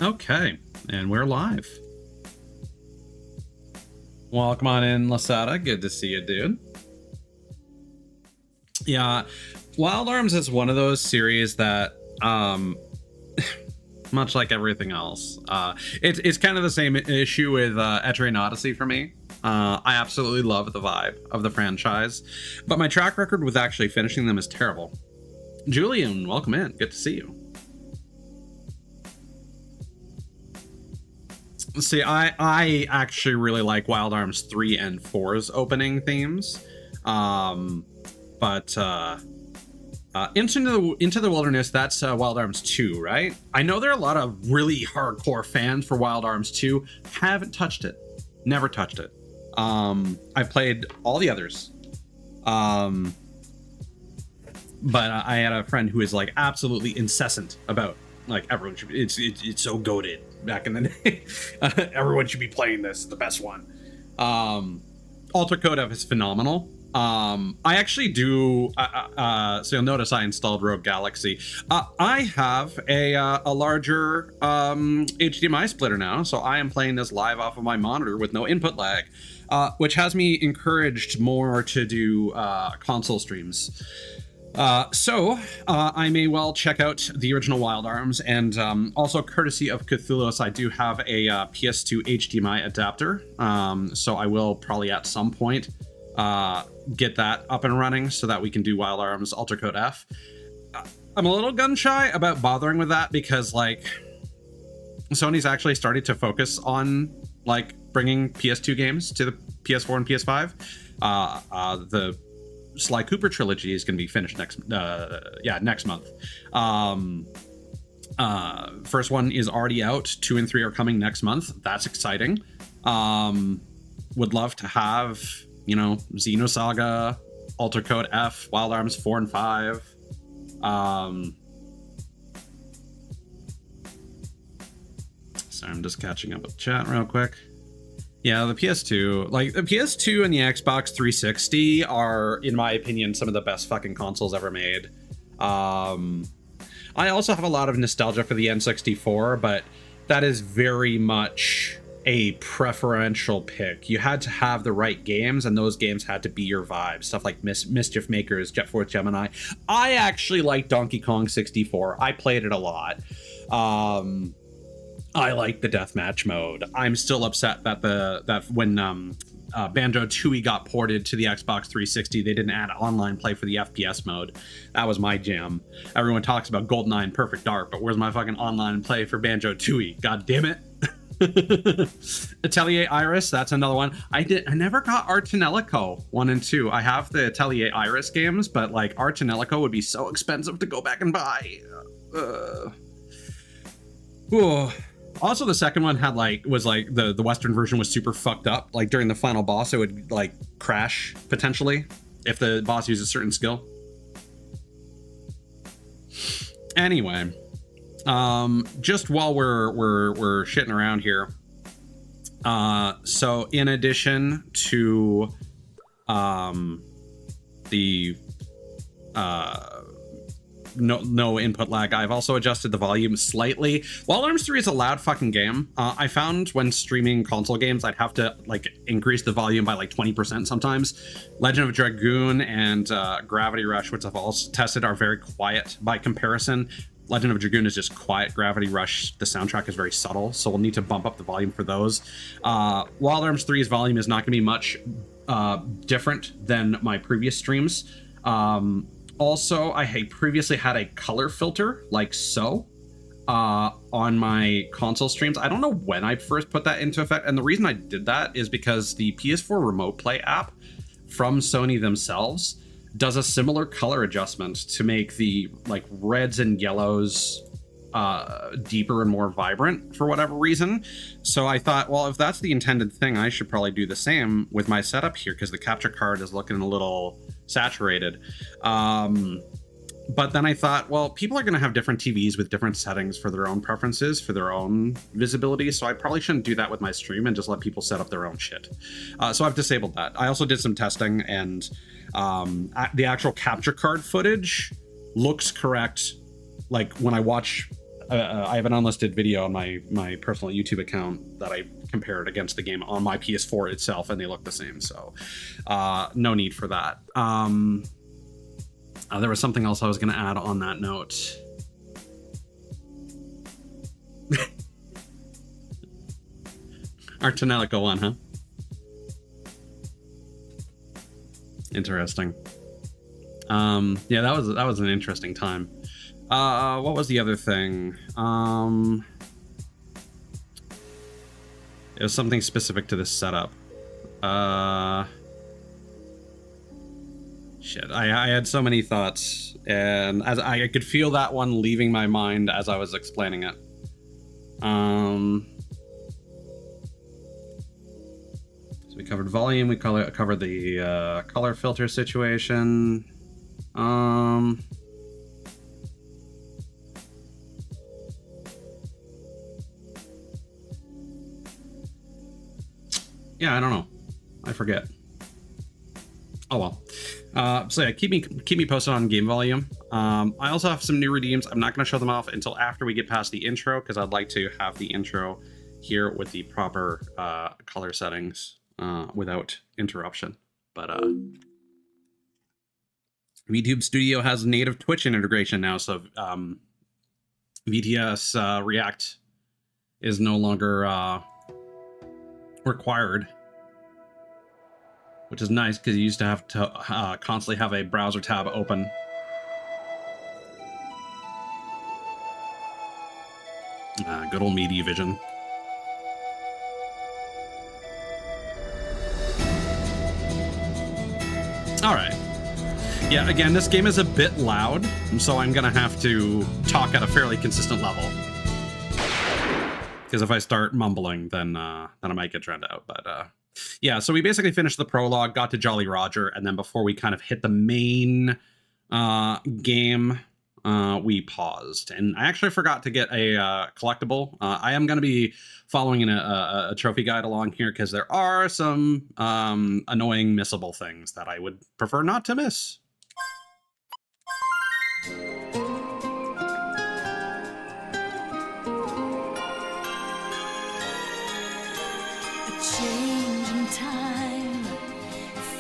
Okay, and we're live. Welcome on in, Lasada. Good to see you, dude. Yeah, Wild Arms is one of those series that, much like everything else, it's kind of the same issue with Etrian Odyssey for me. I absolutely love the vibe of the franchise, but my track record with actually finishing them is terrible. Julian, welcome in. Good to see you. See, I actually really like Wild Arms 3 and 4's opening themes. But Into the Wilderness, that's Wild Arms 2, right? I know there are a lot of really hardcore fans for Wild Arms 2. Haven't touched it. Never touched it. I've played all the others. But I had a friend who is like absolutely incessant about like everyone should be, it's so goated back in the day. Everyone should be playing this. It's the best one. Alter Code F is phenomenal. I actually do so you'll notice I installed Rogue Galaxy. I have a larger HDMI splitter now, so I am playing this live off of my monitor with no input lag, which has me encouraged more to do console streams. So I may well check out the original Wild Arms, and also courtesy of Cthulhu's, I do have a PS2 HDMI adapter, so I will probably at some point get that up and running so that we can do Wild Arms Alter Code F. I'm a little gun shy about bothering with that because like Sony's actually started to focus on like bringing PS2 games to the PS4 and PS5. The Sly Cooper trilogy is going to be finished next month. First one is already out. 2 and 3 are coming next month. That's exciting. Would love to have, you know, Xenosaga, Alter Code F, Wild Arms 4 and 5. Sorry, I'm just catching up with chat real quick. Yeah, the PS2, like the PS2 and the Xbox 360 are, in my opinion, some of the best fucking consoles ever made. I also have a lot of nostalgia for the N64, but that is very much a preferential pick. You had to have the right games, and those games had to be your vibe. Stuff like Mischief Makers, Jet Force Gemini. I actually like Donkey Kong 64. I played it a lot. I like the deathmatch mode. I'm still upset that when Banjo-Tooie got ported to the Xbox 360, they didn't add online play for the FPS mode. That was my jam. Everyone talks about GoldenEye and Perfect Dark, but where's my fucking online play for Banjo-Tooie? God damn it. Atelier Iris, that's another one. I never got Art and Ellico 1 and 2. I have the Atelier Iris games, but like Art and Ellico would be so expensive to go back and buy. Also, the second one had was the Western version was super fucked up. Like during the final boss, it would like crash potentially if the boss uses a certain skill. Anyway, just while we're shitting around here, so in addition to the no input lag, I've also adjusted the volume slightly. Wild Arms 3 is a loud fucking game. I found when streaming console games, I'd have to like increase the volume by like 20% sometimes. Legend of Dragoon and Gravity Rush, which I've also tested, are very quiet by comparison. Legend of Dragoon is just quiet. Gravity Rush, the soundtrack is very subtle, so we'll need to bump up the volume for those. Wild Arms 3's volume is not going to be much different than my previous streams. Also, I had previously had a color filter like so on my console streams. I don't know when I first put that into effect, and the reason I did that is because the PS4 Remote Play app from Sony themselves does a similar color adjustment to make the like reds and yellows deeper and more vibrant for whatever reason. So I thought, well, if that's the intended thing, I should probably do the same with my setup here, because the capture card is looking a little saturated. But then I thought, well, people are going to have different TVs with different settings for their own preferences, for their own visibility, so I probably shouldn't do that with my stream and just let people set up their own shit. So I've disabled that. I also did some testing, and the actual capture card footage looks correct. Like when I watch I have an unlisted video on my personal YouTube account that I compared against the game on my PS4 itself, and they look the same. So no need for that. There was something else I was going to add on that note. Artanelic go on, huh? Interesting. Yeah, that was an interesting time. What was the other thing? It was something specific to this setup. Shit, I had so many thoughts, and as I could feel that one leaving my mind as I was explaining it. So we covered volume, we covered the color filter situation. Yeah, I don't know. I forget. Oh well. So yeah, keep me posted on game volume. I also have some new redeems. I'm not going to show them off until after we get past the intro, because I'd like to have the intro here with the proper color settings without interruption. But VTube Studio has native Twitch integration now, so VTS React is no longer required, which is nice because you used to have to constantly have a browser tab open. Good old Media Vision. All right. Yeah, again, this game is a bit loud, so I'm gonna have to talk at a fairly consistent level. Because if I start mumbling, then I might get drowned out. But yeah, so we basically finished the prologue, got to Jolly Roger, and then before we kind of hit the main game, we paused. And I actually forgot to get a collectible. I am going to be following a trophy guide along here because there are some annoying missable things that I would prefer not to miss. Change in time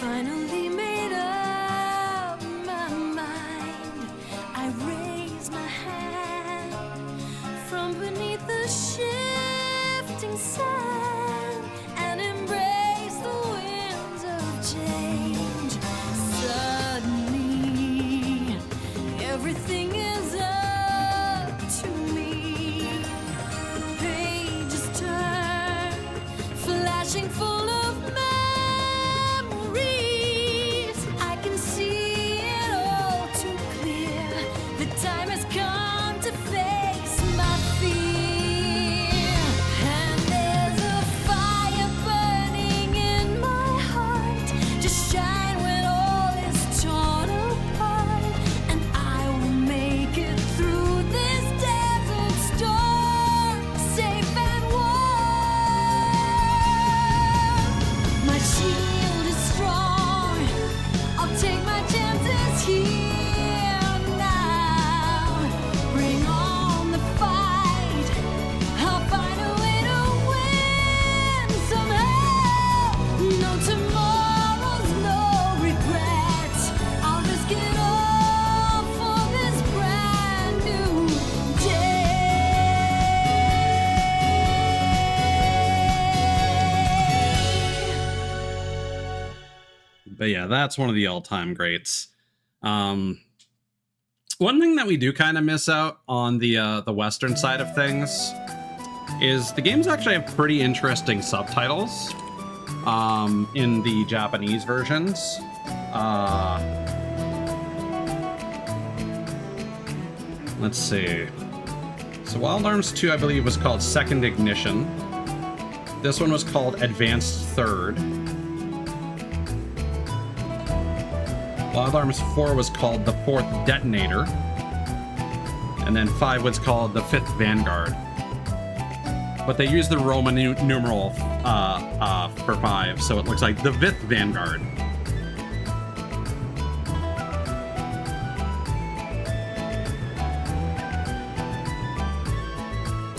finally made up my mind. I raise my hand from beneath the shifting sand and embrace the winds of change. Suddenly, everything is up to me. The pages turn, flashing full of memories. I can see it all too clear. The time has come to face my fear. And there's a fire burning in my heart to shine when all is torn apart. And I will make it through this desert storm, safe and warm. My shield is strong. I'll take my chances here now. Bring on the fight. I'll find a way to win somehow. No tomorrows, no regrets. I'll risk it all for this brand new day. But yeah, that's one of the all-time greats. One thing that we do kind of miss out on the Western side of things is the games actually have pretty interesting subtitles in the Japanese versions. Let's see. So Wild Arms 2, I believe, was called Second Ignition. This one was called Advanced Third. Wild Arms 4 was called The Fourth Detonator. And then 5 was called The Fifth Vanguard. But they used the Roman numeral for 5, so it looks like The Fifth Vanguard.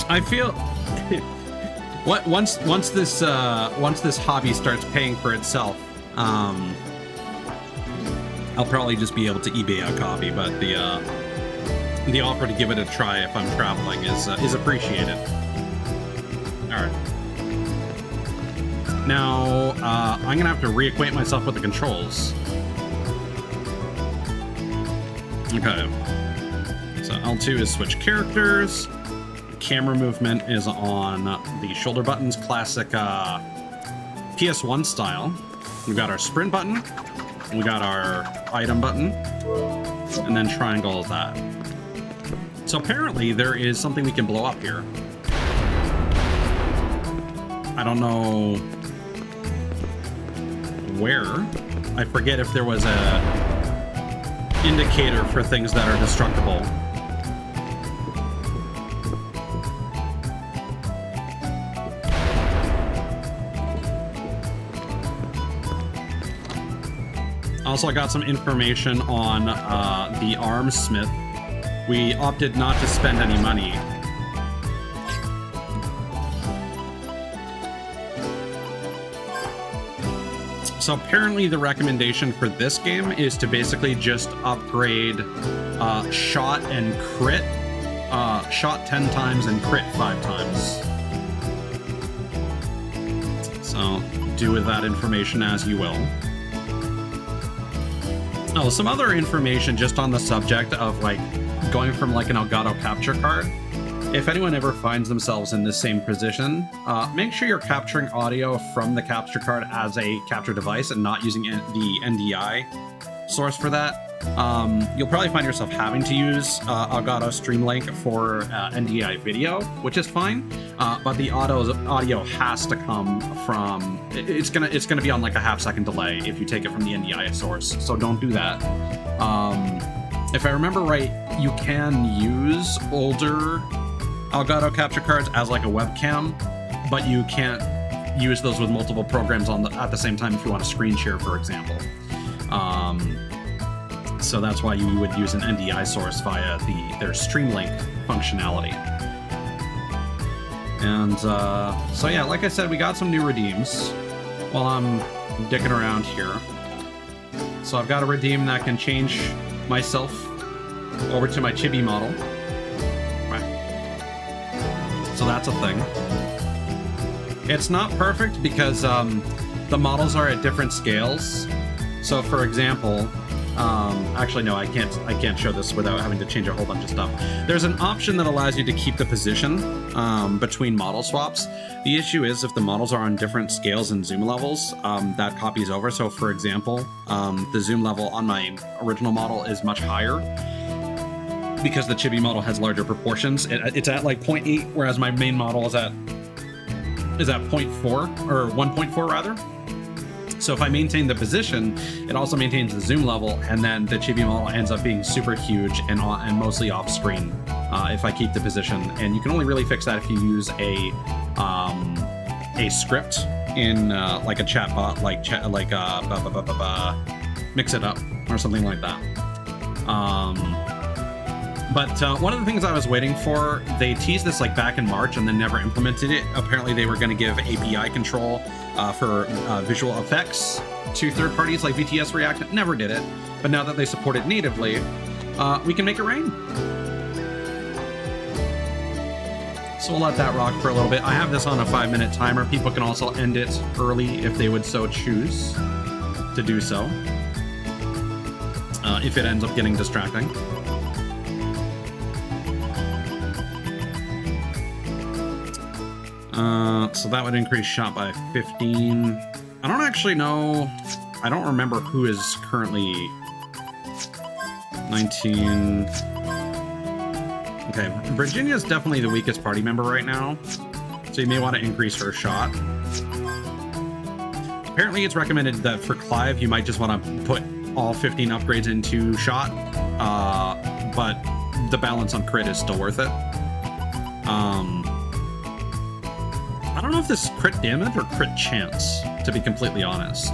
I feel once this hobby starts paying for itself, I'll probably just be able to eBay a copy. But the offer to give it a try if I'm traveling is appreciated. All right. Now I'm gonna have to reacquaint myself with the controls. Okay. So L2 is switch characters. Camera movement is on the shoulder buttons, classic PS1 style. We've got our sprint button, we got our item button, and then triangle is that. So apparently there is something we can blow up here. I don't know where. I forget if there was a indicator for things that are destructible. Also, I got some information on the arms smith. We opted not to spend any money. So apparently the recommendation for this game is to basically just upgrade shot and crit. Shot 10 times and crit 5 times. So do with that information as you will. Oh, some other information just on the subject of like going from like an Elgato capture card. If anyone ever finds themselves in the same position, make sure you're capturing audio from the capture card as a capture device and not using the NDI source for that. You'll probably find yourself having to use Elgato Streamlink for NDI video, which is fine, but the audio has to come from. It's gonna be on like a half-second delay if you take it from the NDI source, so don't do that. If I remember right, you can use older Elgato capture cards as like a webcam, but you can't use those with multiple programs at the same time if you want to screen share, for example. So that's why you would use an NDI source via their Streamlink functionality. And so yeah, like I said, we got some new redeems while I'm dicking around here. So I've got a redeem that can change myself over to my chibi model. Right. So that's a thing. It's not perfect because the models are at different scales. So for example, actually no, I can't show this without having to change a whole bunch of stuff. There's an option that allows you to keep the position between model swaps. The issue is if the models are on different scales and zoom levels, that copies over. So for example, the zoom level on my original model is much higher because the chibi model has larger proportions. It's at like 0.8, whereas my main model is at 0.4 or 1.4 rather. So if I maintain the position, it also maintains the zoom level, and then the chibi model ends up being super huge and mostly off screen if I keep the position. And you can only really fix that if you use a script in like a chatbot, Mix It Up or something like that. But one of the things I was waiting for, they teased this like back in March and then never implemented it. Apparently they were going to give API control for visual effects to third parties like VTS React. Never did it. But now that they support it natively, we can make it rain. So we'll let that rock for a little bit. I have this on a 5-minute timer. People can also end it early if they would so choose to do so, if it ends up getting distracting. So that would increase shot by 15. I don't actually know. I don't remember who is currently 19. Okay, Virginia's definitely the weakest party member right now, so you may want to increase her shot. Apparently it's recommended that for Clive, you might just want to put all 15 upgrades into shot, but the balance on crit is still worth it. I don't know if this is crit damage or crit chance, to be completely honest.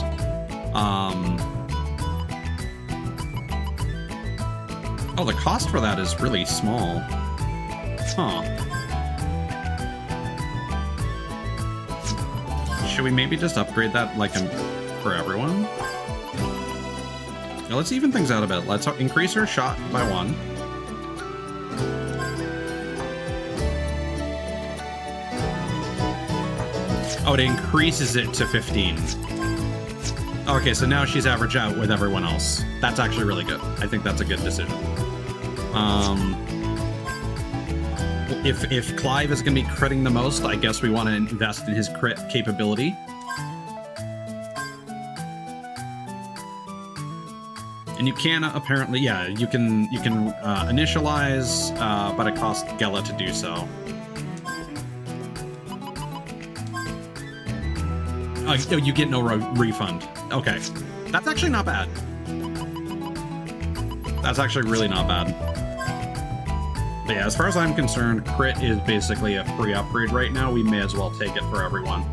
Oh, the cost for that is really small. Huh. Should we maybe just upgrade that like for everyone? Now let's even things out a bit. Let's increase her shot by 1. Oh, it increases it to 15. Okay, so now she's average out with everyone else. That's actually really good. I think that's a good decision. If Clive is going to be critting the most, I guess we want to invest in his crit capability. And you can apparently, yeah, you can initialize, but it costs Gela to do so. You get no refund. Okay, that's actually not bad. That's actually really not bad. But yeah, as far as I'm concerned, crit is basically a free upgrade right now. We may as well take it for everyone.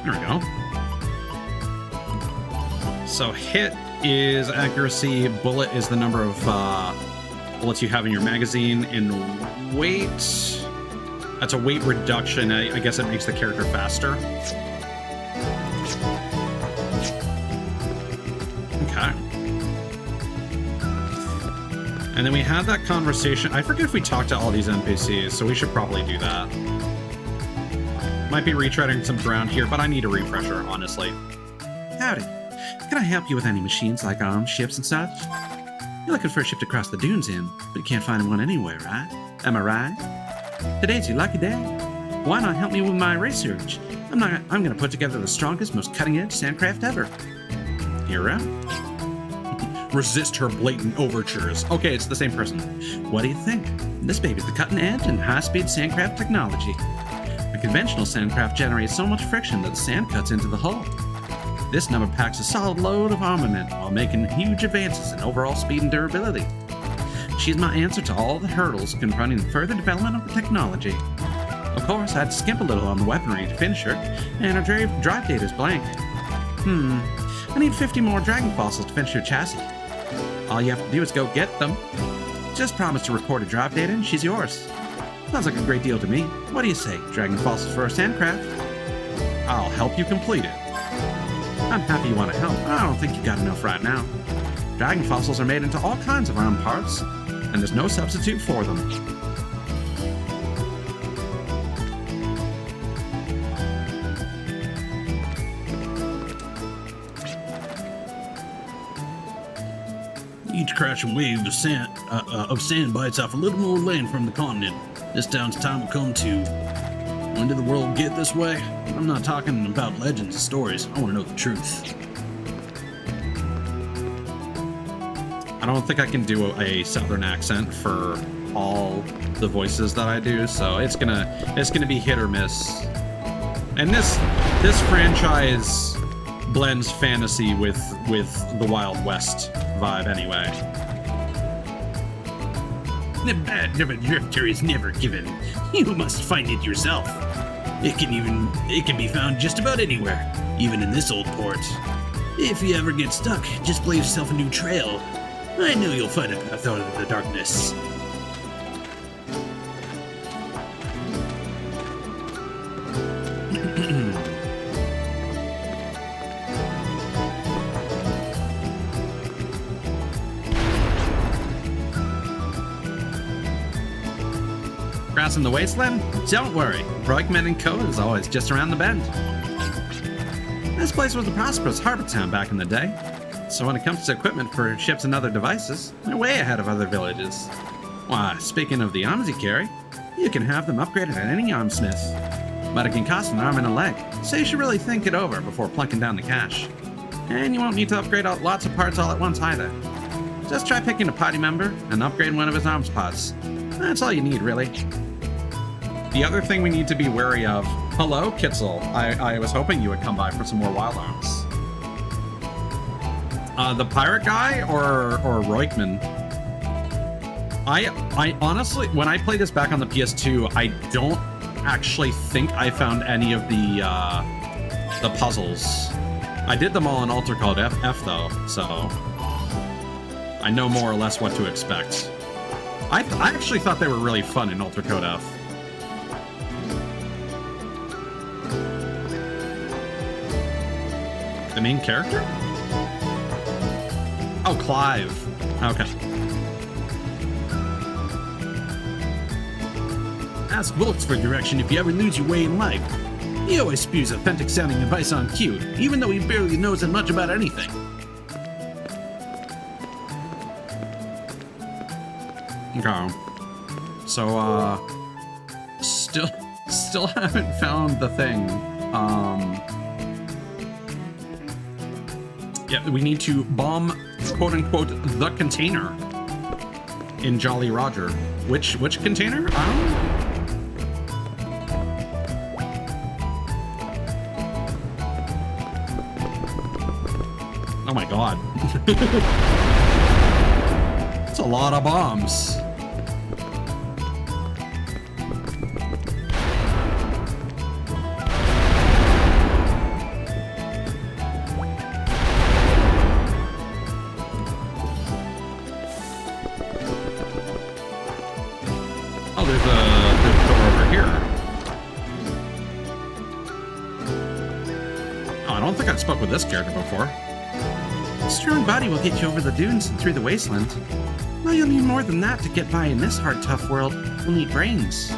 There we go. So hit is accuracy, bullet is the number of bullets you have in your magazine, and weight, that's a weight reduction. I guess it makes the character faster. Okay. And then we had that conversation. I forget if we talked to all these NPCs, so we should probably do that. Might be retreading some ground here, but I need a refresher, honestly. Howdy. Can I help you with any machines like arms, ships, and such? You're looking for a ship to cross the dunes in, but you can't find one anywhere, right? Am I right? Today's your lucky day. Why not help me with my research? I'm gonna put together the strongest, most cutting-edge sandcraft ever. You're out. Resist her blatant overtures. Okay, it's the same person. What do you think? This baby's the cutting edge and high-speed sandcraft technology. The conventional sandcraft generates so much friction that the sand cuts into the hull. This number packs a solid load of armament while making huge advances in overall speed and durability. She's my answer to all the hurdles confronting further development of the technology. Of course, I'd skimp a little on the weaponry to finish her, and her drive data's blank. I need 50 more dragon fossils to finish her chassis. All you have to do is go get them. Just promise to record her drive data and she's yours. Sounds like a great deal to me. What do you say, dragon fossils for a sandcraft? I'll help you complete it. I'm happy you want to help, but I don't think you got enough right now. Dragon fossils are made into all kinds of arm parts, and there's no substitute for them. Each crashing wave of sand bites off a little more land from the continent. This town's time will come too. When did the world get this way? I'm not talking about legends and stories. I want to know the truth. I don't think I can do a southern accent for all the voices that I do, so it's gonna be hit or miss. And this franchise blends fantasy with the Wild West vibe anyway. The bad of a drifter is never given. You must find it yourself. It can be found just about anywhere, even in this old port. If you ever get stuck, just blaze yourself a new trail. I know you'll find a path out of the darkness. Crossing the wasteland? Don't worry, Broikman & Co. is always just around the bend. This place was a prosperous harbor town back in the day, so when it comes to equipment for ships and other devices, they're way ahead of other villages. Why, speaking of the arms you carry, you can have them upgraded at any armsmith, but it can cost an arm and a leg, so you should really think it over before plunking down the cash. And you won't need to upgrade lots of parts all at once either. Just try picking a party member and upgrade one of his arms pods. That's all you need, really. The other thing we need to be wary of... Hello, Kitzel. I was hoping you would come by for some more wild arms. The pirate guy or Roykman? I honestly, when I played this back on the PS2, I don't actually think I found any of the puzzles I did them all in Alter Code F though, so I know more or less what to expect. I actually thought they were really fun in Alter Code F. The main character? Oh, Clive. Okay. Ask Volks for direction if you ever lose your way in life. He always spews authentic sounding advice on cue, even though he barely knows that much about anything. Okay. So, still haven't found the thing. Yeah, we need to bomb, quote unquote, the container in Jolly Roger. Which container? Oh my god. That's a lot of bombs. Oh, there's a door over here. Oh, I don't think I've spoke with this character before. A strong body will get you over the dunes and through the wasteland. Well, you'll need more than that to get by in this hard, tough world. You'll need brains.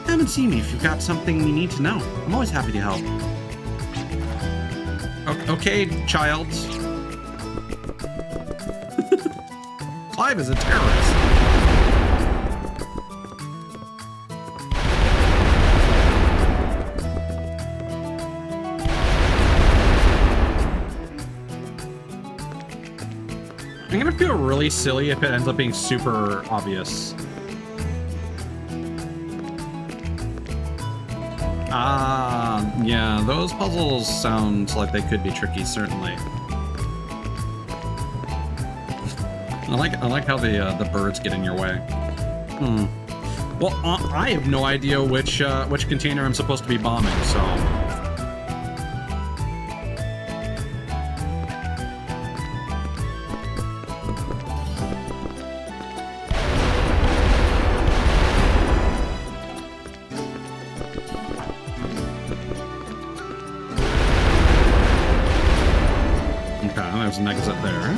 Come and see me if you've got something you need to know. I'm always happy to help. Okay, child. Clive is a terrorist. I'm gonna feel really silly if it ends up being super obvious. Yeah, those puzzles sound like they could be tricky, certainly. I like how the birds get in your way. Well, I have no idea which container I'm supposed to be bombing, so. There's an exit there.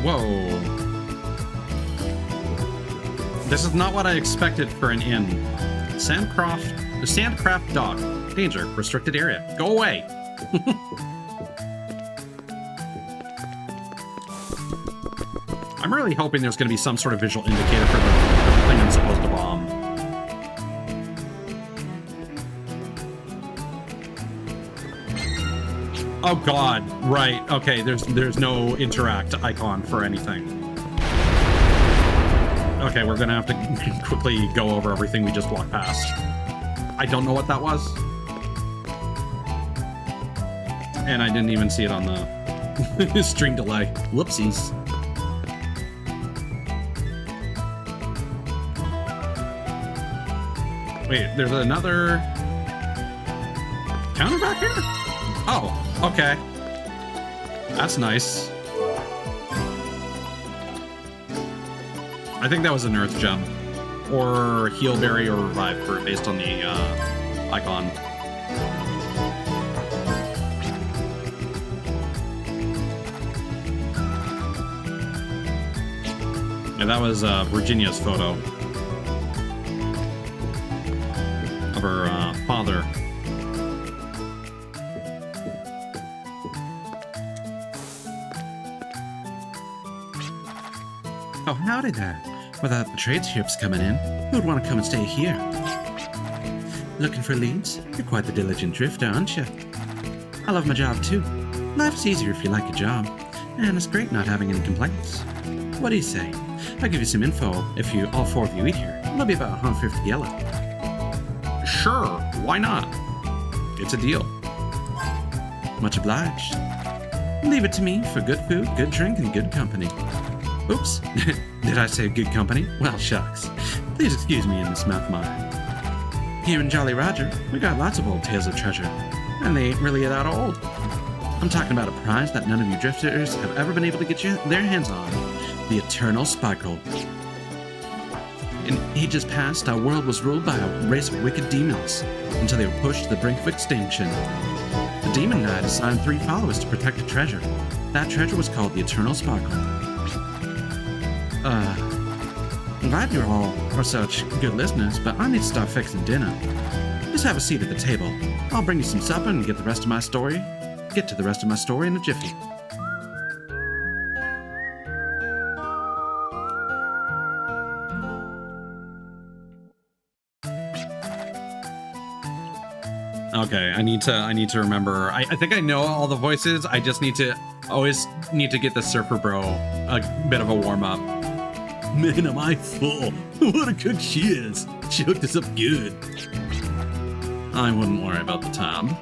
Whoa. This is not what I expected for an inn. Sandcraft Dock. Danger. Restricted area. Go away. I'm really hoping there's going to be some sort of visual indicator for the thing I'm supposed to bomb. Oh god, right. Okay, there's no interact icon for anything. Okay, we're gonna have to quickly go over everything we just walked past. I don't know what that was. And I didn't even see it on the stream delay. Whoopsies. Wait, there's another counter back here? Oh, okay. That's nice. I think that was an Earth Gem. Or Healberry or Revive Fruit based on the icon. Yeah, that was Virginia's photo of her father. Oh, howdy there. Without the trade ships coming in, who would want to come and stay here? Looking for leads? You're quite the diligent drifter, aren't you? I love my job too. Life's easier if you like your job, and it's great not having any complaints. What do you say? I'll give you some info if all four of you eat here. It'll be about 150 yellow. Sure, why not? It's a deal. Much obliged. Leave it to me for good food, good drink, and good company. Oops, did I say good company? Well, shucks. Please excuse me in this mouth mine. Here in Jolly Roger, we got lots of old tales of treasure, and they ain't really that old. I'm talking about a prize that none of you drifters have ever been able to get their hands on. The Eternal Sparkle. In ages past, our world was ruled by a race of wicked demons, until they were pushed to the brink of extinction. The Demon Knight assigned 3 followers to protect a treasure. That treasure was called the Eternal Sparkle. I'm glad you all are such good listeners, but I need to start fixing dinner. Just have a seat at the table. I'll bring you some supper and get to the rest of my story in a jiffy. Okay, I need to remember. I think I know all the voices. I just always need to get the Surfer Bro a bit of a warm up. Man, am I full. What a cook she is. She hooked us up good. I wouldn't worry about the tab.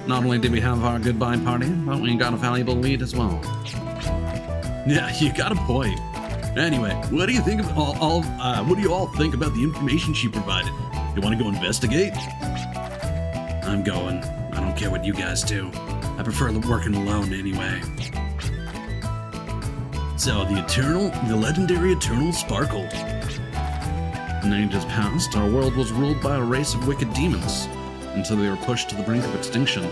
Not only did we have our goodbye party, but we got a valuable lead as well. Yeah, you got a point. Anyway, what do you think of what do you all think about the information she provided? You want to go investigate? I'm going. I don't care what you guys do. I prefer working alone anyway. So, the legendary Eternal Sparkle. In ages past, our world was ruled by a race of wicked demons, until they were pushed to the brink of extinction.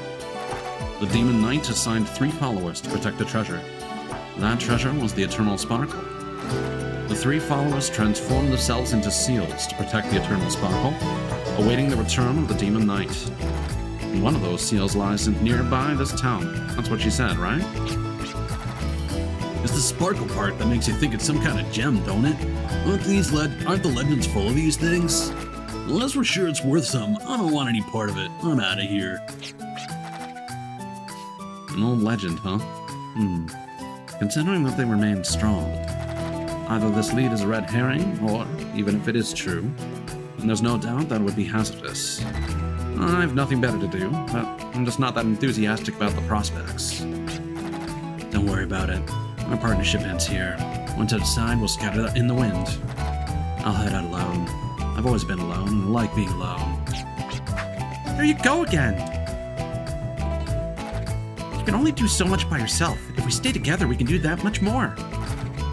The Demon Knight assigned 3 followers to protect the treasure. That treasure was the Eternal Sparkle. The 3 followers transformed themselves into seals to protect the Eternal Sparkle, awaiting the return of the Demon Knight. And one of those seals lies nearby this town. That's what she said, right? It's the sparkle part that makes you think it's some kind of gem, don't it? Aren't the legends full of these things? Unless we're sure it's worth some, I don't want any part of it. I'm out of here. An old legend, huh? Considering that they remain strong. Either this lead is a red herring, or, even if it is true, then there's no doubt that it would be hazardous. I have nothing better to do, but I'm just not that enthusiastic about the prospects. Don't worry about it. Our partnership ends here. Once outside, we'll scatter in the wind. I'll head out alone. I've always been alone, and I like being alone. There you go again! You can only do so much by yourself. If we stay together, we can do that much more.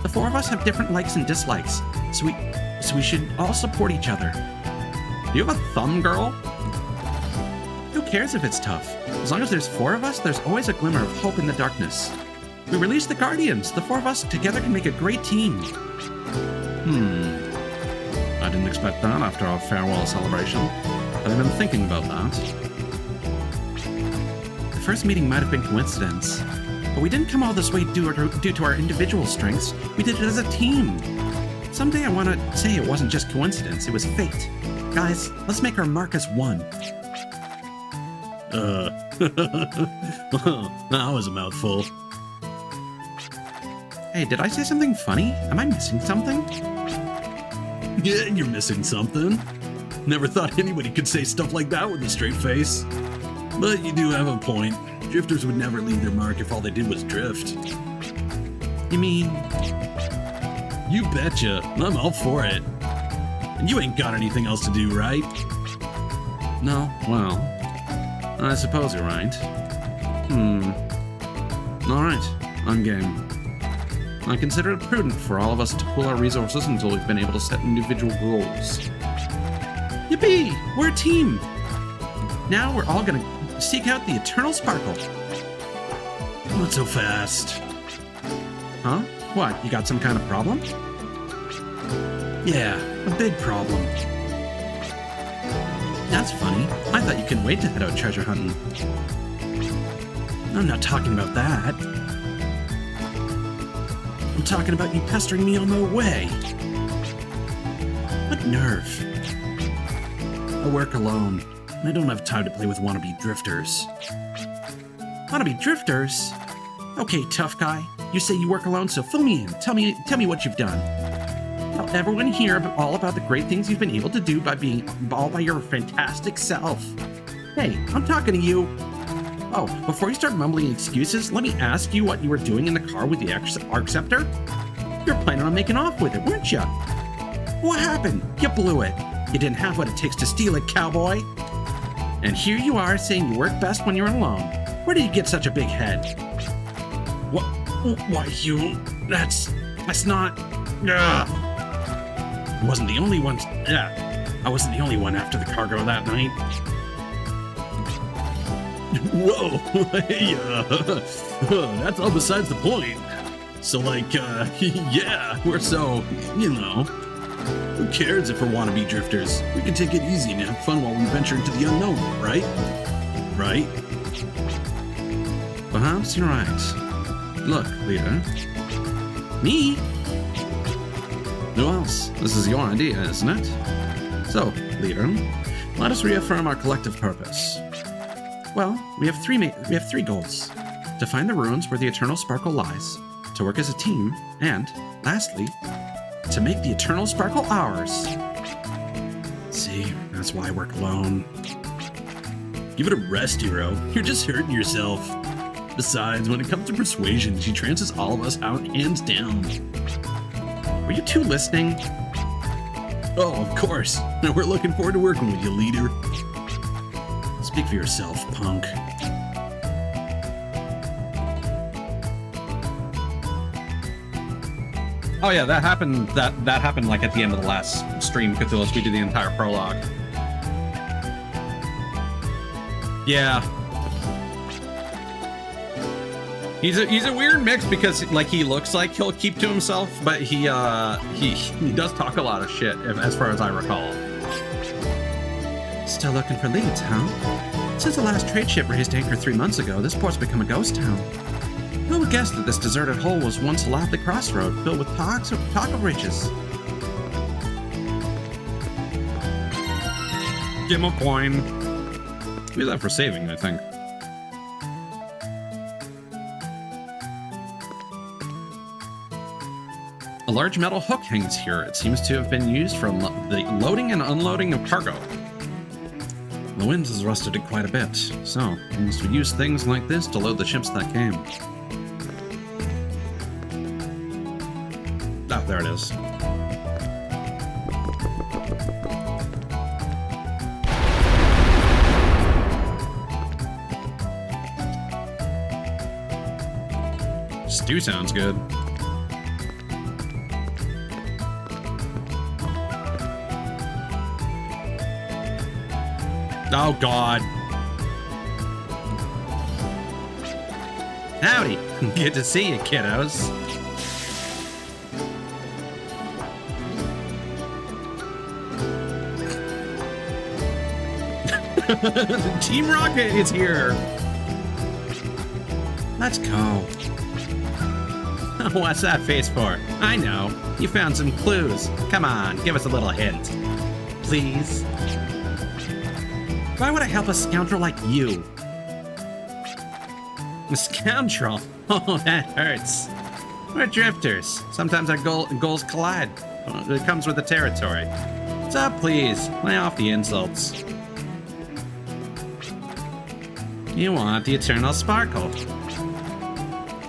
The 4 of us have different likes and dislikes, so we should all support each other. Do you have a thumb, girl? Who cares if it's tough? As long as there's 4 of us, there's always a glimmer of hope in the darkness. We release the Guardians. The 4 of us together can make a great team. I didn't expect that after our farewell celebration, but I've been thinking about that. The first meeting might have been coincidence, but we didn't come all this way due to our individual strengths. We did it as a team. Someday I want to say it wasn't just coincidence, it was fate. Guys, let's make our mark as one. That was a mouthful. Hey, did I say something funny? Am I missing something? Yeah, you're missing something. Never thought anybody could say stuff like that with a straight face. But you do have a point. Drifters would never leave their mark if all they did was drift. You mean? You betcha. I'm all for it. And you ain't got anything else to do, right? No, well, I suppose you're right. Alright, I'm game. I consider it prudent for all of us to pool our resources until we've been able to set individual goals. Yippee! We're a team! Now we're all gonna seek out the Eternal Sparkle. Not so fast. Huh? What, you got some kind of problem? Yeah, a big problem. That's funny. I thought you couldn't wait to head out treasure hunting. I'm not talking about that. I'm talking about you pestering me on my way. What nerve. I work alone, and I don't have time to play with wannabe drifters. Wannabe drifters? Okay, tough guy. You say you work alone, so fill me in. Tell me what you've done. Tell everyone here all about the great things you've been able to do by being all by your fantastic self. Hey, I'm talking to you. Oh, before you start mumbling excuses, let me ask you what you were doing in the car with the Arc Scepter? You were planning on making off with it, weren't you? What happened? You blew it. You didn't have what it takes to steal it, cowboy. And here you are saying you work best when you're alone. Where did you get such a big head? What? Why, you... That's not... Ugh. I wasn't the only one... I wasn't the only one after the cargo that night. Whoa, hey, that's all besides the point. So, like, yeah, we're so, you know, who cares if we're wannabe drifters? We can take it easy and have fun while we venture into the unknown, right? Right? Perhaps you're right. Look, leader. Me? Who else? This is your idea, isn't it? So, leader, let us reaffirm our collective purpose. Well, we have three goals. To find the ruins where the Eternal Sparkle lies, to work as a team, and, lastly, to make the Eternal Sparkle ours. See, that's why I work alone. Give it a rest, hero. You're just hurting yourself. Besides, when it comes to persuasion, she trances all of us out hands down. Were you two listening? Oh, of course. Now we're looking forward to working with you, leader. Speak for yourself, punk. Oh yeah, that happened. That happened like at the end of the last stream, Cthulhu. We did the entire prologue. Yeah. He's a weird mix because like he looks like he'll keep to himself, but he does talk a lot of shit as far as I recall. Still looking for leads, huh? Since the last trade ship raised anchor 3 months ago, this port's become a ghost town. Who would guess that this deserted hole was once a lively crossroad filled with talk of riches? Give him a coin. Use that for saving, I think. A large metal hook hangs here. It seems to have been used for the loading and unloading of cargo. The wind has rusted it quite a bit, so we must use things like this to load the ships that came. Ah, there it is. Stew sounds good. Oh, God. Howdy. Good to see you, kiddos. Team Rocket is here. Let's go. What's that face for? I know. You found some clues. Come on, give us a little hint. Please. Why would I help a scoundrel like you? A scoundrel? Oh, that hurts. We're drifters. Sometimes our goals collide. It comes with the territory. So please, lay off the insults. You want the Eternal Sparkle.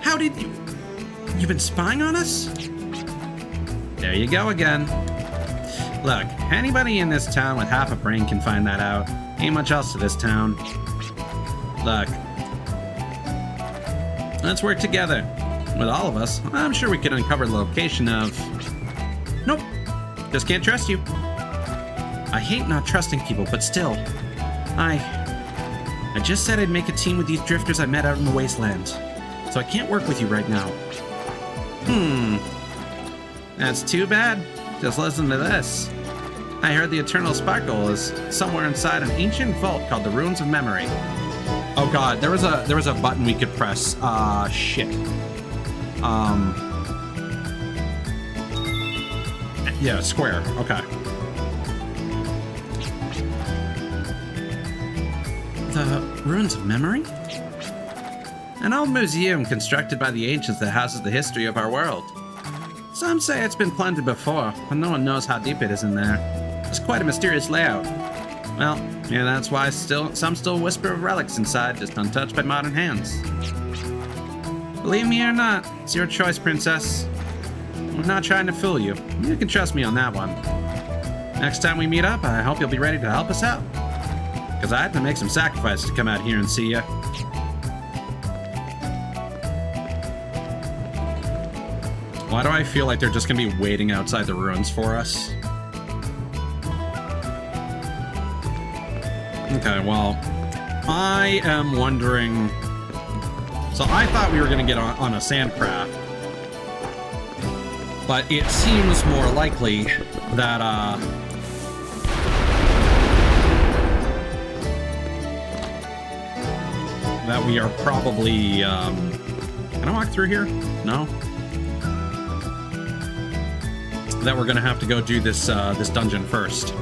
How did you... You've been spying on us? There you go again. Look, anybody in this town with half a brain can find that out. Ain't much else to this town. Look. Let's work together. With all of us, I'm sure we could uncover the location of... Nope. Just can't trust you. I hate not trusting people, but still. I just said I'd make a team with these drifters I met out in the wasteland. So I can't work with you right now. That's too bad. Just listen to this. I heard the Eternal Sparkle is somewhere inside an ancient vault called the Ruins of Memory. Oh God, there was a button we could press. Shit. Yeah, square. Okay. The Ruins of Memory? An old museum constructed by the ancients that houses the history of our world. Some say it's been plundered before, but no one knows how deep it is in there. It's quite a mysterious layout. Well, yeah, that's why some still whisper of relics inside, just untouched by modern hands. Believe me or not, it's your choice, princess. We're not trying to fool you. You can trust me on that one. Next time we meet up, I hope you'll be ready to help us out. Because I had to make some sacrifices to come out here and see you. Why do I feel like they're just going to be waiting outside the ruins for us? Okay, well, I am wondering... So I thought we were going to get on a sandcraft. But it seems more likely that, that we are probably, can I walk through here? No? That we're gonna have to go do this, this dungeon first.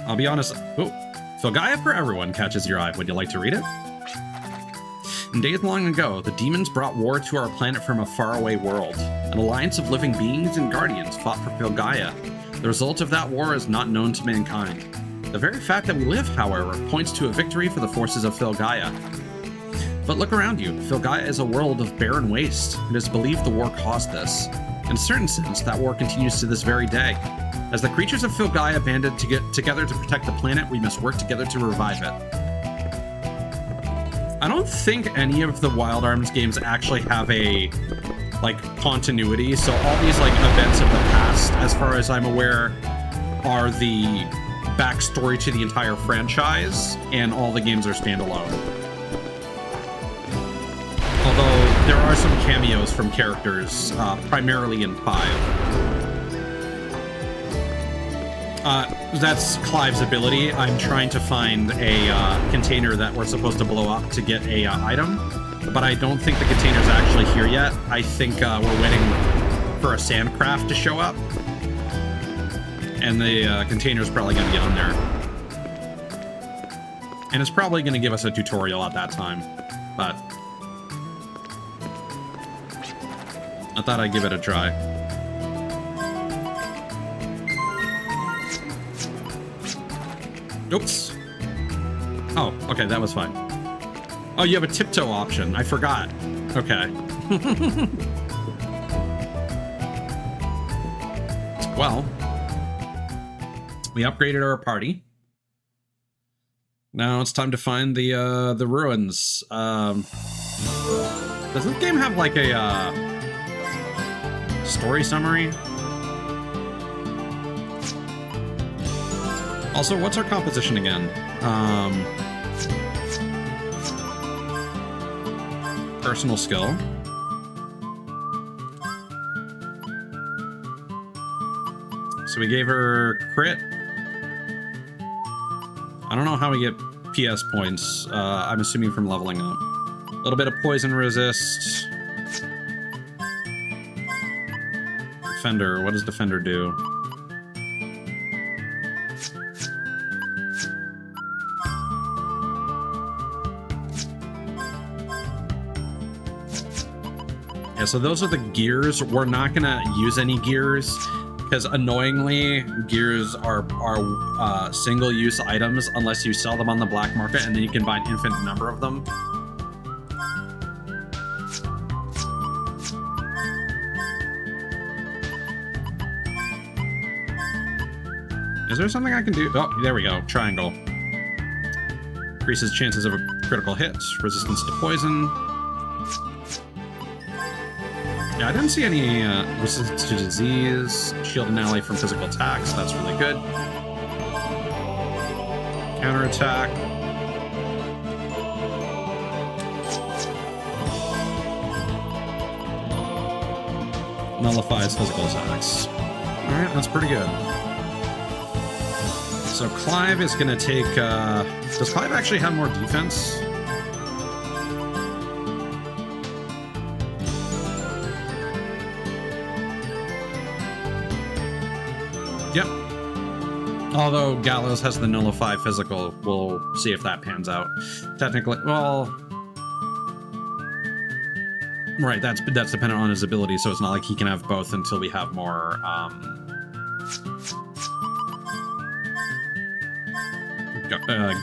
I'll be honest. Oh, Filgaia for Everyone catches your eye. Would you like to read it? In days long ago, the demons brought war to our planet from a faraway world. An alliance of living beings and guardians fought for Filgaia. The result of that war is not known to mankind. The very fact that we live, however, points to a victory for the forces of Filgaia. But look around you. Filgaia is a world of barren waste. It is believed the war caused this. In a certain sense, that war continues to this very day. As the creatures of Filgaia banded together to protect the planet, we must work together to revive it. I don't think any of the Wild Arms games actually have a, like, continuity, so all these, like, events of the past, as far as I'm aware, are the backstory to the entire franchise, and all the games are standalone. Although, there are some cameos from characters, primarily in 5. That's Clive's ability. I'm trying to find a container that we're supposed to blow up to get a item, but I don't think the container's actually here yet. I think we're waiting for a sandcraft to show up, and the container's probably going to get on there. And it's probably going to give us a tutorial at that time, but I thought I'd give it a try. Oops. Oh, okay, that was fine. Oh, you have a tiptoe option. I forgot. Okay. Well, we upgraded our party. Now it's time to find the ruins. Does this game have like a story summary? Also, what's our composition again? Personal skill. So we gave her crit. I don't know how we get PS points. I'm assuming from leveling up. A little bit of poison resist. Defender. What does Defender do? Yeah, so those are the gears. We're not gonna use any gears because annoyingly, gears are single-use items unless you sell them on the black market, and then you can buy an infinite number of them. Is there something I can do? Oh, there we go. Triangle. Increases chances of a critical hit, resistance to poison. Yeah, I didn't see any resistance to disease, shield an ally from physical attacks. That's really good. Counterattack. Nullifies physical attacks. Alright, that's pretty good. So Clive is going to take... does Clive actually have more defense? Yep. Although Gallows has the nullify physical, we'll see if that pans out. Technically, well... Right, that's dependent on his ability, so it's not like he can have both until we have more,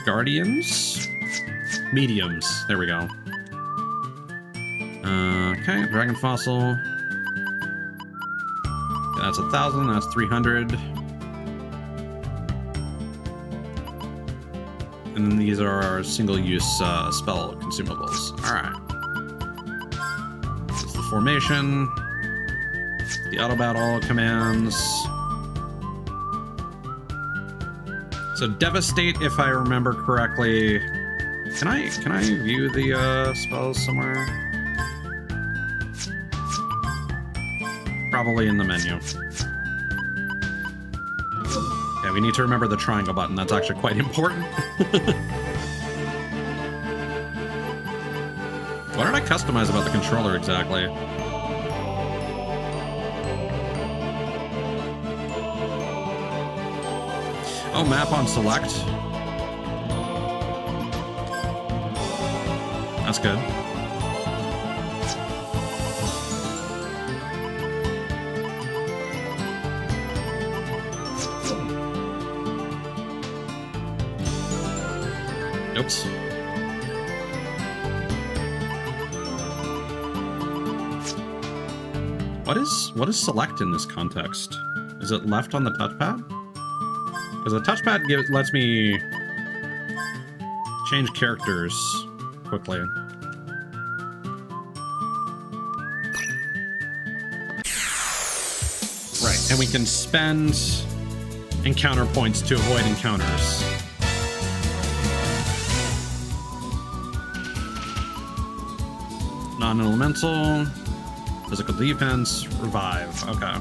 Guardians? Mediums. There we go. Okay, Dragon Fossil. That's 1,000. That's 300. And then these are our single-use spell consumables. All right. That's the formation. The auto battle commands. So devastate, if I remember correctly. Can I view the spells somewhere? Probably in the menu. Yeah, we need to remember the triangle button. That's actually quite important. What did I customize about the controller exactly? Oh, map on select. That's good. Oops. What is select in this context? Is it left on the touchpad? Because the touchpad lets me change characters quickly. Right, and we can spend encounter points to avoid encounters. Non-elemental, physical defense, revive. Okay.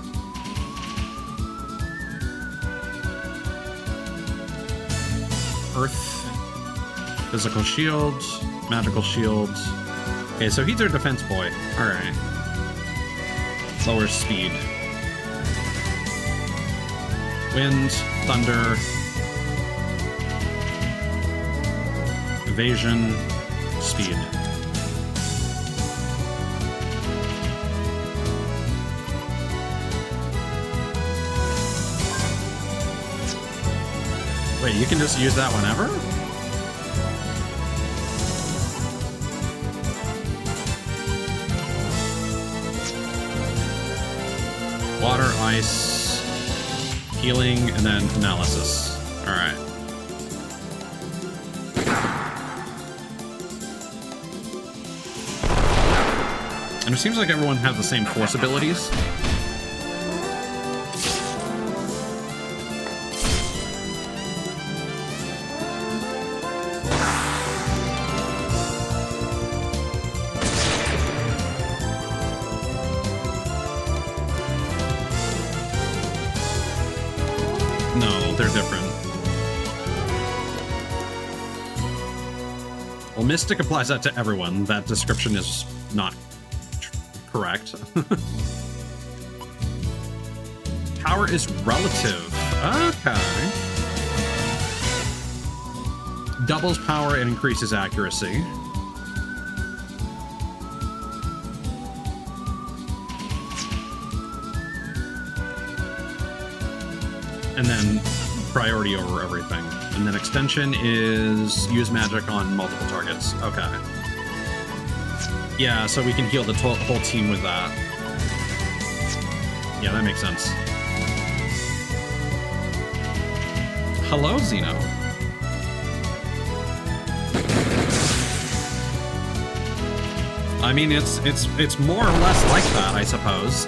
Earth, physical shield, magical shield. Okay, so he's our defense boy. All right. Lower speed. Wind, thunder, evasion, speed. Wait, you can just use that whenever? Water, ice, healing, and then analysis. Alright. And it seems like everyone has the same force abilities. They're different. Well, Mystic applies that to everyone. That description is not correct. Power is relative. Okay. Doubles power and increases accuracy. And then priority over everything. And then extension is use magic on multiple targets. Okay. Yeah, so we can heal the whole team with that. Yeah, that makes sense. Hello, Xeno. I mean, it's more or less like that, I suppose.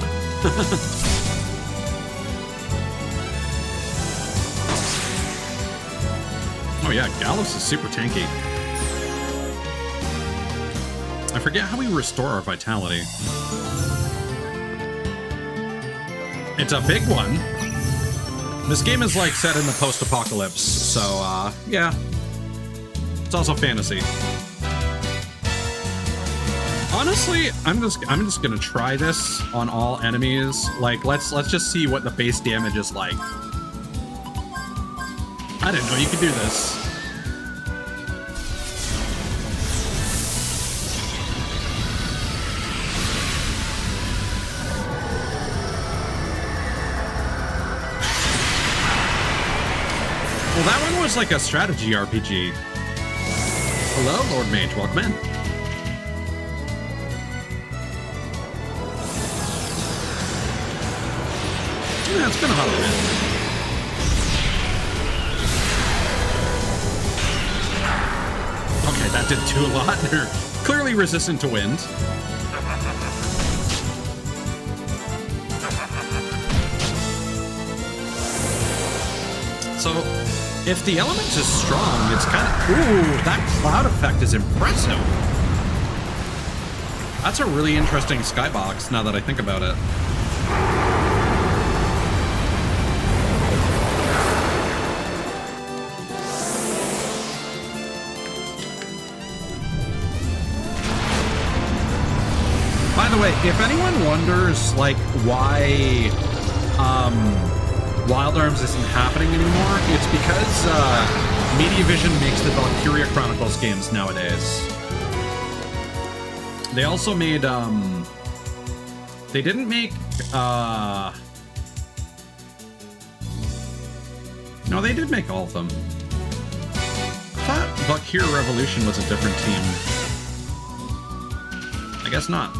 Oh yeah, Gallus is super tanky. I forget how we restore our vitality. It's a big one. This game is like set in the post-apocalypse, so yeah. It's also fantasy. Honestly, I'm just gonna try this on all enemies. Like, let's just see what the base damage is like. I didn't know you could do this. Well, that one was like a strategy RPG. Hello, Lord Mage. Welcome in. Yeah, it's been a hot minute. Okay, that didn't do a lot. They're clearly resistant to wind. So, if the element is strong, it's kind of... Ooh, that cloud effect is impressive. That's a really interesting skybox, now that I think about it. By the way, if anyone wonders, like, why Wild Arms isn't happening anymore, it's because Mediavision makes the Valkyria Chronicles games nowadays. They also made, they didn't make, no, they did make all of them. I thought Valkyria Revolution was a different team. I guess not.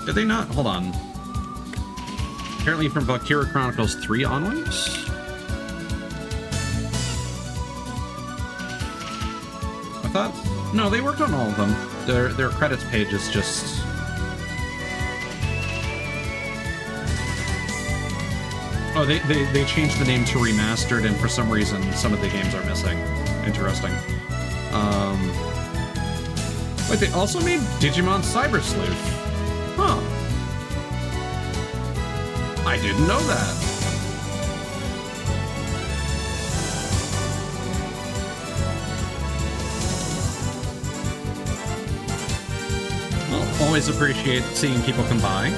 Did they not? Hold on. Apparently from Valkyria Chronicles 3 onwards? I thought... No, they worked on all of them. Their credits page is just... Oh, they changed the name to Remastered, and for some reason, some of the games are missing. Interesting. Wait, they also made Digimon Cyber Sleuth. Huh. I didn't know that. Well, always appreciate seeing people come by.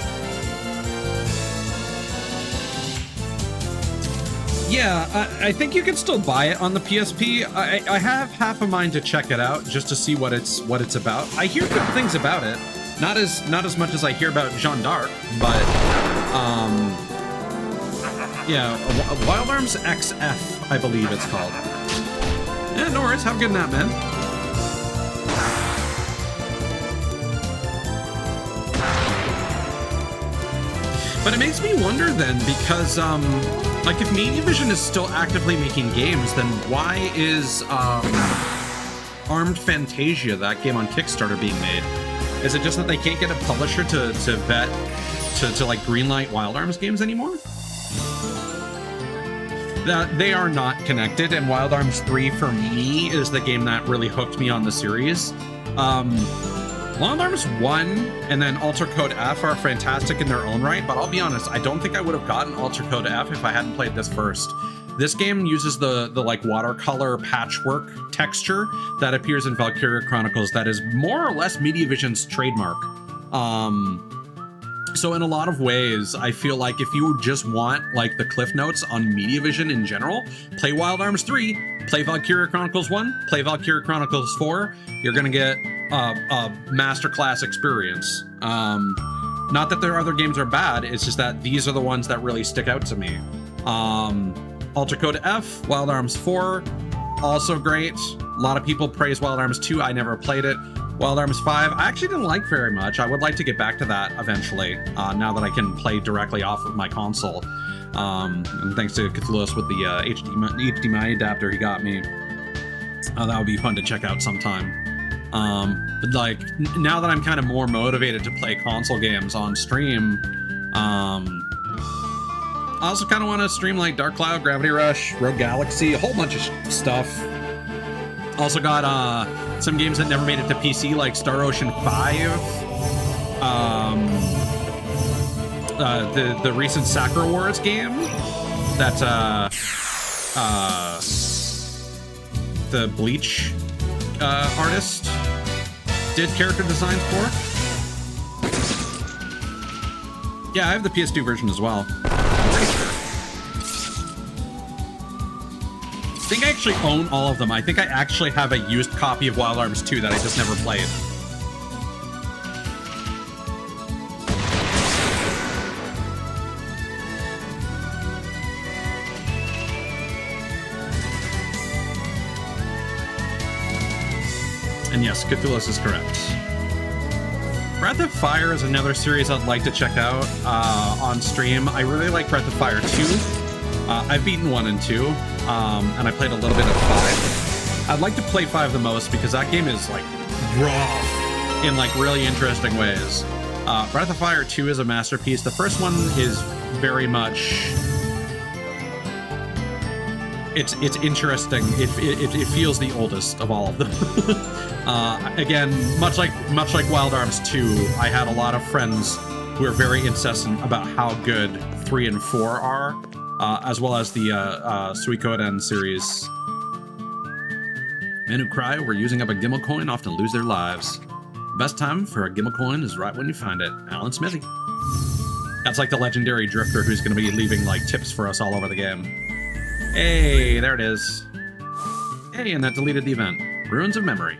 Yeah, I think you can still buy it on the PSP. I have half a mind to check it out just to see what it's about. I hear good things about it. Not as much as I hear about Jeanne d'Arc, but yeah, Wild Arms XF, I believe it's called. Yeah, no worries. Have a good nap, man. But it makes me wonder then, because like if Mediavision is still actively making games, then why is Armed Fantasia, that game on Kickstarter, being made? Is it just that they can't get a publisher to vet, to like greenlight Wild Arms games anymore? That they are not connected, and Wild Arms 3 for me is the game that really hooked me on the series. Wild Arms 1 and then Alter Code F are fantastic in their own right, but I'll be honest, I don't think I would have gotten Alter Code F if I hadn't played this first. This game uses the like watercolor patchwork texture that appears in Valkyria Chronicles that is more or less Mediavision's trademark. So in a lot of ways, I feel like if you just want like the cliff notes on Mediavision in general, play Wild Arms 3, play Valkyria Chronicles 1, play Valkyria Chronicles 4, you're gonna get a masterclass experience. Not that their other games are bad, it's just that these are the ones that really stick out to me. Alter Code F, Wild Arms 4, also great. A lot of people praise Wild Arms 2. I never played it. Wild Arms 5, I actually didn't like very much. I would like to get back to that eventually, now that I can play directly off of my console. And thanks to Cthulhu's with the HDMI adapter he got me. That would be fun to check out sometime. But like, now that I'm kind of more motivated to play console games on stream, I also kind of want to stream like Dark Cloud, Gravity Rush, Rogue Galaxy, a whole bunch of stuff. Also got some games that never made it to PC, like Star Ocean 5, the recent Sakura Wars game that the Bleach artist did character designs for. Yeah, I have the PS2 version as well. I think I actually own all of them. I think I actually have a used copy of Wild Arms 2 that I just never played. And yes, Cthulhu's is correct. Breath of Fire is another series I'd like to check out on stream. I really like Breath of Fire 2. I've beaten 1 and 2, and I played a little bit of 5. I'd like to play 5 the most because that game is like raw in like really interesting ways. Breath of Fire 2 is a masterpiece. The first one is very much... It's interesting. It feels the oldest of all of them. Again, much like Wild Arms 2, I had a lot of friends who were very incessant about how good 3 and 4 are, as well as the Suikoden series. Men who cry over using up a Gimmel coin often lose their lives. The best time for a Gimmel coin is right when you find it. Alan Smithy. That's like the legendary drifter who's going to be leaving like tips for us all over the game. Hey, there it is. Hey, and that deleted the event. Ruins of Memory.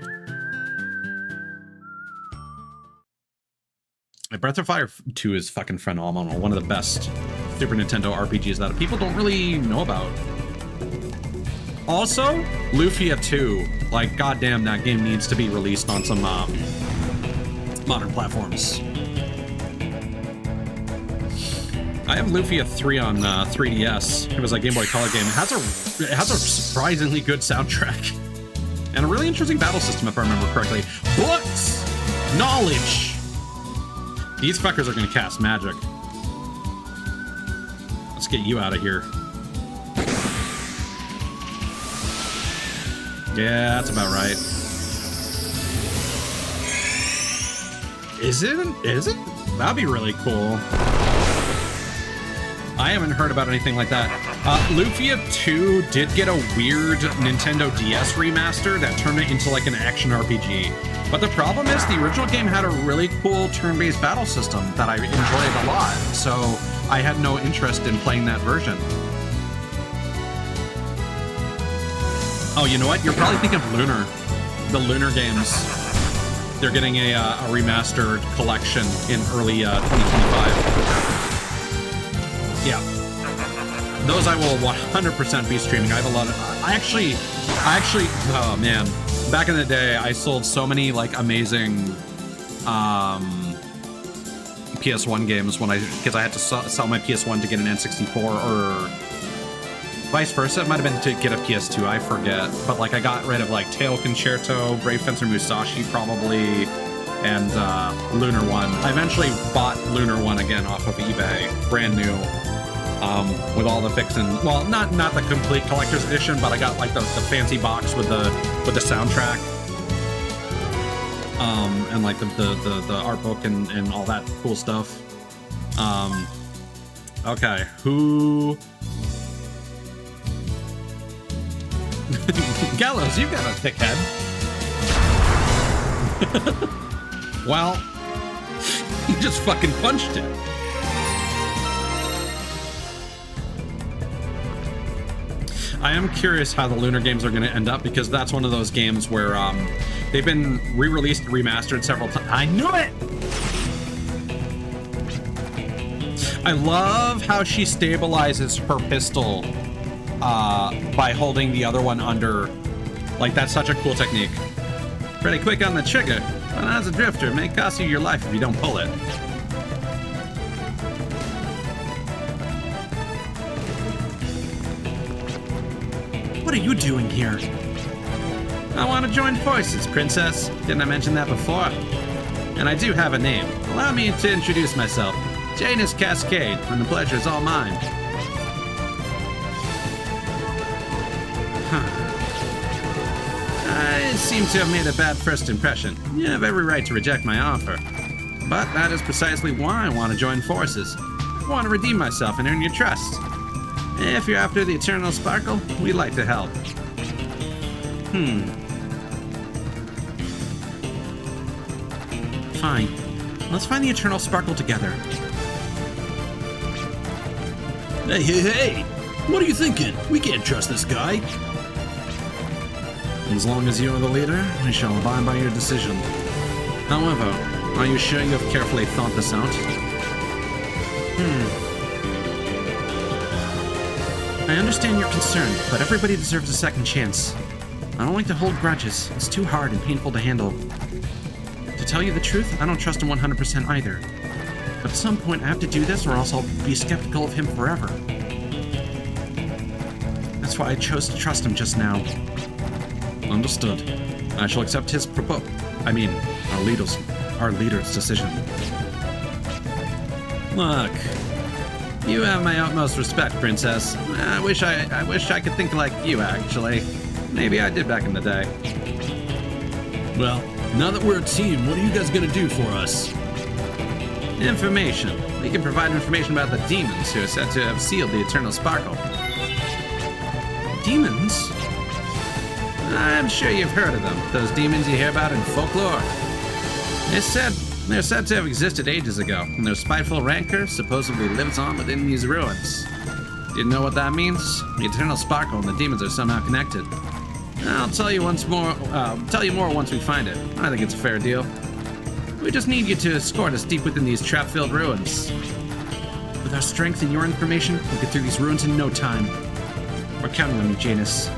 Breath of Fire 2 is fucking phenomenal. One of the best Super Nintendo RPGs that people don't really know about. Also, Lufia 2. Like, goddamn, that game needs to be released on some modern platforms. I have Lufia 3 on 3DS. It was a Game Boy Color game. It has a surprisingly good soundtrack. And a really interesting battle system, if I remember correctly. Books! Knowledge! These fuckers are gonna cast magic. Let's get you out of here. Yeah, that's about right. Is it? That'd be really cool. I haven't heard about anything like that. Lufia 2 did get a weird Nintendo DS remaster that turned it into like an action RPG. But the problem is the original game had a really cool turn-based battle system that I enjoyed a lot. So I had no interest in playing that version. Oh, you know what? You're probably thinking of Lunar. The Lunar games. They're getting a remastered collection in early 2025. Yeah, those I will 100% be streaming. I have a lot of, I actually, oh man, back in the day, I sold so many like amazing PS1 games because I had to sell my PS1 to get an N64 or vice versa. It might have been to get a PS2, I forget. But like I got rid of like Tail Concerto, Brave Fencer Musashi probably, and Lunar 1. I eventually bought Lunar 1 again off of eBay, brand new. With all the fixin', well, not the complete collector's edition, but I got like the fancy box with the soundtrack, and like the art book and all that cool stuff. Okay, who? Gallows, you've got a thick head. Well, you just fucking punched it. I am curious how the Lunar games are going to end up because that's one of those games where they've been re-released and remastered several times. I knew it! I love how she stabilizes her pistol by holding the other one under. Like, that's such a cool technique. Pretty quick on the trigger, but as a drifter, it may cost you your life if you don't pull it. What are you doing here? I want to join forces, Princess. Didn't I mention that before? And I do have a name. Allow me to introduce myself. Janus Cascade, and the pleasure is all mine. I seem to have made a bad first impression. You have every right to reject my offer. But that is precisely why I want to join forces. I want to redeem myself and earn your trust. If you're after the Eternal Sparkle, we'd like to help. Fine. Let's find the Eternal Sparkle together. Hey! What are you thinking? We can't trust this guy. As long as you are the leader, we shall abide by your decision. However, are you sure you have carefully thought this out? I understand your concern, but everybody deserves a second chance. I don't like to hold grudges. It's too hard and painful to handle. To To tell you the truth, I don't trust him 100% either. But at some point I have to do this or else I'll be skeptical of him forever. That's why I chose to trust him just now. Understood. I shall accept his our leader's decision. Look, you have my utmost respect, Princess. I wish I could think like you, actually. Maybe I did back in the day. Well, now that we're a team, what are you guys gonna do for us? Information. We can provide information about the demons who are said to have sealed the Eternal Sparkle. Demons? I'm sure you've heard of them. Those demons you hear about in folklore. They're said to have existed ages ago, and their spiteful rancor supposedly lives on within these ruins. Do you know what that means? The Eternal Sparkle and the demons are somehow connected. I'll tell you more once we find it. I think it's a fair deal. We just need you to escort us deep within these trap-filled ruins. With our strength and your information, we'll get through these ruins in no time. We're counting on you, Janus.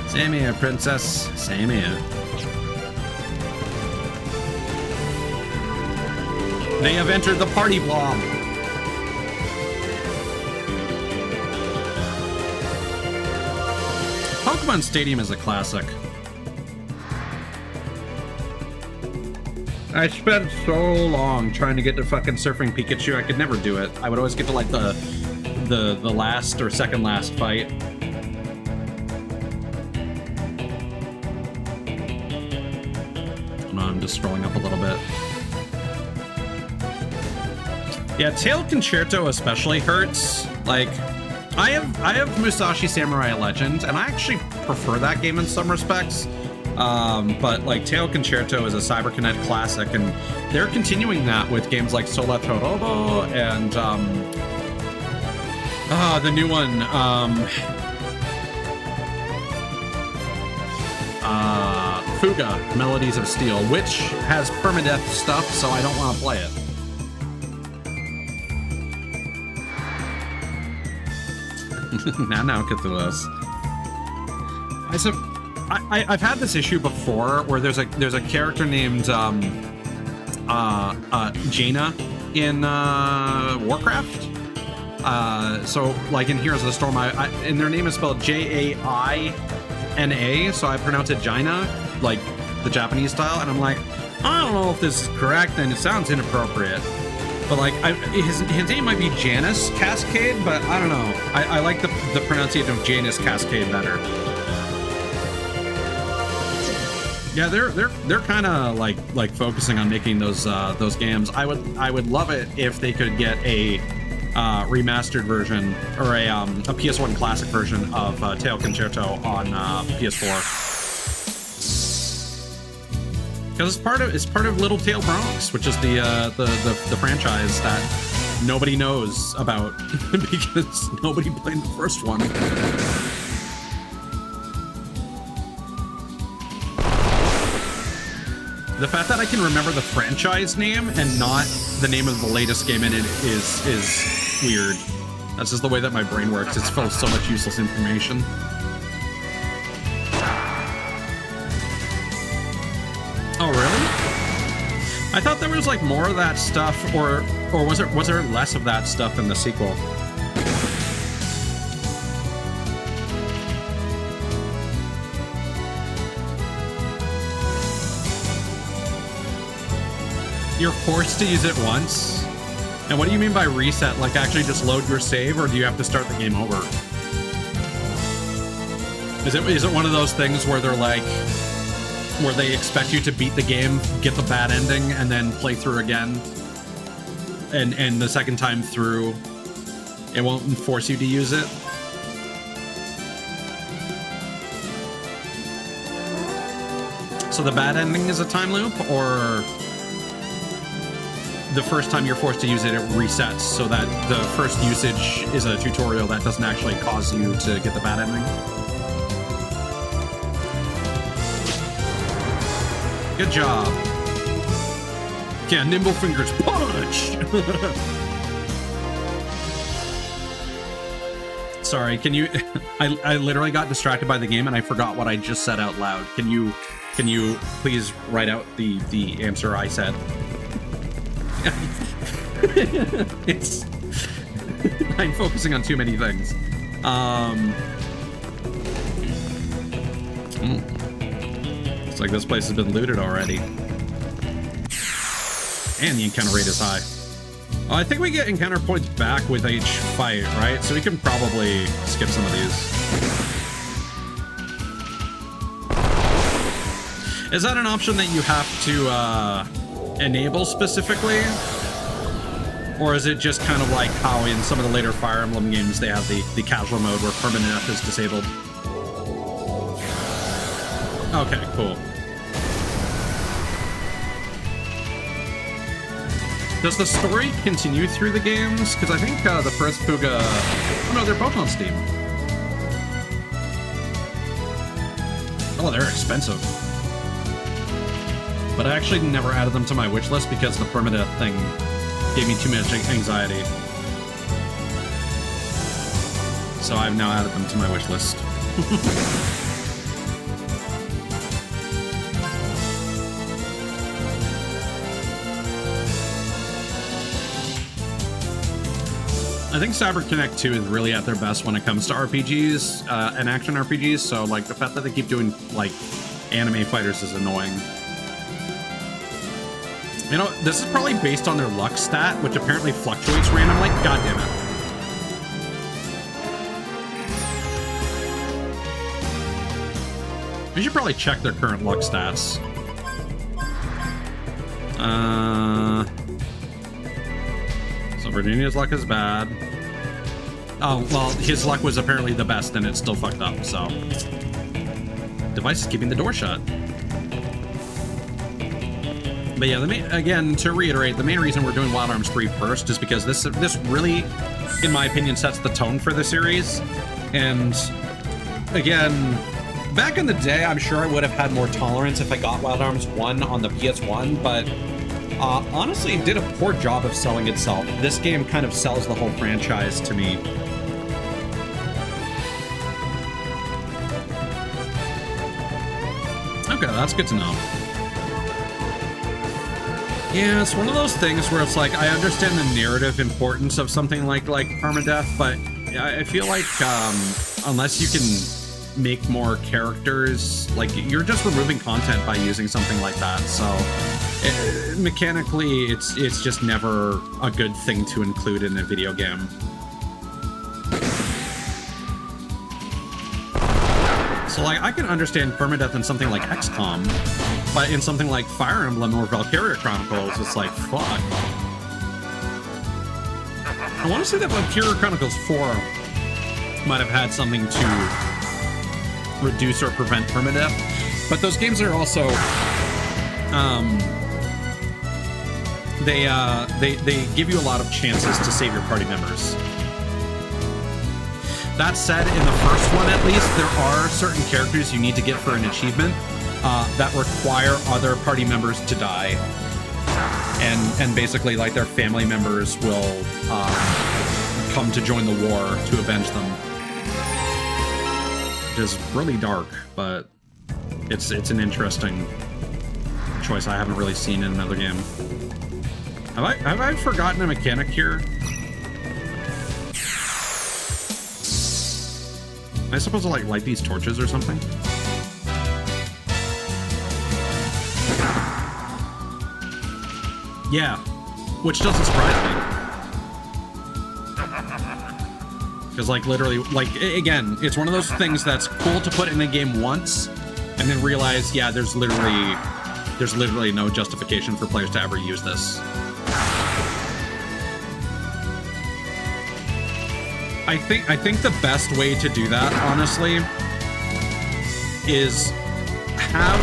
Same here, Princess. Same here. They have entered the party blob. Pokemon Stadium is a classic. I spent so long trying to get to fucking Surfing Pikachu, I could never do it. I would always get to like the last or second last fight. No, I'm just scrolling up a little bit. Yeah, Tail Concerto especially hurts. Like, I have Musashi Samurai Legends, and I actually prefer that game in some respects. But like Tail Concerto is a CyberConnect classic, and they're continuing that with games like Sola Torobo and the new one, Fuga, Melodies of Steel, which has permadeath stuff, so I don't want to play it. now Cthulhu's. I've had this issue before where there's a character named Jaina in Warcraft. So like in Heroes of the Storm, and their name is spelled Jaina, so I pronounce it Jaina, like the Japanese style, and I'm like, I don't know if this is correct, and it sounds inappropriate. But like, his name might be Janus Cascade, but I don't know. I like the pronunciation of Janus Cascade better. Yeah, they're kind of like focusing on making those games. I would love it if they could get a remastered version or a PS1 classic version of Tail Concerto on PS4. Because it's part of Little Tail Bronx, which is the franchise that nobody knows about because nobody played the first one. The fact that I can remember the franchise name and not the name of the latest game in it is weird. That's just the way that my brain works. It's full of so much useless information. Oh, really? I thought there was like more of that stuff, or was there less of that stuff in the sequel? You're forced to use it once? And what do you mean by reset? Like actually just load your save, or do you have to start the game over? Is it one of those things where they're like, where they expect you to beat the game, get the bad ending, and then play through again? And the second time through, it won't force you to use it? So the bad ending is a time loop, or the first time you're forced to use it, it resets so that the first usage is a tutorial that doesn't actually cause you to get the bad ending? Good job. Yeah, nimble fingers punch! Sorry, can you... I literally got distracted by the game and I forgot what I just said out loud. Can you please write out the answer I said? It's... I'm focusing on too many things. Looks like this place has been looted already. And the encounter rate is high. Oh, I think we get encounter points back with each fight, right? So we can probably skip some of these. Is that an option that you have to enable specifically? Or is it just kind of like how in some of the later Fire Emblem games they have the casual mode where permanent F is disabled? Okay, cool. Does the story continue through the games? Because I think the first Fuga... Oh no, they're both on Steam. Oh, they're expensive. But I actually never added them to my wish list because the permadeath thing gave me too much anxiety. So I've now added them to my wish list. I think CyberConnect 2 is really at their best when it comes to RPGs and action RPGs, so like the fact that they keep doing like anime fighters is annoying. You know, this is probably based on their luck stat, which apparently fluctuates randomly. God damn it. We should probably check their current luck stats. So Virginia's luck is bad. Oh, well, his luck was apparently the best and it's still fucked up, so. Device is keeping the door shut. But yeah, again, to reiterate, the main reason we're doing Wild Arms 3 first is because this really, in my opinion, sets the tone for the series. And again, back in the day, I'm sure I would have had more tolerance if I got Wild Arms 1 on the PS1, but honestly, it did a poor job of selling itself. This game kind of sells the whole franchise to me. Okay, that's good to know. Yeah, it's one of those things where it's like, I understand the narrative importance of something like permadeath, but I feel like unless you can make more characters, like you're just removing content by using something like that. So mechanically, it's just never a good thing to include in a video game. So like, I can understand permadeath in something like XCOM, but in something like Fire Emblem or Valkyria Chronicles, it's like, fuck. I want to say that Valkyria Chronicles 4 might have had something to reduce or prevent permadeath, but those games are also, they give you a lot of chances to save your party members. That said, in the first one at least, there are certain characters you need to get for an achievement that require other party members to die. And basically, like, their family members will come to join the war to avenge them. It is really dark, but it's an interesting choice I haven't really seen in another game. Have I forgotten a mechanic here? Am I supposed to like light these torches or something? Yeah, which doesn't surprise me. Because like literally, like again, it's one of those things that's cool to put in a game once and then realize, yeah, there's literally no justification for players to ever use this. I think the best way to do that, honestly, is have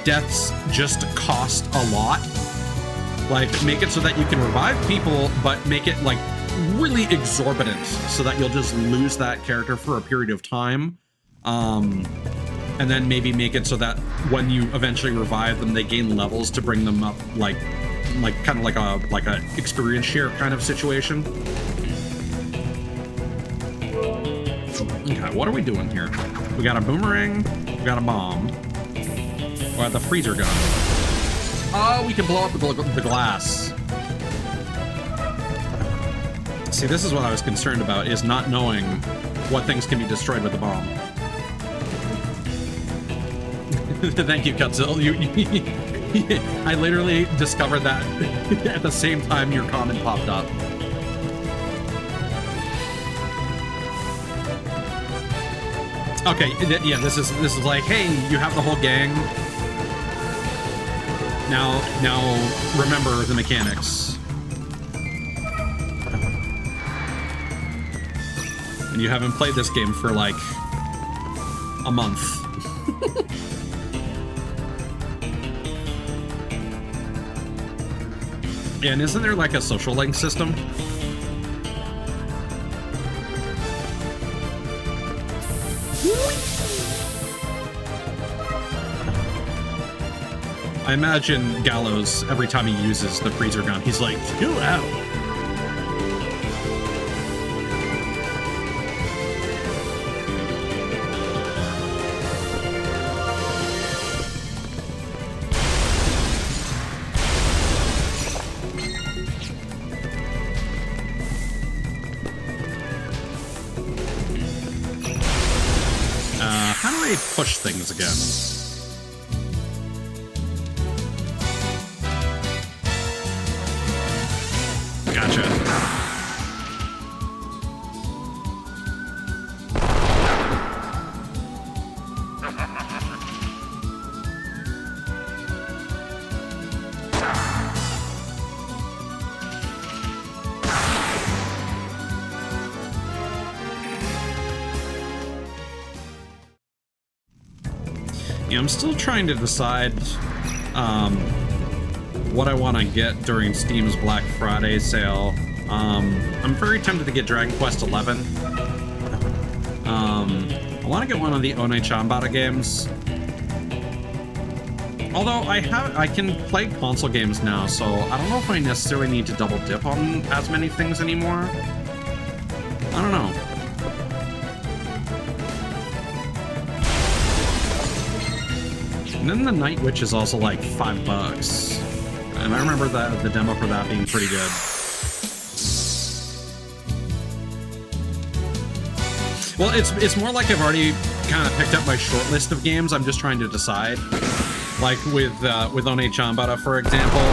deaths just cost a lot. Like, make it so that you can revive people, but make it like really exorbitant so that you'll just lose that character for a period of time. And then maybe make it so that when you eventually revive them, they gain levels to bring them up, like kind of like a experience share kind of situation. Okay, what are we doing here? We got a boomerang, we got a bomb, we got the freezer gun. Oh, we can blow up the glass. See, this is what I was concerned about, is not knowing what things can be destroyed with the bomb. Thank you, Cutzil. I literally discovered that at the same time your comment popped up. Okay, yeah, this is like, hey, you have the whole gang. Now remember the mechanics. And you haven't played this game for like a month. And isn't there like a social link system? I imagine Gallows, every time he uses the freezer gun, he's like, chill out. How do I push things again? Gotcha. Yeah, I'm still trying to decide what I want to get during Steam's Black Friday sale. I'm very tempted to get Dragon Quest XI. I want to get one of the One Chanbara games. Although I can play console games now, so I don't know if I necessarily need to double dip on as many things anymore. I don't know. And then the Night Witch is also like $5. And I remember that the demo for that being pretty good. Well, it's more like I've already kind of picked up my short list of games. I'm just trying to decide. Like with One Chanbara, for example.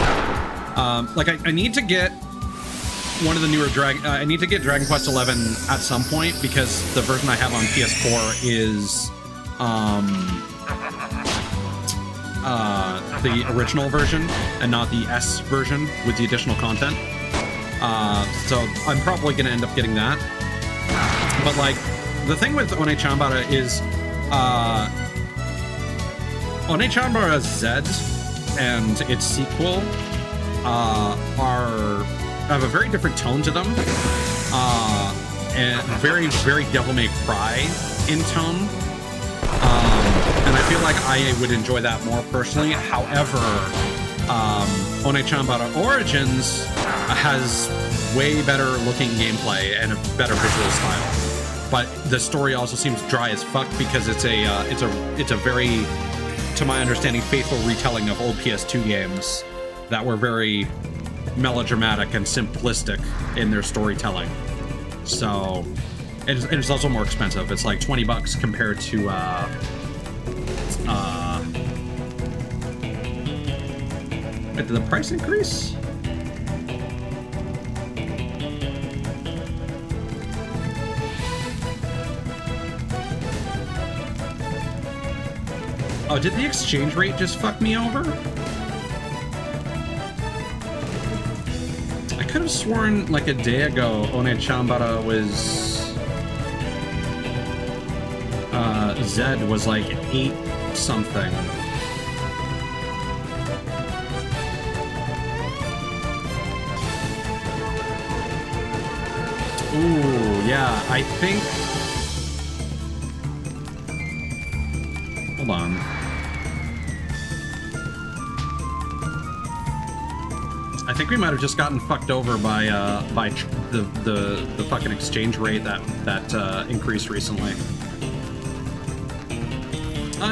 Like I need to get one of the newer I need to get Dragon Quest XI at some point, because the version I have on PS4 is the original version and not the S version with the additional content. So I'm probably going to end up getting that. But like, the thing with One Chanbara is One Chanbara Z and its sequel have a very different tone to them, and very, very Devil May Cry in tone. And I feel like I would enjoy that more personally. However, One Chanbara Origins has way better looking gameplay and a better visual style. But the story also seems dry as fuck, because it's a very, to my understanding, faithful retelling of old PS2 games that were very melodramatic and simplistic in their storytelling. So, it's also more expensive. It's like $20 compared to did the price increase? Oh, did the exchange rate just fuck me over? I could have sworn like a day ago One Chanbara was Z was like 8 something. Ooh, yeah, I think... Hold on. I I think we might have just gotten fucked over by the fucking exchange rate that increased recently.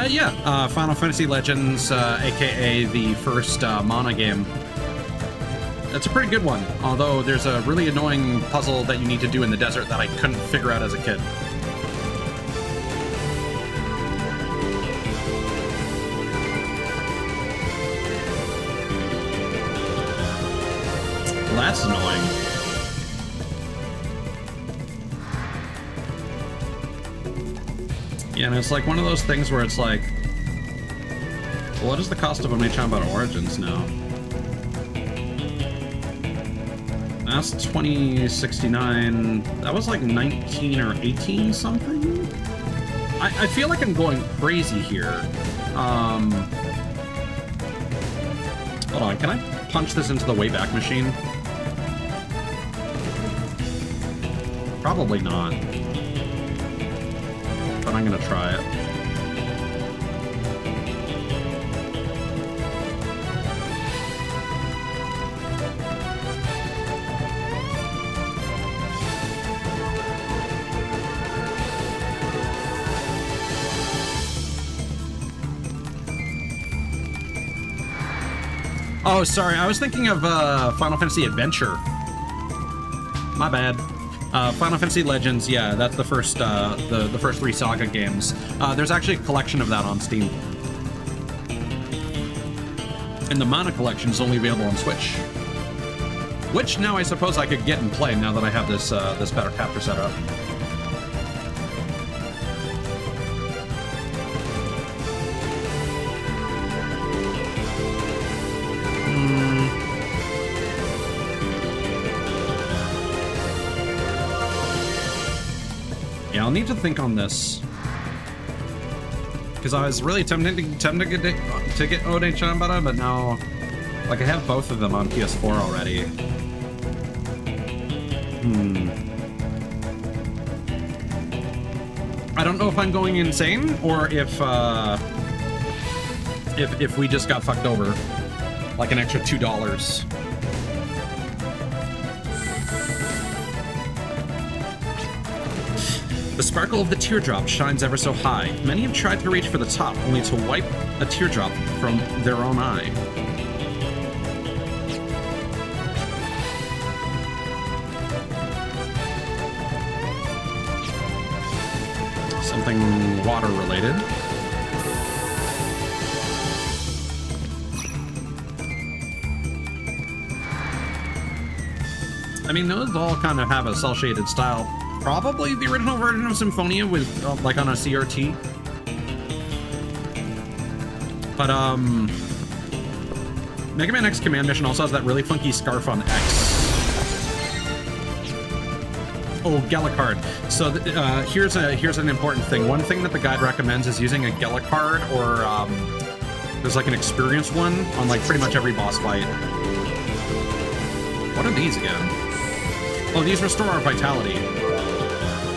Yeah, Final Fantasy Legends, aka the first Mana game. That's a pretty good one, although there's a really annoying puzzle that you need to do in the desert that I couldn't figure out as a kid. Well, that's annoying. Yeah, and it's like one of those things where it's like, well, what is the cost of Omnichan Battle Origins now? That's 2069. That was like 19 or 18 something? I feel like I'm going crazy here. Hold on, can I punch this into the Wayback Machine? Probably not. But I'm gonna try it. Oh, sorry, I was thinking of Final Fantasy Adventure. My bad. Final Fantasy Legends, yeah, that's the first the first 3 Saga games. There's actually a collection of that on Steam. And the Mana collection is only available on Switch. Which now I suppose I could get and play now that I have this this better capture set up. Yeah, I'll need to think on this. Because I was really tempted to get Ode Chanbara, but now, like, I have both of them on PS4 already. I don't know if I'm going insane or if we just got fucked over, like an extra $2. The sparkle of the teardrop shines ever so high. Many have tried to reach for the top, only to wipe a teardrop from their own eye. Something water related. I mean, those all kind of have a cel-shaded style. Probably the original version of Symphonia with, like, on a CRT. But, Mega Man X Command Mission also has that really funky scarf on X. Oh, Gallicard. So, here's an important thing. One thing that the guide recommends is using a Gallicard, or, there's, like, an experience one on, like, pretty much every boss fight. What are these again? Oh, these restore our vitality.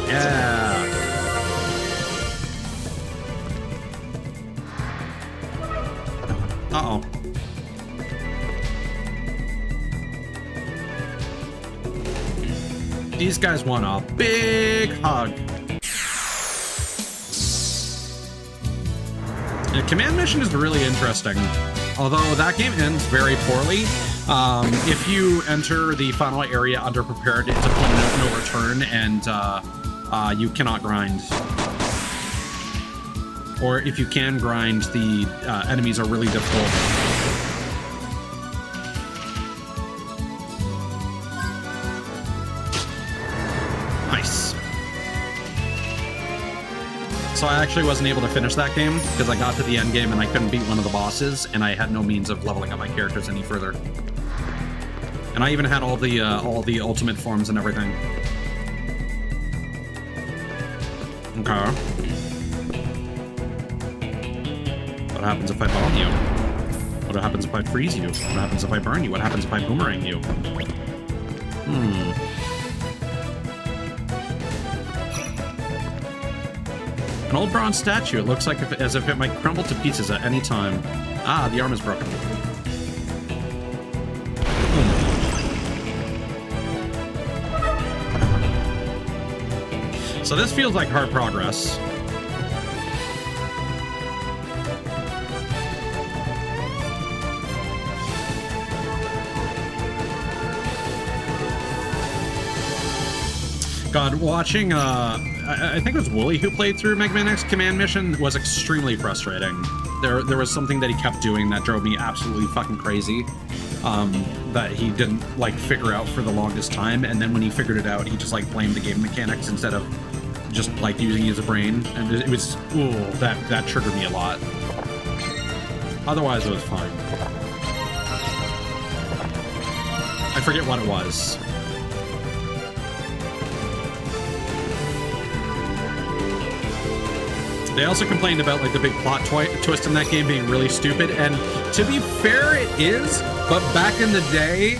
Yeah. Uh-oh. These guys want a big hug. The command mission is really interesting, although that game ends very poorly. If you enter the final area underprepared, it's a point of no return, and you cannot grind. Or if you can grind, the enemies are really difficult. Nice. So I actually wasn't able to finish that game because I got to the end game and I couldn't beat one of the bosses, and I had no means of leveling up my characters any further. And I even had all the ultimate forms and everything. Okay. What happens if I bomb you? What happens if I freeze you? What happens if I burn you? What happens if I boomerang you? An old bronze statue. It looks like as if it might crumble to pieces at any time. Ah, the arm is broken. So this feels like hard progress. God, watching, I think it was Wooly who played through Mega Man X Command Mission was extremely frustrating. There was something that he kept doing that drove me absolutely fucking crazy, that he didn't, like, figure out for the longest time, and then when he figured it out, he just, like, blamed the game mechanics instead of just, like, using his brain, and it was, ooh, that triggered me a lot. Otherwise, it was fine. I forget what it was. They also complained about like the big plot twist in that game being really stupid, and to be fair, it is. But back in the day,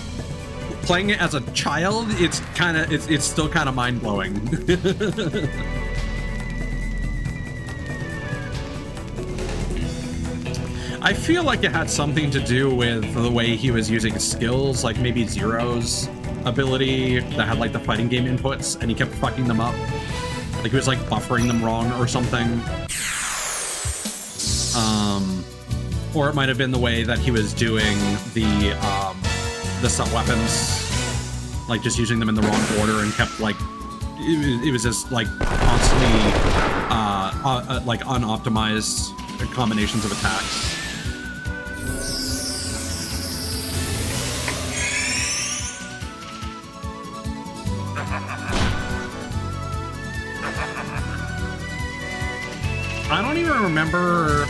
playing it as a child, it's still kind of mind blowing. I feel like it had something to do with the way he was using his skills, like maybe Zero's ability that had like the fighting game inputs, and he kept fucking them up. Like he was like buffering them wrong or something. Or it might have been the way that he was doing the sub weapons, like just using them in the wrong order and kept like it was just like constantly like unoptimized combinations of attacks. I don't even remember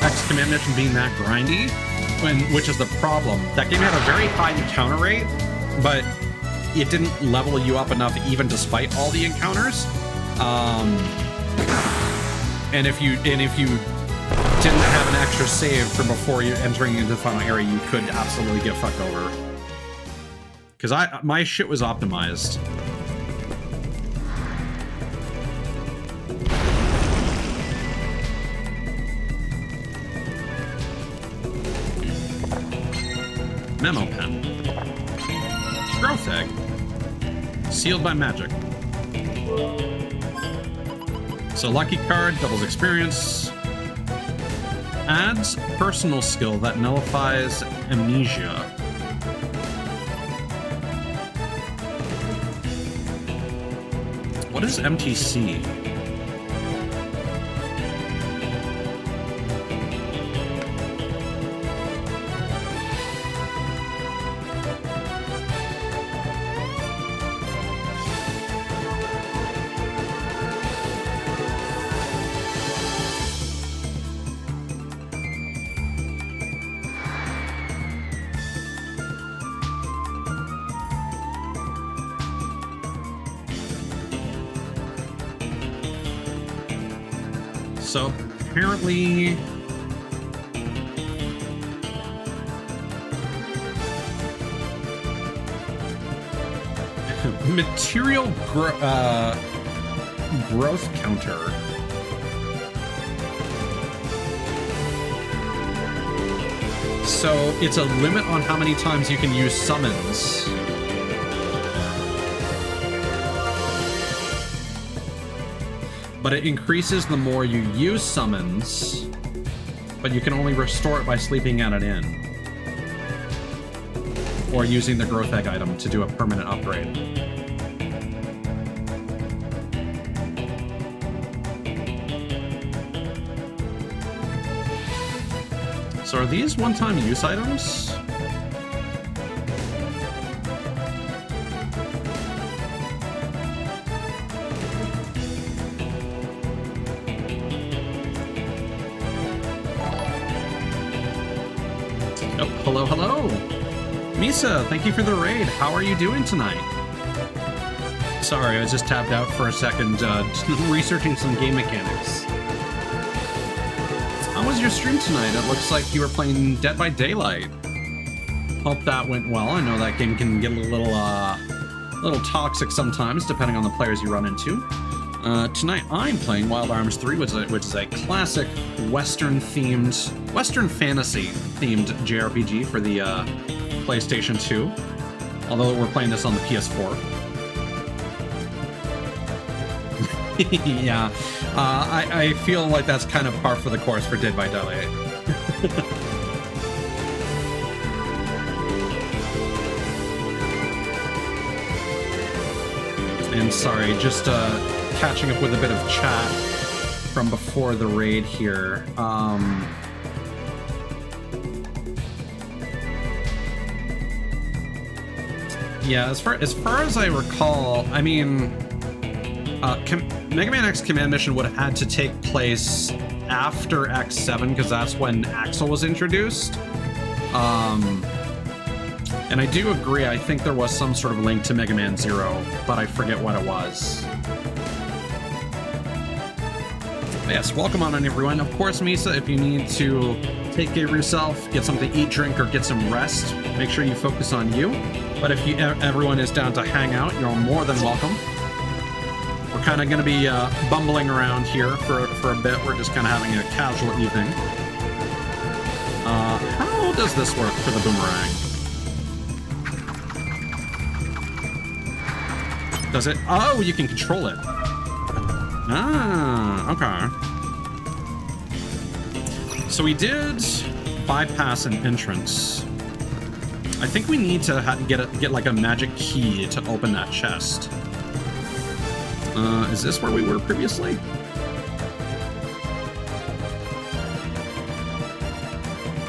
X Command Mission being that grindy, which is the problem. That game had a very high encounter rate, but it didn't level you up enough even despite all the encounters. And if you didn't have an extra save from before you entering into the final area, you could absolutely get fucked over. Because my shit was optimized. Memo pen. Growth egg. Sealed by magic. So lucky card, doubles experience. Adds personal skill that nullifies amnesia. What is MTC? So apparently material growth counter. So it's a limit on how many times you can use summons. But it increases the more you use summons, but you can only restore it by sleeping at it in. Or using the growth egg item to do a permanent upgrade. So are these one-time use items? Hello, hello! Misa, thank you for the raid. How are you doing tonight? Sorry, I was just tapped out for a second, researching some game mechanics. How was your stream tonight? It looks like you were playing Dead by Daylight. Hope that went well. I know that game can get a little toxic sometimes, depending on the players you run into. Tonight I'm playing Wild Arms 3, which is a classic Western fantasy themed JRPG for the PlayStation 2. Although we're playing this on the PS4. Yeah, I feel like that's kind of par for the course for Dead by Daylight. And sorry, just catching up with a bit of chat from before the raid here. Yeah, as far as I recall, I mean, Mega Man X Command Mission would have had to take place after X7 because that's when Axel was introduced. And I do agree, I think there was some sort of link to Mega Man Zero, but I forget what it was. But yes, welcome on everyone. Of course, Misa, if you need to take care of yourself, get something to eat, drink, or get some rest, make sure you focus on you. But if everyone is down to hang out, you're more than welcome. We're kind of going to be bumbling around here for a bit. We're just kind of having a casual evening. How does this work for the boomerang? Does it? Oh, you can control it. Ah, okay. So we did bypass an entrance. I think we need to get like a magic key to open that chest. Is this where we were previously?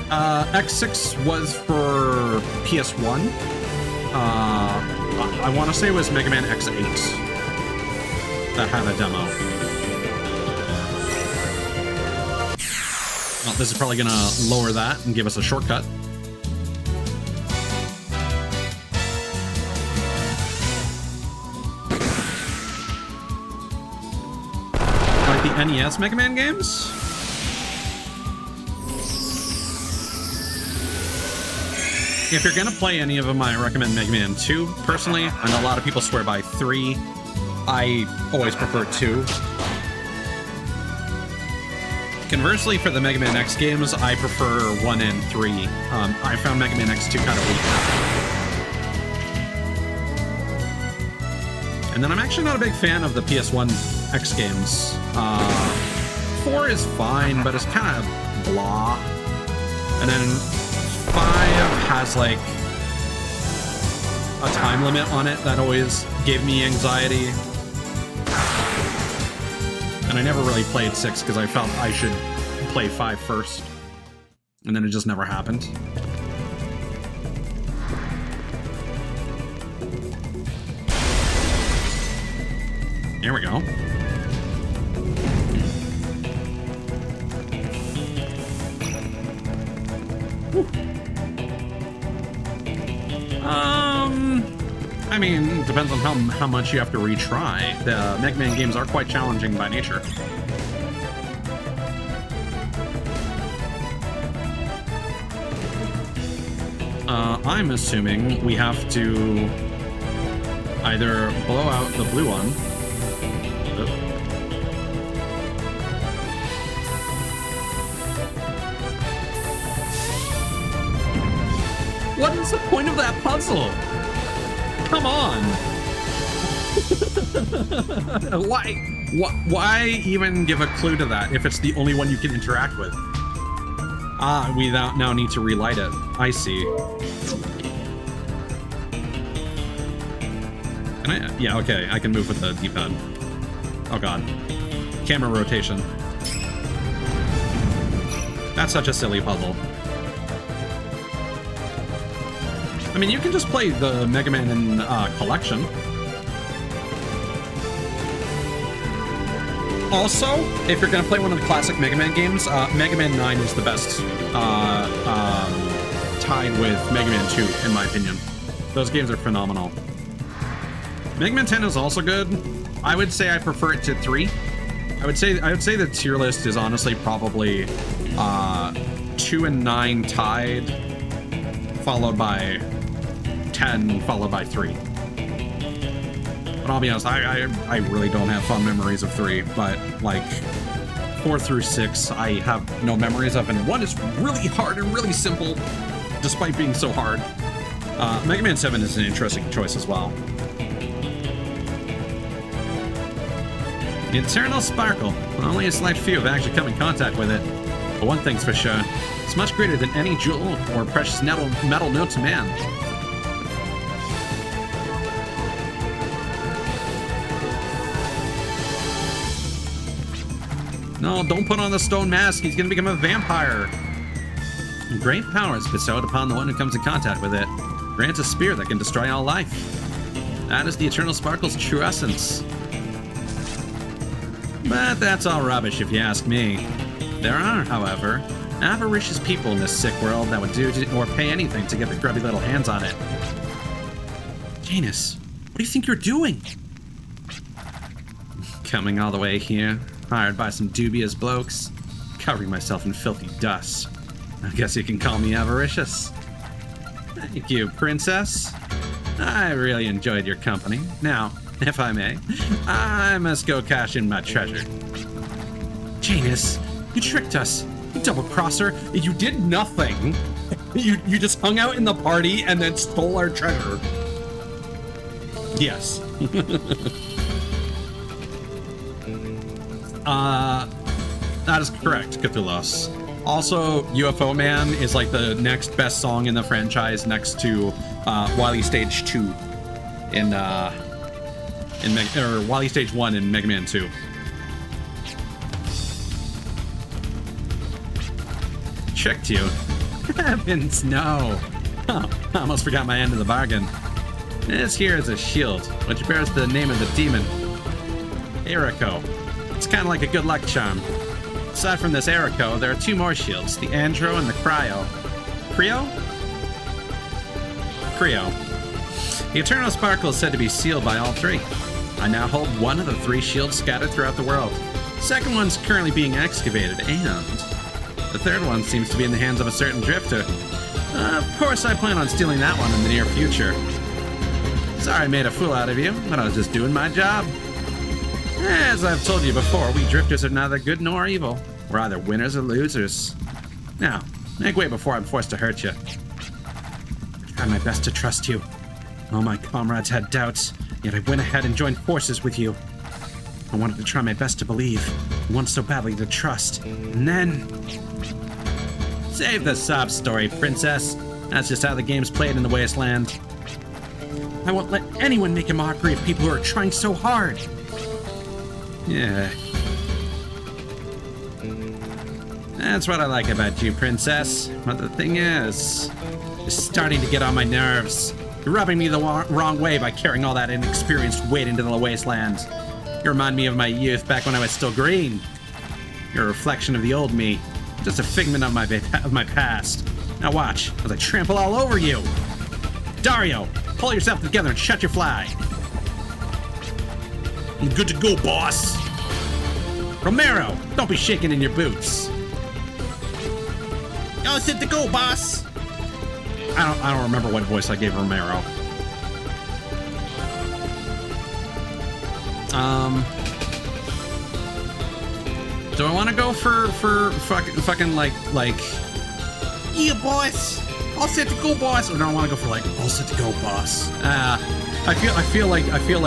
X6 was for PS1. I want to say it was Mega Man X8 that had a demo. Well, this is probably going to lower that and give us a shortcut. Like the NES Mega Man games? If you're gonna play any of them, I recommend Mega Man 2. Personally, I know a lot of people swear by 3. I always prefer 2. Conversely, for the Mega Man X games, I prefer 1 and 3. I found Mega Man X2 kind of weak. And then I'm actually not a big fan of the PS1 X games. 4 is fine, but it's kind of blah. And then 5 has like a time limit on it that always gave me anxiety. And I never really played 6 because I felt I should play 5 first. And then it just never happened. There we go. Woo. I mean, depends on how much you have to retry. The Mega Man games are quite challenging by nature. I'm assuming we have to either blow out the blue one. What is the point of that puzzle? Come on! Why even give a clue to that if it's the only one you can interact with? Ah, we now need to relight it. I see. Can I? Yeah, okay, I can move with the D-pad. Oh god. Camera rotation. That's such a silly puzzle. I mean, you can just play the Mega Man collection. Also, if you're going to play one of the classic Mega Man games, Mega Man 9 is the best, tied with Mega Man 2, in my opinion. Those games are phenomenal. Mega Man 10 is also good. I would say I prefer it to 3. I would say the tier list is honestly probably 2 and 9 tied, followed by 10, followed by 3. But I'll be honest, I really don't have fond memories of 3, but like 4 through 6 I have no memories of, and 1 is really hard and really simple despite being so hard. Mega Man 7 is an interesting choice as well. Eternal Sparkle. Only a select few have actually come in contact with it. But one thing's for sure, it's much greater than any jewel or precious metal known to man. No, don't put on the stone mask. He's gonna become a vampire. Great power is bestowed upon the one who comes in contact with it. Grants a spear that can destroy all life. That is the Eternal Sparkle's true essence. But that's all rubbish if you ask me. There are, however, avaricious people in this sick world that would do or pay anything to get their grubby little hands on it. Janus, what do you think you're doing? Coming all the way here, hired by some dubious blokes, covering myself in filthy dust. I guess you can call me avaricious. Thank you, princess. I really enjoyed your company. Now, if I may, I must go cash in my treasure. Janus, you tricked us. You double-crosser. You did nothing. You just hung out in the party and then stole our treasure. Yes. That is correct, Cthulhu's. Also, UFO Man is like the next best song in the franchise next to Wily Stage 2 or Wily Stage 1 in Mega Man 2. Tricked you? Heavens, no. Oh, I almost forgot my end of the bargain. This here is a shield, which bears the name of the demon, Eriko. It's kind of like a good luck charm. Aside from this Eriko, there are two more shields, the Andro and the Cryo. Cryo. The Eternal Sparkle is said to be sealed by all three. I now hold one of the three shields scattered throughout the world. The second one's currently being excavated, and the third one seems to be in the hands of a certain drifter. Of course, I plan on stealing that one in the near future. Sorry I made a fool out of you, but I was just doing my job. As I've told you before, we drifters are neither good nor evil. We're either winners or losers. Now, make way before I'm forced to hurt you. I tried my best to trust you. All my comrades had doubts, yet I went ahead and joined forces with you. I wanted to try my best to believe, I wanted so badly to trust, and then... Save the sob story, princess. That's just how the game's played in the wasteland. I won't let anyone make a mockery of people who are trying so hard. Yeah. That's what I like about you, princess. But the thing is, you're starting to get on my nerves. You're rubbing me the wrong way by carrying all that inexperienced weight into the wasteland. You remind me of my youth back when I was still green. You're a reflection of the old me, just a figment of my past. Now watch as I trample all over you. Dario, pull yourself together and shut your fly. I'm good to go, boss. Romero, don't be shaking in your boots. All set to go, boss. I don't remember what voice I gave Romero. Do I want to go for fucking like Yeah, boss. All set to go, boss. Or do I want to go for like All set to go, boss. I feel like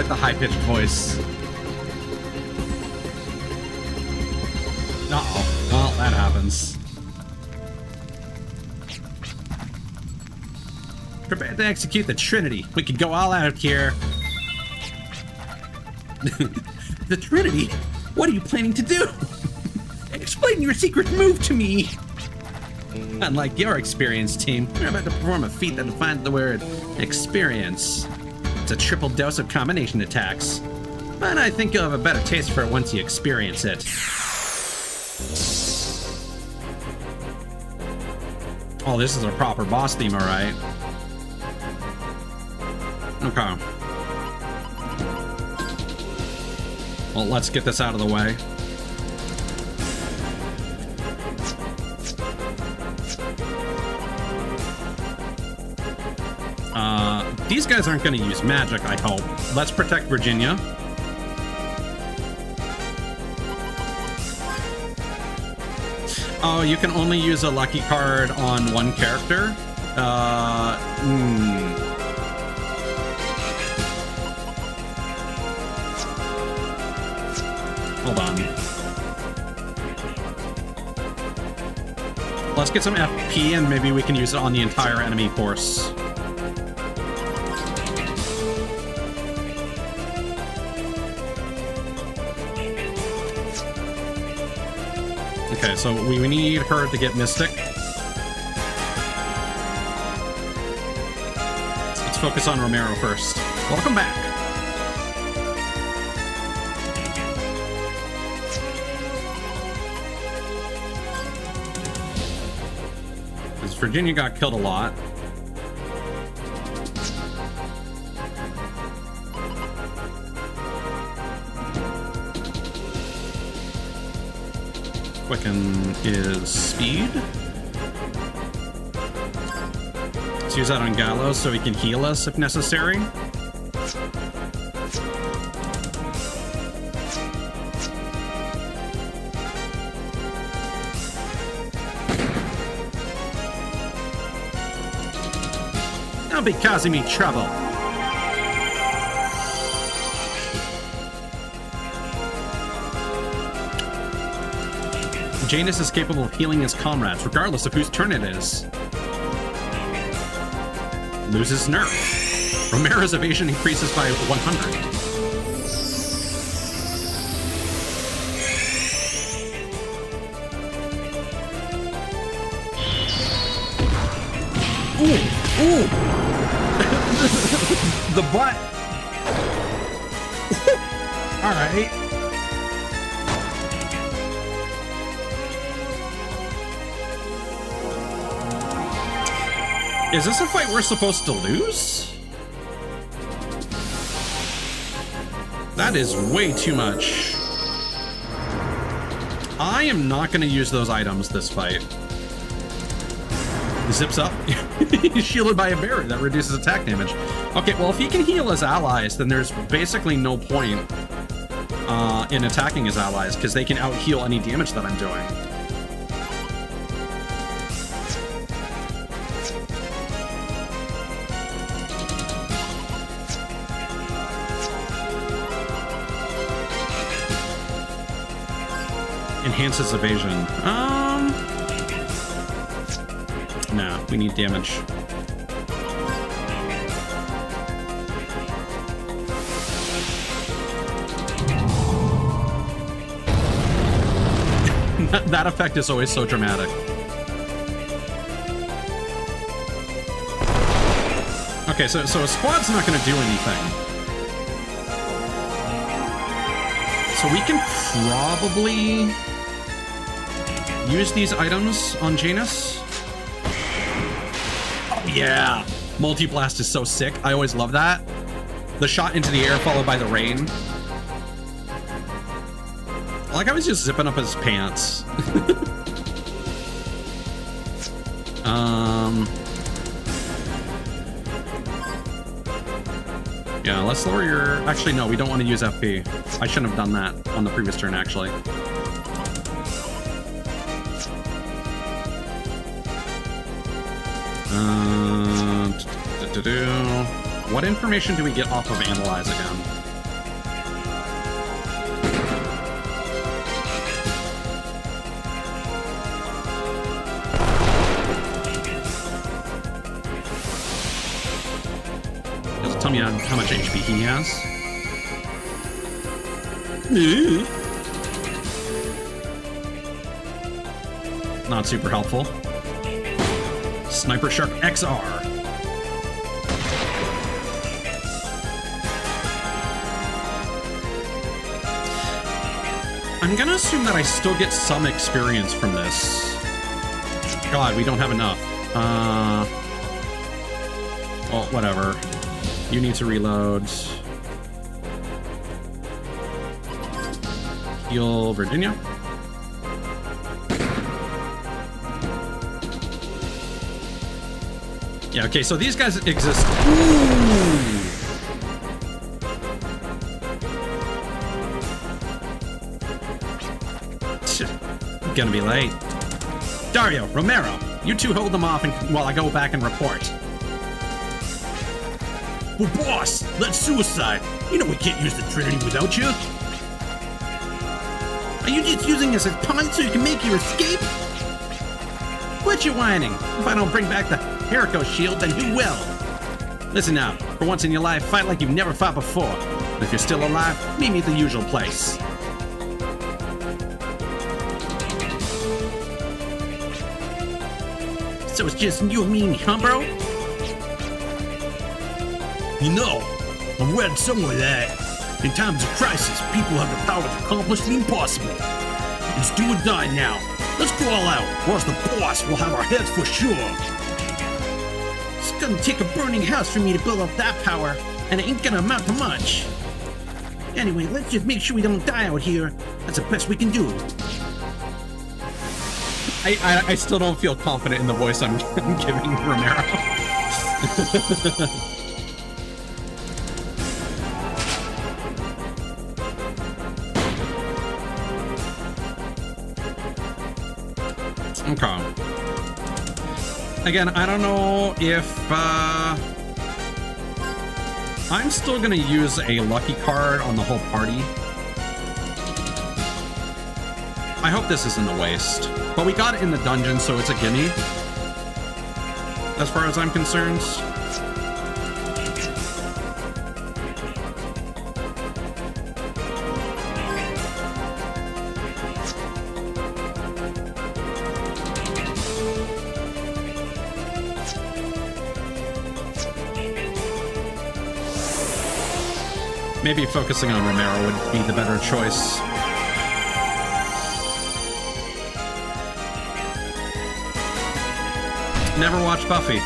the high pitched voice. Uh-oh. Well, that happens. Prepare to execute the Trinity. We could go all out here. The Trinity? What are you planning to do? Explain your secret move to me. Unlike your experience team, we're about to perform a feat that defines the word experience. It's a triple dose of combination attacks. But I think you'll have a better taste for it once you experience it. Oh, this is a proper boss theme, alright. Okay. Well, let's get this out of the way. These guys aren't going to use magic, I hope. Let's protect Virginia. Oh, you can only use a lucky card on one character? Hold on. Let's get some FP and maybe we can use it on the entire enemy force. Okay, so we need her to get Mystic. Let's focus on Romero first. Welcome back. Because Virginia got killed a lot. Quicken is speed. Let's use that on Gallows so he can heal us if necessary. Don't be causing me trouble. Janus is capable of healing his comrades, regardless of whose turn it is. Loses nerf. Romero's evasion increases by 100. Ooh! Ooh! The butt! Alright. Is this a fight we're supposed to lose? That is way too much. I am not going to use those items this fight. Zips up. He's shielded by a barrier that reduces attack damage. Okay, well, if he can heal his allies, then there's basically no point in attacking his allies, because they can out-heal any damage that I'm doing. Enhances evasion. No, we need damage. That effect is always so dramatic. Okay, so a squad's not going to do anything. So we can probably use these items on Janus. Oh yeah! Multi-blast is so sick. I always love that. The shot into the air followed by the rain. Like I was just zipping up his pants. Yeah, let's lower your... Actually, no, we don't want to use FP. I shouldn't have done that on the previous turn, actually. What information do we get off of Analyze again? Does it tell me how much HP he has? Not super helpful. Sniper Shark XR. I'm gonna assume that I still get some experience from this. God, we don't have enough. Well, whatever. You need to reload. Heal Virginia. Yeah, okay, so these guys exist. Ooh. Gonna be late. Dario, Romero, you two hold them off while I go back and report. Well, boss, let's suicide. You know we can't use the Trinity without you. Are you just using us as pawns so you can make your escape? Quit your whining. If I don't bring back the Jericho shield, then who will? Listen now, for once in your life, fight like you've never fought before. And if you're still alive, meet me at the usual place. So it's just you and me, huh, bro? You know, I read somewhere that in times of crisis, people have the power to accomplish the impossible. It's do or die now. Let's go all out, or else the boss will have our heads for sure. It's gonna take a burning house for me to build up that power, and it ain't gonna amount to much. Anyway, let's just make sure we don't die out here. That's the best we can do. I still don't feel confident in the voice I'm giving Romero. Okay. Again, I don't know if I'm still gonna use a lucky card on the whole party. I hope this isn't a waste. But we got it in the dungeon, so it's a gimme. As far as I'm concerned. Maybe focusing on Romero would be the better choice. Never watched Buffy.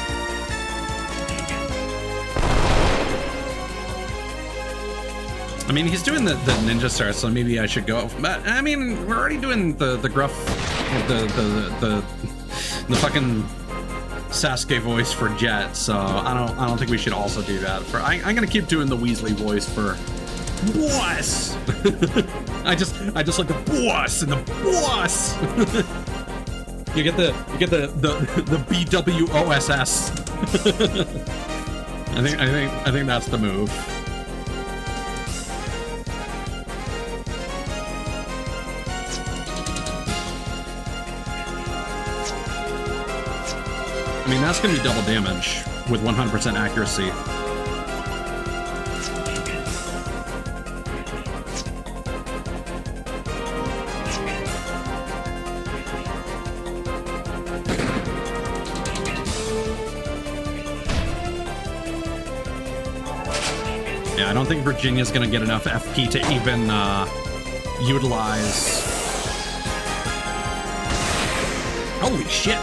I mean, he's doing the ninja star, so maybe I should go. But I mean, we're already doing the gruff, the fucking Sasuke voice for Jet, so I don't think we should also do that. I'm gonna keep doing the Weasley voice for boss. I just like the boss and the boss. You get the BWOSS. I think that's the move. I mean, that's gonna be double damage with 100% accuracy. Yeah, I don't think Virginia's gonna get enough FP to even utilize. Holy shit!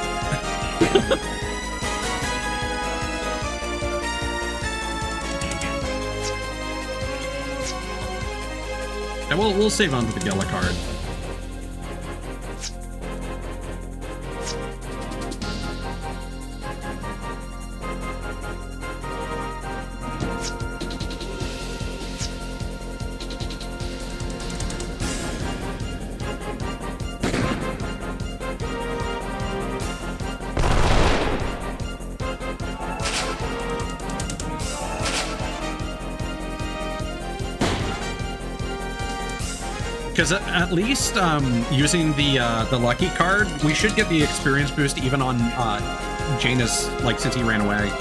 And we'll save on to the Gela card. Because at least using the lucky card, we should get the experience boost even on Janus, like since he ran away.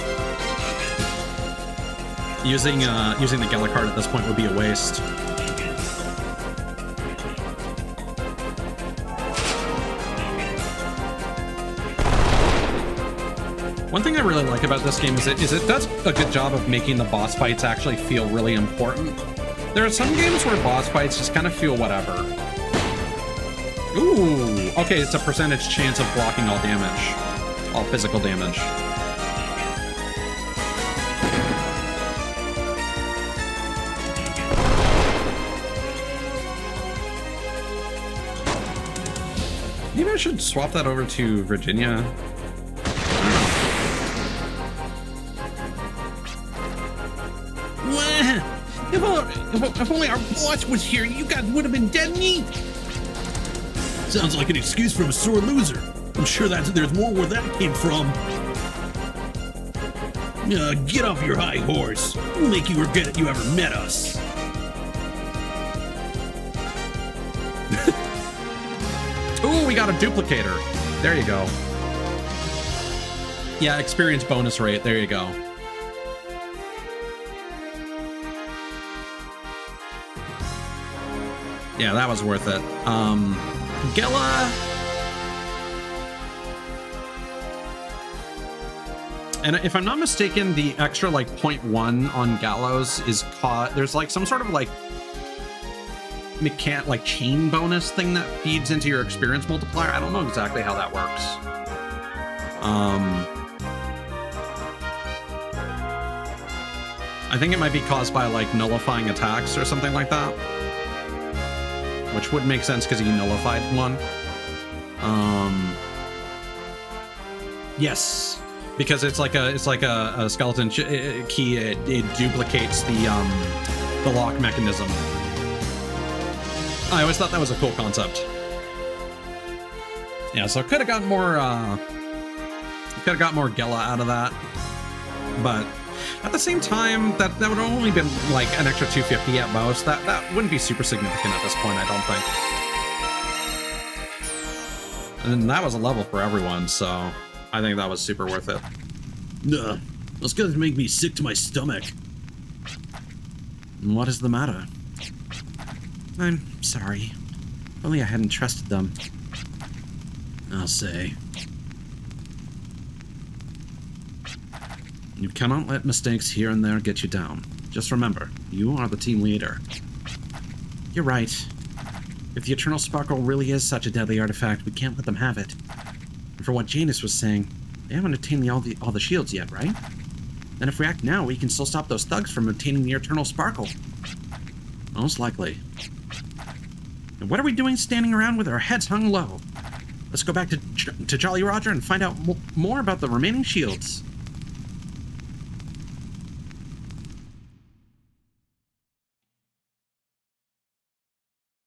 Using the Gela card at this point would be a waste. One thing I really like about this game is it does a good job of making the boss fights actually feel really important. There are some games where boss fights just kind of feel whatever. Ooh, okay, it's a percentage chance of blocking all damage. All physical damage. Maybe I should swap that over to Virginia. If only our boss was here, you guys would have been dead meat. Sounds like an excuse from a sore loser. I'm sure there's more where that came from. Get off your high horse. We'll make you regret it you ever met us. we got a duplicator. There you go. Yeah, experience bonus rate. There you go. Yeah, that was worth it. Gela. And if I'm not mistaken, the extra like 0.1 on Gallows is caught. There's like some sort of like chain bonus thing that feeds into your experience multiplier. I don't know exactly how that works. I think it might be caused by like nullifying attacks or something like that, which would make sense because he nullified one. Yes, because it's like a skeleton key. It duplicates the lock mechanism. I always thought that was a cool concept. Yeah, so could have got more Gela out of that, but at the same time, that would have only been like an extra 250 at most. That wouldn't be super significant at this point, I don't think. And that was a level for everyone, so I think that was super worth it. Those guys make me sick to my stomach. What is the matter? I'm sorry. If only I hadn't trusted them. I'll say. You cannot let mistakes here and there get you down. Just remember, you are the team leader. You're right. If the Eternal Sparkle really is such a deadly artifact, we can't let them have it. And for what Janus was saying, they haven't attained all the shields yet, right? Then if we act now, we can still stop those thugs from obtaining the Eternal Sparkle. Most likely. And what are we doing standing around with our heads hung low? Let's go back to Jolly Roger and find out more about the remaining shields.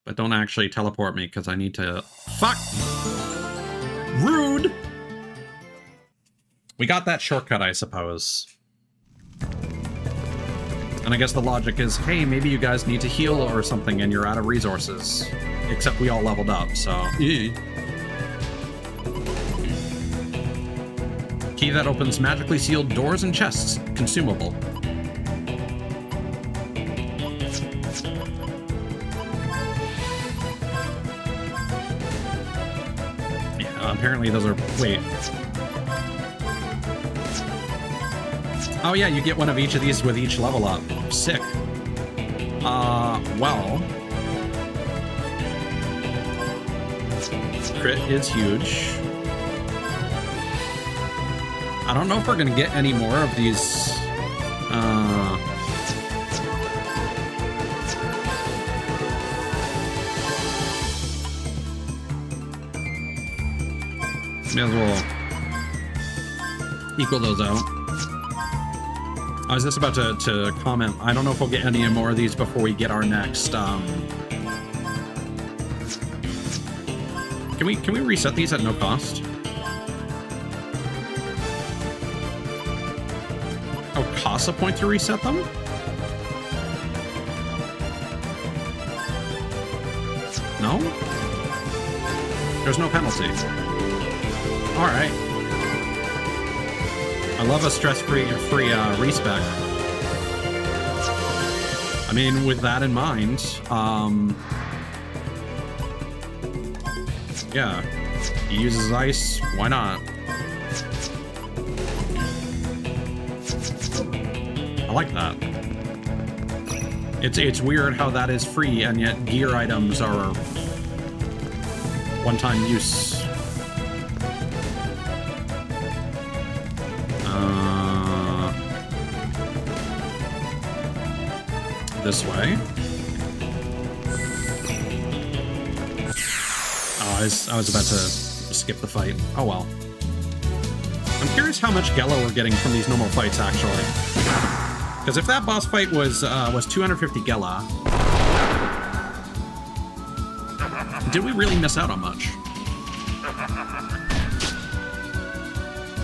But don't actually teleport me, because I need to... Fuck! Rude! We got that shortcut, I suppose. And I guess the logic is, hey, maybe you guys need to heal or something and you're out of resources. Except we all leveled up, so... Key that opens magically sealed doors and chests. Consumable. Apparently those are... Wait. Oh yeah, you get one of each of these with each level up. Sick. Well... Crit is huge. I don't know if we're gonna get any more of these... May as well equal those out. I was just about to comment. I don't know if we'll get any more of these before we get our next. Can we reset these at no cost? Oh, costs a point to reset them? No? There's no penalty. All right. I love a stress-free respec. I mean, with that in mind, yeah, he uses ice. Why not? I like that. It's weird how that is free and yet gear items are one-time use. This way. Oh, I was about to skip the fight. Oh well. I'm curious how much Gela we're getting from these normal fights, actually. Because if that boss fight was 250 Gela, did we really miss out on much?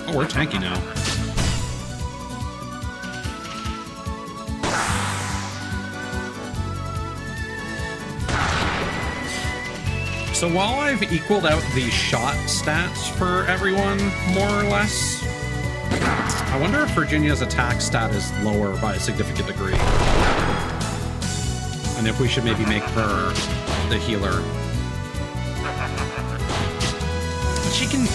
Oh, we're tanky now. So while I've equaled out the shot stats for everyone, more or less, I wonder if Virginia's attack stat is lower by a significant degree. And if we should maybe make her the healer.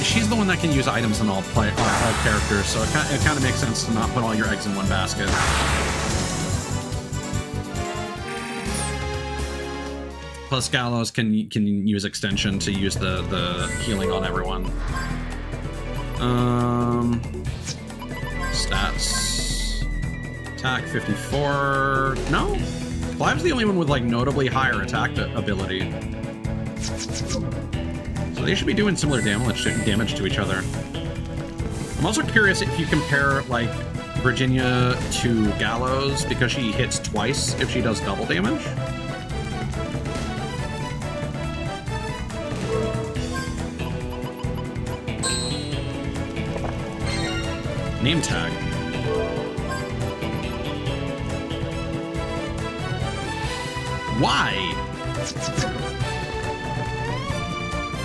She's the one that can use items in all characters, so it kind of makes sense to not put all your eggs in one basket. Plus, Gallows can use extension to use the healing on everyone. Stats. Attack 54. No, Clive's the only one with like notably higher attack ability. So they should be doing similar damage to each other. I'm also curious if you compare like Virginia to Gallows, because she hits twice if she does double damage. Name tag. Why?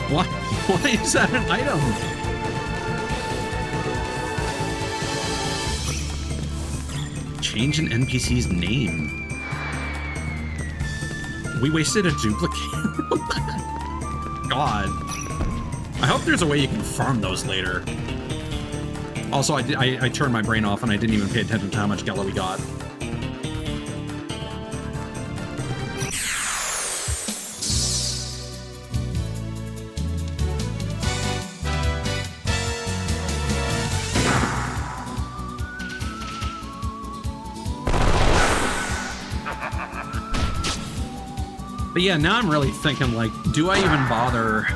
Why is that an item? Change an NPC's name. We wasted a duplicate. God. I hope there's a way you can farm those later. Also, I turned my brain off and I didn't even pay attention to how much Gela we got. But yeah, now I'm really thinking, like, do I even bother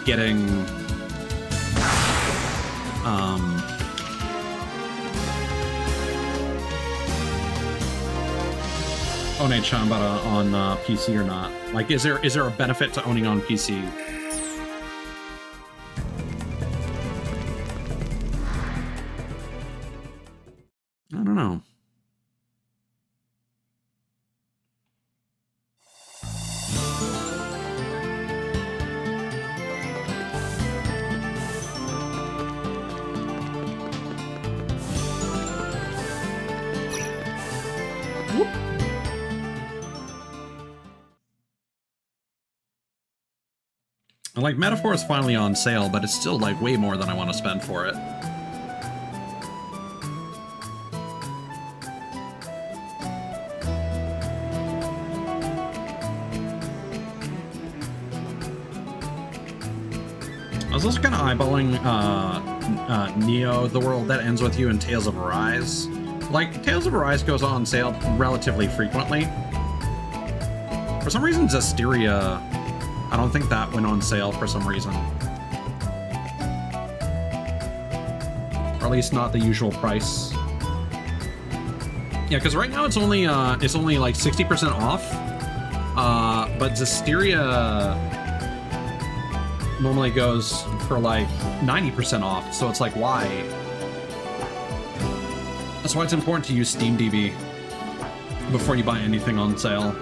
getting... Own Shambara on PC or not? Like, is there a benefit to owning on PC? I don't know. Like, Metaphor is finally on sale, but it's still, like, way more than I want to spend for it. I was also kind of eyeballing Neo, The World That Ends With You, and Tales of Arise. Like, Tales of Arise goes on sale relatively frequently. For some reason, Zestiria... I don't think that went on sale for some reason. Or at least not the usual price. Yeah, because right now it's only like 60% off. But Zestiria normally goes for like 90% off, so it's like, why? That's why it's important to use Steam DB before you buy anything on sale.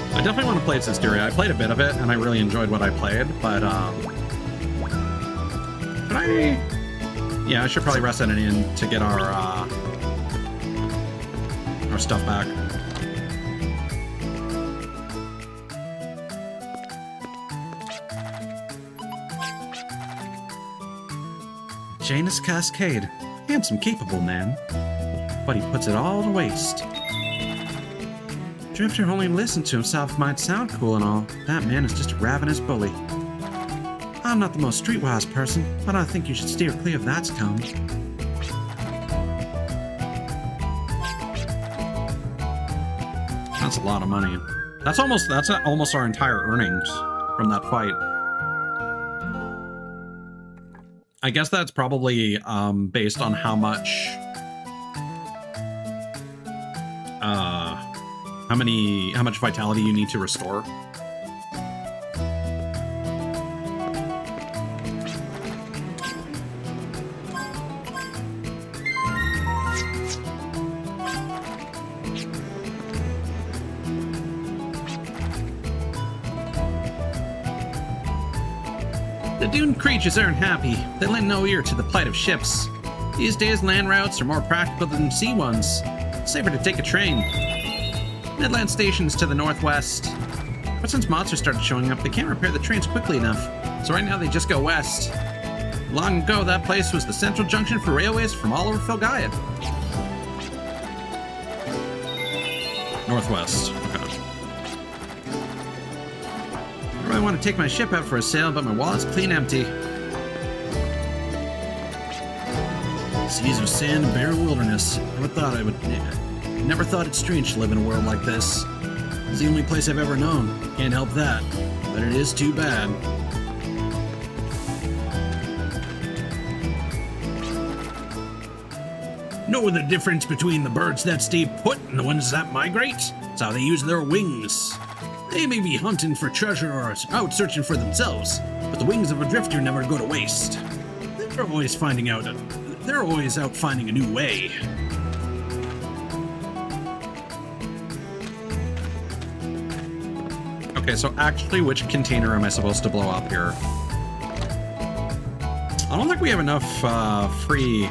I definitely want to play Zestiria. I played a bit of it, and I really enjoyed what I played, but I should probably rest it in to get our stuff back. Janus Cascade. Handsome, capable man. But he puts it all to waste. Drifter only listened to himself might sound cool and all. That man is just a ravenous bully. I'm not the most streetwise person, but I think you should steer clear of that scum. That's a lot of money. That's almost our entire earnings from that fight. I guess that's probably based on how much how much vitality you need to restore. The doomed creatures aren't happy. They lend no ear to the plight of ships. These days, land routes are more practical than sea ones. It's safer to take a train. Midland Station's to the northwest. But since monsters started showing up, they can't repair the trains quickly enough. So right now they just go west. Long ago, that place was the central junction for railways from all over Felgaia. Northwest. Okay. I really want to take my ship out for a sail, but my wallet's clean empty. Seas of sand and barren wilderness. Never thought it's strange to live in a world like this. It's the only place I've ever known. Can't help that. But it is too bad. Know the difference between the birds that stay put and the ones that migrate? It's how they use their wings. They may be hunting for treasure or out searching for themselves, but the wings of a drifter never go to waste. They're always out finding a new way. Okay, so actually, which container am I supposed to blow up here? I don't think we have enough free...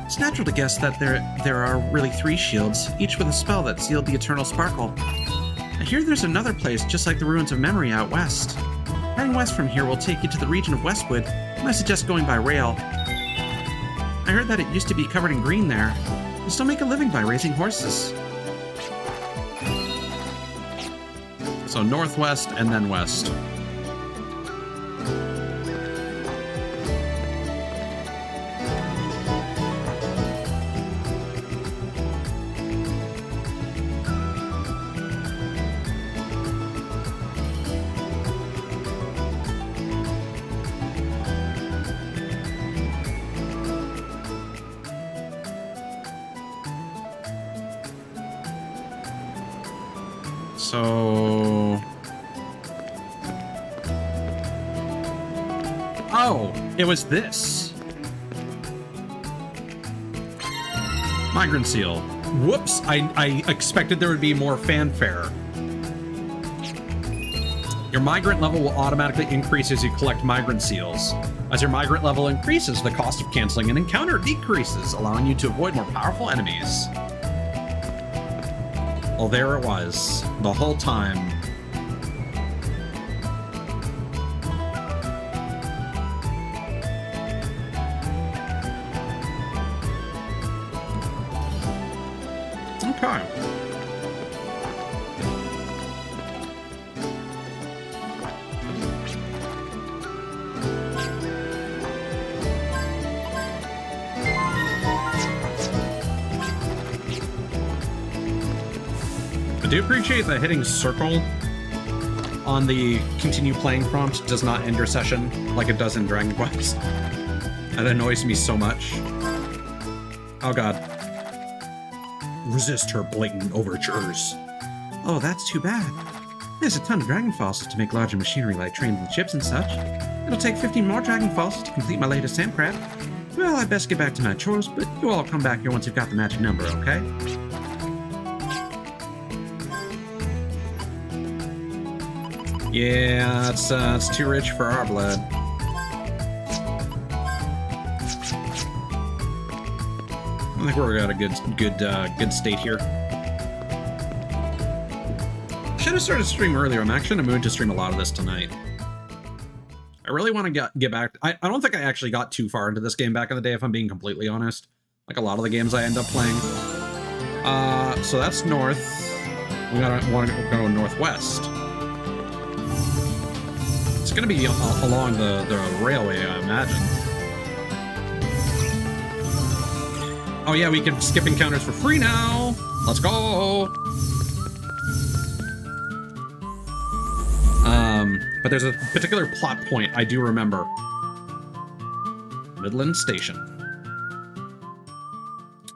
It's natural to guess that there are really 3 shields, each with a spell that sealed the Eternal Sparkle. I hear there's another place just like the Ruins of Memory out west. Heading west from here will take you to the region of Westwood, and I suggest going by rail. I heard that it used to be covered in green there. They still make a living by raising horses. So northwest and then west. So... Oh, it was this. Migrant seal. Whoops, I expected there would be more fanfare. Your migrant level will automatically increase as you collect migrant seals. As your migrant level increases, the cost of canceling an encounter decreases, allowing you to avoid more powerful enemies. Well, there it was, the whole time. Okay. I do appreciate that hitting circle on the continue playing prompt does not end your session like it does in Dragon Quest. That annoys me so much. Oh god. Resist her blatant overtures. Oh, that's too bad. There's a ton of dragon fossils to make larger machinery like trains and ships and such. It'll take 15 more dragon fossils to complete my latest sandcraft. Well, I'd best get back to my chores, but you all come back here once you've got the magic number, okay? Yeah, it's too rich for our blood. I think we're at a good state here. Should have started stream earlier. I'm actually in a mood to stream a lot of this tonight. I really want to get back. I don't think I actually got too far into this game back in the day, if I'm being completely honest. Like a lot of the games I end up playing. So that's north. We want to go northwest. It's going to be along the railway, I imagine. Oh yeah, we can skip encounters for free now. Let's go. But there's a particular plot point I do remember. Midland Station.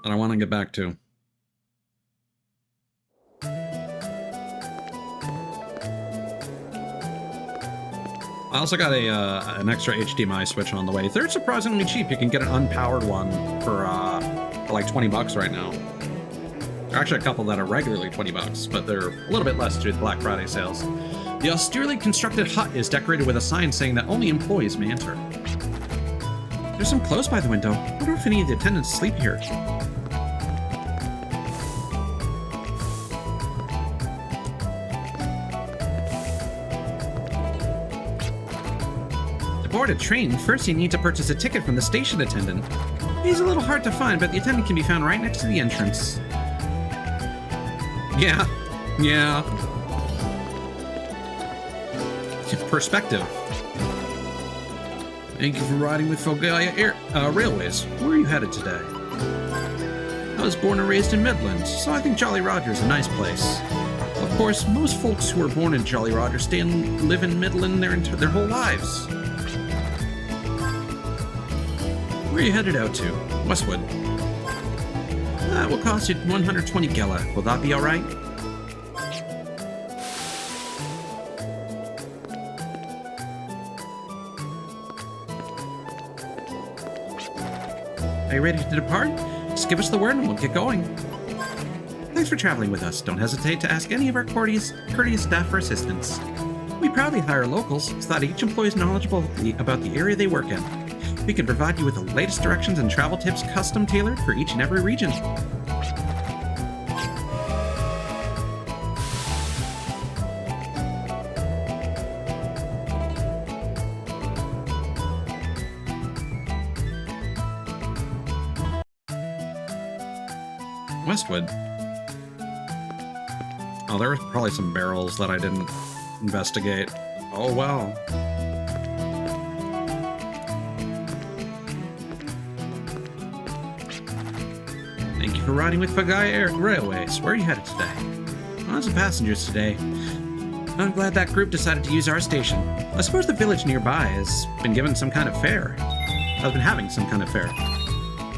And I want to get back to. I also got an extra HDMI switch on the way. They're surprisingly cheap. You can get an unpowered one for like 20 bucks right now. There are actually a couple that are regularly 20 bucks, but they're a little bit less due to Black Friday sales. The austerely constructed hut is decorated with a sign saying that only employees may enter. There's some clothes by the window. I wonder if any of the attendants sleep here. To board a train, first you need to purchase a ticket from the station attendant. He's a little hard to find, but the attendant can be found right next to the entrance. Yeah. Perspective. Thank you for riding with Fogaya Railways. Where are you headed today? I was born and raised in Midlands, so I think Jolly Roger is a nice place. Of course, most folks who are born in Jolly Roger stay and live in Midland their whole lives. Where are you headed out to? Westwood. That will cost you 120 gela. Will that be alright? Are you ready to depart? Just give us the word and we'll get going. Thanks for traveling with us. Don't hesitate to ask any of our courteous staff for assistance. We proudly hire locals so that each employee is knowledgeable about the area they work in. We can provide you with the latest directions and travel tips custom tailored for each and every region. Westwood. Oh, there were probably some barrels that I didn't investigate. Oh well. Thank you for riding with Fogaya Railways. Where are you headed today? Lots of passengers today. I'm glad that group decided to use our station. I suppose the village nearby has been given some kind of fair. Has been having some kind of fair.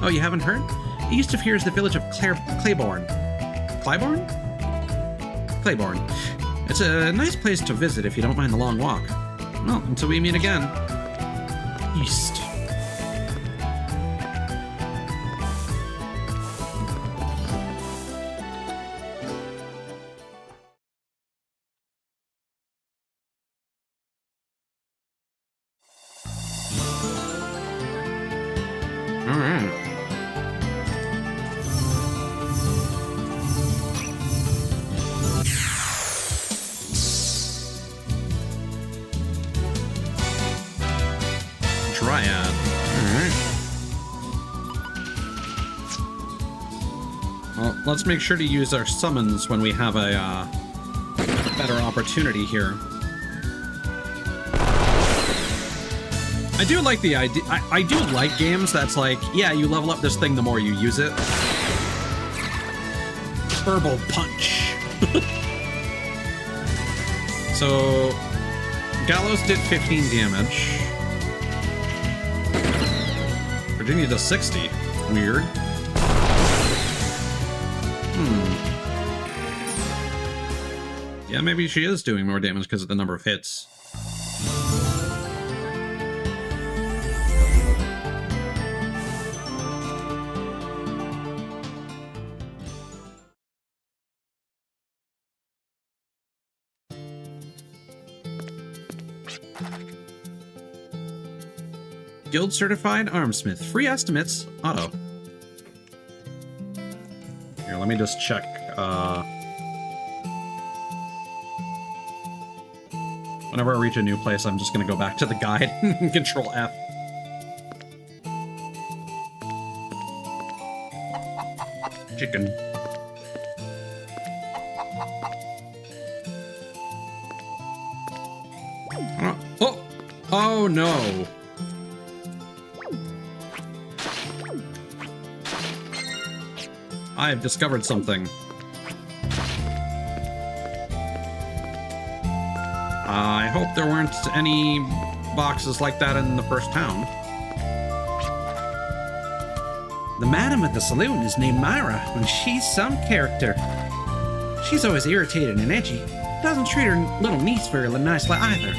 Oh, you haven't heard? East of here is the village of Claiborne. Claiborne? Claiborne. It's a nice place to visit if you don't mind the long walk. Well, until we meet again. East. All right. Dryad. Alright. Well, let's make sure to use our summons when we have a better opportunity here. I do like the idea. I do like games that's like, yeah, you level up this thing the more you use it. Herbal Punch. So, Gallows did 15 damage. Virginia does 60. Weird. Yeah, maybe she is doing more damage because of the number of hits. Guild certified armsmith. Free estimates. Auto. Here, let me just check. Whenever I reach a new place, I'm just gonna go back to the guide and Control F. Chicken. Oh! Oh no! I have discovered something. I hope there weren't any boxes like that in the first town. The madam at the saloon is named Myra, and she's some character. She's always irritated and edgy. Doesn't treat her little niece very nicely either.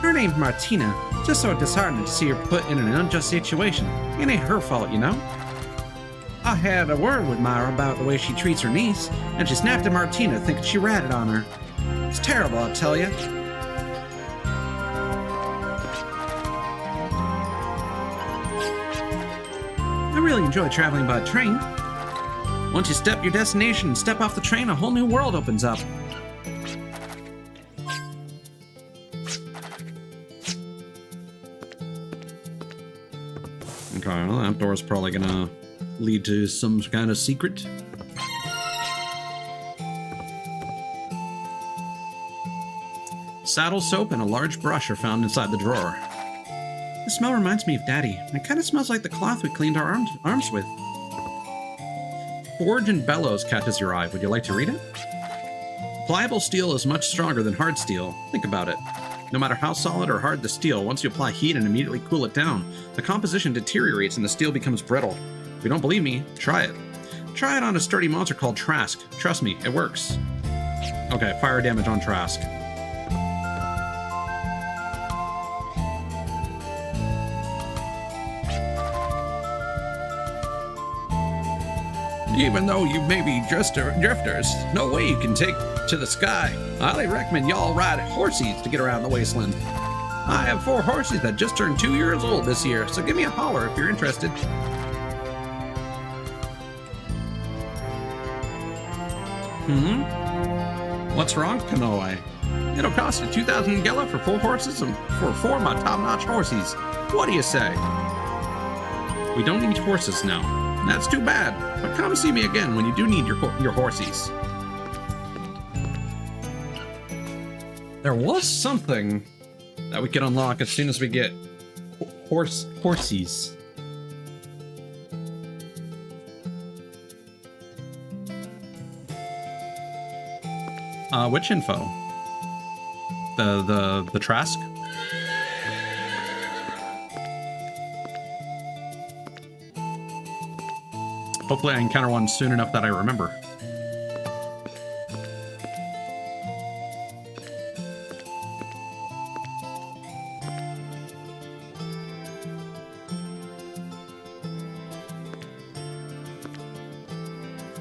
Her name's Martina. Just so disheartening to see her put in an unjust situation. It ain't her fault, you know. I had a word with Myra about the way she treats her niece, and she snapped at Martina thinking she ratted on her. It's terrible, I'll tell you. I really enjoy traveling by train. Once you step your destination and step off the train, a whole new world opens up. Okay, well, that door's probably gonna lead to some kind of secret. Saddle soap and a large brush are found inside the drawer. The smell reminds me of Daddy. It kind of smells like the cloth we cleaned our arms with. Forge and Bellows catches your eye. Would you like to read it? Pliable steel is much stronger than hard steel. Think about it. No matter how solid or hard the steel, once you apply heat and immediately cool it down, the composition deteriorates and the steel becomes brittle. If you don't believe me, try it. Try it on a sturdy monster called Trask. Trust me, it works. Okay, fire damage on Trask. Even though you may be drifters, no way you can take to the sky. I highly recommend y'all ride horses to get around the wasteland. I have 4 horses that just turned 2 years old this year, so give me a holler if you're interested. What's wrong, Kanoe? It'll cost you 2,000 gela for 4 horses and for 4 of my top-notch horses. What do you say? We don't need horses now. That's too bad, but come see me again when you do need your horsies. There was something that we could unlock as soon as we get horsies. Which info? The Trask? Hopefully I encounter one soon enough that I remember.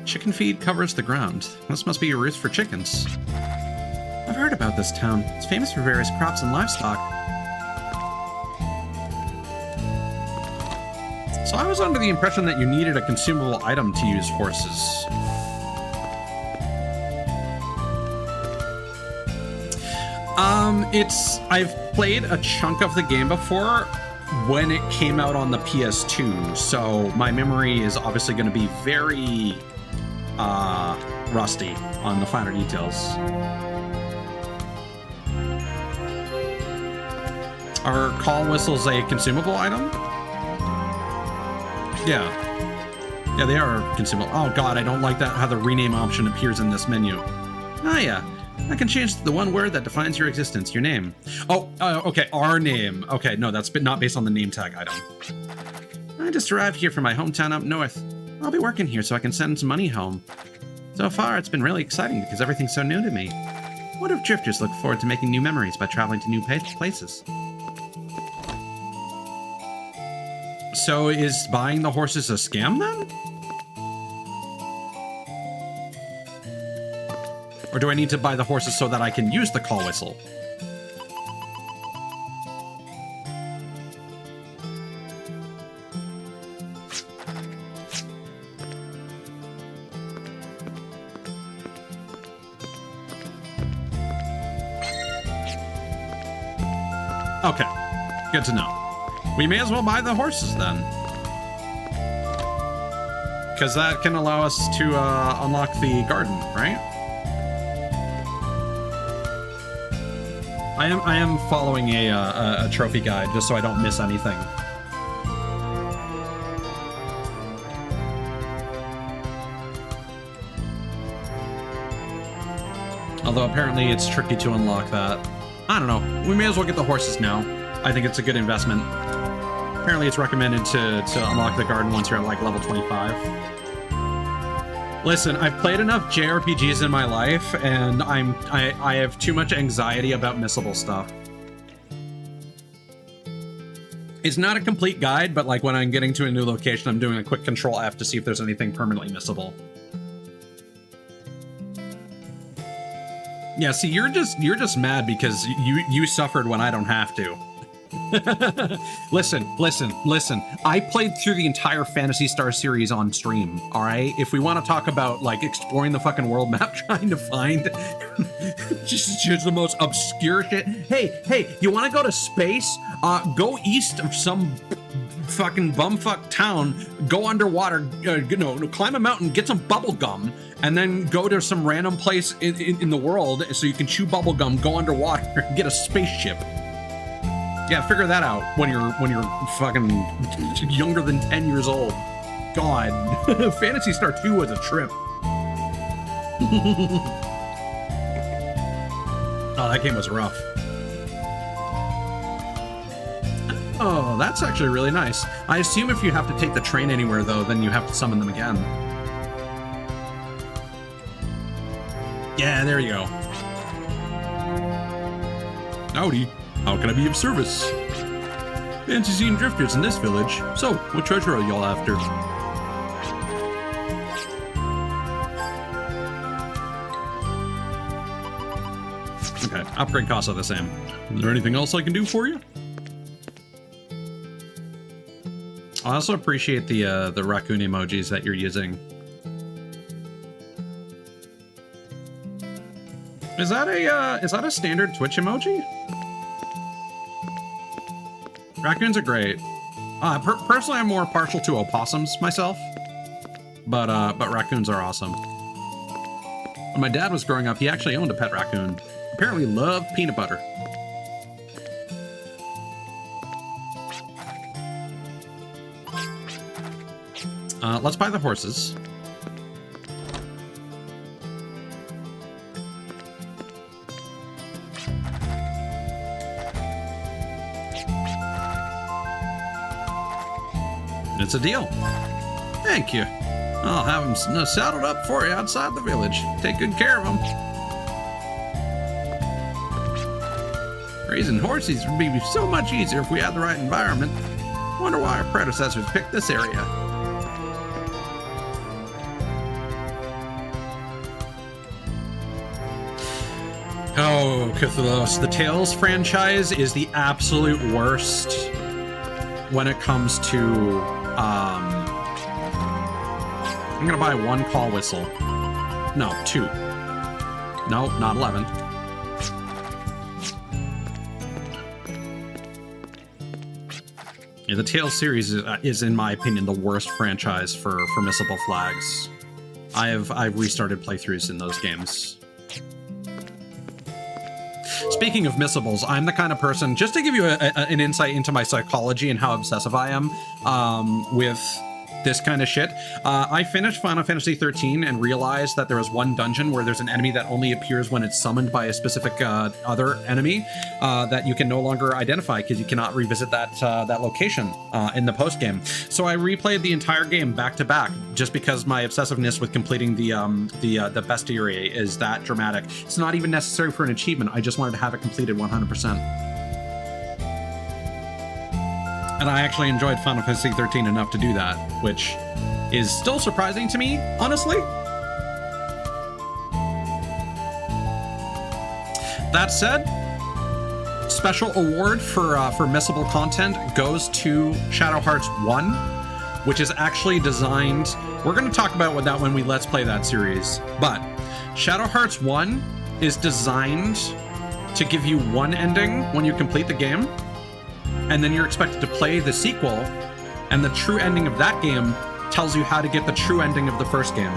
Chicken feed covers the ground. This must be a roost for chickens. I've heard about this town. It's famous for various crops and livestock. So I was under the impression that you needed a consumable item to use horses. I've played a chunk of the game before when it came out on the PS2, so my memory is obviously going to be very rusty on the finer details. Are call whistles a consumable item? Yeah. Yeah, they are consumable. Oh god, I don't like that how the rename option appears in this menu. Ah yeah, I can change the one word that defines your existence, your name. Oh, okay, our name. Okay, no, that's not based on the name tag item. I just arrived here from my hometown up north. I'll be working here so I can send some money home. So far, it's been really exciting because everything's so new to me. What if drifters look forward to making new memories by traveling to new places? So is buying the horses a scam then? Or do I need to buy the horses so that I can use the call whistle? Okay, good to know. We may as well buy the horses then. Because that can allow us to unlock the garden, right? I am following a trophy guide just so I don't miss anything. Although apparently it's tricky to unlock that. I don't know. We may as well get the horses now. I think it's a good investment. Apparently it's recommended to unlock the garden once you're at like level 25. Listen, I've played enough JRPGs in my life, and I have too much anxiety about missable stuff. It's not a complete guide, but like when I'm getting to a new location, I'm doing a quick Control F to see if there's anything permanently missable. Yeah, see, you're just mad because you suffered when I don't have to. Listen. I played through the entire Phantasy Star series on stream, all right? If we want to talk about, like, exploring the fucking world map, trying to find just the most obscure shit. Hey, you want to go to space? Go east of some fucking bumfuck town, go underwater, climb a mountain, get some bubble gum, and then go to some random place in the world so you can chew bubble gum, go underwater, and get a spaceship. Yeah, figure that out when you're fucking younger than 10 years old. God, Phantasy Star 2 was a trip. Oh, that game was rough. Oh, that's actually really nice. I assume if you have to take the train anywhere, though, then you have to summon them again. Yeah, there you go. Howdy. How can I be of service? Fancy seeing drifters in this village. So, what treasure are y'all after? Okay, upgrade costs are the same. Is there anything else I can do for you? I also appreciate the raccoon emojis that you're using. Is that a standard Twitch emoji? Raccoons are great. Personally, I'm more partial to opossums myself, but raccoons are awesome. When my dad was growing up, he actually owned a pet raccoon. Apparently loved peanut butter. Let's buy the horses. It's a deal. Thank you. I'll have them saddled up for you outside the village. Take good care of them. Raising horses would be so much easier if we had the right environment. Wonder why our predecessors picked this area. Oh, Cthulhu. The Tales franchise is the absolute worst when it comes to I'm gonna buy one call whistle. No, 2. No, not 11. Yeah, the Tales series is, in my opinion, the worst franchise for missable flags. I've restarted playthroughs in those games. Speaking of missables, I'm the kind of person, just to give you an insight into my psychology and how obsessive I am with this kind of shit. I finished Final Fantasy 13 and realized that there was one dungeon where there's an enemy that only appears when it's summoned by a specific other enemy that you can no longer identify because you cannot revisit that location in the post game. So I replayed the entire game back to back just because my obsessiveness with completing the bestiary is that dramatic. It's not even necessary for an achievement. I just wanted to have it completed 100%. And I actually enjoyed Final Fantasy 13 enough to do that, which is still surprising to me, honestly. That said, special award for missable content goes to Shadow Hearts 1, which is actually designed... We're going to talk about that when we Let's Play that series, but Shadow Hearts 1 is designed to give you one ending when you complete the game, and then you're expected to play the sequel, and the true ending of that game tells you how to get the true ending of the first game.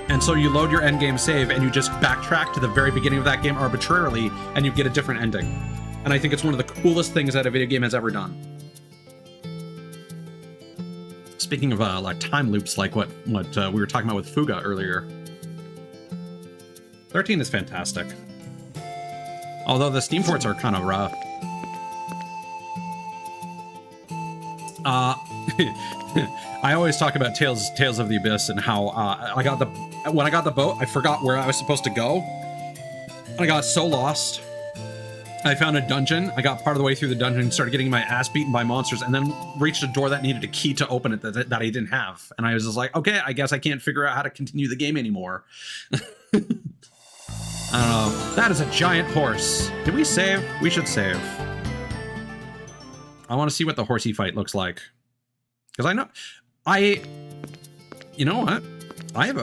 And so you load your endgame save, and you just backtrack to the very beginning of that game arbitrarily, and you get a different ending. And I think it's one of the coolest things that a video game has ever done. Speaking of like time loops, like what we were talking about with Fuga earlier. 13 is fantastic. Although the Steam ports are kind of rough. I always talk about Tales of the Abyss and how when I got the boat, I forgot where I was supposed to go. I got so lost. I found a dungeon. I got part of the way through the dungeon, started getting my ass beaten by monsters, and then reached a door that needed a key to open it that I didn't have. And I was just like, okay, I guess I can't figure out how to continue the game anymore. I don't know. That is a giant horse. Did we save? We should save. I want to see what the horsey fight looks like. Because you know what? I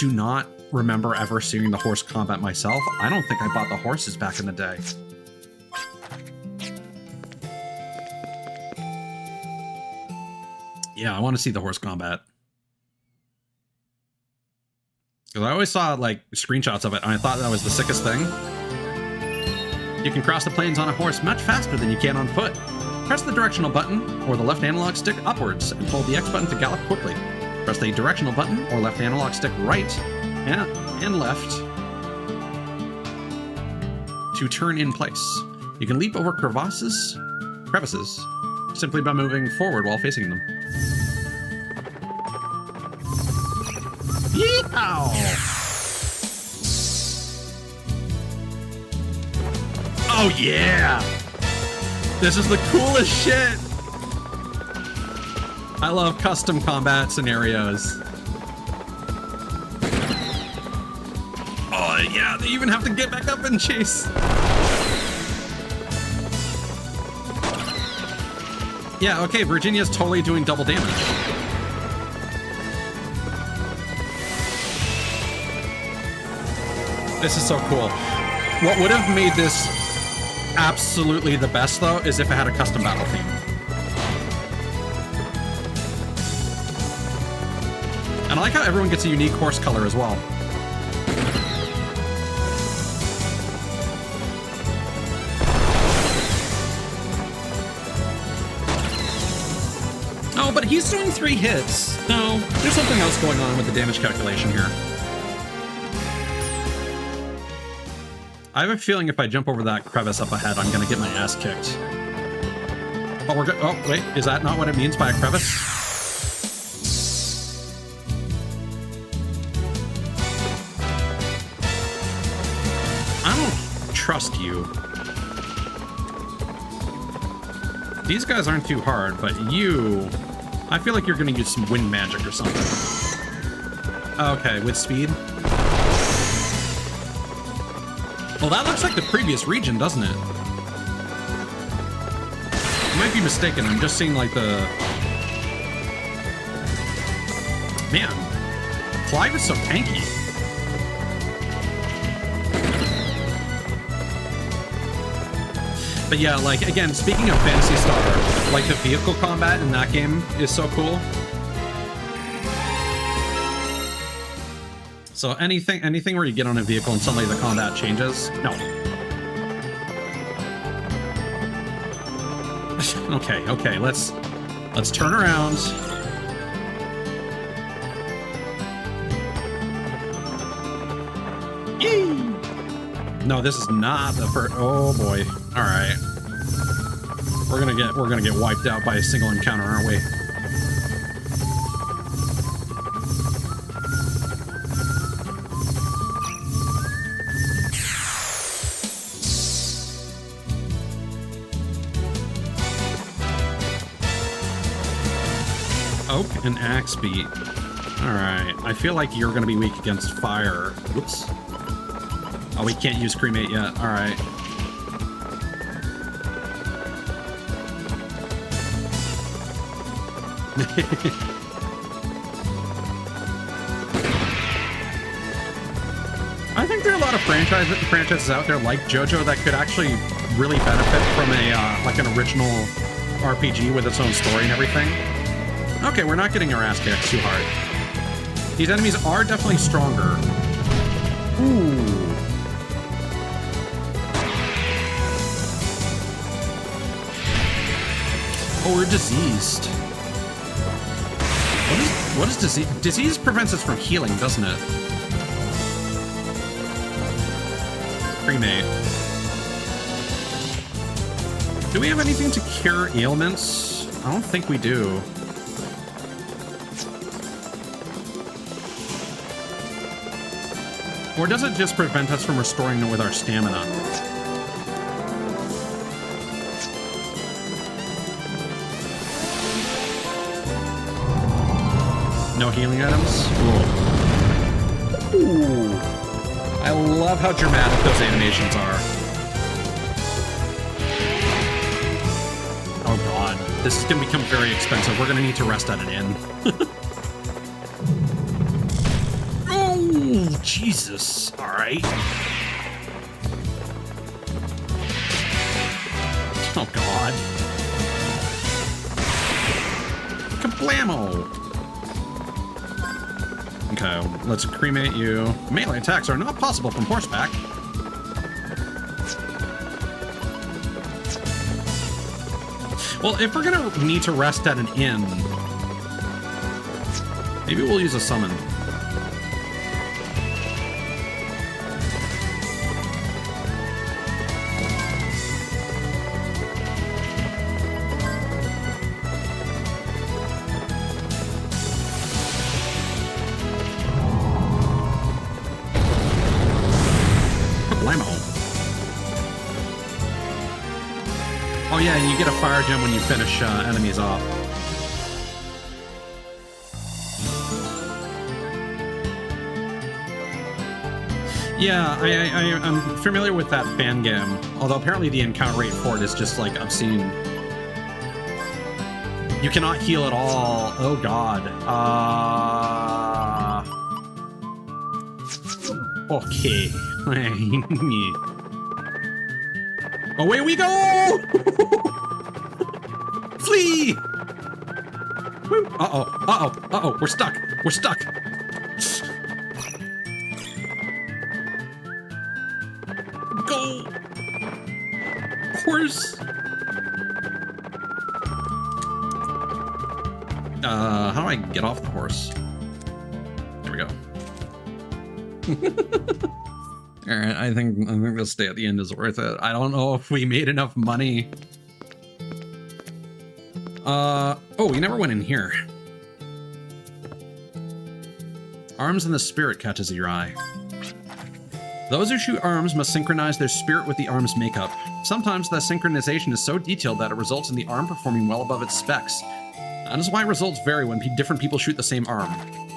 do not remember ever seeing the horse combat myself. I don't think I bought the horses back in the day. Yeah, I want to see the horse combat. Because I always saw, like, screenshots of it, and I thought that was the sickest thing. You can cross the plains on a horse much faster than you can on foot. Press the directional button, or the left analog stick upwards, and hold the X button to gallop quickly. Press the directional button, or left analog stick right and left to turn in place. You can leap over crevices, simply by moving forward while facing them. Yeehaw! Oh yeah! This is the coolest shit! I love custom combat scenarios. Oh yeah, they even have to get back up and chase. Yeah, okay, Virginia's totally doing double damage. This is so cool. What would have made this absolutely the best, though, is if it had a custom battle theme. And I like how everyone gets a unique horse color as well. Oh, but he's doing 3 hits. No, there's something else going on with the damage calculation here. I have a feeling if I jump over that crevice up ahead, I'm gonna get my ass kicked. Oh, we're good. Oh, wait, is that not what it means by a crevice? I don't trust you. These guys aren't too hard, but you... I feel like you're gonna use some wind magic or something. Okay, with speed. Well, that looks like the previous region, doesn't it? I might be mistaken. I'm just seeing, like, the... Man. Clive is so tanky. But yeah, like, again, speaking of Phantasy Star, like, the vehicle combat in that game is so cool. So anything where you get on a vehicle and suddenly the combat changes? No. Okay, let's turn around. Yee! No, this is not the first. Oh boy. All right. We're gonna get wiped out by a single encounter, aren't we? Oak and axe beat. Alright. I feel like you're gonna be weak against fire. Whoops. Oh, we can't use cremate yet. Alright. I think there are a lot of franchises out there like JoJo that could actually really benefit from a like an original RPG with its own story and everything. Okay, we're not getting our ass kicked too hard. These enemies are definitely stronger. Ooh. Oh, we're diseased. What is disease? Disease prevents us from healing, doesn't it? Cremate. Do we have anything to cure ailments? I don't think we do. Or does it just prevent us from restoring it with our stamina? No healing items? Ooh. I love how dramatic those animations are. Oh god, this is gonna become very expensive. We're gonna need to rest at an inn. Oh, Jesus. All right. Oh god. Kablamo! Okay, let's cremate you. Melee attacks are not possible from horseback. Well, if we're gonna need to rest at an inn, maybe we'll use a summon. Oh yeah, and you get a fire gem when you finish enemies off. Yeah, I'm familiar with that fan game, although apparently the encounter rate for it is just like obscene. You cannot heal at all. Oh god. Okay. Away we go! Flee! Uh-oh, uh-oh, uh-oh, we're stuck, we're stuck. Go! Horse! How do I get off the horse? There we go. Alright, I think we'll stay at the end is worth it. I don't know if we made enough money. Oh, we never went in here. Arms and the spirit catches your eye. Those who shoot arms must synchronize their spirit with the arm's makeup. Sometimes the synchronization is so detailed that it results in the arm performing well above its specs. That is why results vary when different people shoot the same arm.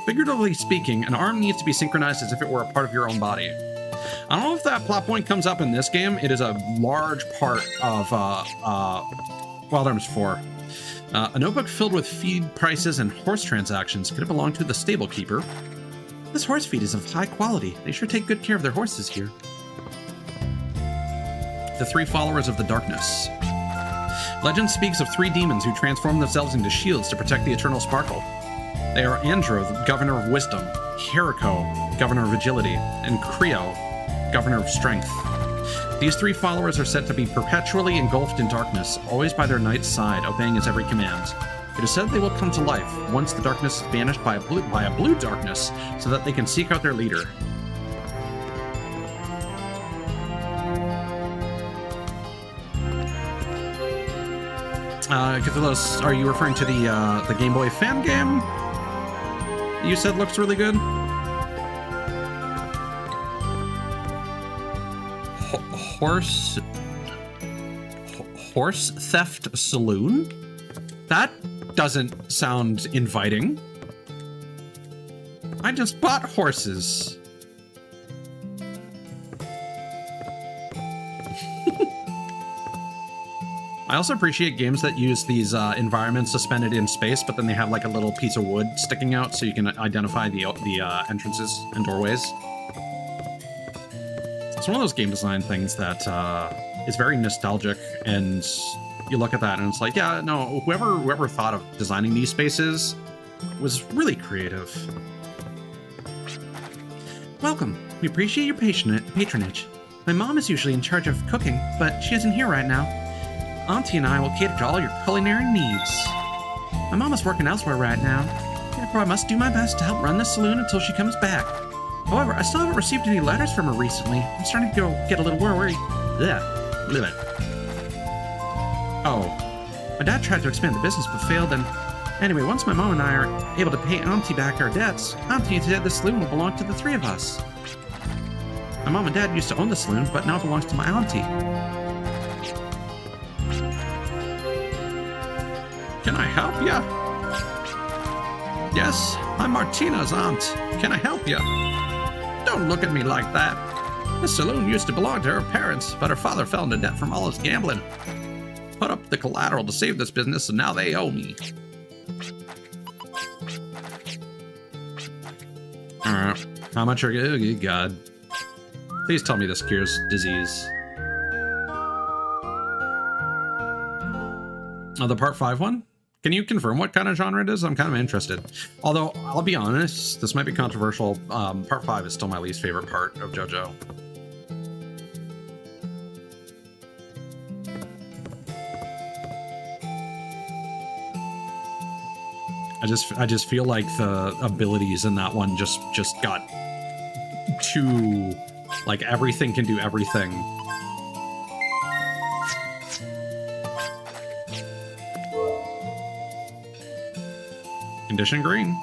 Figuratively speaking, an arm needs to be synchronized as if it were a part of your own body. I don't know if that plot point comes up in this game. It is a large part of Wild Arms 4. A notebook filled with feed prices and horse transactions could have belonged to the stable keeper. This horse feed is of high quality. They sure take good care of their horses here. The three followers of the darkness. Legend speaks of three demons who transform themselves into shields to protect the eternal sparkle. They are Andro, the governor of wisdom, Hierarcho, governor of agility, and Creo, governor of strength. These three followers are said to be perpetually engulfed in darkness, always by their knight's side, obeying his every command. It is said they will come to life once the darkness is banished by a blue darkness, so that they can seek out their leader. Cthulhu, are you referring to the Game Boy fan game? You said looks really good. Horse theft saloon? That doesn't sound inviting. I just bought horses. I also appreciate games that use these environments suspended in space, but then they have like a little piece of wood sticking out so you can identify the entrances and doorways. It's one of those game design things that is very nostalgic, and you look at that and it's like, yeah, no, whoever thought of designing these spaces was really creative. Welcome. We appreciate your patronage. My mom is usually in charge of cooking, but she isn't here right now. Auntie and I will cater to all your culinary needs. My mom is working elsewhere right now, therefore I must do my best to help run the saloon until she comes back. However, I still haven't received any letters from her recently. I'm starting to get a little worried. Oh. My dad tried to expand the business but failed, and anyway, once my mom and I are able to pay Auntie back our debts, Auntie said the saloon will belong to the three of us. My mom and dad used to own the saloon, but now it belongs to my auntie. Can I help ya? Yes, I'm Martina's aunt. Can I help ya? Don't look at me like that. This saloon used to belong to her parents, but her father fell into debt from all his gambling. Put up the collateral to save this business, and now they owe me. Alright. How much are you? Oh, God. Please tell me this cures disease. Oh, the part 5 one? Can you confirm what kind of genre it is? I'm kind of interested. Although, I'll be honest, this might be controversial. Part 5 is still my least favorite part of JoJo. I just feel like the abilities in that one just got too, like, everything can do everything. Condition green.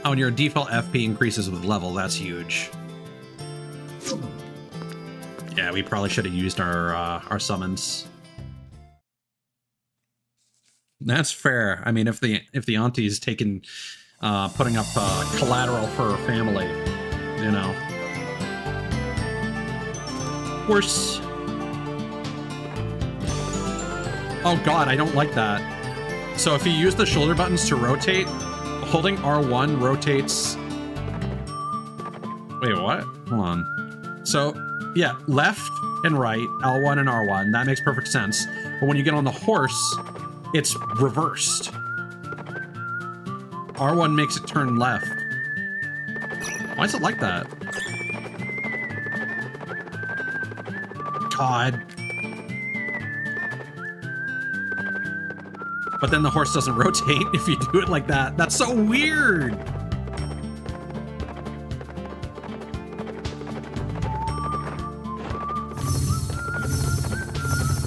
Oh, and your default FP increases with level. That's huge. Yeah, we probably should have used our summons. That's fair. I mean, if the auntie's taking putting up collateral for her family, you know. Worse. Oh God, I don't like that. So if you use the shoulder buttons to rotate, holding R1 rotates. Wait, what? Hold on. So yeah, left and right, L1 and R1. That makes perfect sense. But when you get on the horse, it's reversed. R1 makes it turn left. Why is it like that? God. But then the horse doesn't rotate if you do it like that. That's so weird.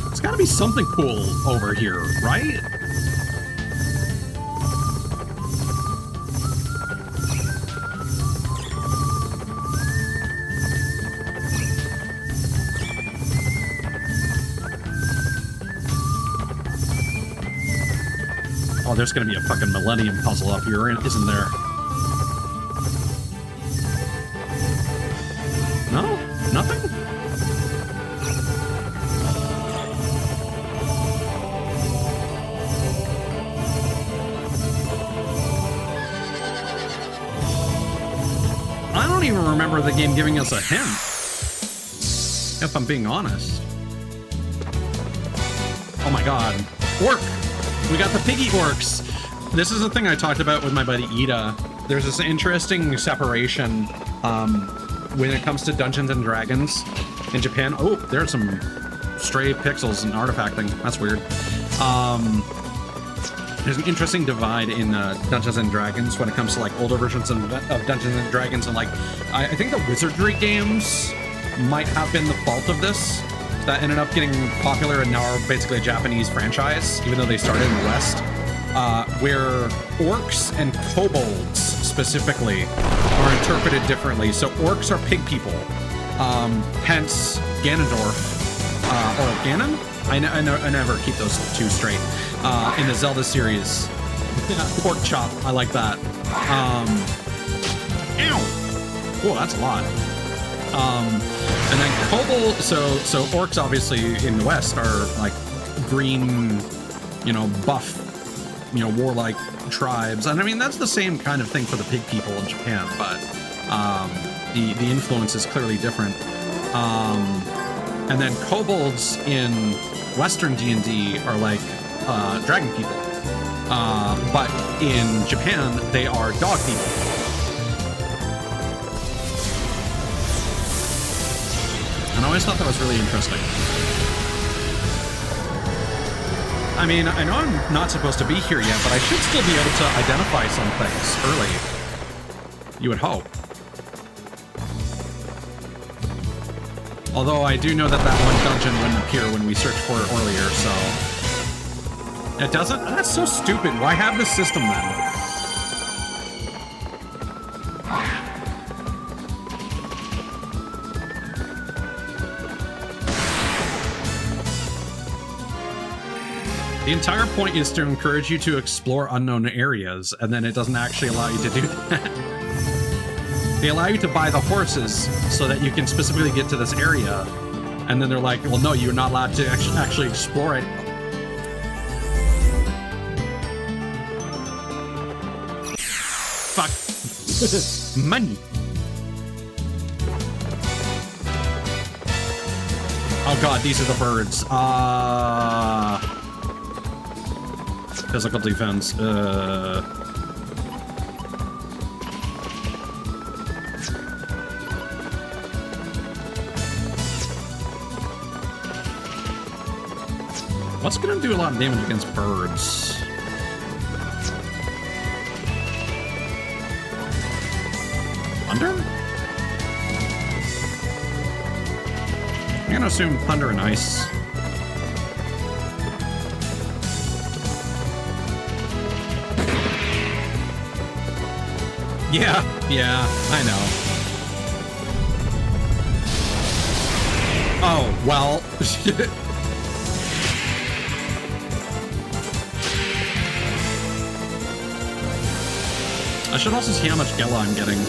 There's gotta be something cool over here, right? Oh, there's gonna be a fucking Millennium puzzle up here, isn't there? No? Nothing? I don't even remember the game giving us a hint, if I'm being honest. Oh my God. Orc! We got the piggy orcs. This is the thing I talked about with my buddy Ida. There's this interesting separation when it comes to Dungeons and Dragons in Japan. Oh, there's some stray pixels and artifacting. That's weird. There's an interesting divide in Dungeons and Dragons when it comes to like older versions of Dungeons and Dragons, and like I think the Wizardry games might have been the fault of this. That ended up getting popular and now are basically a Japanese franchise, even though they started in the West, where orcs and kobolds specifically are interpreted differently. So orcs are pig people, hence Ganondorf, or Ganon? I never keep those two straight. In the Zelda series, pork chop, I like that. Ow! Oh, that's a lot. And then kobold, so orcs obviously in the West are like green, you know, buff, you know, warlike tribes. And I mean, that's the same kind of thing for the pig people in Japan, but the influence is clearly different. And then kobolds in Western D&D are like dragon people. But in Japan, they are dog people. And I always thought that was really interesting. I mean, I know I'm not supposed to be here yet, but I should still be able to identify some things early. You would hope. Although I do know that that one dungeon wouldn't appear when we searched for it earlier, so... It doesn't? That's so stupid. Why have this system then? The entire point is to encourage you to explore unknown areas, and then it doesn't actually allow you to do that. They allow you to buy the horses so that you can specifically get to this area. And then they're like, well, no, you're not allowed to actually explore it. Fuck. Money. Oh god, these are the birds. Physical defense. What's gonna do a lot of damage against birds? Thunder? I'm gonna assume thunder and ice. Yeah, I know. Oh, well. I should also see how much Gela I'm getting.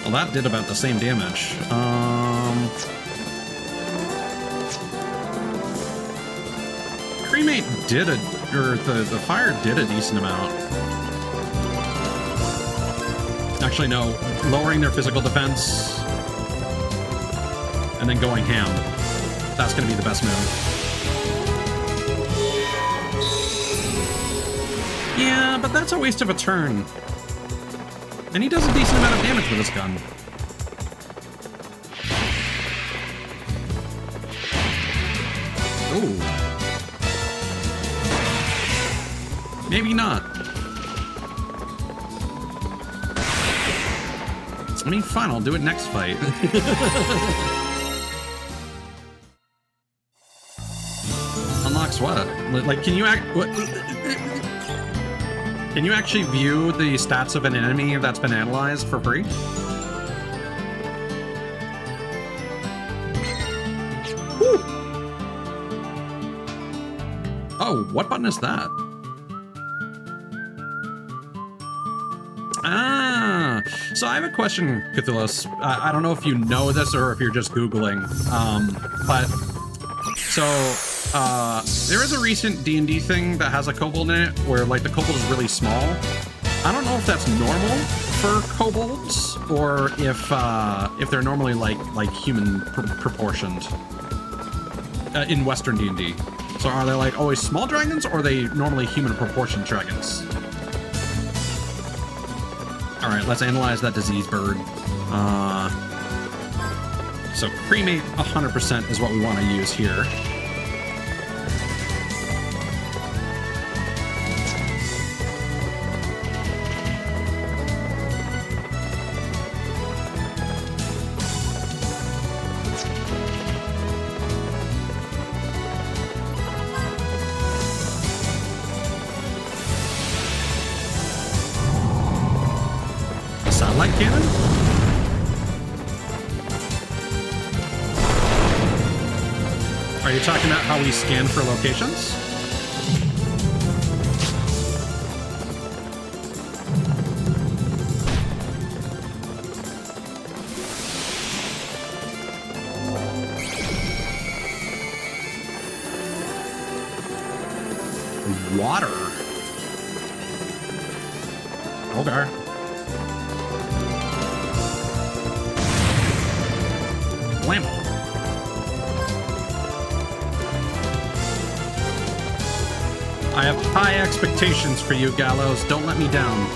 Well, that did about the same damage. Cremate did the fire did a decent amount. Actually, no. Lowering their physical defense and then going ham. That's gonna be the best move. Yeah, but that's a waste of a turn. And he does a decent amount of damage with this gun. Ooh. Maybe not. I mean, fine, I'll do it next fight. Unlocks what? Like, can you can you actually view the stats of an enemy that's been analyzed for free? Woo! Oh, what button is that? Ah, so I have a question, Cthulhu. I don't know if you know this or if you're just Googling, but so there is a recent D&D thing that has a kobold in it where like the kobold is really small. I don't know if that's normal for kobolds or if they're normally like human proportioned in Western D&D. So are they like always small dragons or are they normally human proportioned dragons? All right, let's analyze that disease bird. So cremate 100% is what we want to use here. Satellite cannon? Are you talking about how we scan for locations? Water. Okay. Blammo. I have high expectations for you, Gallows. Don't let me down.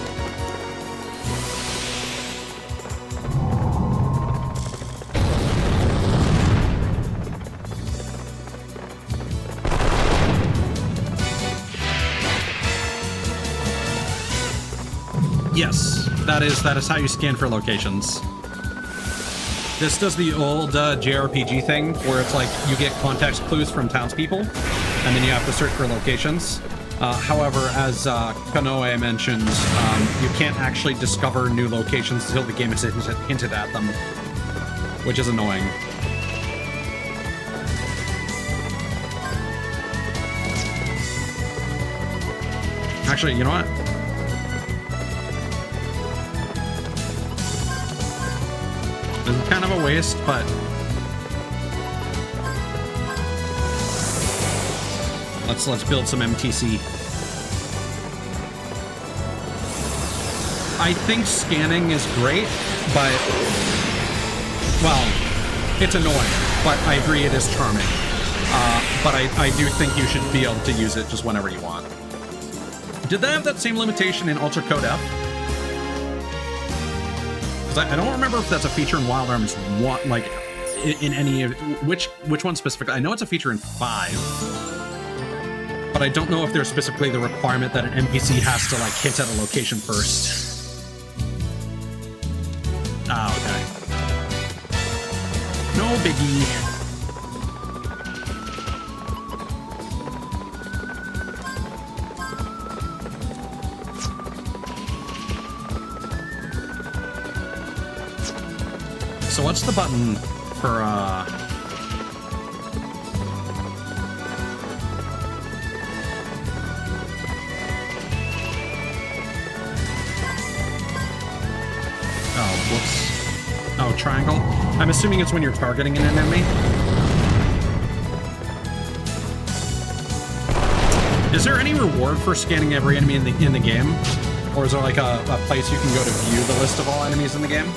Yes, that is how you scan for locations. This does the old JRPG thing where it's like you get context clues from townspeople, and then you have to search for locations. However, as Kanoe mentioned, you can't actually discover new locations until the game has hinted at them, which is annoying. Actually, you know what? This is kind of a waste, but let's build some MTC. I think scanning is great, but well, it's annoying. But I agree it is charming. But I do think you should be able to use it just whenever you want. Did they have that same limitation in Ultra Code F? Because I don't remember if that's a feature in Wild Arms 1, like in any of which one specifically. I know it's a feature in 5, but I don't know if there's specifically the requirement that an NPC has to like hit at a location first. Ah, okay. No biggie. So what's the button for, oh, whoops. Oh, triangle? I'm assuming it's when you're targeting an enemy. Is there any reward for scanning every enemy in the game? Or is there like a place you can go to view the list of all enemies in the game?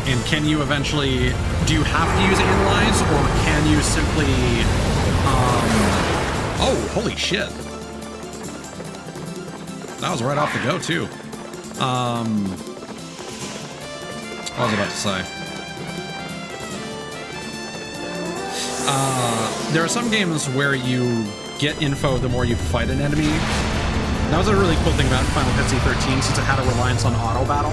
And can you eventually, do you have to use Analyze, or can you simply, oh, holy shit. That was right off the go, too. What was I about to say? There are some games where you get info the more you fight an enemy. That was a really cool thing about Final Fantasy 13, since it had a reliance on auto battle.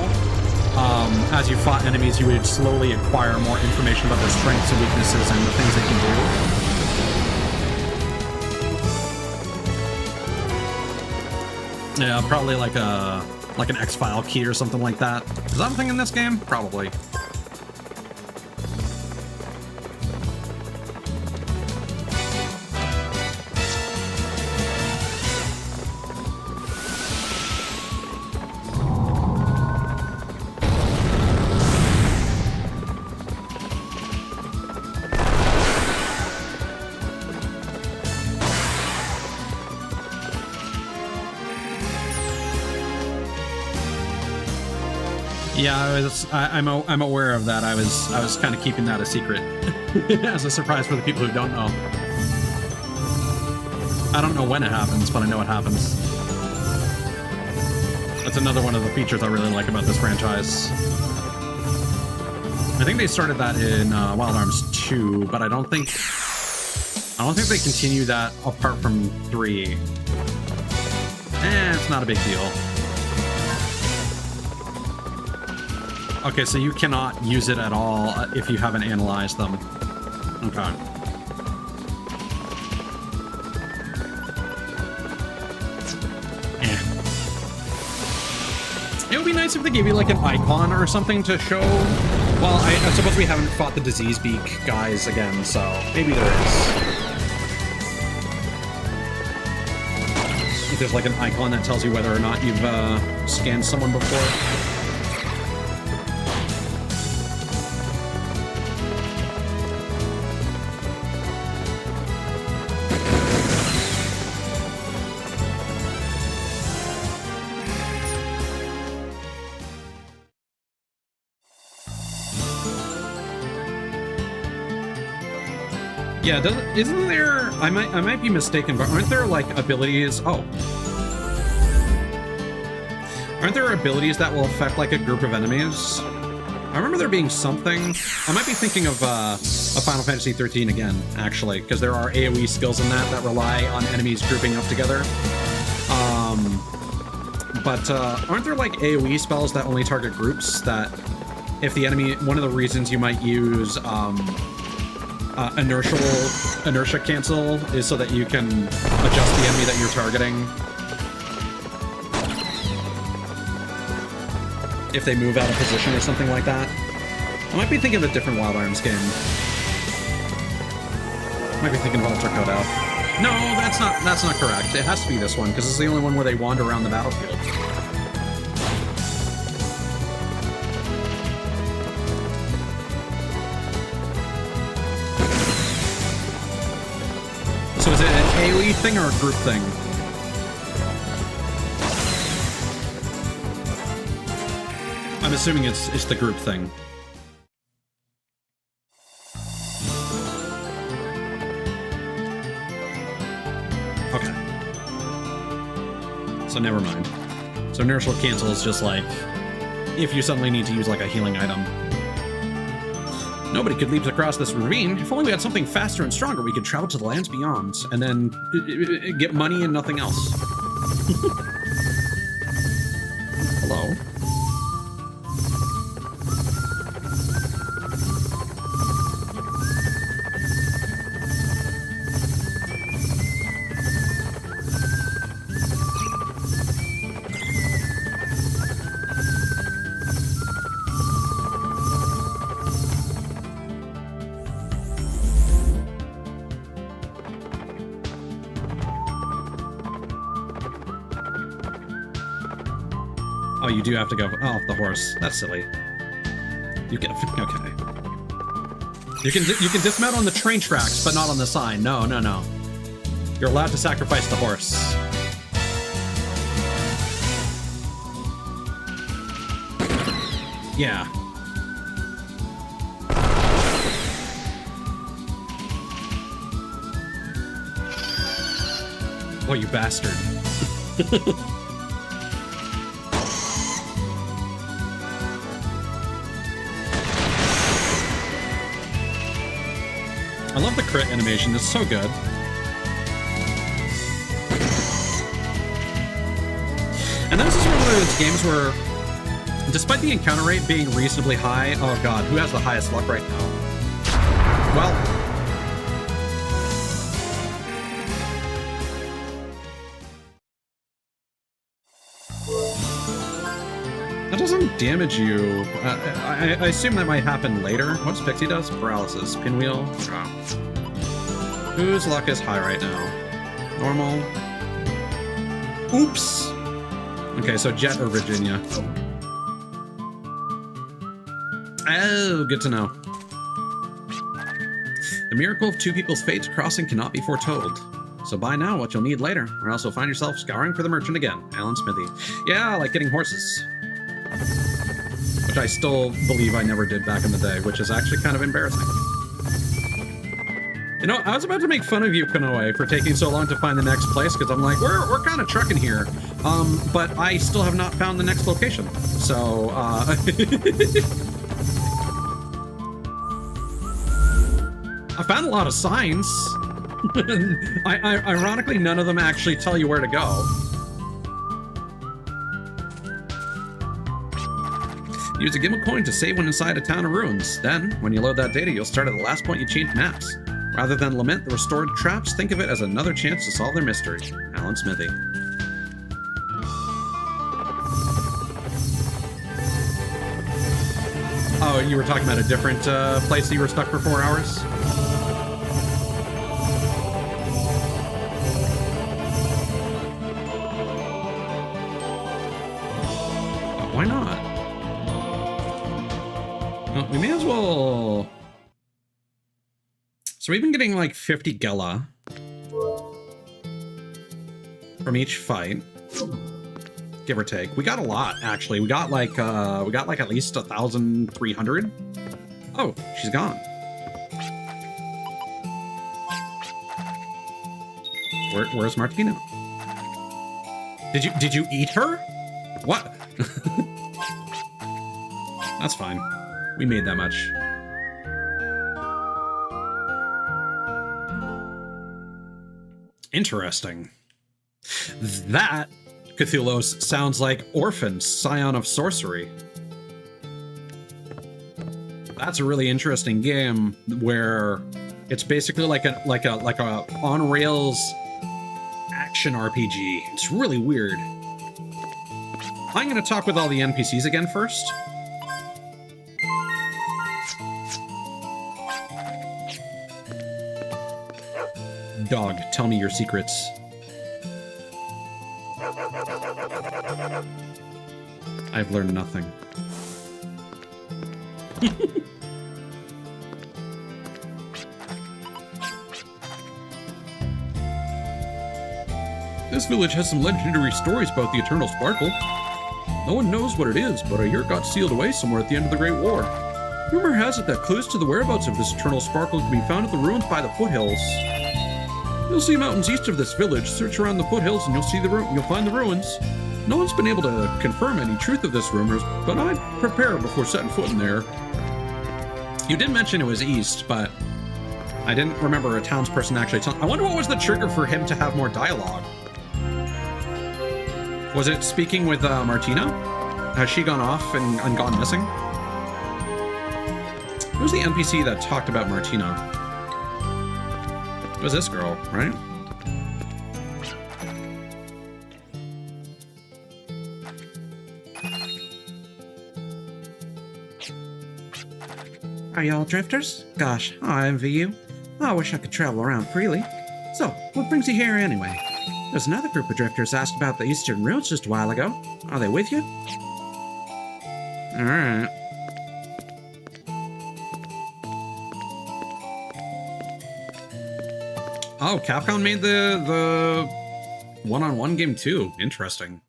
As you fought enemies, you would slowly acquire more information about their strengths and weaknesses and the things they can do. Yeah, probably like an X-File key or something like that. Is that a thing in this game? Probably. Yeah, I'm aware of that. I was kind of keeping that a secret as a surprise for the people who don't know. I don't know when it happens, but I know it happens. That's another one of the features I really like about this franchise. I think they started that in Wild Arms 2, but I don't think they continue that apart from 3. It's not a big deal. Okay, so you cannot use it at all if you haven't analyzed them. Okay. It would be nice if they gave you like an icon or something to show. Well, I suppose we haven't fought the Disease Beak guys again, so maybe there is. If there's like an icon that tells you whether or not you've scanned someone before. Yeah, isn't there... I might be mistaken, but aren't there, like, abilities... Oh. Aren't there abilities that will affect, like, a group of enemies? I remember there being something... I might be thinking of Final Fantasy 13 again, actually, because there are AoE skills in that rely on enemies grouping up together. But aren't there, like, AoE spells that only target groups that... If the enemy... One of the reasons you might use, inertia cancel is so that you can adjust the enemy that you're targeting if they move out of position or something like that. I might be thinking of a different Wild Arms game. Might be thinking of Alter Code out. No, that's not correct. It has to be this one, because it's the only one where they wander around the battlefield. So is it an AoE thing or a group thing? I'm assuming it's the group thing. Okay. So never mind. So inertial cancel is just like if you suddenly need to use like a healing item. Nobody could leap across this ravine. If only we had something faster and stronger, we could travel to the lands beyond and then get money and nothing else. Hello? Oh, you do have to go off the horse. That's silly. You can okay. You can dismount on the train tracks, but not on the sign. No. You're allowed to sacrifice the horse. Yeah. Oh, you bastard. I love the crit animation, it's so good. And this is one of those games where, despite the encounter rate being reasonably high, oh god, who has the highest luck right now? Well, that doesn't damage you. I assume that might happen later. What's Pixie does? Paralysis. Pinwheel. Oh. Whose luck is high right now? Normal. Oops. Okay, so Jet or Virginia. Oh, good to know. The miracle of two people's fates crossing cannot be foretold. So buy now what you'll need later, or else you'll find yourself scouring for the merchant again. Alan Smithy. Yeah, like getting horses. Which I still believe I never did back in the day, which is actually kind of embarrassing. You know, I was about to make fun of you, Konoe, for taking so long to find the next place, because I'm like, we're kind of trucking here. But I still have not found the next location. So, I found a lot of signs. Ironically, none of them actually tell you where to go. Use a gimbal coin to save when inside a town of ruins. Then, when you load that data, you'll start at the last point you changed maps. Rather than lament the restored traps, think of it as another chance to solve their mystery. Alan Smithy. Oh, you were talking about a different place that you were stuck for 4 hours? Why not? Well, we may as well... So we've been getting like 50 Gela from each fight, give or take. We got a lot, actually. We got like at least 1,300. Oh, she's gone. Where's Martina? Did you eat her? What? That's fine. We made that much. Interesting. That, Cthulhu's, sounds like Orphan, Scion of Sorcery. That's a really interesting game where it's basically like a on rails action RPG. It's really weird. I'm gonna talk with all the NPCs again first. Dog, tell me your secrets. I've learned nothing. This village has some legendary stories about the Eternal Sparkle. No one knows what it is, but I hear it got sealed away somewhere at the end of the Great War. Rumor has it that clues to the whereabouts of this Eternal Sparkle can be found at the ruins by the foothills. You'll see mountains east of this village. Search around the foothills and you'll find the ruins. No one's been able to confirm any truth of this rumors, but I'd prepare before setting foot in there. You did mention it was east, but I didn't remember a townsperson actually telling. I wonder what was the trigger for him to have more dialogue. Was it speaking with Martina? Has she gone off and gone missing? Who's the NPC that talked about Martina? It was this girl, right? Are y'all drifters? Gosh, I envy you. I wish I could travel around freely. So, what brings you here anyway? There's another group of drifters asked about the eastern ruins just a while ago. Are they with you? Alright. Oh, Capcom made the one-on-one game too. Interesting.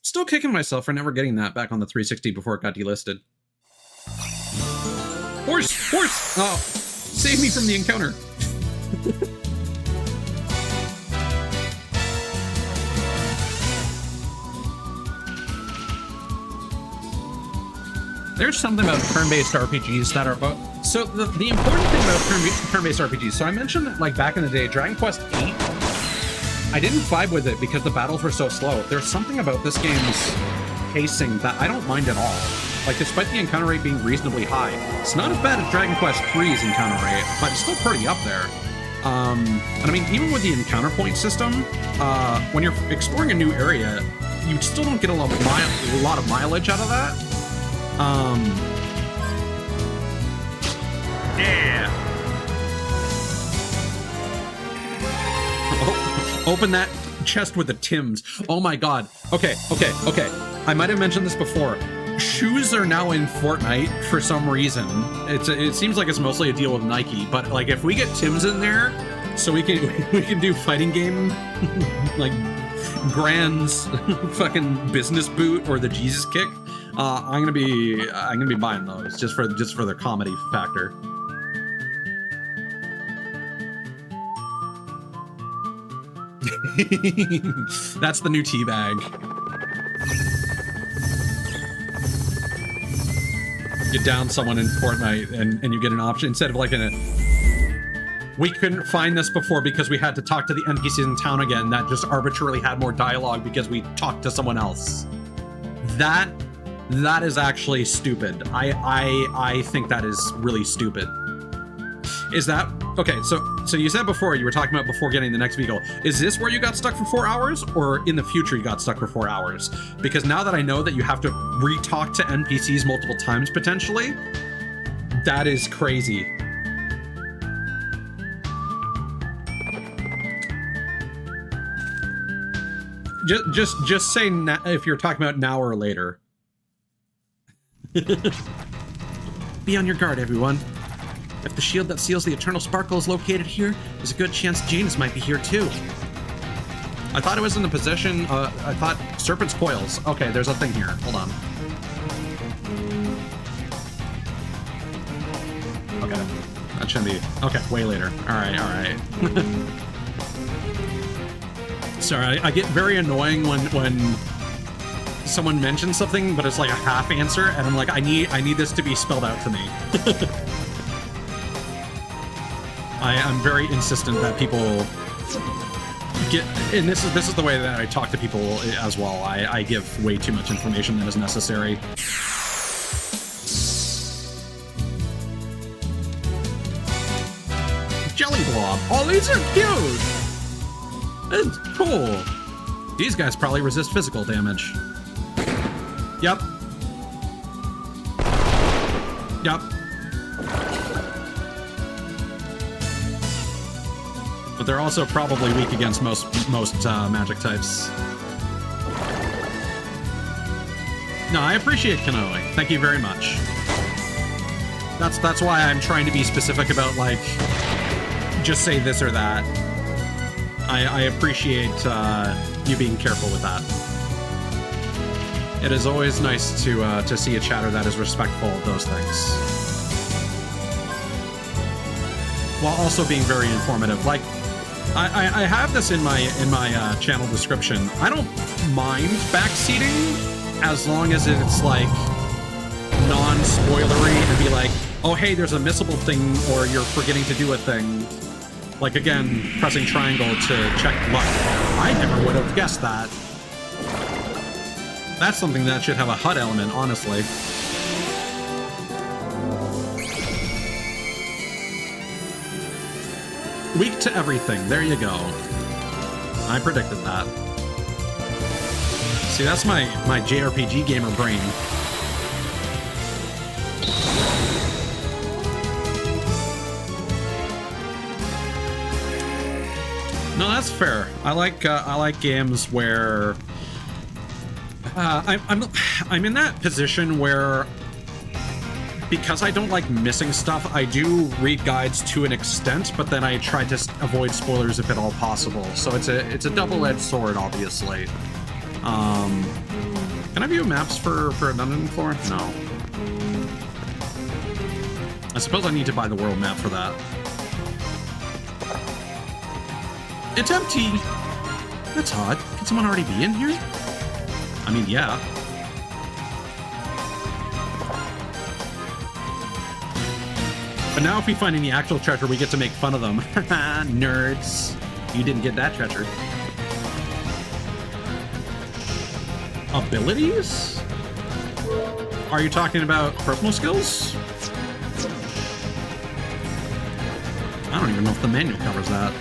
Still kicking myself for never getting that back on the 360 before it got delisted. Horse! Horse! Oh, save me from the encounter. There's something about turn-based RPGs that are about... So the important thing about turn-based RPGs, so I mentioned that, like, back in the day, Dragon Quest VIII, I didn't vibe with it because the battles were so slow. There's something about this game's pacing that I don't mind at all. Like, despite the encounter rate being reasonably high, it's not as bad as Dragon Quest III's encounter rate, but it's still pretty up there. And I mean, even with the encounter point system, when you're exploring a new area, you still don't get a lot of mileage out of that. Yeah. Oh, open that chest with the Tims. Oh my god. Okay. I might have mentioned this before. Shoes are now in Fortnite for some reason. It seems like it's mostly a deal with Nike, but like if we get Tims in there, so we can do fighting game like Grand's fucking business boot or the Jesus kick. I'm gonna be buying those just for their comedy factor. That's the new teabag. You down someone in Fortnite and you get an option instead of like we couldn't find this before because we had to talk to the NPCs in town again that just arbitrarily had more dialogue because we talked to someone else. That is actually stupid. I think that is really stupid. Is that okay? So you said before you were talking about before getting the next vehicle. Is this where you got stuck for 4 hours, or in the future you got stuck for 4 hours? Because now that I know that you have to re-talk to NPCs multiple times potentially, that is crazy. Just say if you're talking about now or later. Be on your guard, everyone. If the shield that seals the Eternal Sparkle is located here, there's a good chance James might be here too. I thought it was in the position, I thought Serpent's Coils. Okay, there's a thing here. Hold on. Okay, that shouldn't be, okay, way later. All right. Sorry, I get very annoying when someone mentions something, but it's like a half answer, and I'm like, I need this to be spelled out to me. I'm very insistent that people get, and this is the way that I talk to people as well. I give way too much information that is necessary. Jelly Blob. Oh, these are cute. It's cool. These guys probably resist physical damage. Yep. But they're also probably weak against most magic types. No, I appreciate canoeing. Thank you very much. That's why I'm trying to be specific about, like, just say this or that. I appreciate you being careful with that. It is always nice to see a chatter that is respectful of those things, while also being very informative. Like, I have this in my channel description. I don't mind backseating as long as it's like non-spoilery and be like, oh hey, there's a missable thing, or you're forgetting to do a thing. Like, again, pressing triangle to check luck. I never would have guessed that. That's something that should have a HUD element, honestly. Weak to everything. There you go. I predicted that. See, that's my JRPG gamer brain. No, that's fair. I like games where I'm in that position where, because I don't like missing stuff, I do read guides to an extent, but then I try to avoid spoilers if at all possible. So it's a double-edged sword, obviously. Can I view maps for a dungeon floor? No. I suppose I need to buy the world map for that. It's empty! That's odd. Could someone already be in here? I mean, yeah. But now if we find any actual treasure, we get to make fun of them. Haha, nerds. You didn't get that treasure. Abilities? Are you talking about personal skills? I don't even know if the manual covers that.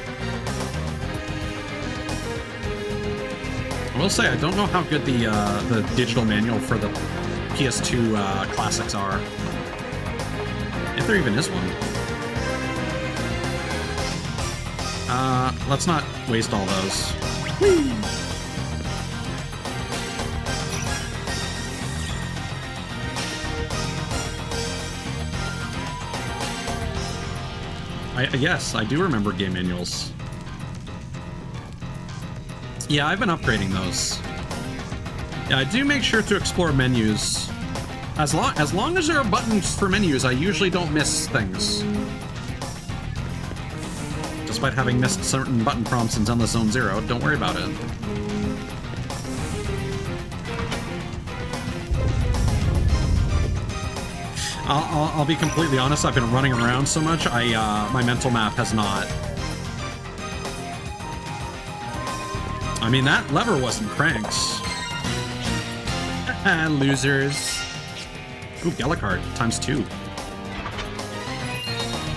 I will say, I don't know how good the digital manual for the PS2 classics are. If there even is one. Let's not waste all those. Whee! Yes, I do remember game manuals. Yeah, I've been upgrading those. Yeah, I do make sure to explore menus. As long as there are buttons for menus, I usually don't miss things. Despite having missed certain button prompts in Zenless Zone Zero, don't worry about it. I'll be completely honest, I've been running around so much, my mental map has not. I mean, that lever wasn't cranks. Losers. Ooh, Gallicard, ×2.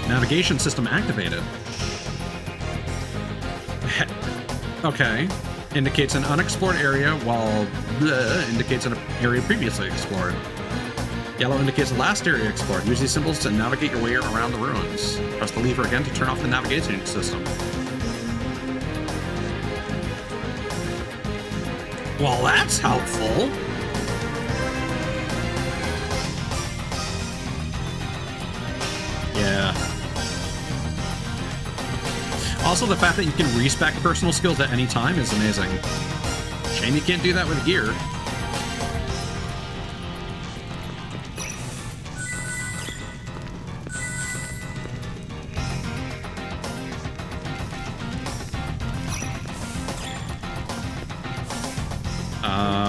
Navigation system activated. Okay. Indicates an unexplored area, while indicates an area previously explored. Yellow indicates the last area explored. Use these symbols to navigate your way around the ruins. Press the lever again to turn off the navigation system. Well, that's helpful. Yeah. Also, the fact that you can respec personal skills at any time is amazing. Shame you can't do that with gear.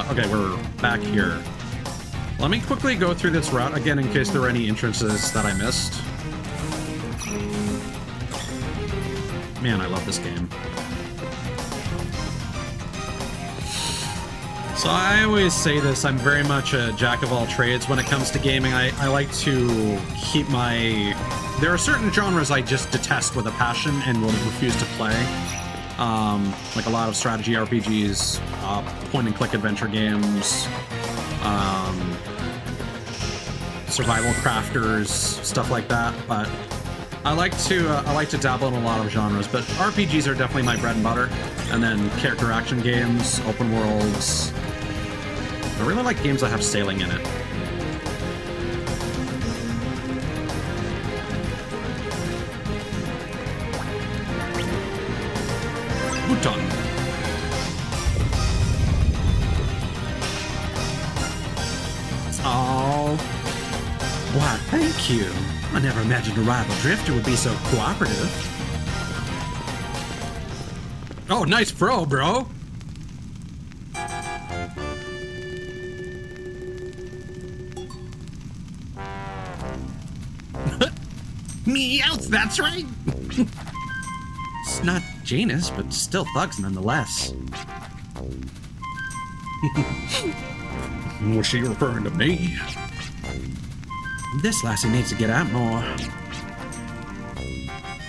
Okay, we're back here. Let me quickly go through this route again in case there were any entrances that I missed. Man, I love this game. So I always say this, I'm very much a jack of all trades when it comes to gaming. I like to keep my... There are certain genres I just detest with a passion and will refuse to play. Like a lot of strategy RPGs, point-and-click adventure games, survival crafters, stuff like that. But I like to dabble in a lot of genres, but RPGs are definitely my bread and butter. And then character action games, open worlds. I really like games that have sailing in it. Bhutan. Oh. Why, thank you. I never imagined a rival drifter would be so cooperative. Oh, nice throw, bro. Meows, that's right. It's not Janus, but still thugs nonetheless. Was she referring to me? This lassie needs to get out more.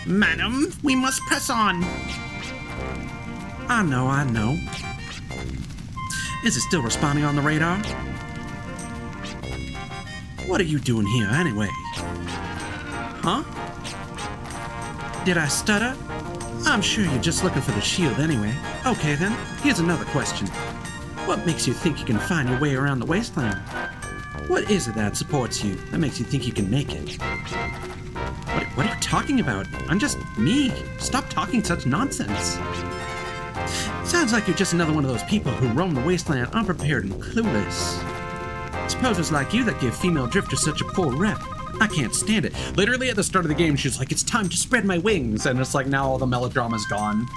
Madam, we must press on. I know. Is it still responding on the radar? What are you doing here, anyway? Huh? Did I stutter? I'm sure you're just looking for the shield anyway. Okay then, here's another question. What makes you think you can find your way around the wasteland? What is it that supports you, that makes you think you can make it? What are you talking about? I'm just me. Stop talking such nonsense. Sounds like you're just another one of those people who roam the wasteland unprepared and clueless. Suppose it's like you that give female drifters such a poor rep. I can't stand it. Literally at the start of the game, she's like, it's time to spread my wings. And it's like, now all the melodrama's gone.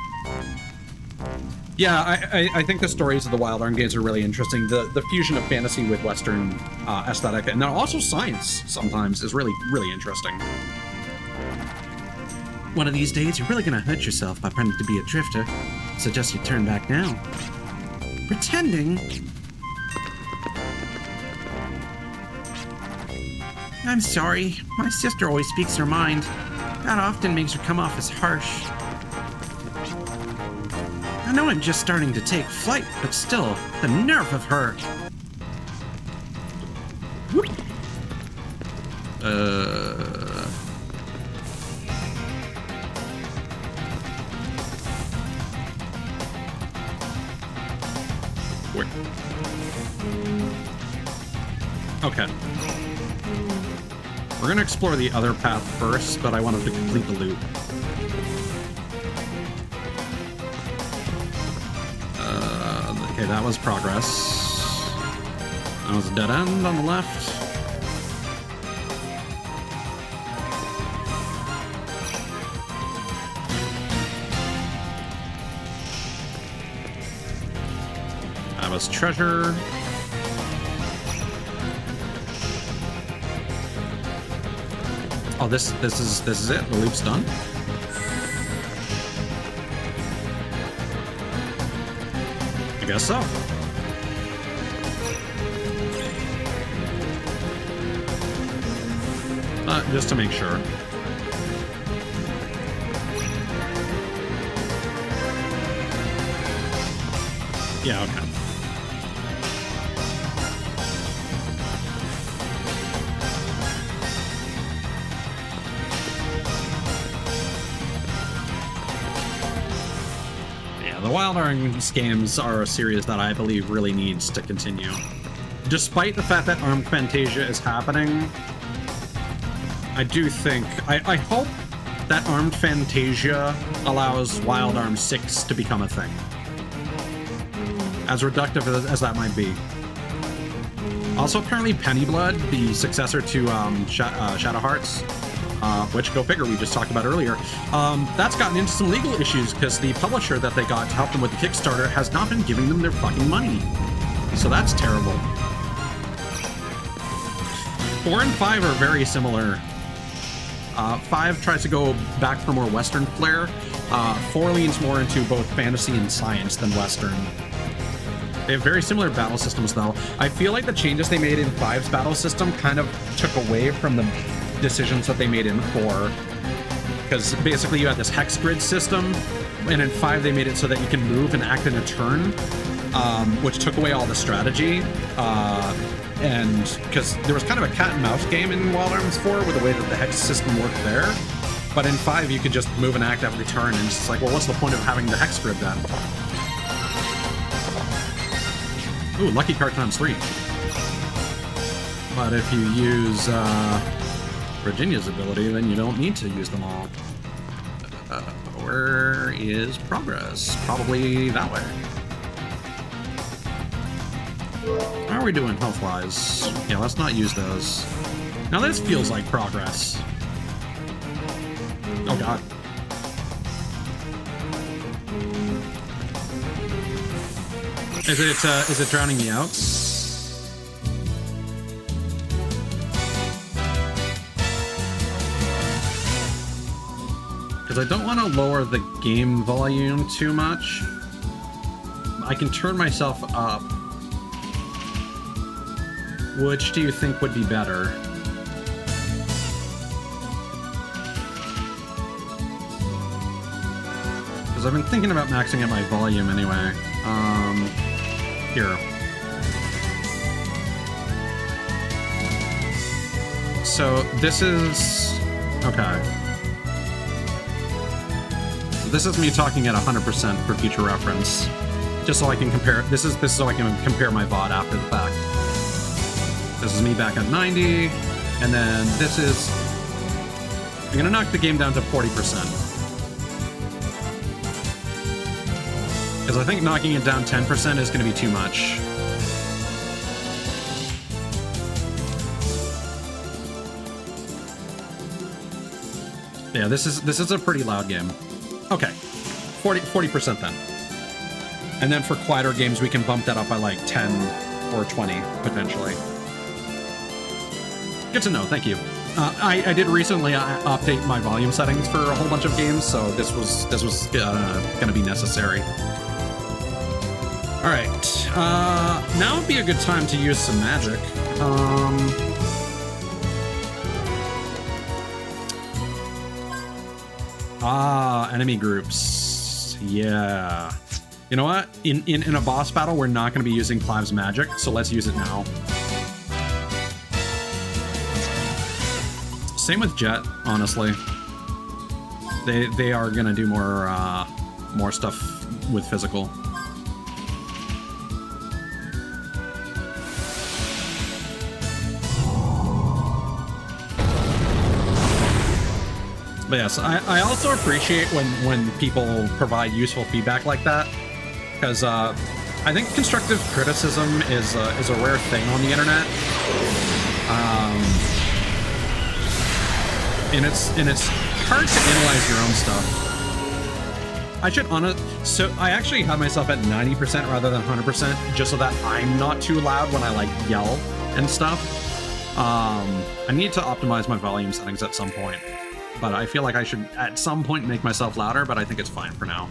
Yeah, I think the stories of the Wild Arm games are really interesting. The fusion of fantasy with Western aesthetic, and then also science sometimes is really, really interesting. One of these days, you're really gonna hurt yourself by pretending to be a drifter. Suggest you turn back now. Pretending? I'm sorry. My sister always speaks her mind. That often makes her come off as harsh. I know I'm just starting to take flight, but still, the nerve of her. Where? Okay. We're gonna explore the other path first, but I wanted to complete the loop. Okay, that was progress. That was a dead end on the left. That was treasure. Oh, this is it. The loop's done. I guess so. Just to make sure. Yeah, okay. The Wild Arms games are a series that I believe really needs to continue. Despite the fact that Armed Fantasia is happening, I do think... I hope that Armed Fantasia allows Wild Arms 6 to become a thing. As reductive as that might be. Also, apparently Penny Blood, the successor to Shadow Hearts, which, go figure, we just talked about earlier, that's gotten into some legal issues because the publisher that they got to help them with the Kickstarter has not been giving them their fucking money. So that's terrible. 4 and 5 are very similar. 5 tries to go back for more Western flair. 4 leans more into both fantasy and science than Western. They have very similar battle systems, though. I feel like the changes they made in 5's battle system kind of took away from the decisions that they made in 4. Because basically you had this hex grid system, and in 5 they made it so that you can move and act in a turn, which took away all the strategy. And because there was kind of a cat and mouse game in Wild Arms 4 with the way that the hex system worked there. But in 5, you could just move an act every turn, and it's just like, well, what's the point of having the hex grid then? Ooh, lucky card times 3. But if you use Virginia's ability, then you don't need to use them all. Where is progress? Probably that way. How are we doing health-wise? Yeah, let's not use those. Now this feels like progress. Oh god. Is it drowning me out? Because I don't want to lower the game volume too much. I can turn myself up. Which do you think would be better? Because I've been thinking about maxing out my volume anyway. Here. So this is... okay. So this is me talking at 100% for future reference. Just so I can compare... This is so I can compare my VOD after the fact. This is me back at 90, and then this is... I'm gonna knock the game down to 40%. Because I think knocking it down 10% is gonna be too much. Yeah, this is a pretty loud game. Okay, 40% then. And then for quieter games, we can bump that up by like 10 or 20, potentially. Good to know, thank you. I did recently update my volume settings for a whole bunch of games, so this was gonna be necessary. All right, now would be a good time to use some magic. Enemy groups. Yeah. You know what? In a boss battle, we're not going to be using Clive's magic, so let's use it now. Same with Jet, honestly. They are going to do more stuff with physical. But yes, I also appreciate when people provide useful feedback like that, because I think constructive criticism is a rare thing on the internet, and it's hard to analyze your own stuff. So I actually have myself at 90% rather than 100%, just so that I'm not too loud when I like yell and stuff. I need to optimize my volume settings at some point. But I feel like I should, at some point, make myself louder, but I think it's fine for now.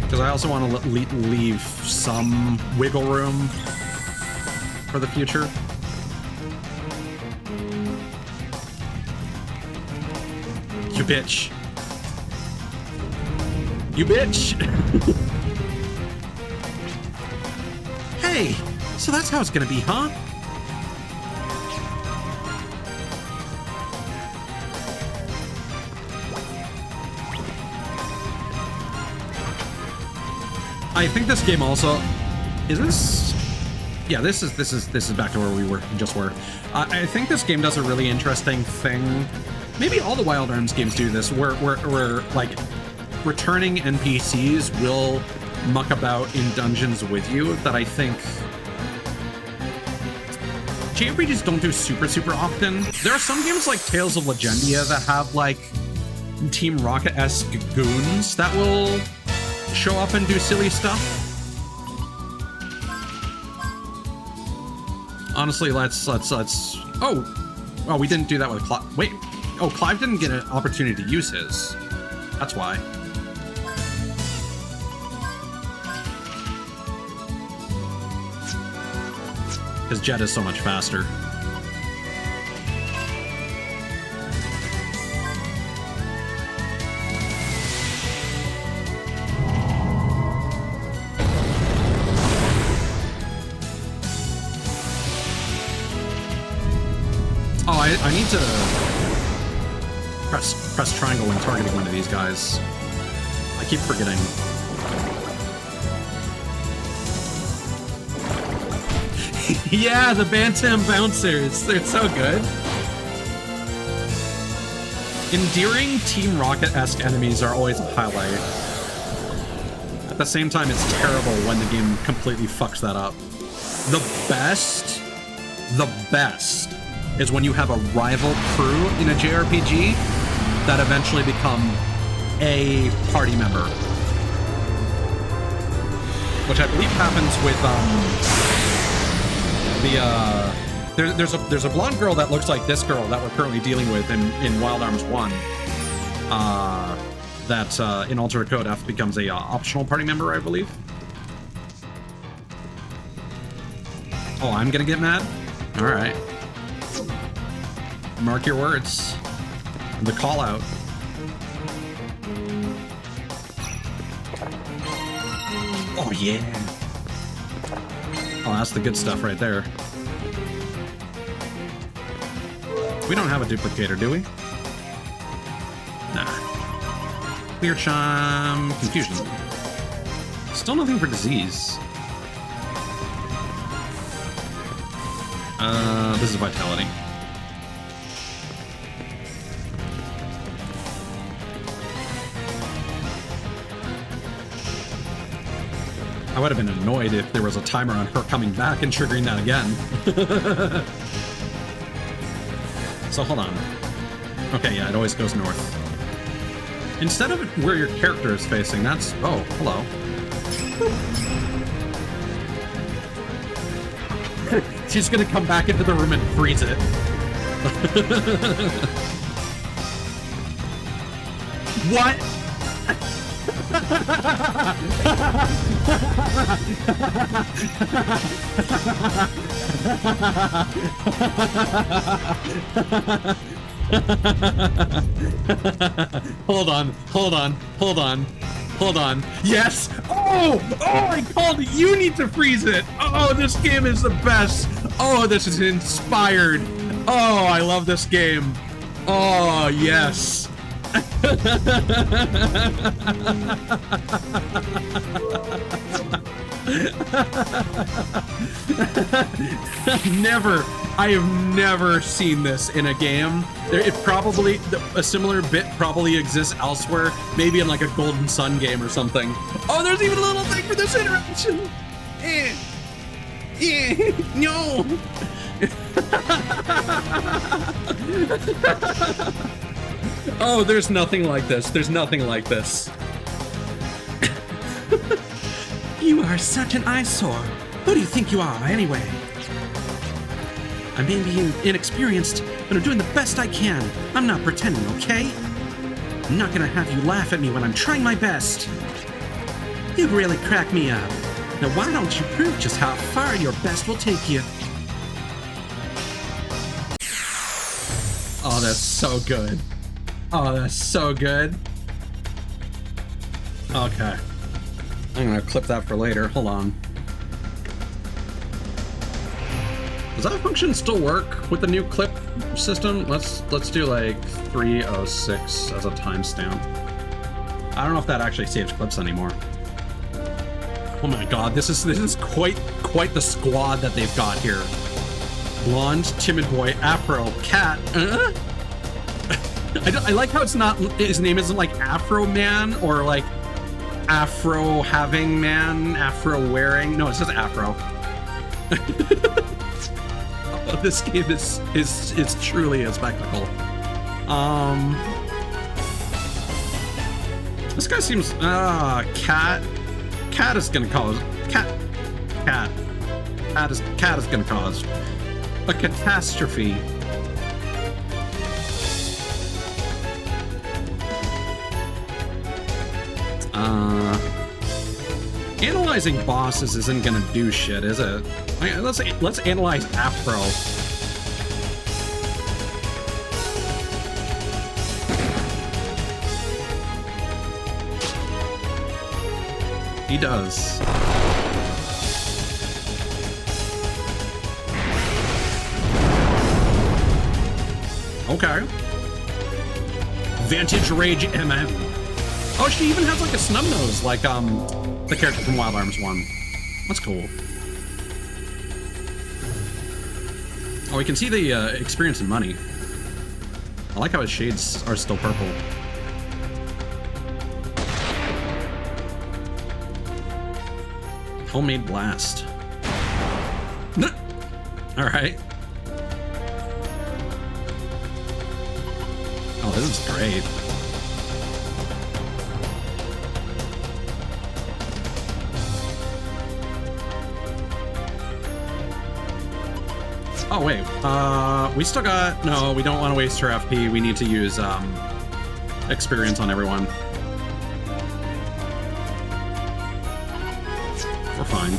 Because I also want to leave some wiggle room for the future. You bitch. You bitch! Hey! So that's how it's gonna be, huh? I think this game also is this. Yeah, this is back to where we just were. I think this game does a really interesting thing. Maybe all the Wild Arms games do this, where like returning NPCs will muck about in dungeons with you. That I think JRPGs don't do super often. There are some games like Tales of Legendia that have like Team Rocket-esque goons that will show up and do silly stuff. Honestly, let's. Oh, we didn't do that with Clive. Wait, oh, Clive didn't get an opportunity to use his. That's why. Because Jet is so much faster. I need to press triangle when targeting one of these guys. I keep forgetting. Yeah, the Bantam Bouncers. They're so good. Endearing Team Rocket-esque enemies are always a highlight. At the same time, it's terrible when the game completely fucks that up. The best is when you have a rival crew in a JRPG that eventually become a party member. Which I believe happens with, there's a blonde girl that looks like this girl that we're currently dealing with in Wild Arms 1. That in Alternate Code F becomes a optional party member, I believe. Oh, I'm gonna get mad? Alright. Mark your words. The call out. Oh yeah. Oh, that's the good stuff right there. We don't have a duplicator, do we? Nah. Clear charm, confusion. Still nothing for disease. This is vitality. I would have been annoyed if there was a timer on her coming back and triggering that again. So hold on. Okay, yeah, it always goes north. Instead of where your character is facing, that's... Oh, hello. She's gonna come back into the room and freeze it. What? Hold on. Yes! Oh, I called it! You need to freeze it! Oh, this game is the best! Oh, this is inspired! Oh, I love this game! Oh, yes! I have never seen this in a game. A similar bit probably exists elsewhere, maybe in like a Golden Sun game or something. Oh, there's even a little thing for this interaction. No. Oh, there's nothing like this. There's nothing like this. You are such an eyesore. Who do you think you are, anyway? I may be inexperienced, but I'm doing the best I can. I'm not pretending, okay? I'm not gonna have you laugh at me when I'm trying my best. You really crack me up. Now why don't you prove just how far your best will take you? Oh, that's so good. Oh, that's so good. Okay. I'm gonna clip that for later. Hold on. Does that function still work with the new clip system? Let's do like 306 as a timestamp. I don't know if that actually saves clips anymore. Oh my god, this is quite the squad that they've got here. Blonde, timid boy, afro, cat. I like how it's not, his name isn't like Afro Man or like Afro having man, Afro wearing. No, it says Afro. Oh, this game is truly a spectacle. This guy seems cat is gonna cause cat is gonna cause a catastrophe. Analyzing bosses isn't gonna do shit, is it? Let's analyze Afro. He does. Okay. Vantage Rage MM. Oh, she even has like a snub nose, like the character from Wild Arms 1. That's cool. Oh, we can see the experience in money. I like how his shades are still purple. Homemade blast. All right. Oh, this is great. Oh, wait. We still got... No, we don't want to waste her FP. We need to use experience on everyone. We're fine.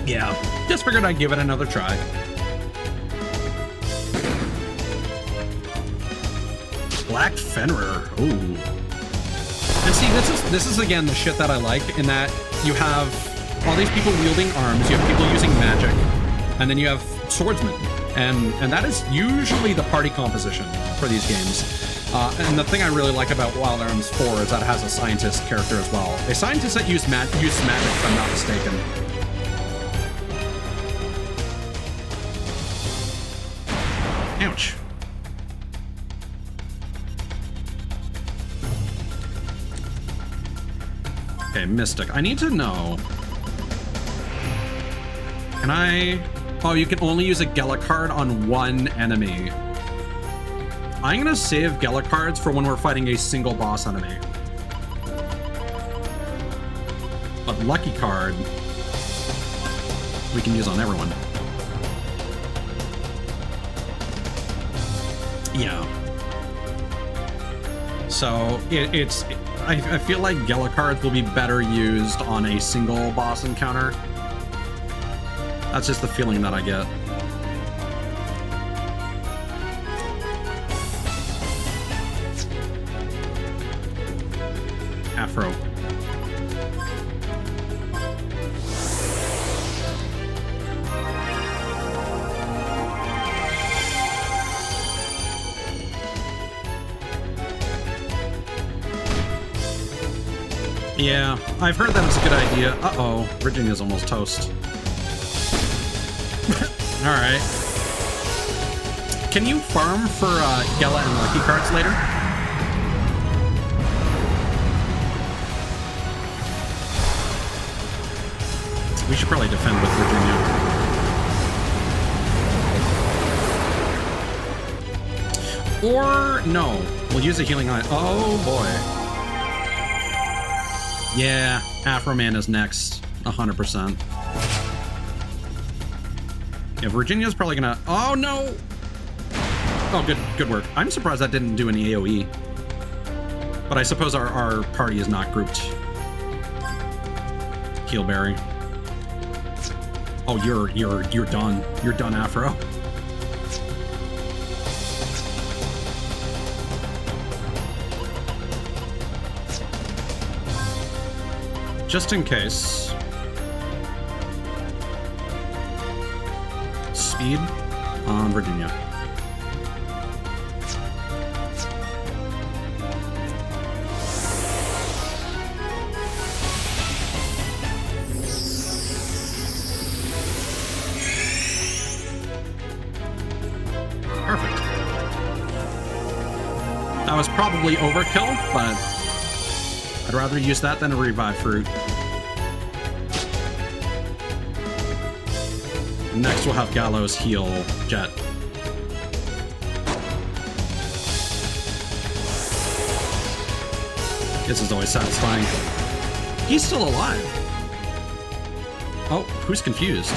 Yeah, just figured I'd give it another try. Black Fenrir. Ooh. And see, this is again the shit that I like, in that you have all these people wielding arms, you have people using magic, and then you have swordsmen. And that is usually the party composition for these games. And the thing I really like about Wild Arms 4 is that it has a scientist character as well. A scientist that uses magic, if I'm not mistaken. Ouch. Okay, Mystic. I need to know. Can I... Oh, you can only use a Gela card on one enemy. I'm gonna save Gela cards for when we're fighting a single boss enemy. But Lucky card we can use on everyone. Yeah. So I feel like Gela cards will be better used on a single boss encounter. That's just the feeling that I get. Afro. Yeah, I've heard that it's a good idea. Uh-oh, Virginia's almost toast. Alright. Can you farm for Gela and Lucky cards later? We should probably defend with Virginia. Or, no. We'll use a healing eye. Oh, boy. Yeah, Afro Man is next. 100%. Yeah, Virginia's probably gonna... Oh, no! Oh, good work. I'm surprised that didn't do any AoE. But I suppose our party is not grouped. Healberry. Oh, you're done. You're done, Afro. Just in case. Speed on Virginia. Perfect. That was probably overkill, but I'd rather use that than a revive fruit. Next, we'll have Gallows heal Jet. This is always satisfying. He's still alive. Oh, who's confused?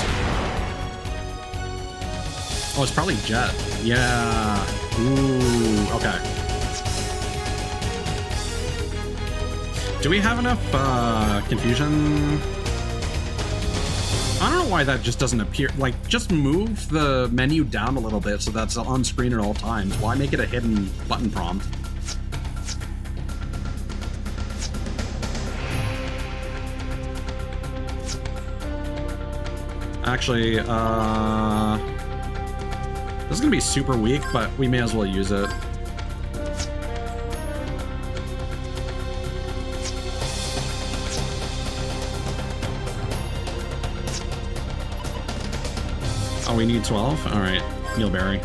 Oh, it's probably Jet. Yeah. Ooh, okay. Do we have enough confusion? I don't know know why that just doesn't appear. Like, just move the menu down a little bit so that's on screen at all times. Why make it a hidden button prompt? Actually, this is gonna be super weak, but we may as well use it. Oh, we need 12? Alright, Mealberry.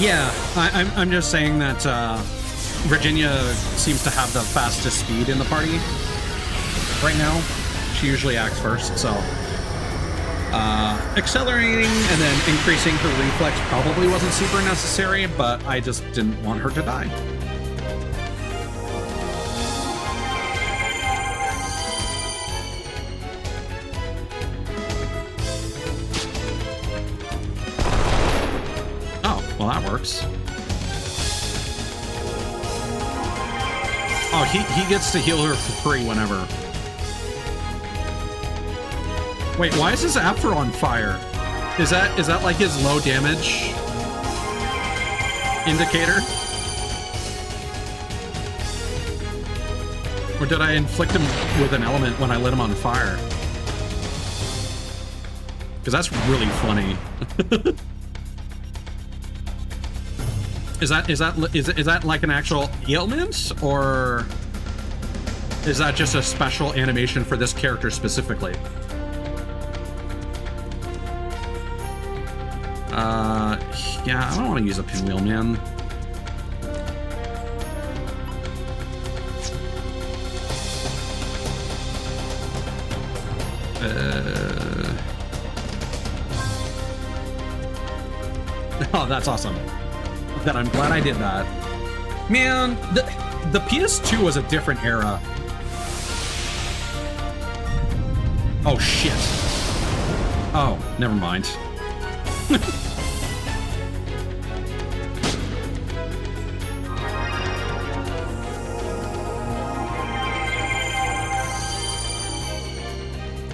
Yeah, I'm just saying that Virginia seems to have the fastest speed in the party right now. She usually acts first, so accelerating and then increasing her reflex probably wasn't super necessary, but I just didn't want her to die. Oh, well that works. Oh, he gets to heal her for free whenever. Wait, why is his afro on fire? Is that like his low damage indicator? Or did I inflict him with an element when I lit him on fire? Because that's really funny. Is that like an actual ailment, or is that just a special animation for this character specifically? Yeah, I don't want to use a pinwheel, man. Oh, that's awesome. That I'm glad I did that. Man, the PS2 was a different era. Oh, shit. Oh, never mind.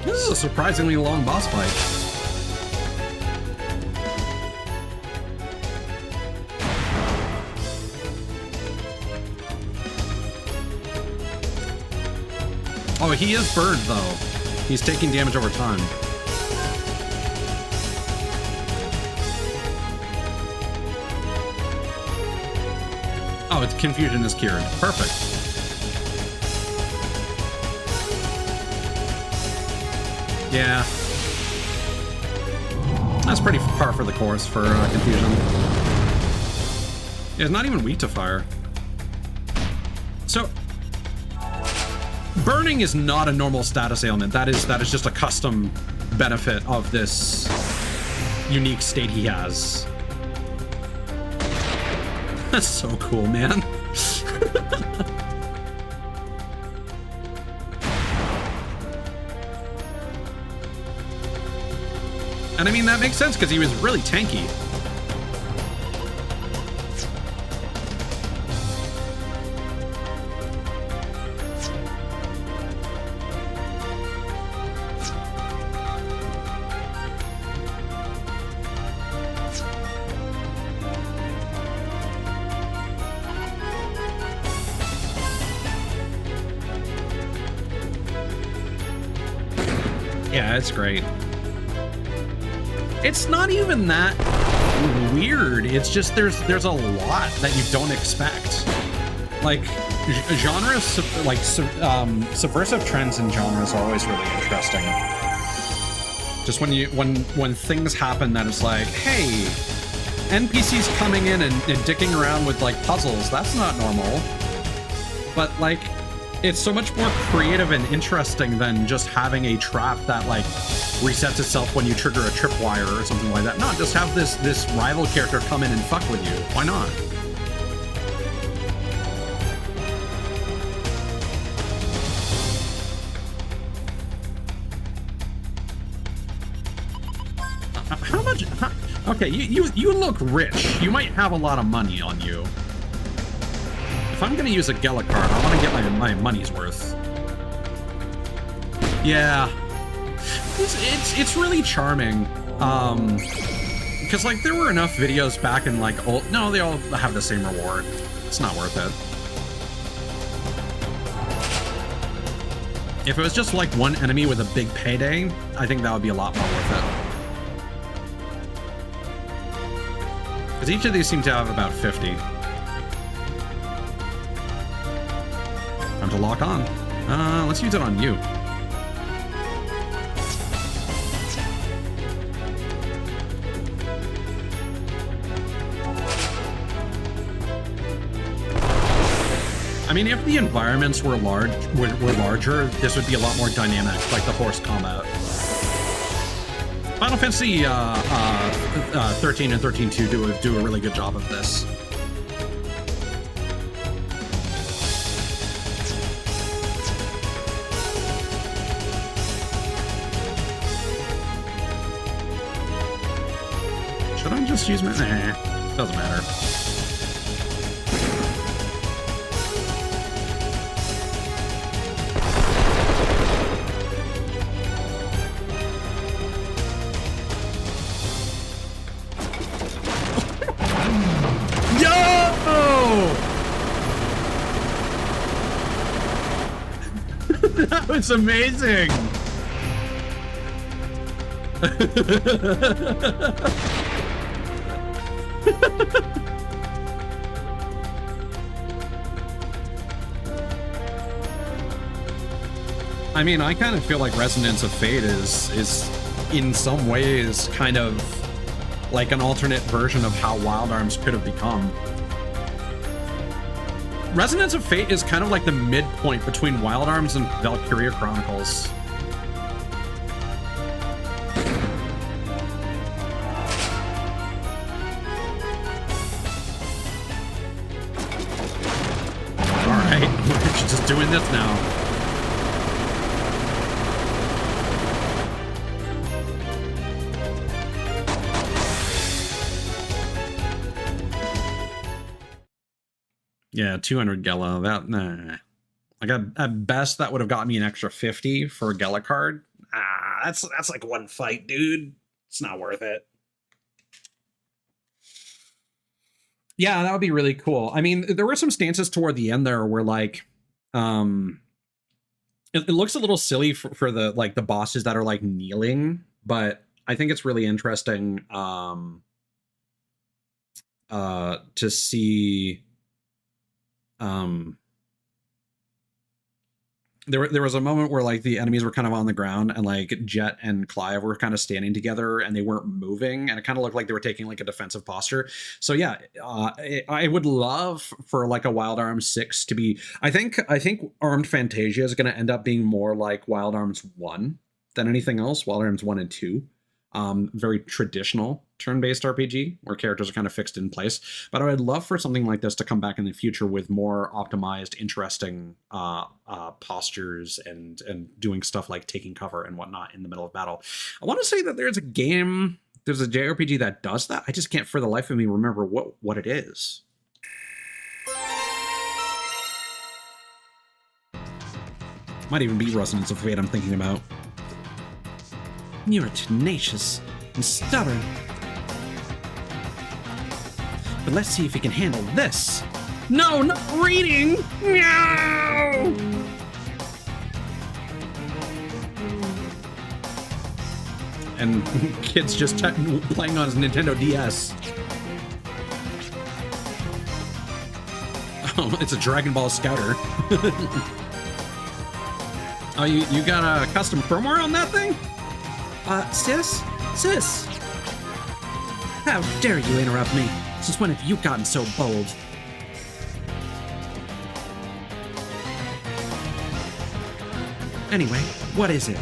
This is a surprisingly long boss fight. Oh, he is burned, though. He's taking damage over time. Oh, its confusion is cured. Perfect. Yeah. That's pretty par for the course for confusion. Yeah, it's not even weak to fire. So... burning is not a normal status ailment. That is just a custom benefit of this unique state he has. That's so cool, man. And I mean, that makes sense because he was really tanky. Yeah, it's great. It's not even that weird. It's just there's a lot that you don't expect. Like genres, like subversive trends in genres are always really interesting. Just when things happen that it's like, hey, NPCs coming in and dicking around with like puzzles, that's not normal. But like, it's so much more creative and interesting than just having a trap that like resets itself when you trigger a tripwire or something like that. No, just have this rival character come in and fuck with you. Why not? How much? Okay, you look rich. You might have a lot of money on you. If I'm gonna use a Gela card, I want to get my money's worth. Yeah, it's really charming. Because like there were enough videos back in like old. No, they all have the same reward. It's not worth it. If it was just like one enemy with a big payday, I think that would be a lot more worth it. Because each of these seem to have about 50. Time to lock on. Let's use it on you. I mean, if the environments were larger, this would be a lot more dynamic, like the horse combat. Final Fantasy 13 and 13.2 do a really good job of this. Should I just use my... Nah, doesn't matter. That was amazing! I mean, I kind of feel like Resonance of Fate is in some ways kind of like an alternate version of how Wild Arms could have become. Resonance of Fate is kind of like the midpoint between Wild Arms and Valkyria Chronicles. Alright, we're just doing this now. Yeah, 200 Gela. That nah. Like at best, that would have gotten me an extra 50 for a Gela card. That's like one fight, dude. It's not worth it. Yeah, that would be really cool. I mean, there were some stances toward the end there where like, it looks a little silly for the like the bosses that are like kneeling, but I think it's really interesting to see. There was a moment where like the enemies were kind of on the ground and like Jet and Clive were kind of standing together and they weren't moving, and it kind of looked like they were taking like a defensive posture. So yeah, I would love for like a Wild Arms 6 to be. I think Armed Fantasia is going to end up being more like Wild Arms 1 than anything else. Wild Arms 1 and 2. Very traditional turn-based RPG where characters are kind of fixed in place. But I would love for something like this to come back in the future with more optimized, interesting postures and doing stuff like taking cover and whatnot in the middle of battle. I want to say that there's a JRPG that does that. I just can't for the life of me remember what it is. Might even be Resonance of Fate I'm thinking about. You're tenacious and stubborn. But let's see if you can handle this. No, not reading! No! And kid's just playing on his Nintendo DS. Oh, it's a Dragon Ball Scouter. Oh, you got a custom firmware on that thing? Sis? How dare you interrupt me? Since when have you gotten so bold? Anyway, what is it?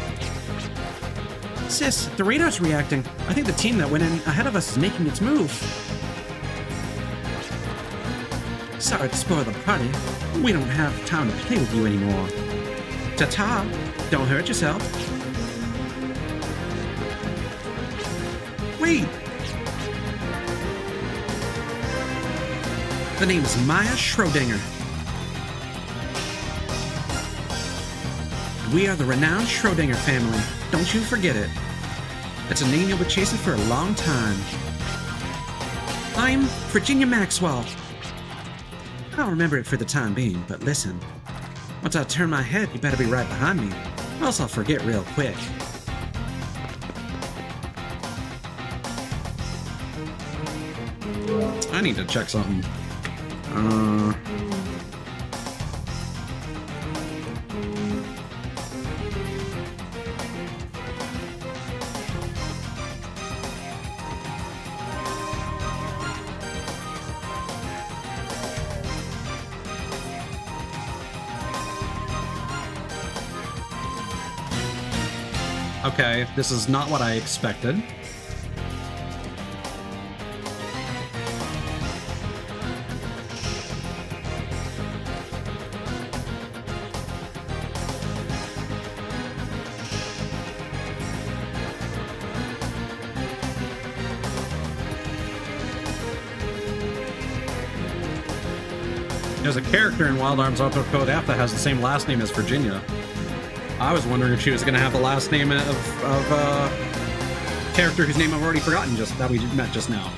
Sis, the radar's reacting. I think the team that went in ahead of us is making its move. Sorry to spoil the party. We don't have time to play with you anymore. Ta-ta! Don't hurt yourself. Wait! The name is Maya Schrodinger. We are the renowned Schrodinger family. Don't you forget it. It's a name you'll be chasing for a long time. I'm Virginia Maxwell. I'll remember it for the time being, but listen. Once I turn my head, you better be right behind me, or else I'll forget real quick. I need to check something. Okay, this is not what I expected. There's a character in Wild Arms Auto Code F that has the same last name as Virginia. I was wondering if she was going to have the last name of a character whose name I've already forgotten that we met just now.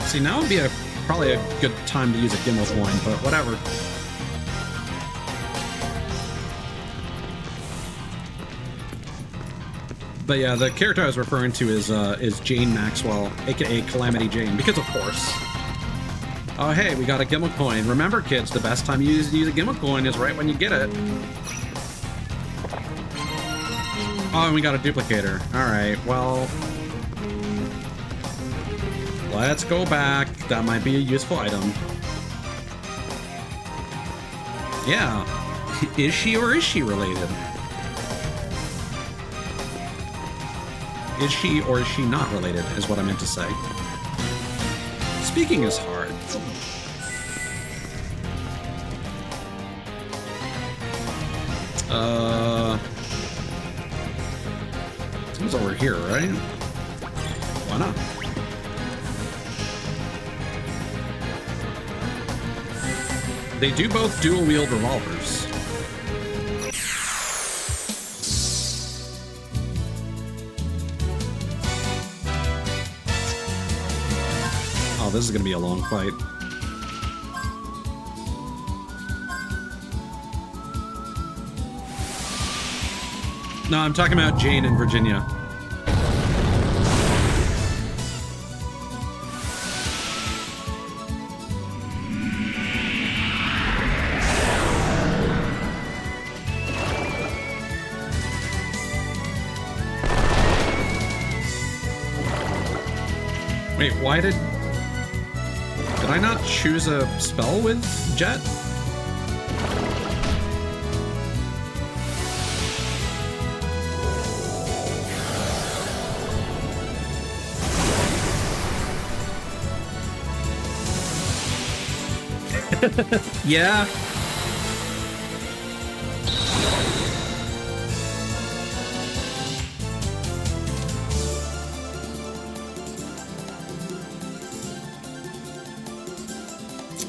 See, now would be probably a good time to use a Gimbal coin, but whatever. But yeah, the character I was referring to is Jane Maxwell, aka Calamity Jane, because of course. Oh hey, we got a Gimbal coin. Remember kids, the best time you use a Gimbal coin is right when you get it. Oh, and we got a duplicator. Alright, well... let's go back. That might be a useful item. Yeah. Is she or is she related? Is she or is she not related, is what I meant to say. Speaking is hard. It's over here, right? Why not? They do both dual-wield revolvers. Oh, this is gonna be a long fight. No, I'm talking about Jane and Virginia. Wait, why did I not choose a spell with Jet? Yeah.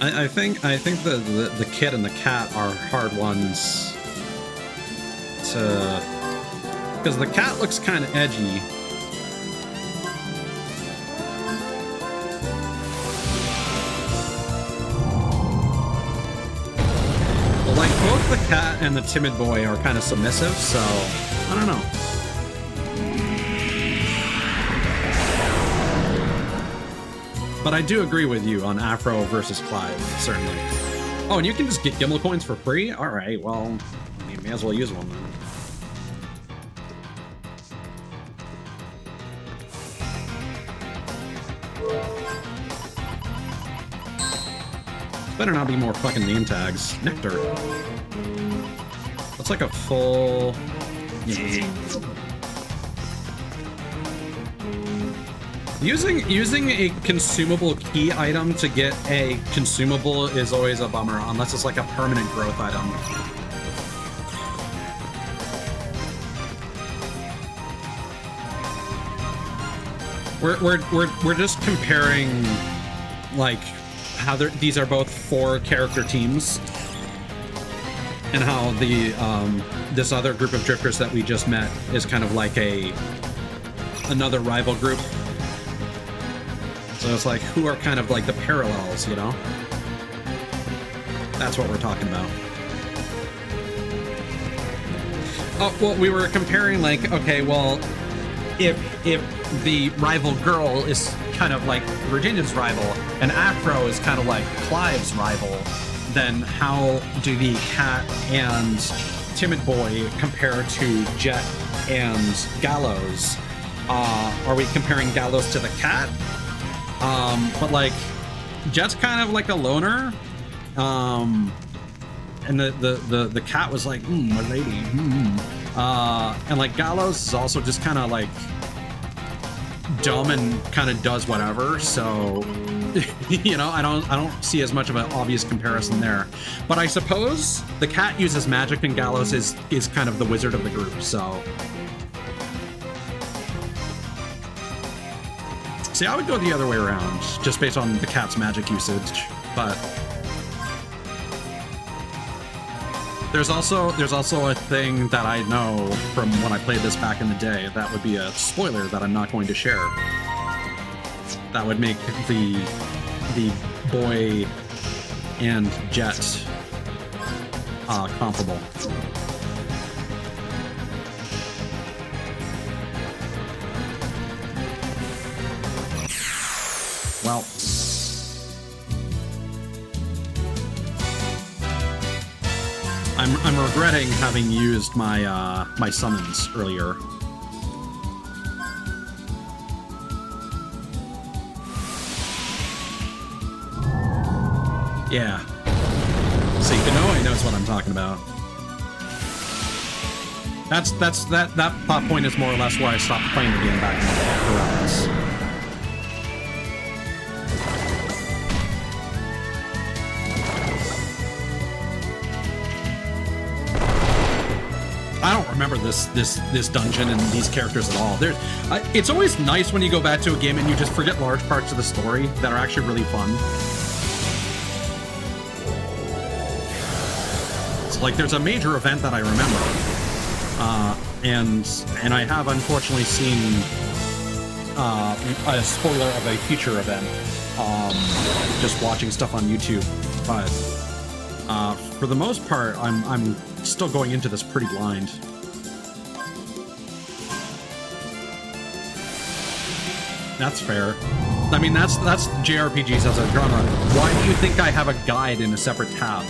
I think the kid and the cat are hard ones to, because the cat looks kind of edgy. But like both the cat and the timid boy are kind of submissive, so I don't know. But I do agree with you on Afro versus Clive, certainly. Oh, and you can just get Gimbal coins for free? Alright, well, you may as well use one then. Better not be more fucking name tags. Nectar. That's like a full... Using a consumable key item to get a consumable is always a bummer, unless it's like a permanent growth item. We're just comparing like how these are both 4 character teams, and how the this other group of drifters that we just met is kind of like another rival group. So it's like, who are kind of like the parallels, you know? That's what we're talking about. Oh, well, we were comparing, like, okay, well, if the rival girl is kind of like Virginia's rival, and Afro is kind of like Clive's rival, then how do the Cat and Timid Boy compare to Jet and Gallows? Are we comparing Gallows to the Cat? But like, Jet's kind of like a loner, and the Cat was like, my lady, and like Gallows is also just kind of like dumb and kind of does whatever. So, you know, I don't see as much of an obvious comparison there. But I suppose the Cat uses magic and Gallows is kind of the wizard of the group. So, see, I would go the other way around, just based on the Cat's magic usage. But there's also a thing that I know from when I played this back in the day that would be a spoiler that I'm not going to share. That would make the Boy and Jet comparable. Well, I'm regretting having used my my summons earlier. Yeah. See, Kanoe knows what I'm talking about. That plot point is more or less where I stopped playing the game back in the day for reference. I don't remember this dungeon and these characters at all. It's always nice when you go back to a game and you just forget large parts of the story that are actually really fun. It's like there's a major event that I remember, and I have unfortunately seen a spoiler of a future event, just watching stuff on YouTube. But for the most part, I'm still going into this pretty blind. That's fair. I mean, that's JRPGs as a genre. Why do you think I have a guide in a separate tab?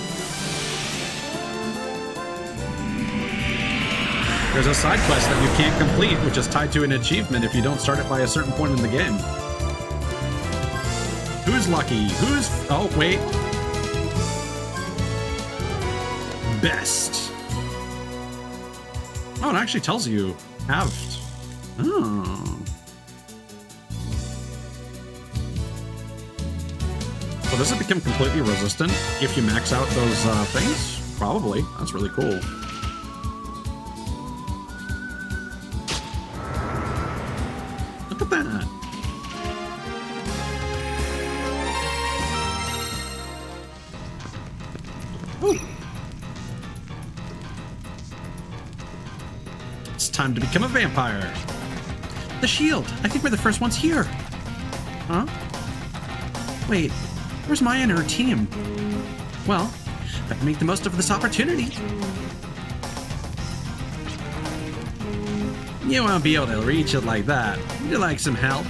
There's a side quest that you can't complete, which is tied to an achievement if you don't start it by a certain point in the game. Who's lucky? Who's... Oh, wait. Best. Oh, it actually tells you halved. Oh. So does it become completely resistant if you max out those things? Probably. That's really cool. Look at that. Ooh. It's time to become a vampire. The shield. I think we're the first ones here. Huh? Wait, where's Maya and her team? Well, better make the most of this opportunity. You won't be able to reach it like that. Would you like some help?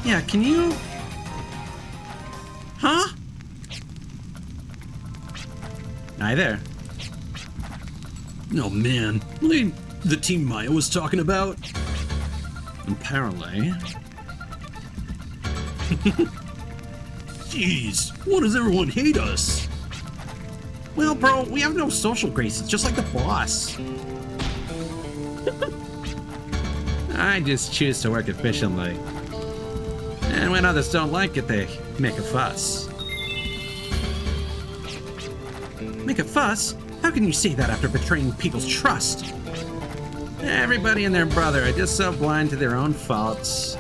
Yeah, can you... Huh? Hi there. Oh man, the team Maya was talking about? Apparently. Jeez, why does everyone hate us? Well, bro, we have no social grace. It's just like the boss. I just choose to work efficiently. And when others don't like it, they make a fuss. Make a fuss? How can you say that after betraying people's trust? Everybody and their brother are just so blind to their own faults.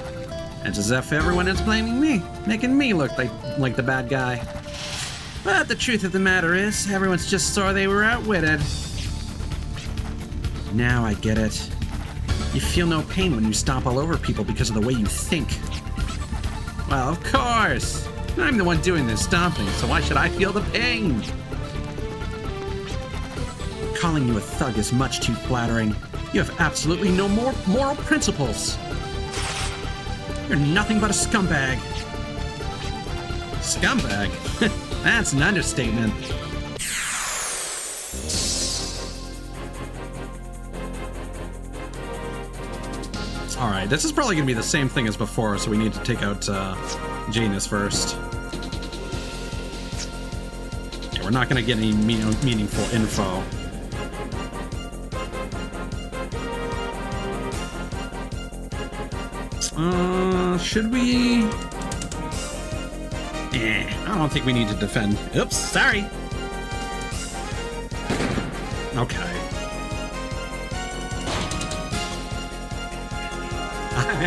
It's as if everyone is blaming me, making me look like the bad guy. But the truth of the matter is, everyone's just sore they were outwitted. Now I get it. You feel no pain when you stomp all over people because of the way you think. Well, of course! I'm the one doing this stomping, so why should I feel the pain? Calling you a thug is much too flattering. You have absolutely no more moral principles. You're nothing but a scumbag. Scumbag? That's an understatement. Alright, this is probably going to be the same thing as before, so we need to take out Janus first. Yeah, we're not going to get any meaningful info. Should we? I don't think we need to defend. Oops, sorry. Okay.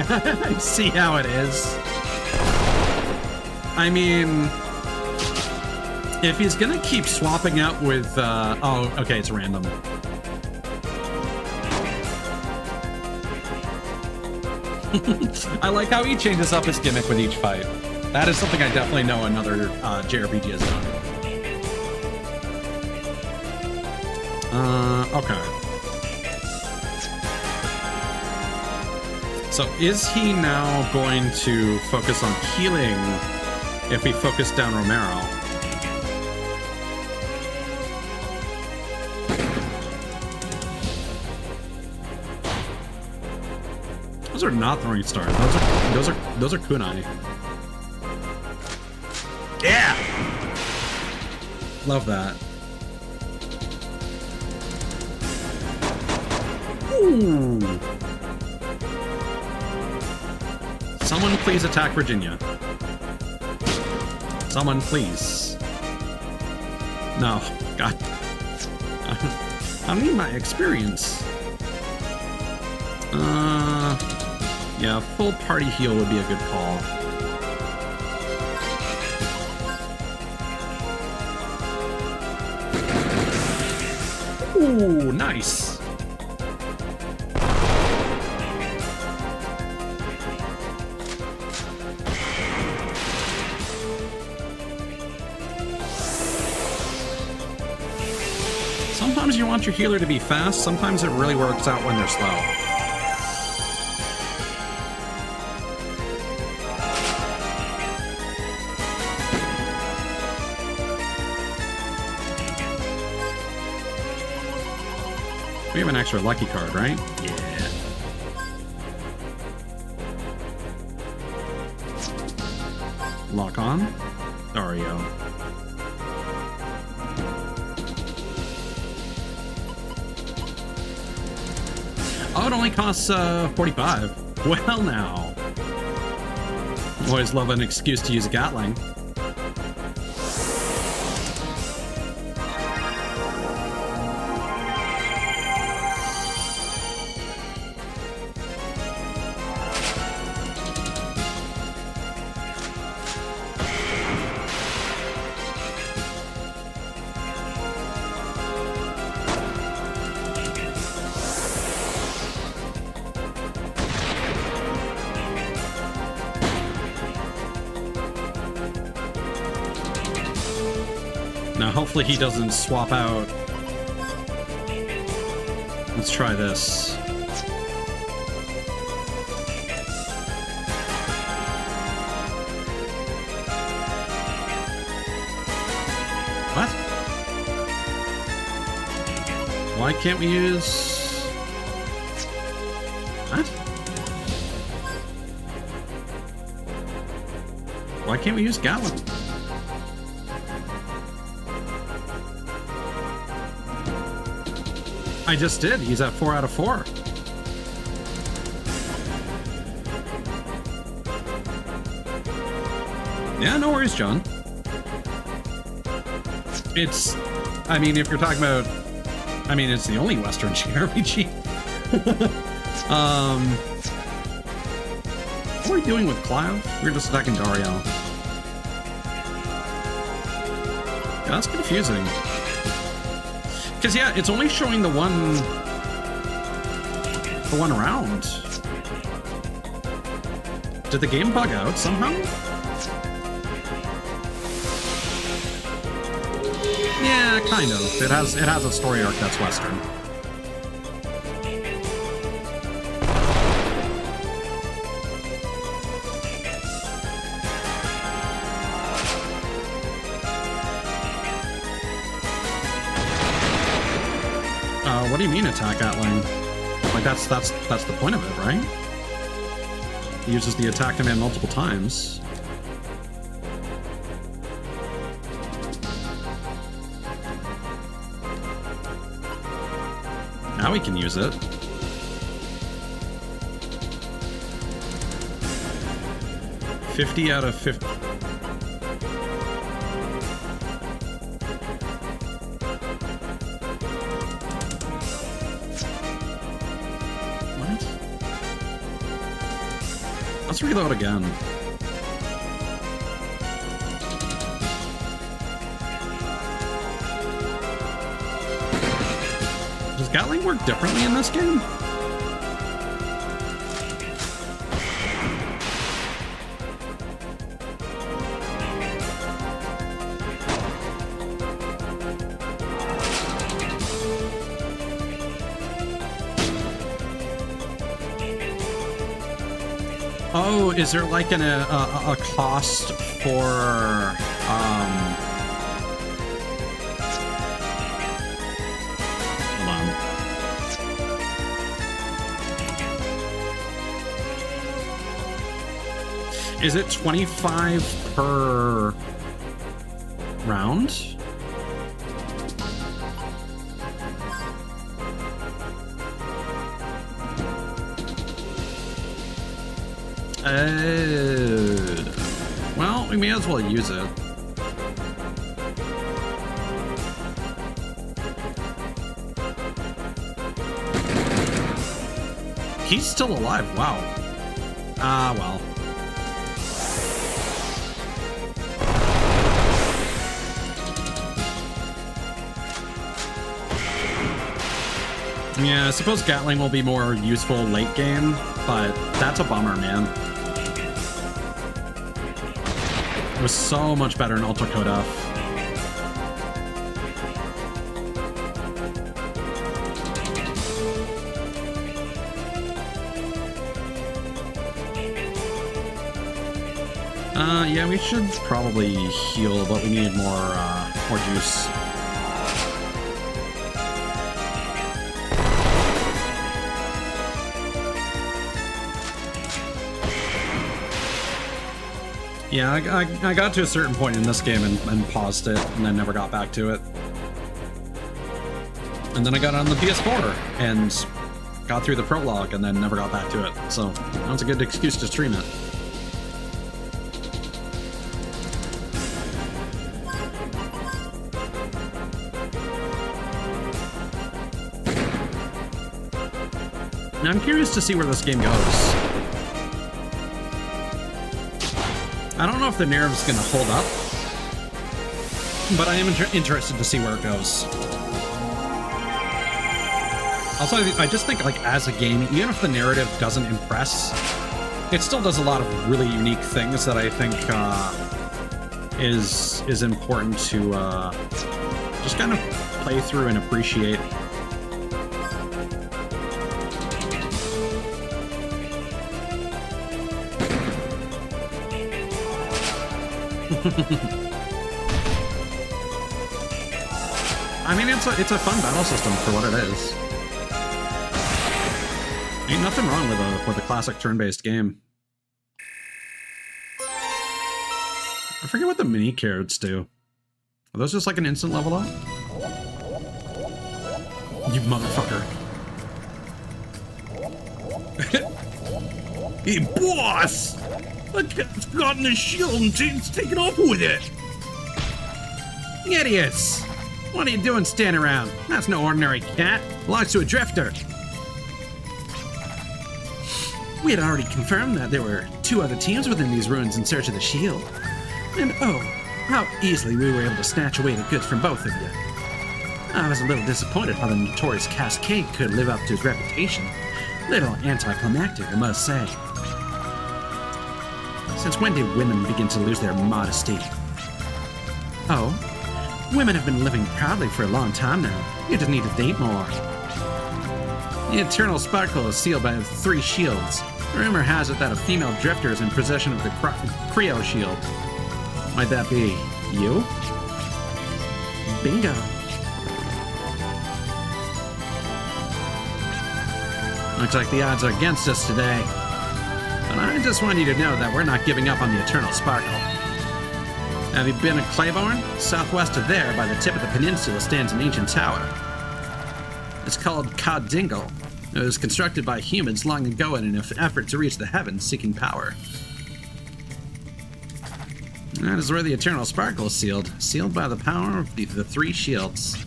I see how it is. I mean, if he's gonna keep swapping out with, oh, okay, it's random. I like how he changes up his gimmick with each fight. That is something I definitely know another JRPG has done. Okay. So is he now going to focus on healing if we focus down Romero? Those are not throwing stars. Those are kunai. Yeah. Love that. Ooh. Someone please attack Virginia. Someone please. No. God. I need my experience. Yeah, full party heal would be a good call. Ooh, nice. Sometimes you want your healer to be fast, sometimes it really works out when they're slow. We have an extra lucky card, right? Yeah. Lock on. Dario. Oh, it only costs 45. Well now. Always love an excuse to use a Gatling. Now, hopefully he doesn't swap out. Let's try this. What? Why can't we use... What? Why can't we use Gallon? I just did. He's at 4 out of 4. Yeah, no worries, John. It's... I mean, if you're talking about... I mean, it's the only Western JRPG. What are we doing with Clive? We're just attacking Dario. Yeah, that's confusing. Because, yeah, it's only showing the one round. Did the game bug out somehow? Yeah, kind of. It has a story arc that's Western. What do you mean attack Atling? Like that's the point of it, right? He uses the attack command multiple times. Now we can use it. $50 out of 50. Let's reload again. Does Gatling work differently in this game? Oh, is there like a cost for hold on. Is it 25 per round? Well, we may as well use it. He's still alive, wow. Ah, well. Yeah, I suppose Gatling will be more useful late game, but that's a bummer, man. It was so much better in Ultra Code F. Yeah, we should probably heal, but we need more juice. Yeah, I got to a certain point in this game and paused it, and then never got back to it. And then I got on the PS4 and got through the prologue, and then never got back to it. So that was a good excuse to stream it. Now I'm curious to see where this game goes. I don't know if the narrative's going to hold up, but I am interested to see where it goes. Also, I just think, like, as a game, even if the narrative doesn't impress, it still does a lot of really unique things that I think is important to just kind of play through and appreciate. I mean, it's a fun battle system for what it is. Ain't nothing wrong with a classic turn-based game. I forget what the mini carrots do. Are those just like an instant level up? You motherfucker. Hey, boss! That cat's gotten his shield and he's taken off with it! Idiots! What are you doing standing around? That's no ordinary cat. Belongs to a drifter. We had already confirmed that there were 2 other teams within these ruins in search of the shield. And oh, How easily we were able to snatch away the goods from both of you. I was a little disappointed how the notorious Cascade could live up to his reputation. Little anticlimactic, I must say. Since when did women begin to lose their modesty? Oh, women have been living proudly for a long time now. You just need to date more. The Eternal Sparkle is sealed by 3 shields. Rumor has it that a female drifter is in possession of the Cryo Shield. Might that be you? Bingo. Looks like the odds are against us today. But I just want you to know that we're not giving up on the Eternal Sparkle. Have you been at Claiborne? Southwest of there, by the tip of the peninsula, stands an ancient tower. It's called Cod Dingle. It was constructed by humans long ago in an effort to reach the heavens, seeking power. That is where the Eternal Sparkle is sealed by the power of the 3 shields.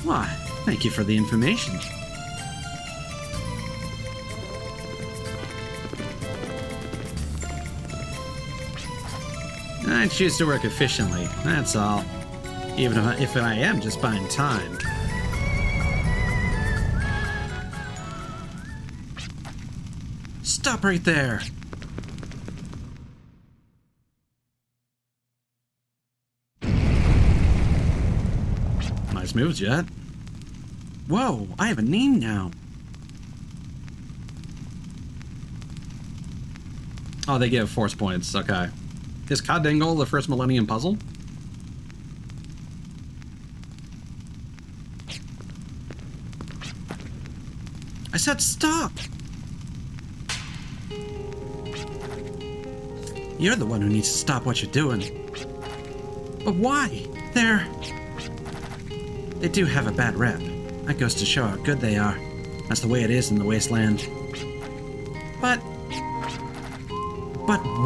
Why, thank you for the information. I choose to work efficiently, that's all. Even if I am just buying time. Stop right there! Nice moves, Jet. Whoa, I have a name now. Oh, they give force points, okay. Is Cod Dingle the first Millennium puzzle? I said stop! You're the one who needs to stop what you're doing. But why? They do have a bad rep. That goes to show how good they are. That's the way it is in the wasteland. But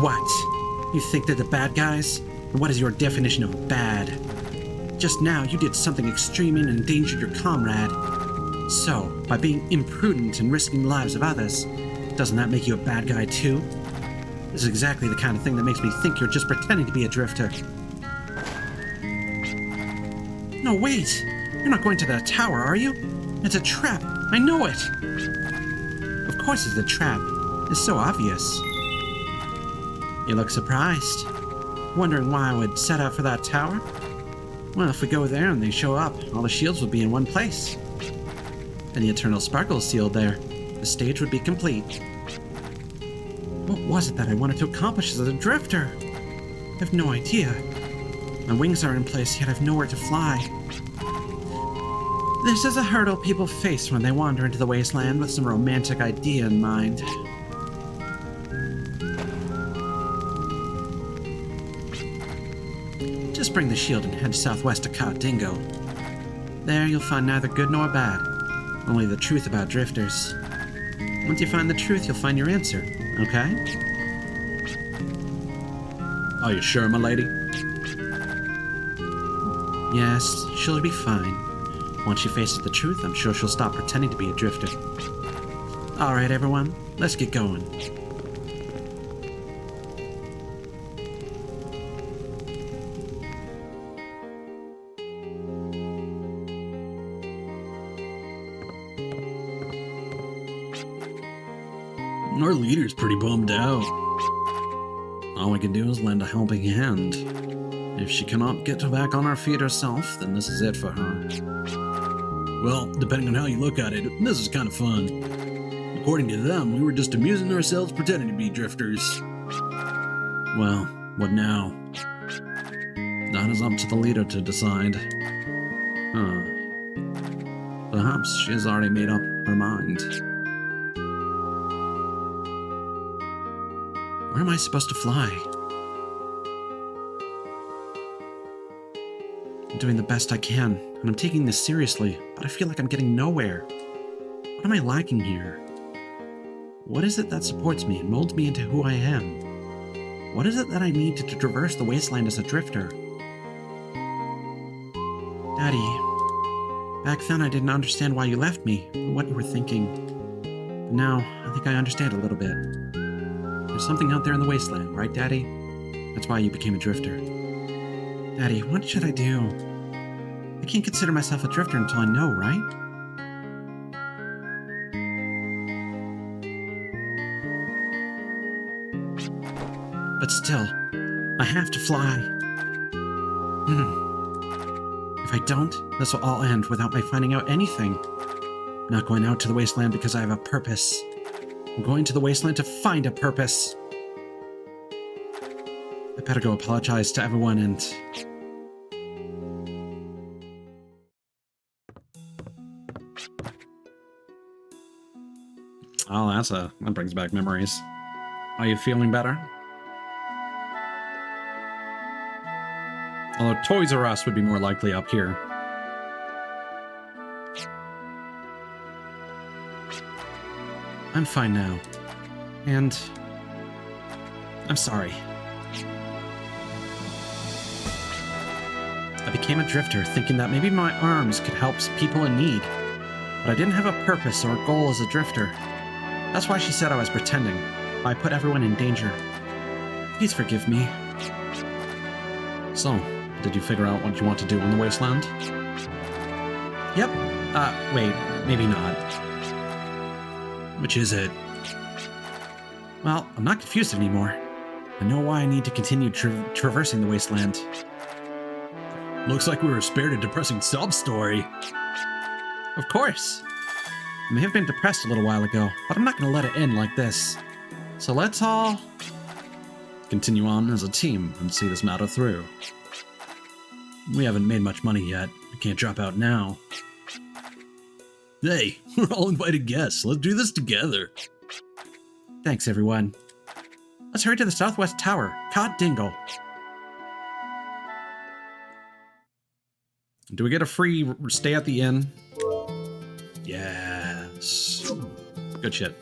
what? You think they're the bad guys? And what is your definition of bad? Just now, you did something extreme and endangered your comrade. So, by being imprudent and risking the lives of others, doesn't that make you a bad guy too? This is exactly the kind of thing that makes me think you're just pretending to be a drifter. No, wait! You're not going to that tower, are you? It's a trap! I know it! Of course it's a trap. It's so obvious. You look surprised. Wondering why I would set out for that tower? Well, if we go there and they show up, all the shields will be in one place. And the Eternal Sparkle is sealed there. The stage would be complete. What was it that I wanted to accomplish as a drifter? I have no idea. My wings are in place, yet I've nowhere to fly. This is a hurdle people face when they wander into the wasteland with some romantic idea in mind. Just bring the shield and head southwest to Cod Dingo. There you'll find neither good nor bad, only the truth about drifters. Once you find the truth, you'll find your answer, okay? Are you sure, my lady? Yes, she'll be fine. Once she faces the truth, I'm sure she'll stop pretending to be a drifter. Alright, everyone, let's get going. Our leader's pretty bummed out. All we can do is lend a helping hand. If she cannot get back on her feet herself, then this is it for her. Well, depending on how you look at it, this is kind of fun. According to them, we were just amusing ourselves pretending to be drifters. Well, what now? That is up to the leader to decide. Perhaps she has already made up her mind. Where am I supposed to fly? I'm doing the best I can, and I'm taking this seriously, but I feel like I'm getting nowhere. What am I lacking here? What is it that supports me and molds me into who I am? What is it that I need to traverse the wasteland as a drifter? Daddy, back then I didn't understand why you left me, or what you were thinking. But now, I think I understand a little bit. There's something out there in the wasteland, right, Daddy? That's why you became a drifter. Daddy, what should I do? I can't consider myself a drifter until I know, right? But still, I have to fly. If I don't, this will all end without my finding out anything. I'm not going out to the wasteland because I have a purpose. I'm going to the wasteland to find a purpose. I better go apologize to everyone and... Oh, that brings back memories. Are you feeling better? Although Toys R Us would be more likely up here. I'm fine now. And... I'm sorry. I became a drifter thinking that maybe my arms could help people in need. But I didn't have a purpose or a goal as a drifter. That's why she said I was pretending. I put everyone in danger. Please forgive me. So, did you figure out what you want to do in the wasteland? Yep. Wait, maybe not. Which is it? Well, I'm not confused anymore. I know why I need to continue traversing the wasteland. Looks like we were spared a depressing sob story. Of course. I may have been depressed a little while ago, but I'm not going to let it end like this. So let's all continue on as a team and see this matter through. We haven't made much money yet. We can't drop out now. Hey, we're all invited guests. Let's do this together. Thanks, everyone. Let's hurry to the southwest tower. Cod Dingle. Do we get a free stay at the inn? Yes. Good shit.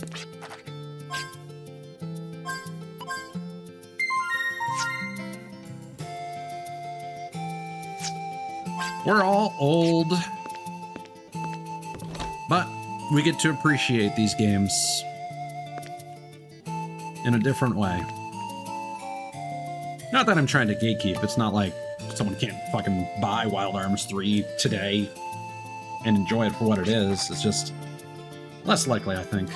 We're all old, but we get to appreciate these games in a different way. Not that I'm trying to gatekeep. It's not like someone can't fucking buy Wild Arms 3 today and enjoy it for what it is. It's just less likely, I think.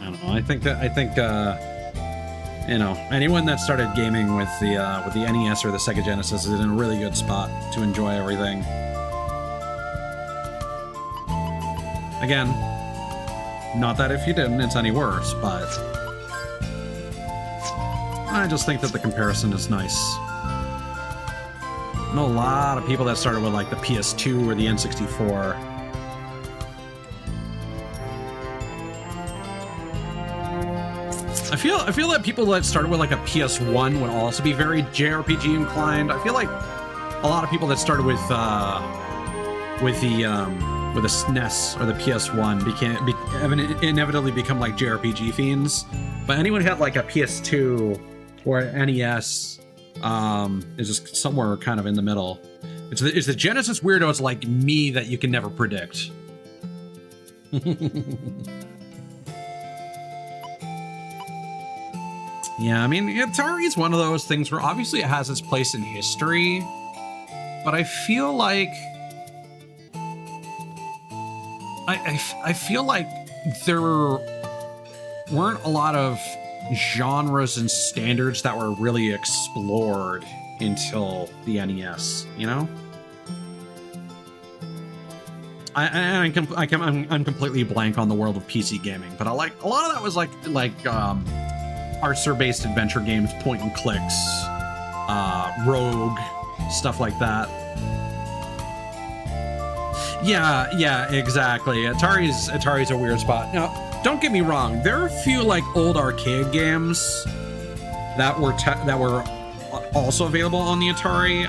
I don't know. I think you know, anyone that started gaming with the NES or the Sega Genesis is in a really good spot to enjoy everything. Again, not that if you didn't, it's any worse, but I just think that the comparison is nice. I know a lot of people that started with like the PS2 or the N64. I feel that people that started with like a PS1 would also be very JRPG inclined. I feel like a lot of people that started with the SNES or the PS1 inevitably become like JRPG fiends. But anyone who had like a PS2 or NES is just somewhere kind of in the middle. It's the Genesis weirdos like me that you can never predict. Yeah, I mean, Atari is one of those things where obviously it has its place in history, but I feel like I feel like there weren't a lot of genres and standards that were really explored until the NES, you know? I'm completely blank on the world of PC gaming, but a lot of that was like Arthur-based adventure games, point and clicks, Rogue, stuff like that. Yeah, exactly. Atari's a weird spot. Now, don't get me wrong. There are a few like old arcade games that were also available on the Atari.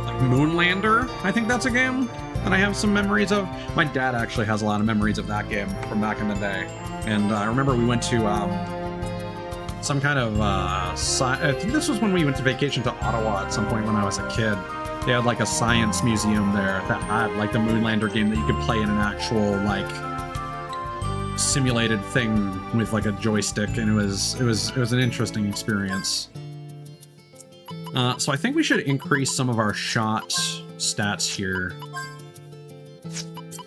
Like Moonlander, I think that's a game that I have some memories of. My dad actually has a lot of memories of that game from back in the day, and I remember we went to some kind of I think this was when we went to vacation to Ottawa at some point when I was a kid. They had like a science museum there that had like the Moonlander game that you could play in an actual like simulated thing with like a joystick, and it was an interesting experience. So I think we should increase some of our shot stats here.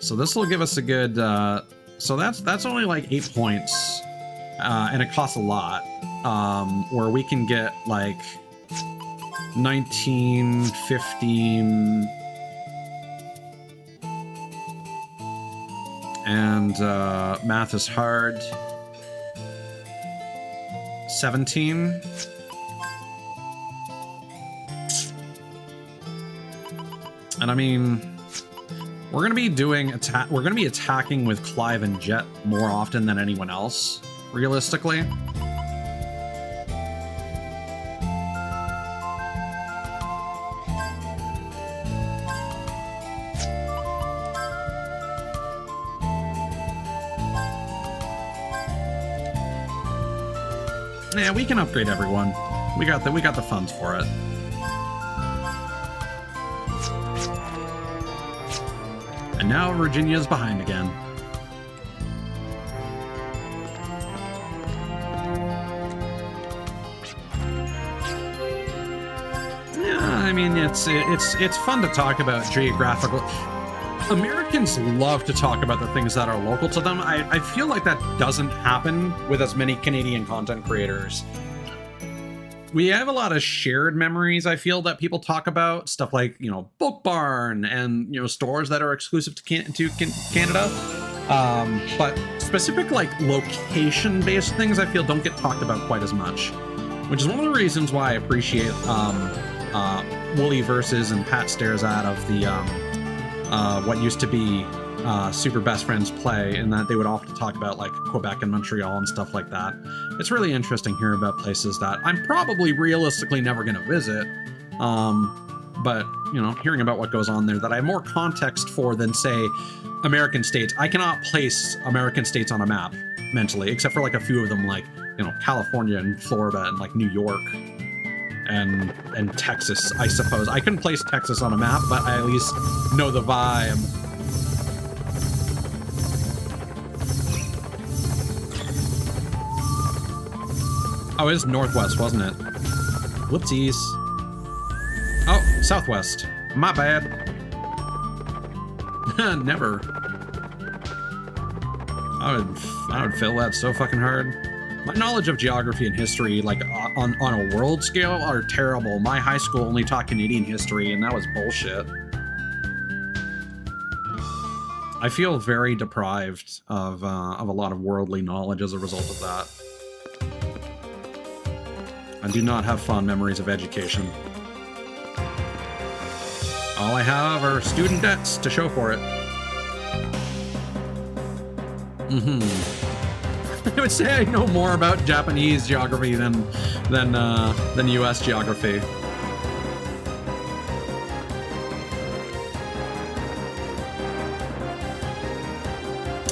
So this will give us a good. So that's only like 8 points, and it costs a lot. Where we can get like 19, 15, and math is hard. 17. And I mean, we're gonna be attacking with Clive and Jet more often than anyone else, realistically. Yeah, we can upgrade everyone. We got the funds for it. And now Virginia's behind again. Yeah, I mean it's fun to talk about geographical. Americans love to talk about the things that are local to them. I feel like that doesn't happen with as many Canadian content creators. We have a lot of shared memories, I feel, that people talk about. Stuff like, you know, Book Barn and, you know, stores that are exclusive to Canada. But specific, like, location-based things, I feel, don't get talked about quite as much. Which is one of the reasons why I appreciate Wooly Versus and Pat Stares At of the what used to be Super Best Friends Play, in that they would often talk about like Quebec and Montreal and stuff like that. It's really interesting hearing about places that I'm probably realistically never going to visit, but you know, hearing about what goes on there that I have more context for than say American states. I cannot place American states on a map mentally, except for like a few of them, like, you know, California and Florida and like New York and Texas, I suppose. I couldn't place Texas on a map, but I at least know the vibe. Oh, it was northwest, wasn't it? Whoopsies. Oh, southwest. My bad. Never. I would fail that so fucking hard. My knowledge of geography and history, like on a world scale, are terrible. My high school only taught Canadian history, and that was bullshit. I feel very deprived of a lot of worldly knowledge as a result of that. I do not have fond memories of education. All I have are student debts to show for it. I would say I know more about Japanese geography than US geography.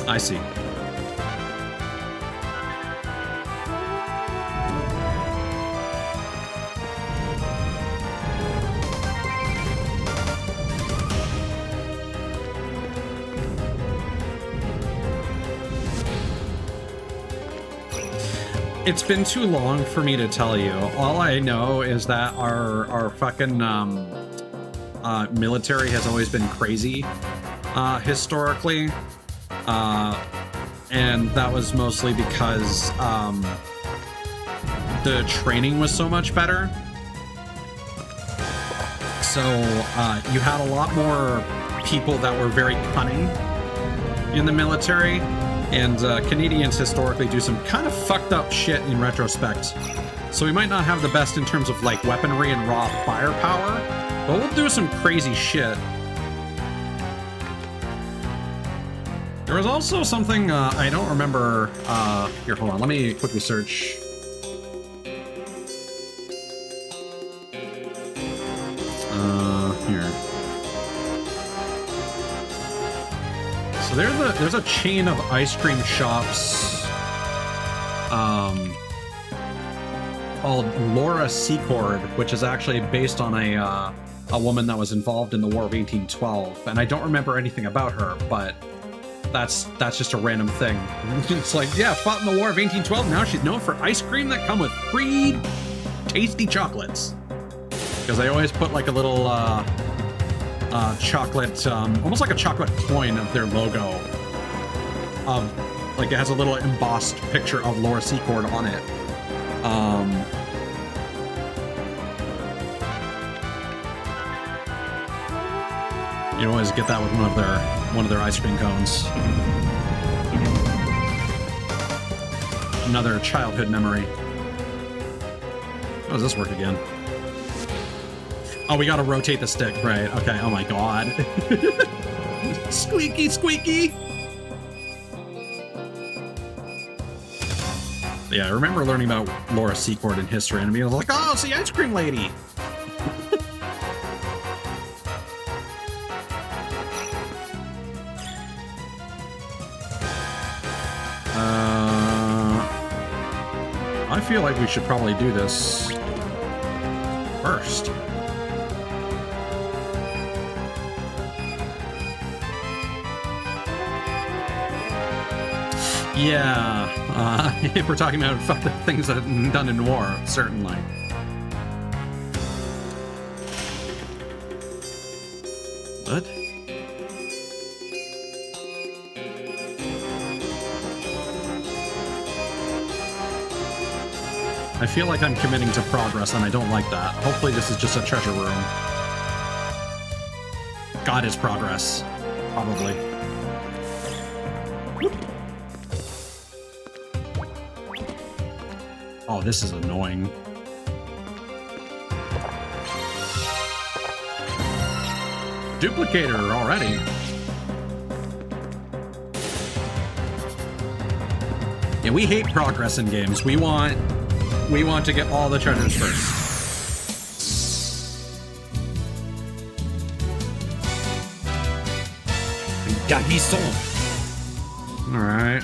I see. It's been too long for me to tell you. All I know is that our fucking military has always been crazy historically, and that was mostly because the training was so much better. So you had a lot more people that were very cunning in the military. And Canadians historically do some kind of fucked up shit in retrospect. So we might not have the best in terms of like weaponry and raw firepower, but we'll do some crazy shit. There was also something, I don't remember, here, hold on, let me quickly search. Here. So there's a chain of ice cream shops called Laura Secord, which is actually based on a woman that was involved in the War of 1812. And I don't remember anything about her, but that's just a random thing. It's like, yeah, fought in the War of 1812. Now she's known for ice cream that come with free tasty chocolates. Because they always put like a little chocolate, almost like a chocolate coin of their logo. Like it has a little embossed picture of Laura Secord on it. You always get that with one of their ice cream cones. Another childhood memory. How does this work again? Oh, we gotta rotate the stick, right? Okay. Oh my god. Squeaky, squeaky. Yeah, I remember learning about Laura Secord in history and being like, oh, it's the ice cream lady. I feel like we should probably do this first. Yeah, if we're talking about things that have done in war, certainly. What? I feel like I'm committing to progress, and I don't like that. Hopefully this is just a treasure room. God is progress. Probably. Oh, this is annoying. Duplicator already. Yeah, we hate progress in games. We want to get all the treasures first. All right.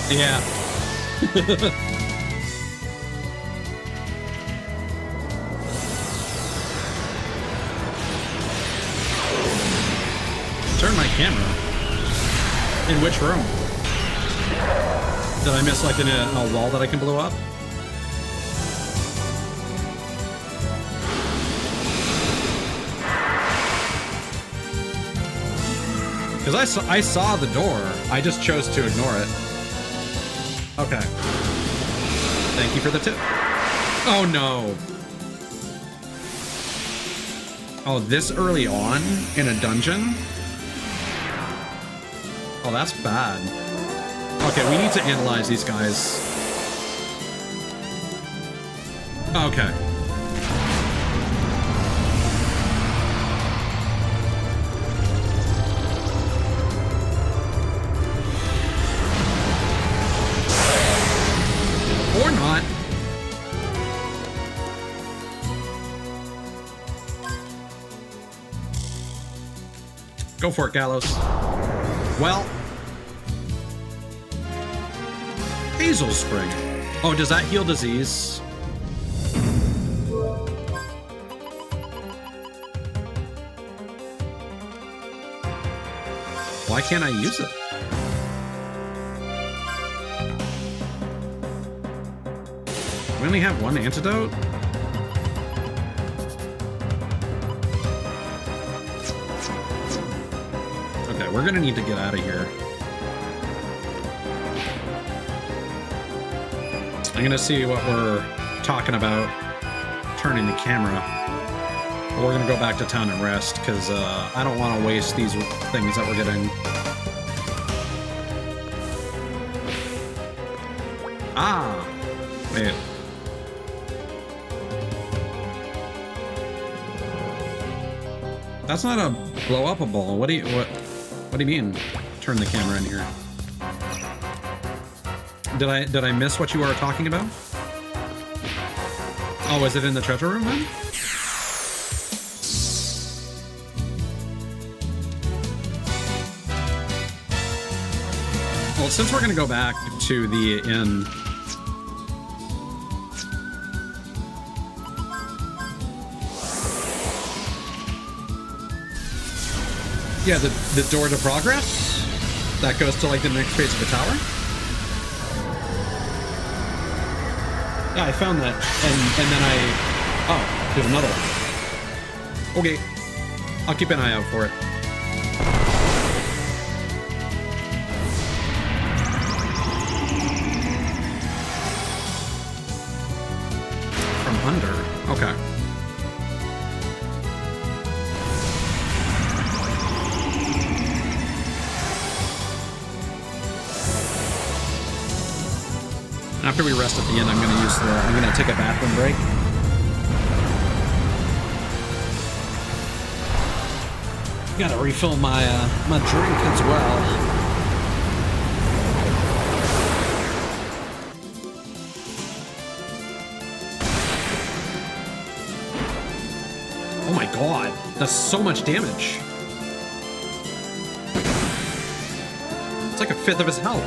Yeah. Turn my camera. In which room? Did I miss like a wall that I can blow up? Because I saw the door. I just chose to ignore it. Okay. Thank you for the tip. Oh no. Oh, this early on in a dungeon? Oh, that's bad. Okay, we need to analyze these guys. Okay. Or not. Go for it, Gallows. Well. Hazel Spring. Oh, does that heal disease? Why can't I use it? We only have one antidote? Okay, we're gonna need to get out of here. I'm gonna see what we're talking about turning the camera. But we're gonna go back to town and rest, because I don't want to waste these things that we're getting. Ah! Wait. That's not a blow-up-a-ball. What do you mean? Turn the camera in here. Did I miss what you were talking about? Oh, is it in the treasure room then? Well, since we're gonna go back to the inn, yeah, the door to progress that goes to like the next phase of the tower. Yeah, I found that, and then oh, there's another one. Okay, I'll keep an eye out for it. From under, okay. After we rest at the end, I'm gonna take a bathroom break. Gotta refill my my drink as well. Oh my god, that's so much damage. It's like a fifth of his health.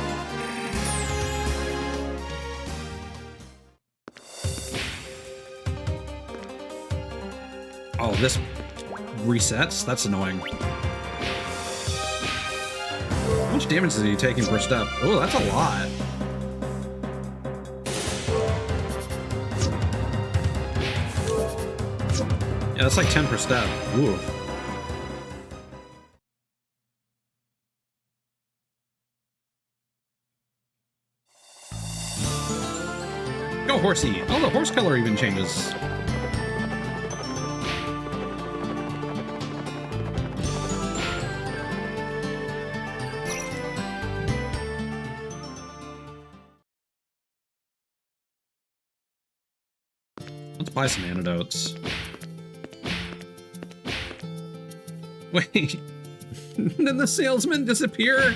Oh, this resets? That's annoying. How much damage is he taking per step? Oh, that's a lot. Yeah, that's like 10 per step. Ooh. Go, horsey. Oh, the horse color even changes. Let's buy some antidotes. Wait, did the salesman disappear?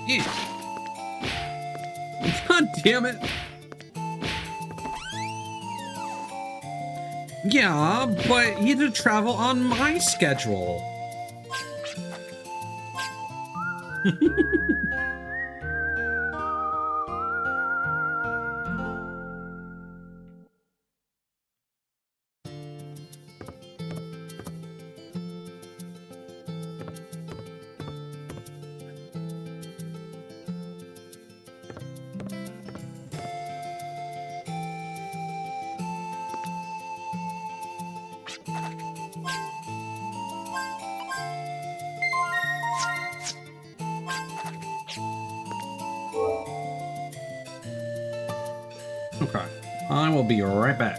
Yeah. God damn it. Yeah, but he had to travel on my schedule. Okay, I will be right back.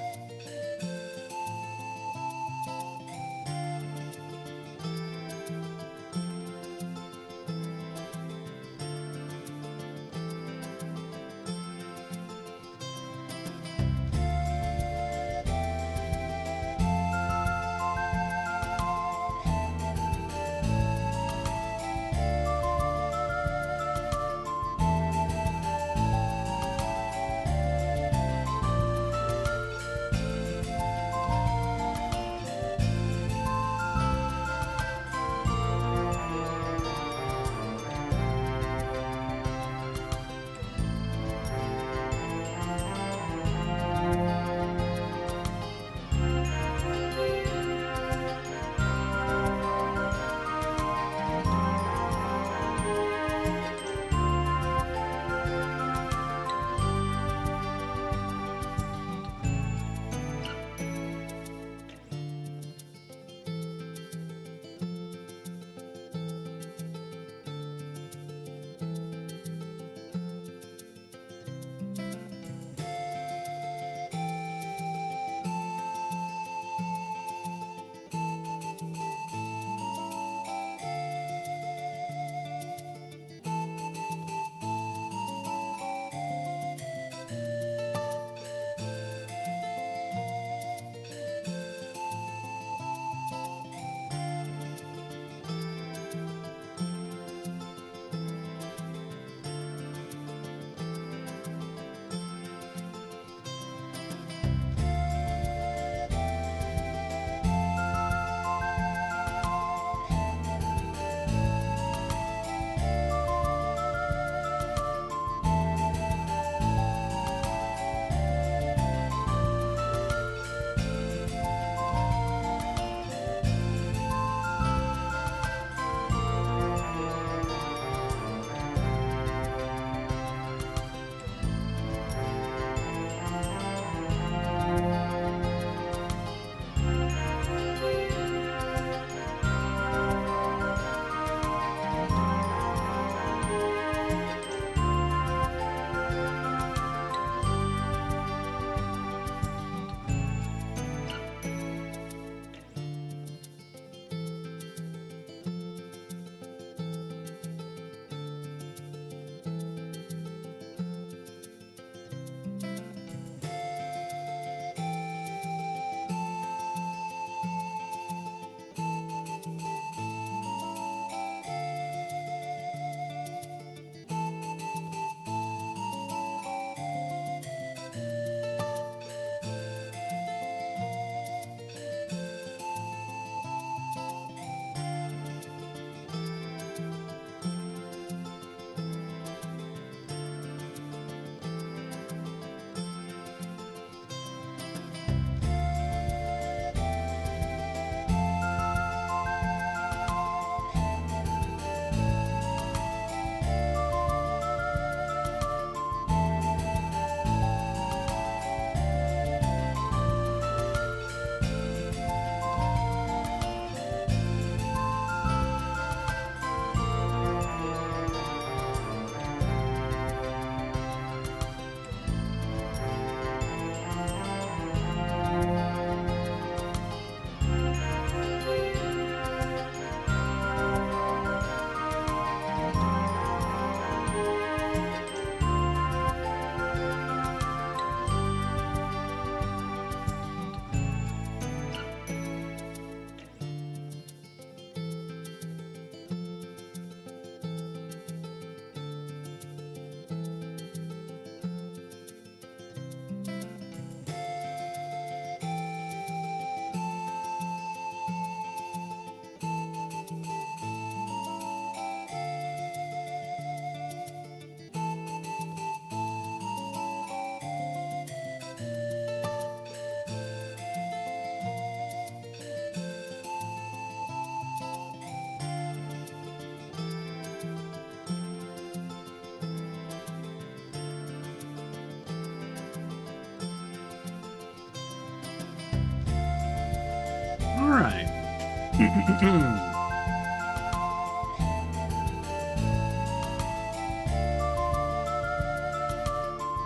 right.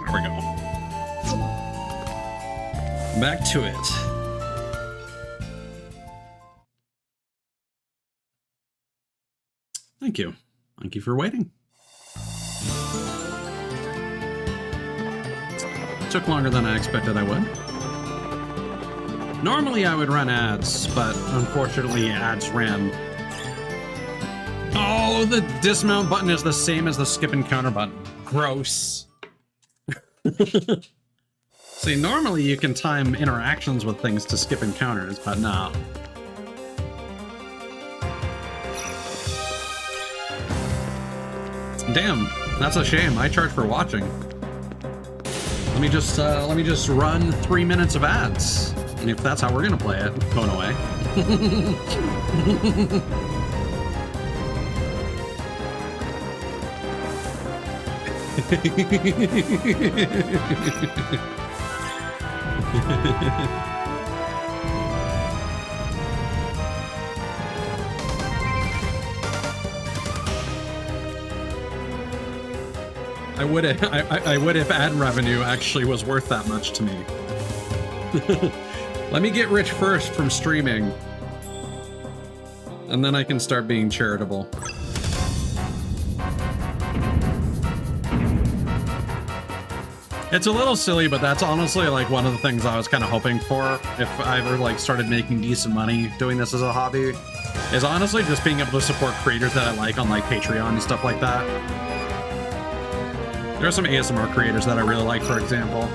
There we go. Back to it. Thank you. Thank you for waiting. Took longer than I expected I would. Normally I would run ads, but unfortunately ads ran. Oh, the dismount button is the same as the skip and counter button. Gross. See, normally you can time interactions with things to skip encounters, but no. Damn, that's a shame. I charge for watching. Let me just run 3 minutes of ads. And if that's how we're gonna play it, going away. I would if ad revenue actually was worth that much to me. Let me get rich first from streaming, and then I can start being charitable. It's a little silly, but that's honestly like one of the things I was kind of hoping for if I ever like started making decent money doing this as a hobby, is honestly just being able to support creators that I like on like Patreon and stuff like that. There are some ASMR creators that I really like, for example.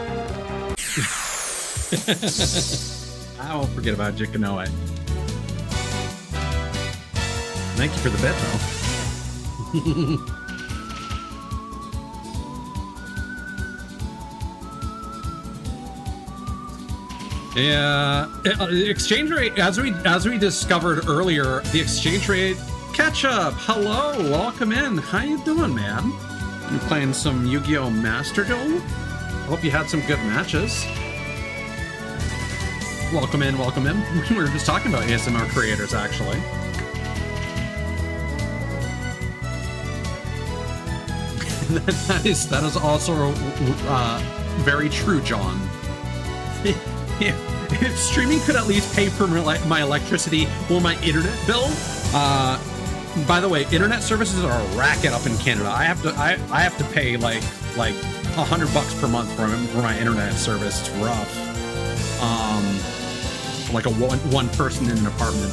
I won't forget about Jikanoe. Thank you for the bet, though. Yeah, exchange rate, as we discovered earlier, the exchange rate. Ketchup, hello, welcome in. How you doing, man? You playing some Yu-Gi-Oh! Master Duel? Hope you had some good matches. Welcome in, welcome in. We were just talking about ASMR creators, actually. that is also very true, John. If streaming could at least pay for my electricity or my internet bill, by the way, internet services are a racket up in Canada. I have to pay like $100 per month for my internet service. It's rough. Like a one person in an apartment.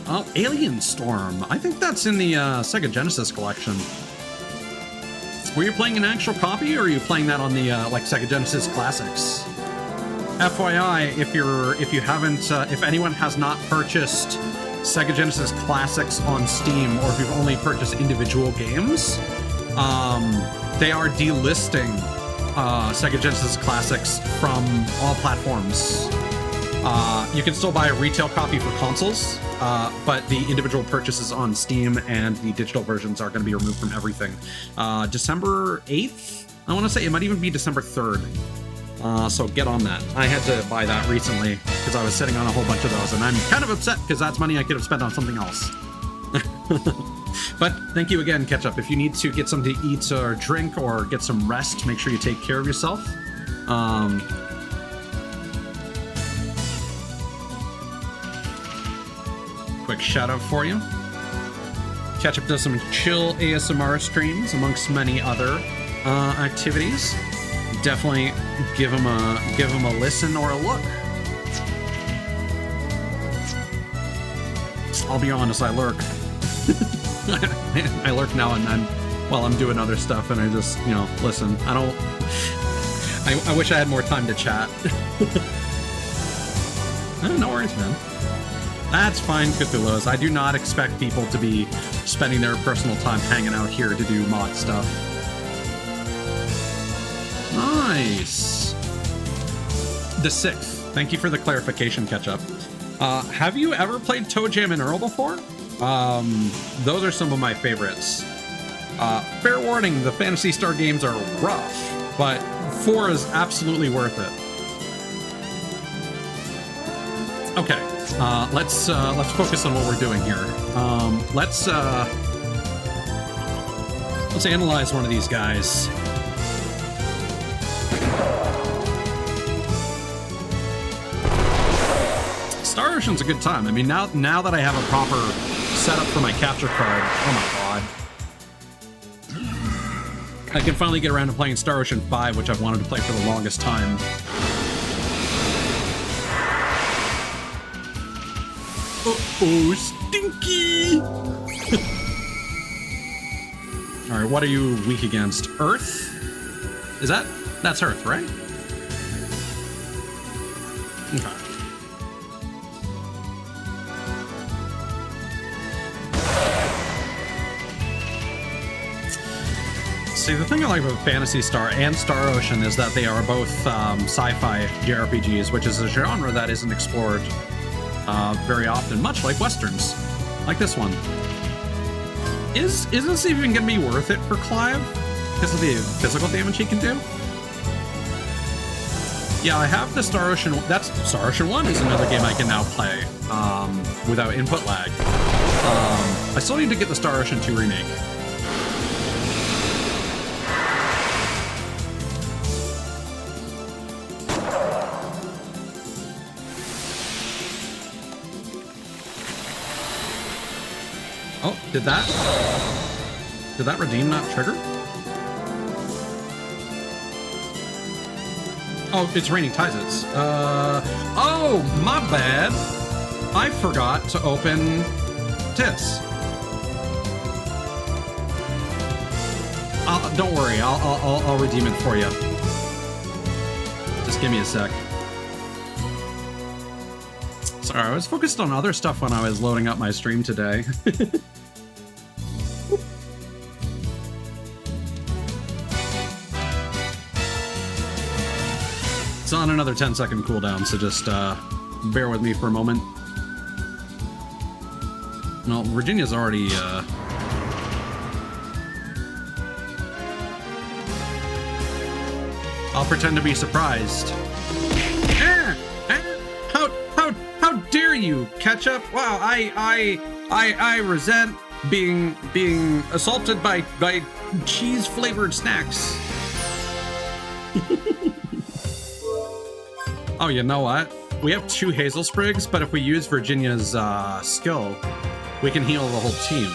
Oh, Alien Storm. I think that's in the Sega Genesis collection. Were you playing an actual copy, or are you playing that on the like Sega Genesis Classics? FYI, if anyone has not purchased Sega Genesis Classics on Steam, or if you've only purchased individual games, they are delisting Sega Genesis Classics from all platforms. You can still buy a retail copy for consoles, but the individual purchases on Steam and the digital versions are going to be removed from everything. December 8th? I want to say it might even be December 3rd. So get on that. I had to buy that recently because I was sitting on a whole bunch of those, and I'm kind of upset because that's money I could have spent on something else. But thank you again, Ketchup. If you need to get something to eat or drink or get some rest, make sure you take care of yourself. Quick shout out for you. Ketchup does some chill ASMR streams amongst many other activities. Definitely give him a listen or a look. I'll be honest, I lurk. I lurk now and then while I'm doing other stuff, and I just, listen. I wish I had more time to chat. No worries, man. That's fine, Cthulhu's. I do not expect people to be spending their personal time hanging out here to do mod stuff. Nice. The 6th. Thank you for the clarification, Ketchup. Have you ever played Toe Jam and Earl before? Those are some of my favorites. Fair warning, the Phantasy Star games are rough, but 4 is absolutely worth it. Okay, let's focus on what we're doing here. Let's analyze one of these guys. Star Ocean's a good time. I mean, now that I have a proper setup for my capture card, oh my god. I can finally get around to playing Star Ocean 5, which I've wanted to play for the longest time. Uh-oh, stinky! Alright, what are you weak against? Earth? That's Earth, right? Okay. See, the thing I like about Phantasy Star and Star Ocean is that they are both sci-fi JRPGs, which is a genre that isn't explored very often, much like Westerns, like this one. Is this even going to be worth it for Clive because of the physical damage he can do? Yeah, I have the Star Ocean. Star Ocean 1 is another game I can now play without input lag. I still need to get the Star Ocean 2 remake. Oh, did that redeem not trigger? Oh, it's raining Tizets. Oh, my bad. I forgot to open TIS. Don't worry, I'll redeem it for you. Just give me a sec. Sorry, I was focused on other stuff when I was loading up my stream today. It's on another 10-second cooldown, so just bear with me for a moment. No, Virginia's already... I'll pretend to be surprised. How dare you, Ketchup? Wow, I resent being assaulted by cheese-flavored snacks. Oh, you know what? We have 2 Hazel Sprigs, but if we use Virginia's skill, we can heal the whole team.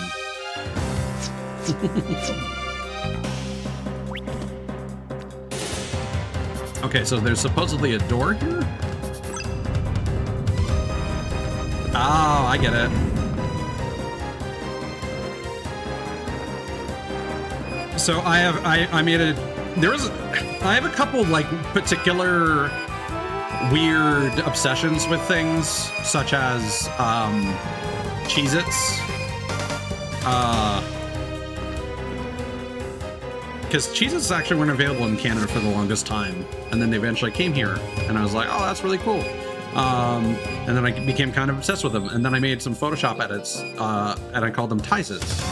Okay, so there's supposedly a door here? Oh, I get it. So I have a couple like particular weird obsessions with things, such as Cheez-Its. Because Cheez-Its actually weren't available in Canada for the longest time, and then they eventually came here, and I was like, oh, that's really cool. And then I became kind of obsessed with them, and then I made some Photoshop edits, and I called them Tizets.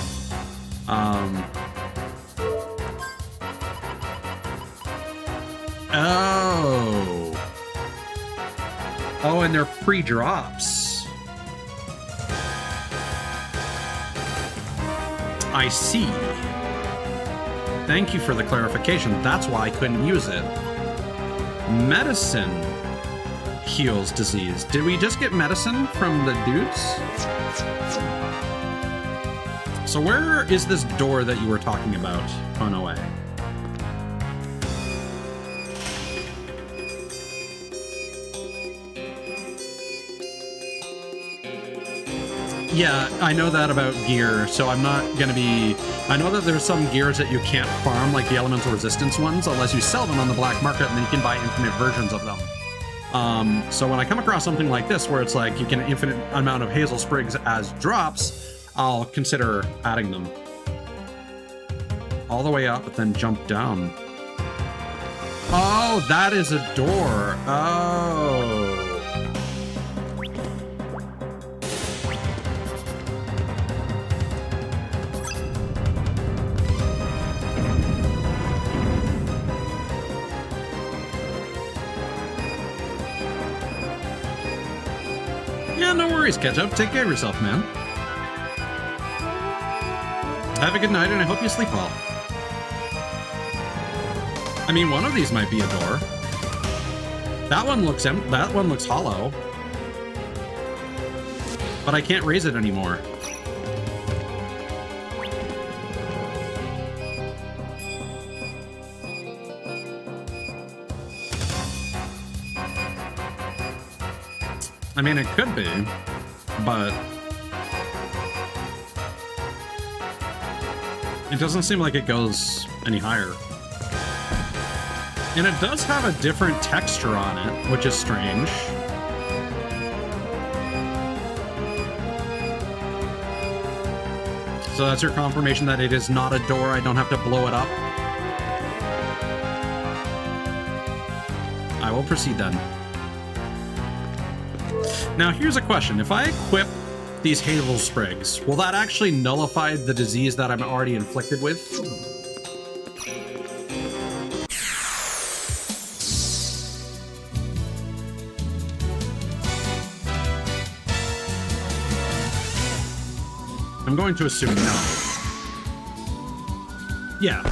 Oh, and they're pre-drops. I see. Thank you for the clarification. That's why I couldn't use it. Medicine heals disease. Did we just get medicine from the dudes? So where is this door that you were talking about, Konoe? Yeah, I know that about gear, so I'm not gonna be... I know that there's some gears that you can't farm, like the elemental resistance ones, unless you sell them on the black market, and then you can buy infinite versions of them. So when I come across something like this, where it's like you get an infinite amount of Hazel Sprigs as drops, I'll consider adding them. All the way up, but then jump down. Oh, that is a door. Oh. Yeah, no worries, Ketchup. Take care of yourself, man. Have a good night, and I hope you sleep well. I mean, one of these might be a door. That one looks hollow. But I can't raise it anymore. I mean, it could be, but it doesn't seem like it goes any higher. And it does have a different texture on it, which is strange. So that's your confirmation that it is not a door. I don't have to blow it up. I will proceed then. Now, here's a question. If I equip these Hazel Sprigs, will that actually nullify the disease that I'm already inflicted with? I'm going to assume no. Yeah.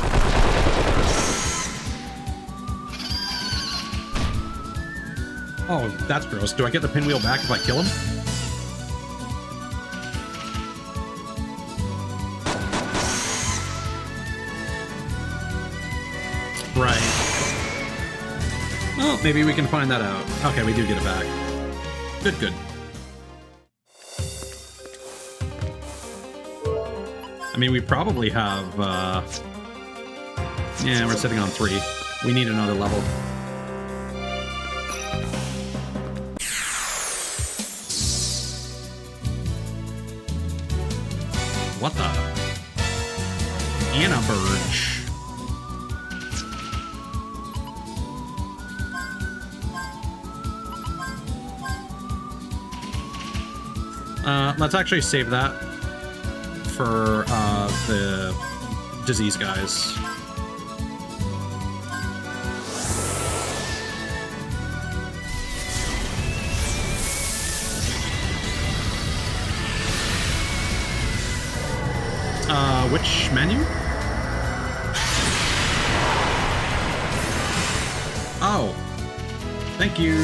Oh, that's gross. Do I get the pinwheel back if I kill him? Right. Well, maybe we can find that out. Okay, we do get it back. Good, good. I mean, we probably have, yeah, we're sitting on 3. We need another level. What the? Anna Burge. Let's actually save that for the disease guys. Which menu? Oh. Thank you.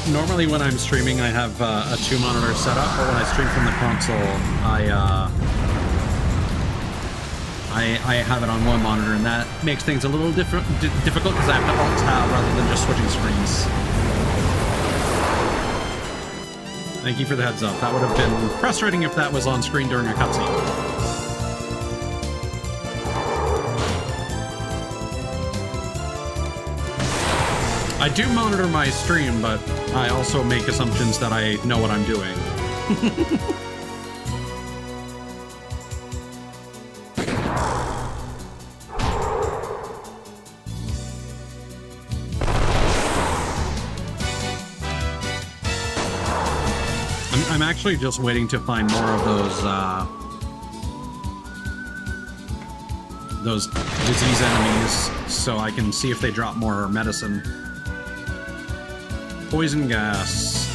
Normally when I'm streaming, I have a 2-monitor setup, but when I stream from the console, I have it on 1 monitor, and that makes things a little difficult because I have to alt-tab rather than just switching screens. Thank you for the heads up. That would have been frustrating if that was on screen during a cutscene. I do monitor my stream, but I also make assumptions that I know what I'm doing. I'm actually just waiting to find more of those disease enemies so I can see if they drop more medicine. Poison gas.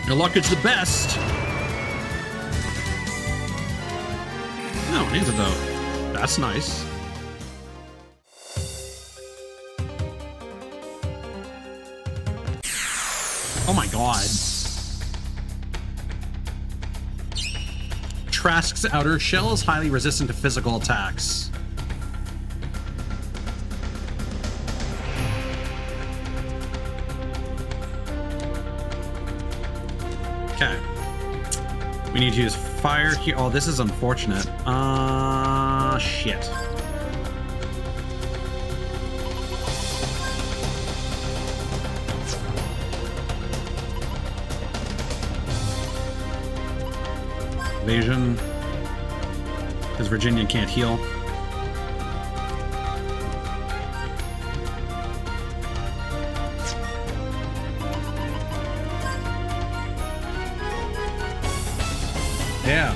Your luck is the best. No, an antidote. That's nice. Oh my god. Trask's outer shell is highly resistant to physical attacks. Okay. We need to use fire here. Oh, this is unfortunate. Shit. Evasion. Because Virginia can't heal. Yeah.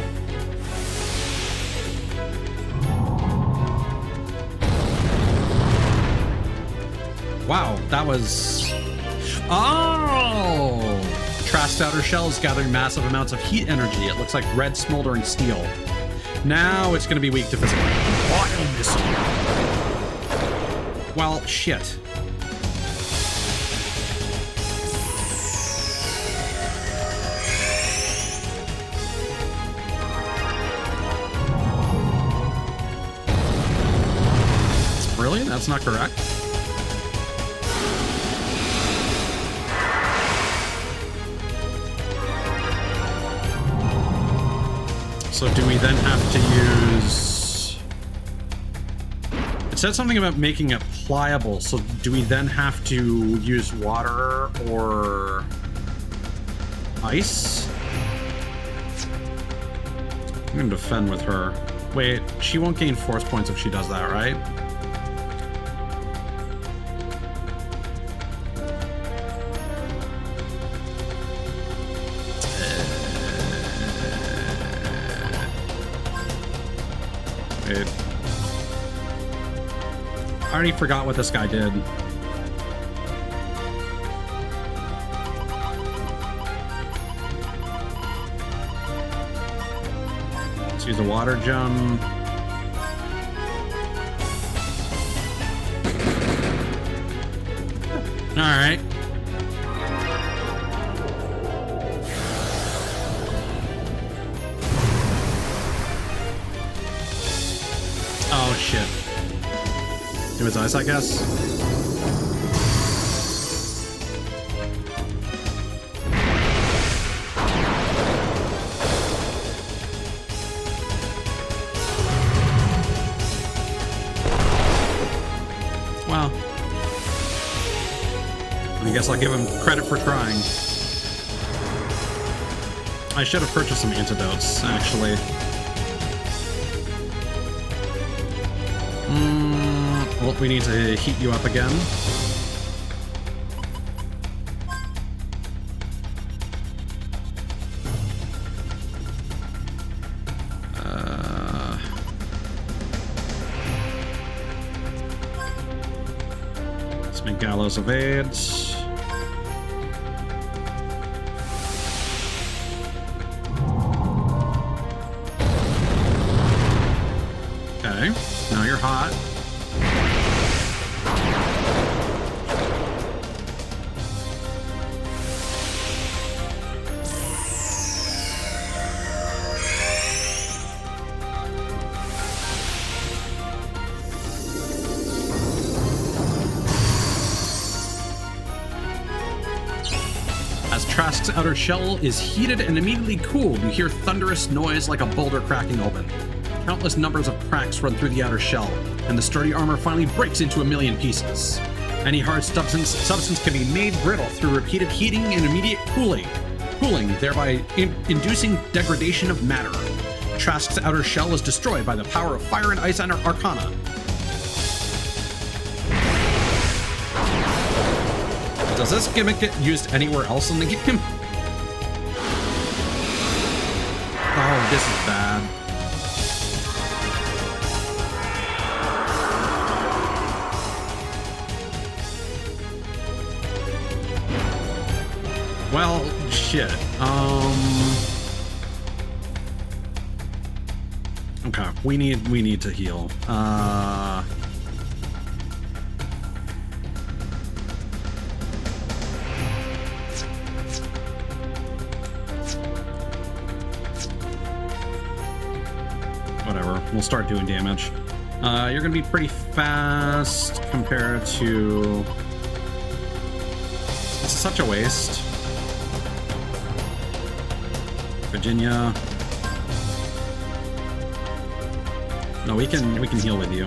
Wow, that was... Oh! Trash's outer shell is gathering massive amounts of heat energy. It looks like red smoldering steel. Now it's going to be weak to physical. Wild missile. Well, shit. Really? That's not correct? So do we then have to use... It said something about making it pliable, so do we then have to use water or ice? I'm gonna defend with her. Wait, she won't gain force points if she does that, right? Wait. I already forgot what this guy did. Let's use a water gem. All right. Oh shit. It was ice, I guess. Well, I guess I'll give him credit for trying. I should have purchased some antidotes, actually. Well, we need to heat you up again. Let's make Gallows evades. Okay, now you're hot. Trask's outer shell is heated and immediately cooled. You hear thunderous noise like a boulder cracking open. Countless numbers of cracks run through the outer shell, and the sturdy armor finally breaks into a million pieces. Any hard substance can be made brittle through repeated heating and immediate cooling, thereby inducing degradation of matter. Trask's outer shell is destroyed by the power of fire and ice and arcana. Does this gimmick get used anywhere else in the game? Oh, this is bad. Well, shit. Okay, we need to heal. Whatever, we'll start doing damage. You're gonna be pretty fast compared to... It's such a waste. Virginia. No, we can heal with you.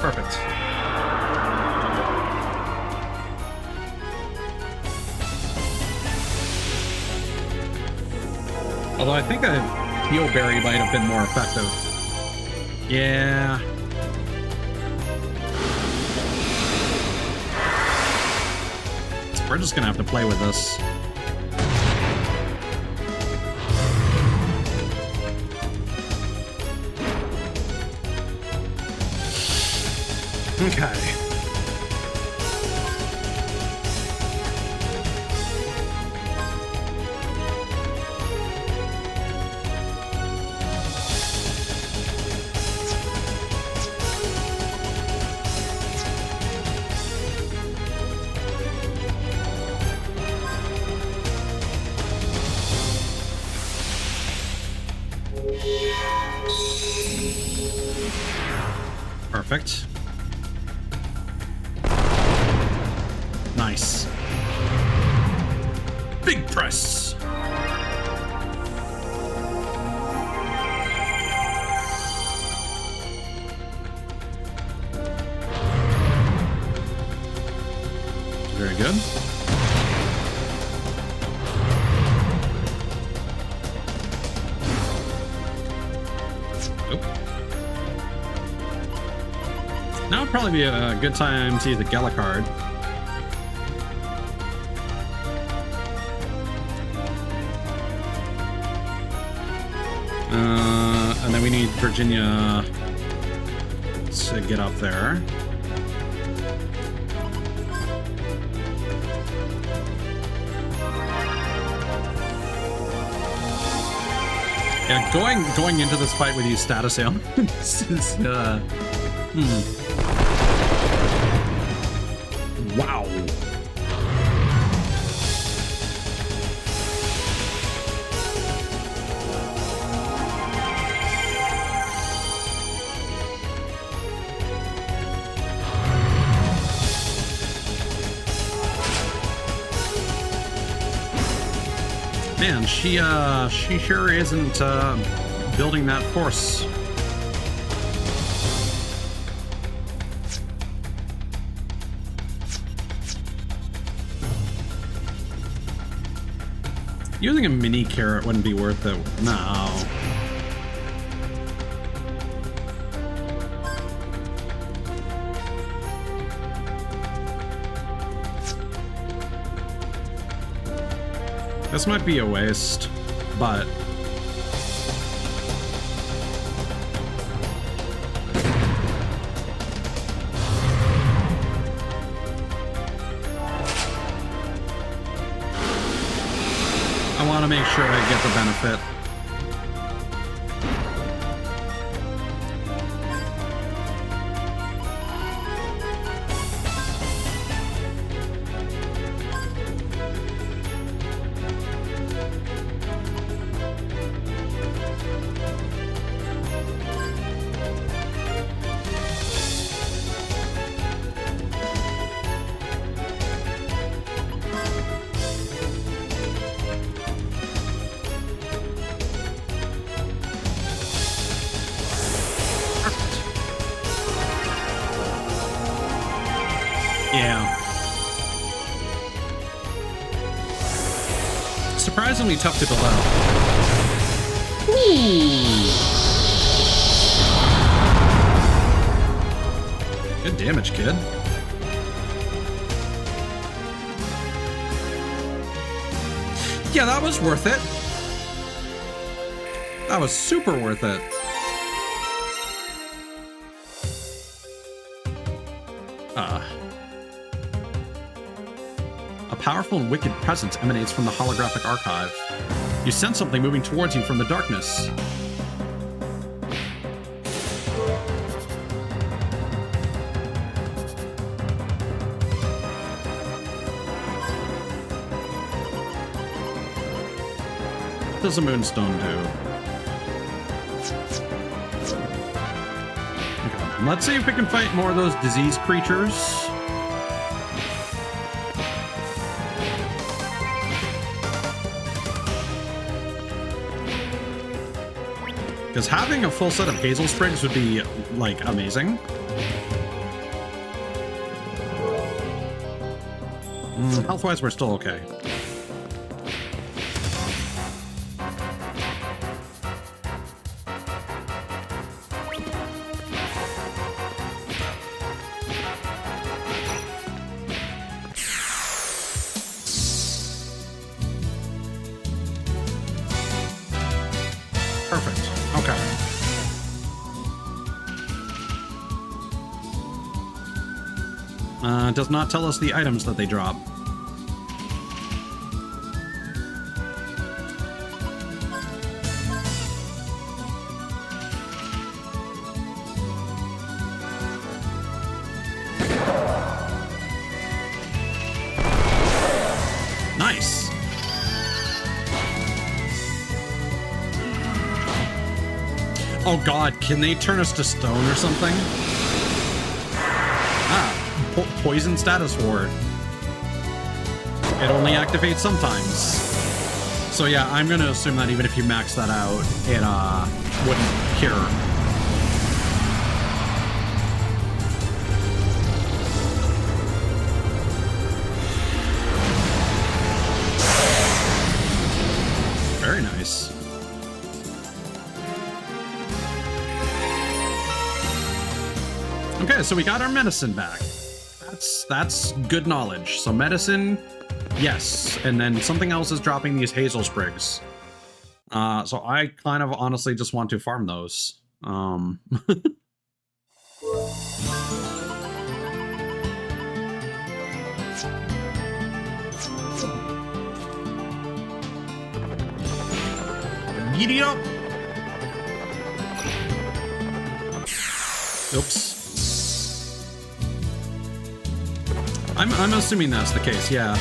Perfect. Although I think a heal berry might have been more effective. Yeah. We're just gonna have to play with this. Okay. Perfect. Nice. Big press. Very good. Oop. Now would probably be a good time to use the Gala card. And then we need Virginia to get up there. Yeah, going into this fight with you status ailments is wow. Man, she sure isn't building that force. Using a mini carrot wouldn't be worth it. No. This might be a waste, but I want to make sure I get the benefit. Yeah. Surprisingly tough to below. Good damage, kid. Yeah, that was worth it. That was super worth it. A powerful and wicked presence emanates from the holographic archive. You sense something moving towards you from the darkness. What does a moonstone do? Okay. Let's see if we can fight more of those disease creatures. Because having a full set of hazel sprigs would be, like, amazing. Health-wise, we're still okay. Perfect. Okay. Does not tell us the items that they drop. Nice. Oh god, can they turn us to stone or something? Ah, poison status ward. It only activates sometimes. So yeah, I'm gonna assume that even if you max that out, it wouldn't cure. Very nice. Okay, so we got our medicine back. That's good knowledge. So medicine, yes, and then something else is dropping these hazel sprigs. So I kind of honestly just want to farm those. Giddy up. Oops. I'm assuming that's the case, yeah.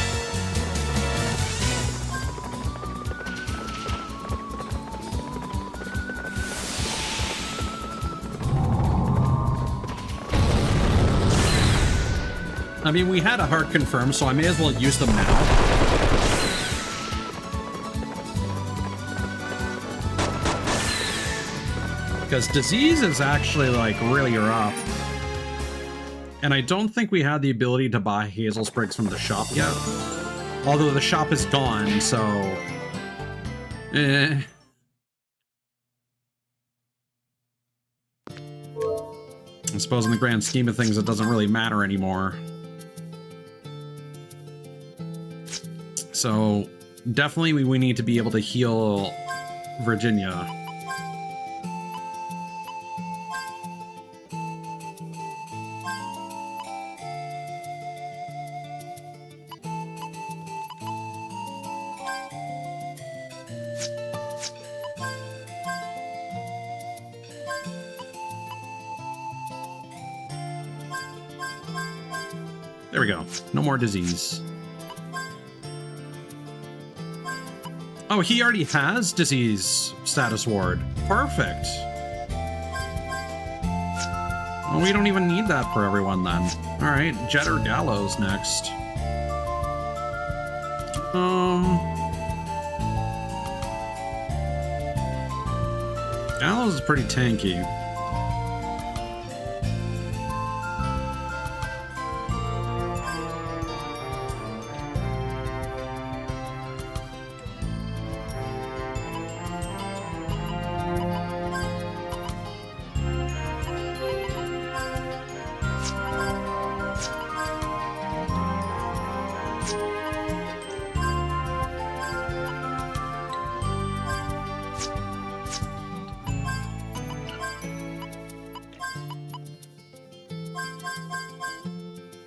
I mean, we had a heart confirmed, so I may as well use them now. Because disease is actually, like, really rough. And I don't think we had the ability to buy hazel sprigs from the shop yet. Although the shop is gone, so... I suppose in the grand scheme of things, it doesn't really matter anymore. So, definitely we need to be able to heal Virginia. There we go. No more disease. Oh, he already has disease status ward. Perfect. Well, we don't even need that for everyone then. All right, Jet or Gallows next. Gallows is pretty tanky.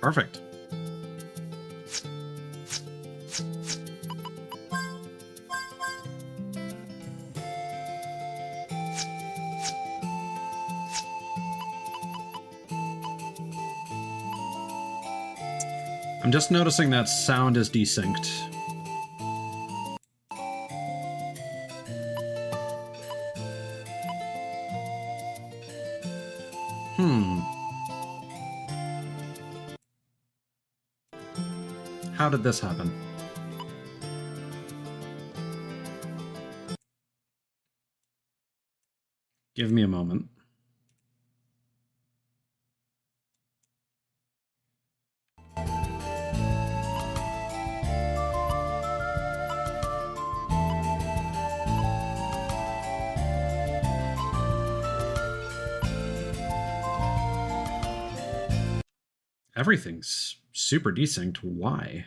Perfect. I'm just noticing that sound is desynced. How did this happen? Give me a moment. Everything's super desynced. Why?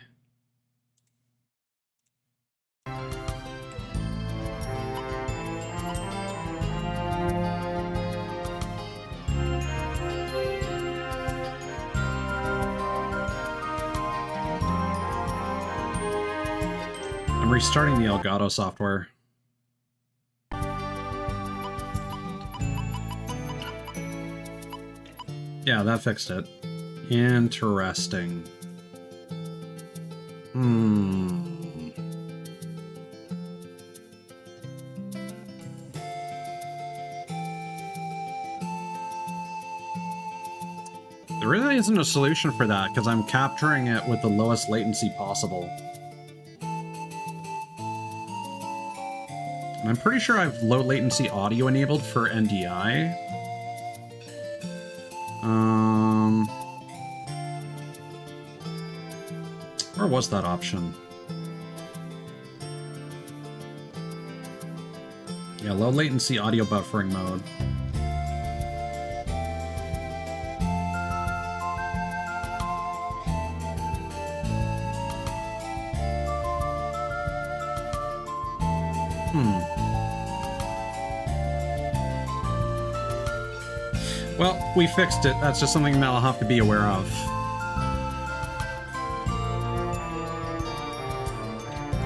restarting the Elgato software. Yeah, that fixed it. Interesting. There really isn't a solution for that because I'm capturing it with the lowest latency possible. And I'm pretty sure I have low latency audio enabled for NDI. Where was that option? Yeah, low latency audio buffering mode. Well, we fixed it. That's just something that I'll have to be aware of.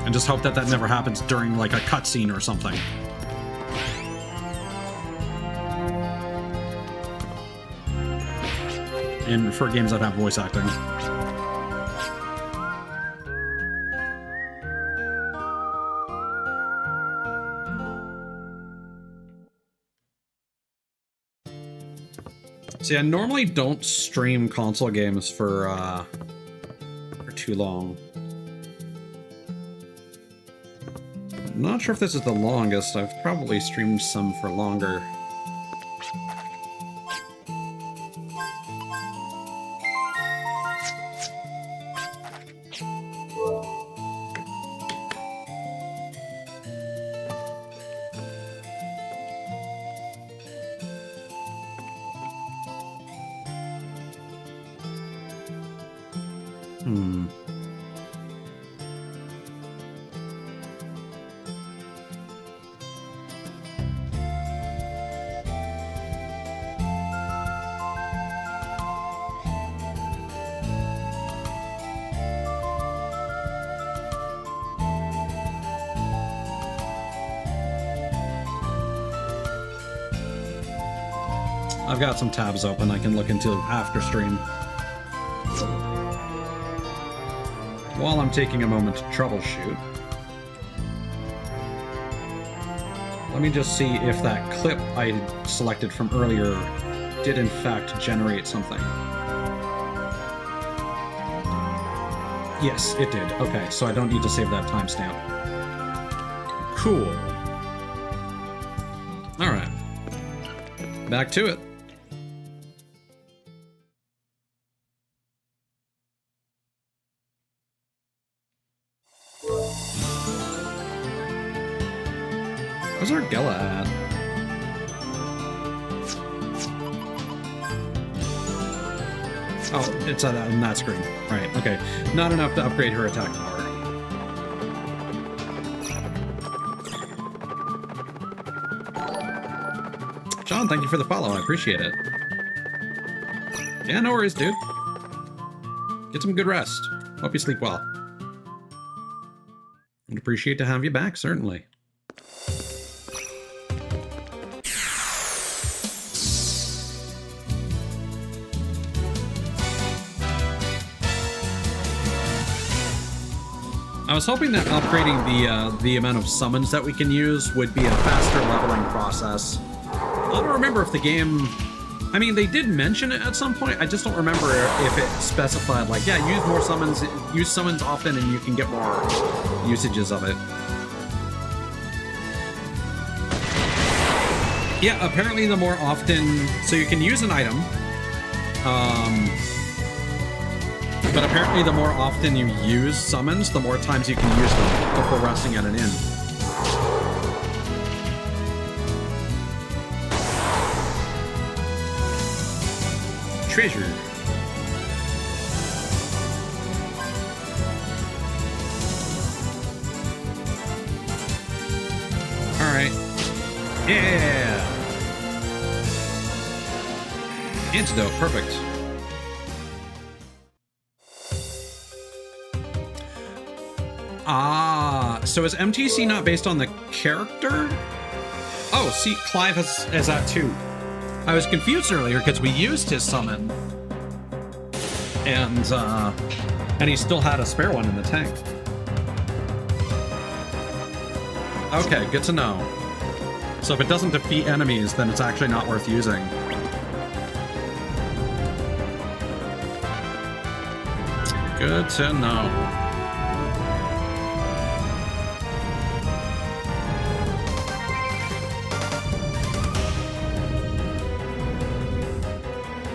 And just hope that that never happens during, like, a cutscene or something. And for games that have voice acting. See, I normally don't stream console games for too long. I'm not sure if this is the longest. I've probably streamed some for longer. I've got some tabs open I can look into after stream. While I'm taking a moment to troubleshoot, let me just see if that clip I selected from earlier did in fact generate something. Yes, it did. Okay, so I don't need to save that timestamp. Cool. Alright. Back to it. Where's Argella at? Oh, it's on that screen. Right, okay. Not enough to upgrade her attack power. John, thank you for the follow. I appreciate it. Yeah, no worries, dude. Get some good rest. Hope you sleep well. Would appreciate to have you back, certainly. I was hoping that upgrading the amount of summons that we can use would be a faster leveling process. I don't remember if the game... I mean, they did mention it at some point. I just don't remember if it specified, like, yeah, use more summons, use summons often, and you can get more usages of it. Yeah, apparently the more often... So you can use an item. But apparently the more often you use summons, the more times you can use them before resting at an inn. Treasure. Alright. Yeah! Antidote, perfect. Ah, So is MTC not based on the character? Oh, see, Clive has that too. I was confused earlier because we used his summon. And he still had a spare one in the tank. Okay, good to know. So if it doesn't defeat enemies, then it's actually not worth using. Good to know.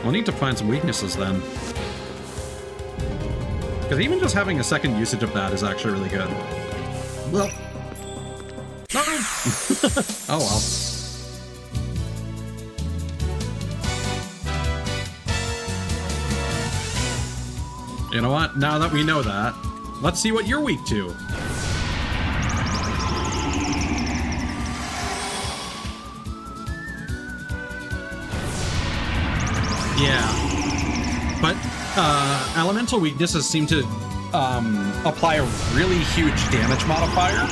We'll need to find some weaknesses then. Because even just having a second usage of that is actually really good. Well, No! Oh well. You know what? Now that we know that, let's see what you're weak to. Yeah. But elemental weaknesses seem to apply a really huge damage modifier.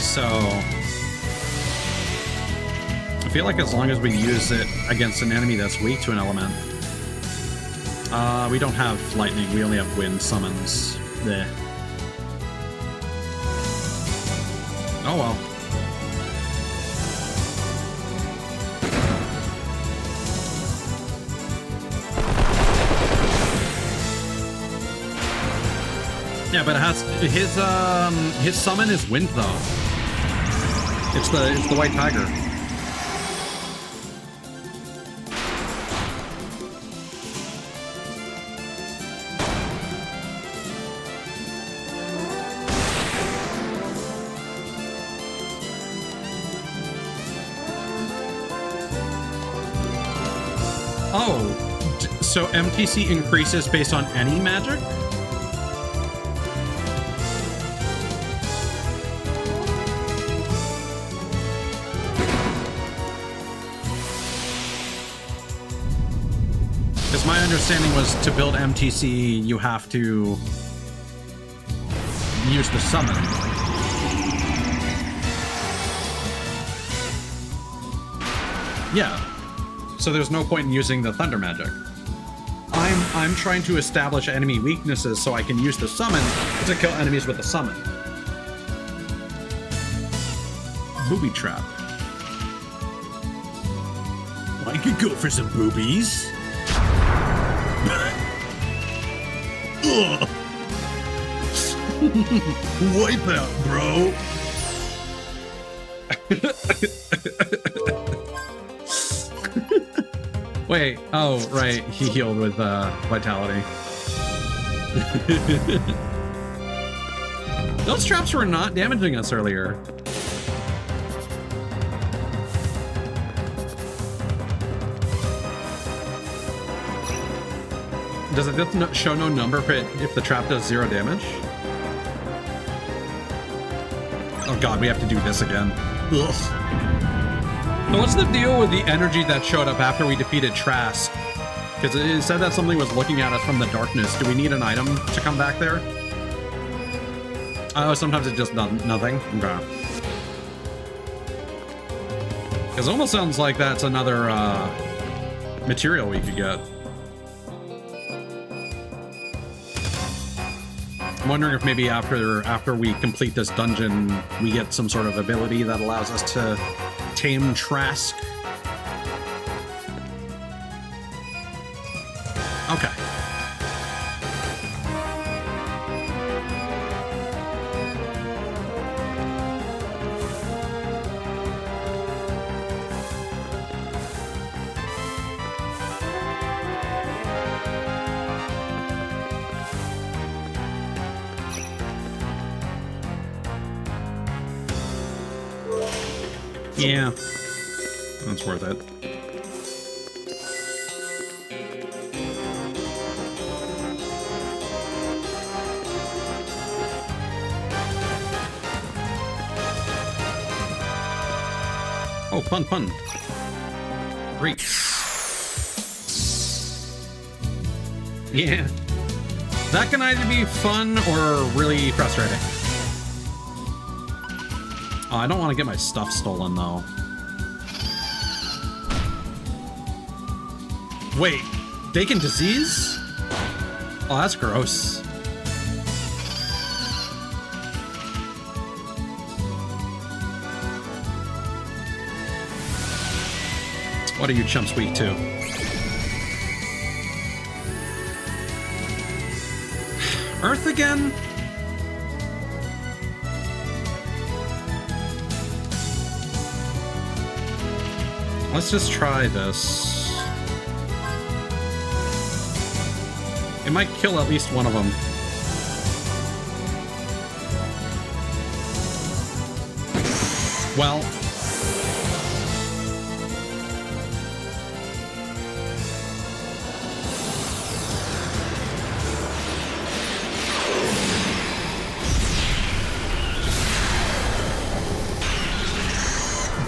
So I feel like as long as we use it against an enemy that's weak to an element. We don't have lightning, we only have wind summons. Bleh. Oh well. Yeah, but it has his summon is wind though. It's the white tiger. Oh, so MTC increases based on any magic? Because my understanding was to build MTC, you have to use the summon. Yeah. So there's no point in using the thunder magic. I'm trying to establish enemy weaknesses so I can use the summon to kill enemies with the summon. Booby trap. I could go for some boobies. Ugh. Wipe out, bro. Wait, oh, right, he healed with vitality. Those traps were not damaging us earlier. Does it just show no number if the trap does 0 damage? Oh god, we have to do this again. Ugh. So what's the deal with the energy that showed up after we defeated Trask? Because it said that something was looking at us from the darkness. Do we need an item to come back there? Oh, sometimes it just does nothing? Okay. Because it almost sounds like that's another material we could get. I'm wondering if maybe after we complete this dungeon, we get some sort of ability that allows us to tame Trask. Okay. Yeah, that's worth it. Oh, fun, fun. Great. Yeah. That can either be fun or really frustrating. Oh, I don't want to get my stuff stolen, though. Wait, Dakin disease? Oh, that's gross. What are you chumps weak to? Earth again? Let's just try this. It might kill at least one of them. Well.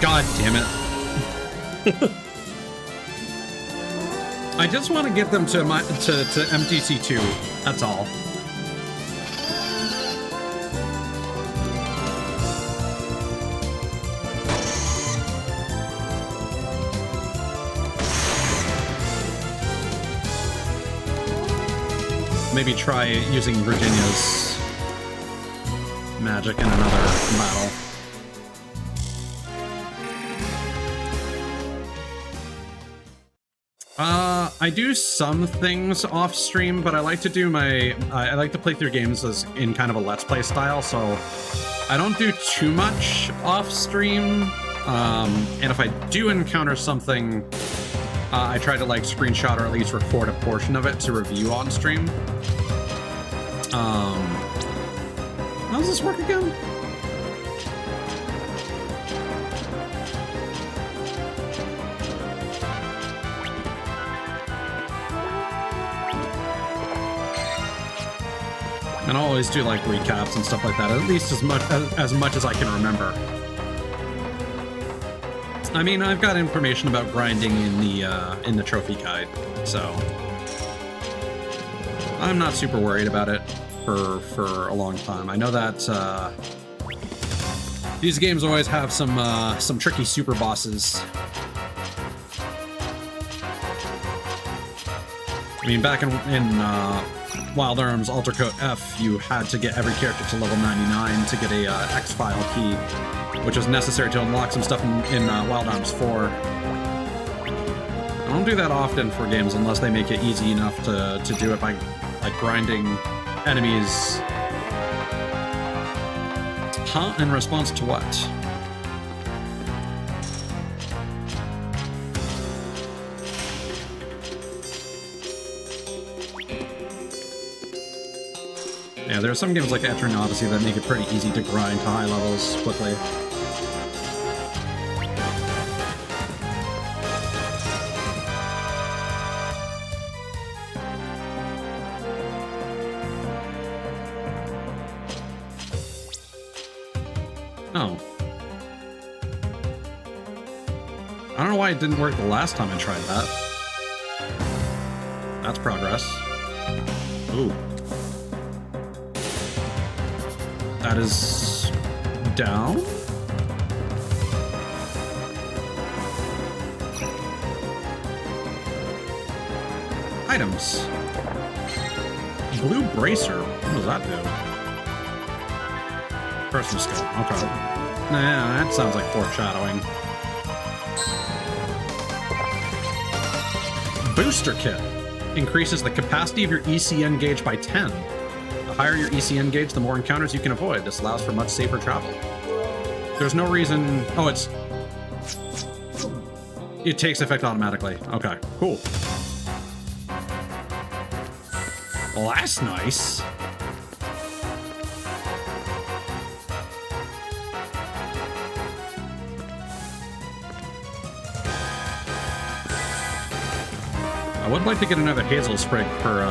God damn it. I just want to get them to MTC2. That's all. Maybe try using Virginia's magic in another battle. I do some things off stream, but I like to do I like to play through games as in kind of a let's play style, so I don't do too much off stream. And if I do encounter something, I try to like screenshot or at least record a portion of it to review on stream. How does this work again? And I'll always do like recaps and stuff like that, at least as much as I can remember. I mean, I've got information about grinding in the trophy guide, so I'm not super worried about it for a long time. I know that these games always have some tricky super bosses. I mean, back in Wild Arms Alter Code F, you had to get every character to level 99 to get a X-File key, which was necessary to unlock some stuff in Wild Arms 4. I don't do that often for games unless they make it easy enough to do it by like grinding enemies. Huh? In response to what? Yeah, there are some games like Etrian Odyssey that make it pretty easy to grind to high levels quickly. Oh. I don't know why it didn't work the last time I tried that. That's progress. Ooh. That is down. Items. Blue bracer. What does that do? Personal skill. Okay. Nah, that sounds like foreshadowing. Booster kit. Increases the capacity of your ECN gauge by 10. The higher your ECN gauge, the more encounters you can avoid. This allows for much safer travel. There's no reason... Oh, it takes effect automatically. Okay, cool. Well, that's nice. I would like to get another Hazel Sprig for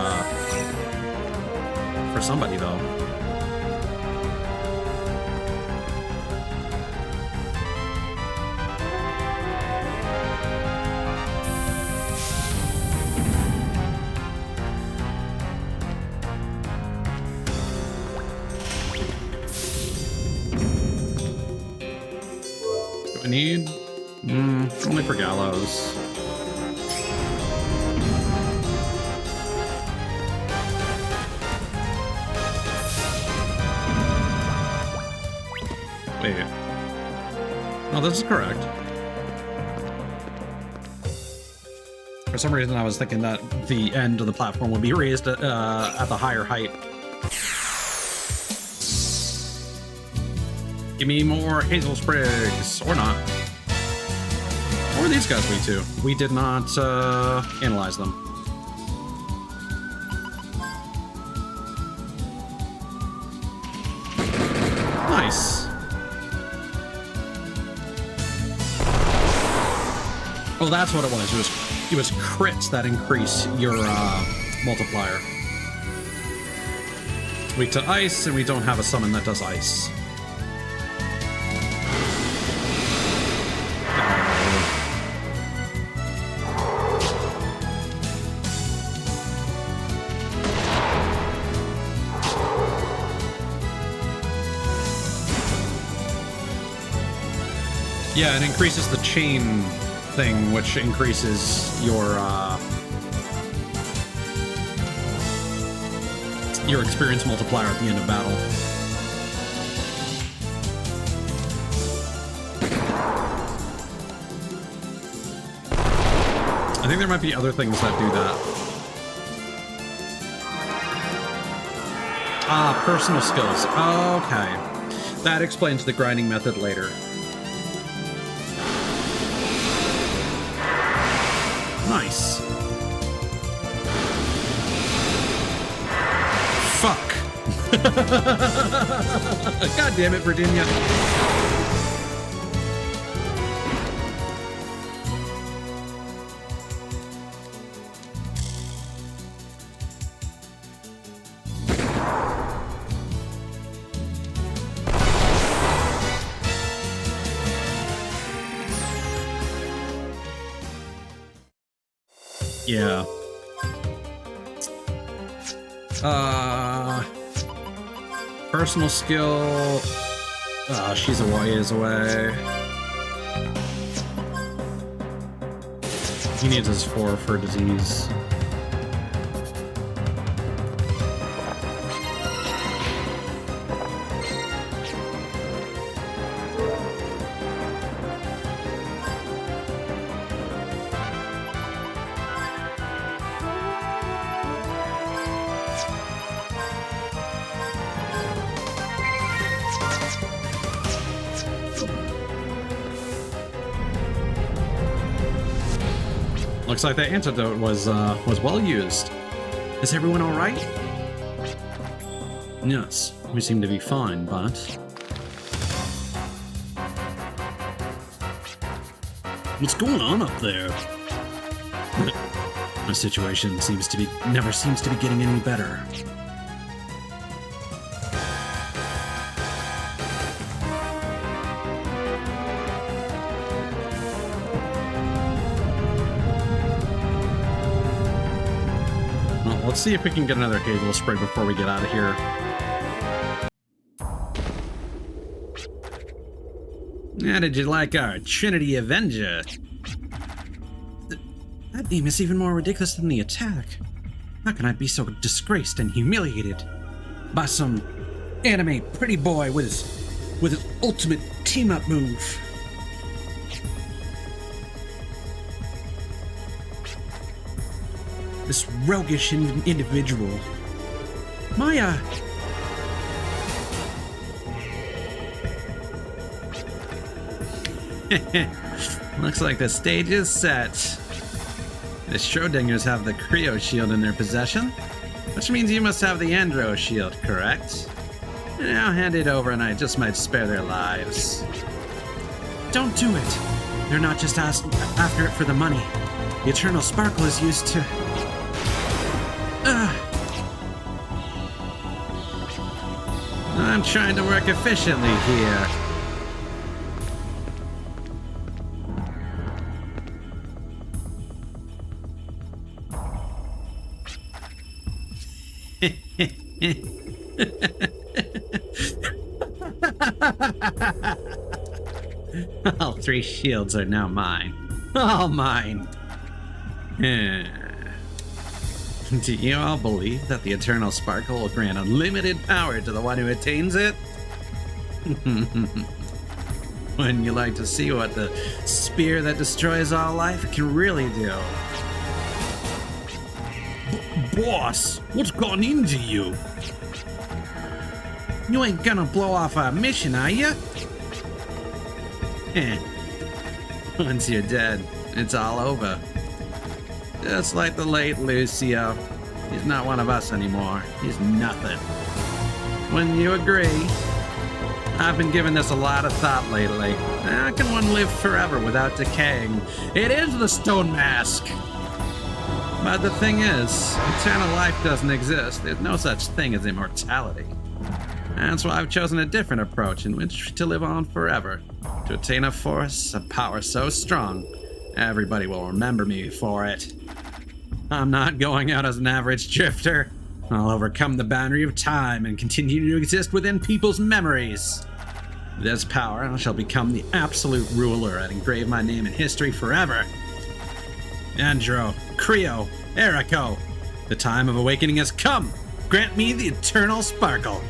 somebody, though. need? Only for Gallows. Wait. No, this is correct. For some reason, I was thinking that the end of the platform would be raised at the higher height. Give me more hazel sprigs, or not. Or these guys we too. We did not analyze them. Nice. Oh, that's what it was. It was crits that increase your multiplier. Weak to ice, and we don't have a summon that does ice. Yeah, it increases the chain thing, which increases your experience multiplier at the end of battle. I think there might be other things that do that. Ah, personal skills. Okay. That explains the grinding method later. Nice. Fuck. God damn it, Virginia. Yeah. Personal skill. She's a ways away. He needs his 4 for disease. Looks like the antidote was well used. Is everyone all right? Yes, we seem to be fine, but What's going on up there? my situation never seems to be getting any better. Let's see if we can get another hazel sprig before we get out of here. How did you like our Trinity Avenger? That name is even more ridiculous than the attack. How can I be so disgraced and humiliated by some anime pretty boy with his ultimate team-up move? This roguish individual. Maya! Looks like the stage is set. The Schrodingers have the Creo shield in their possession, which means you must have the Andro shield, correct? Now hand it over and I just might spare their lives. Don't do it! They're not just after it for the money. The Eternal Sparkle is used to... I'm trying to work efficiently here. All 3 shields are now mine. All mine. Do you all believe that the Eternal Sparkle will grant unlimited power to the one who attains it? Wouldn't you like to see what the spear that destroys all life can really do? Boss, what's gone into you? You ain't gonna blow off our mission, are you? Once you're dead, it's all over. Just like the late Lucio. He's not one of us anymore. He's nothing. Wouldn't you agree? I've been giving this a lot of thought lately. How can one live forever without decaying? It is the stone mask! But the thing is, eternal life doesn't exist. There's no such thing as immortality. That's why I've chosen a different approach in which to live on forever. To attain a force, a power so strong, everybody will remember me for it. I'm not going out as an average drifter. I'll overcome the boundary of time and continue to exist within people's memories. With this power, I shall become the absolute ruler and engrave my name in history forever. Andro, Creo, Eriko, the time of awakening has come. Grant me the eternal sparkle.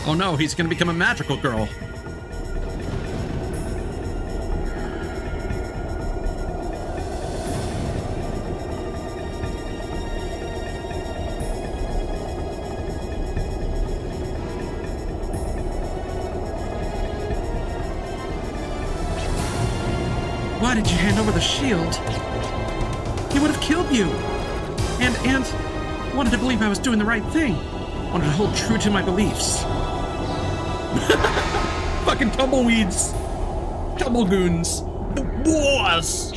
Oh no, he's gonna become a magical girl. Why did you hand over the shield? He would have killed you. And wanted to believe I was doing the right thing. Wanted to hold true to my beliefs. Fucking tumbleweeds. Tumblegoons. Boss!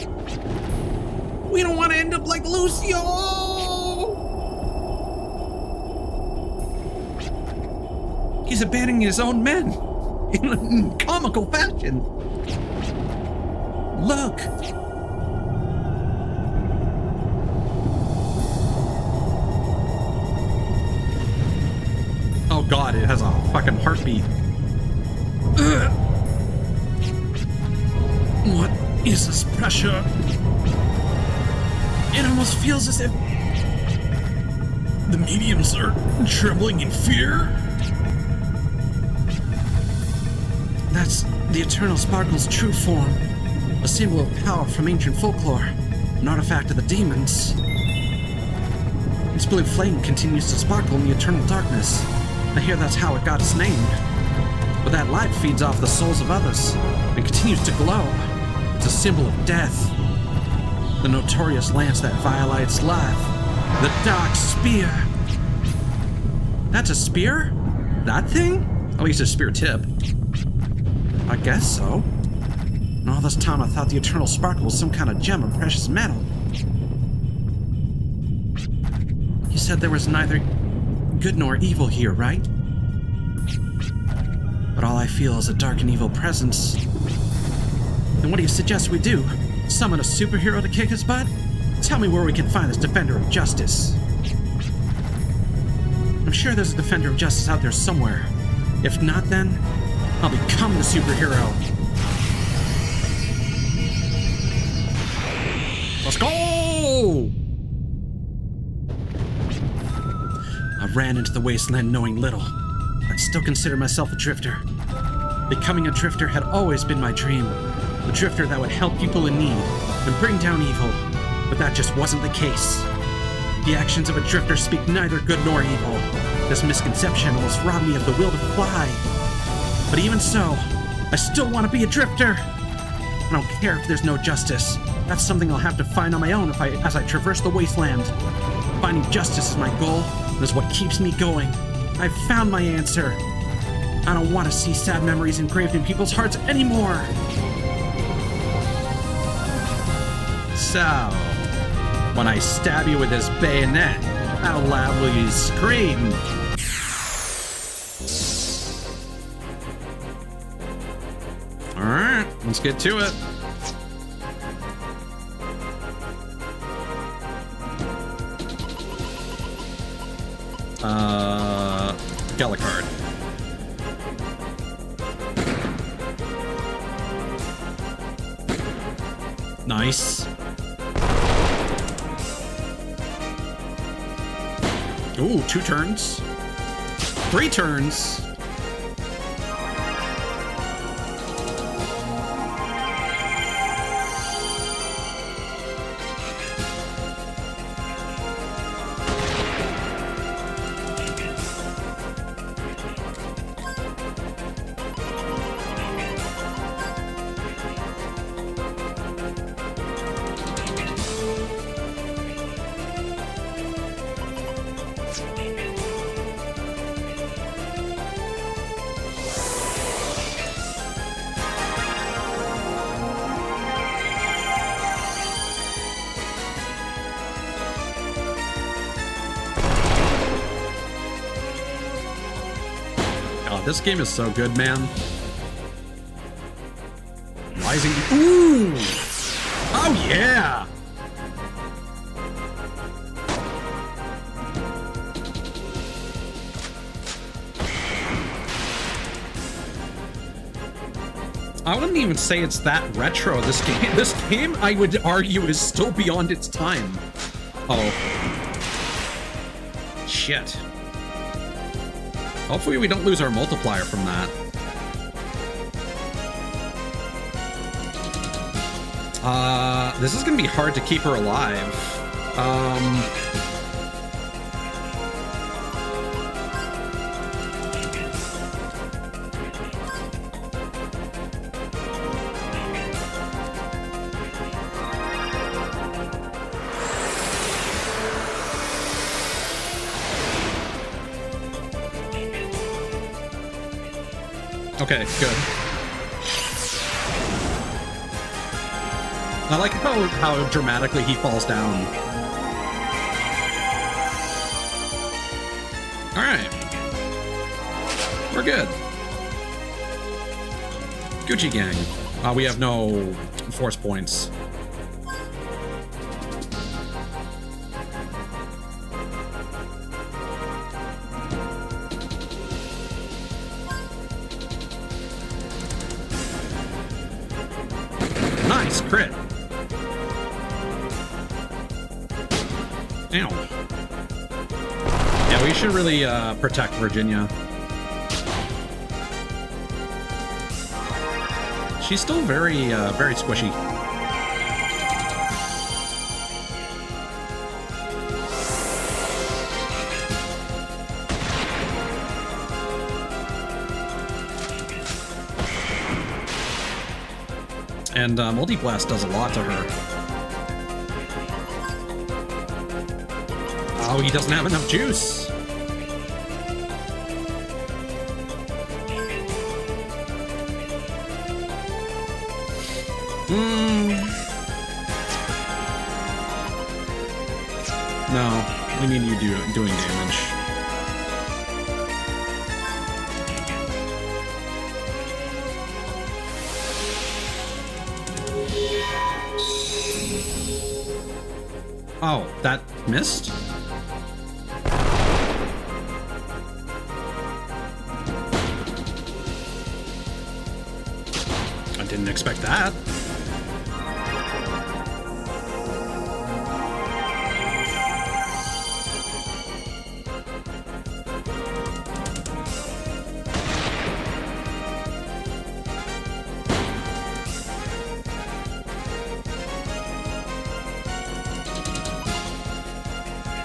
We don't want to end up like Lucio! He's abandoning his own men in comical fashion. Look! Oh god, it has a fucking heartbeat. Ugh. What is this pressure? It almost feels as if The mediums are trembling in fear? that's the Eternal Sparkle's true form. A symbol of power from ancient folklore. An artifact of the demons. Its blue flame continues to sparkle in the eternal darkness. I hear that's how it got its name. But that light feeds off the souls of others and continues to glow. It's a symbol of death. The notorious lance that violates life. The dark spear. That's a spear? That thing? At least a spear tip. I guess so. And all this time I thought the Eternal Sparkle was some kind of gem or precious metal. You said there was neither good nor evil here, right? But all I feel is a dark and evil presence. Then what do you suggest we do? Summon a superhero to kick his butt? Tell me where we can find this defender of justice. I'm sure there's a defender of justice out there somewhere. If not, then I'll become the superhero. Let's go! I ran into the wasteland knowing little. I'd still consider myself a drifter. Becoming a drifter had always been my dream. A drifter that would help people in need and bring down evil. But that just wasn't the case. The actions of a drifter speak neither good nor evil. This misconception almost robbed me of the will to fly. But even so, I still want to be a drifter. I don't care if there's no justice. That's something I'll have to find on my own as I traverse the wasteland. Finding justice is my goal, and is what keeps me going. I've found my answer. I don't want to see sad memories engraved in people's hearts anymore. So, when I stab you with this bayonet, how loud will you scream? Alright, let's get to it. Gallicard. Nice. Ooh, 2 turns. 3 turns. This game is so good, man. Rising. Ooh! Oh, yeah! I wouldn't even say it's that retro, this game. This game, I would argue, is still beyond its time. Oh. Shit. Hopefully we don't lose our multiplier from that. This is gonna be hard to keep her alive. Okay, good. I like how dramatically he falls down. Alright. We're good. Gucci gang. We have no force points. Nice crit. Ow. Yeah, we should really protect Virginia. She's still very, very squishy. And Multi-Blast does a lot to her. Oh, he doesn't have enough juice. No, we need you doing damage. Oh, that missed? I didn't expect that.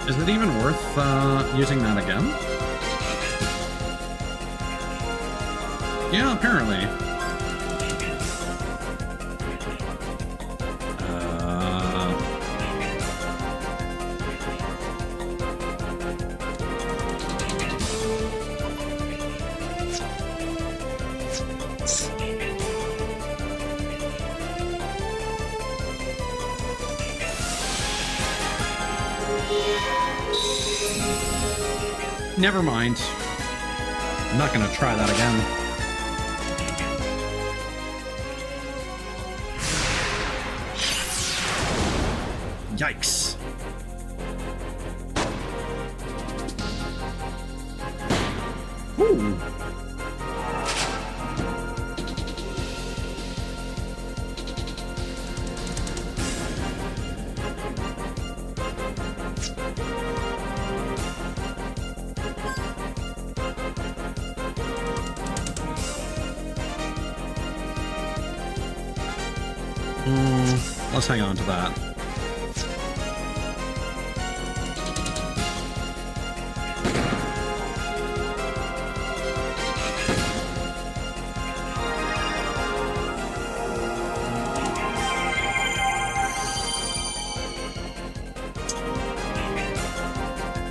Is it even worth using that again? Yeah, apparently. Never mind. I'm not gonna try that again. Yikes. Ooh. Let's hang on to that.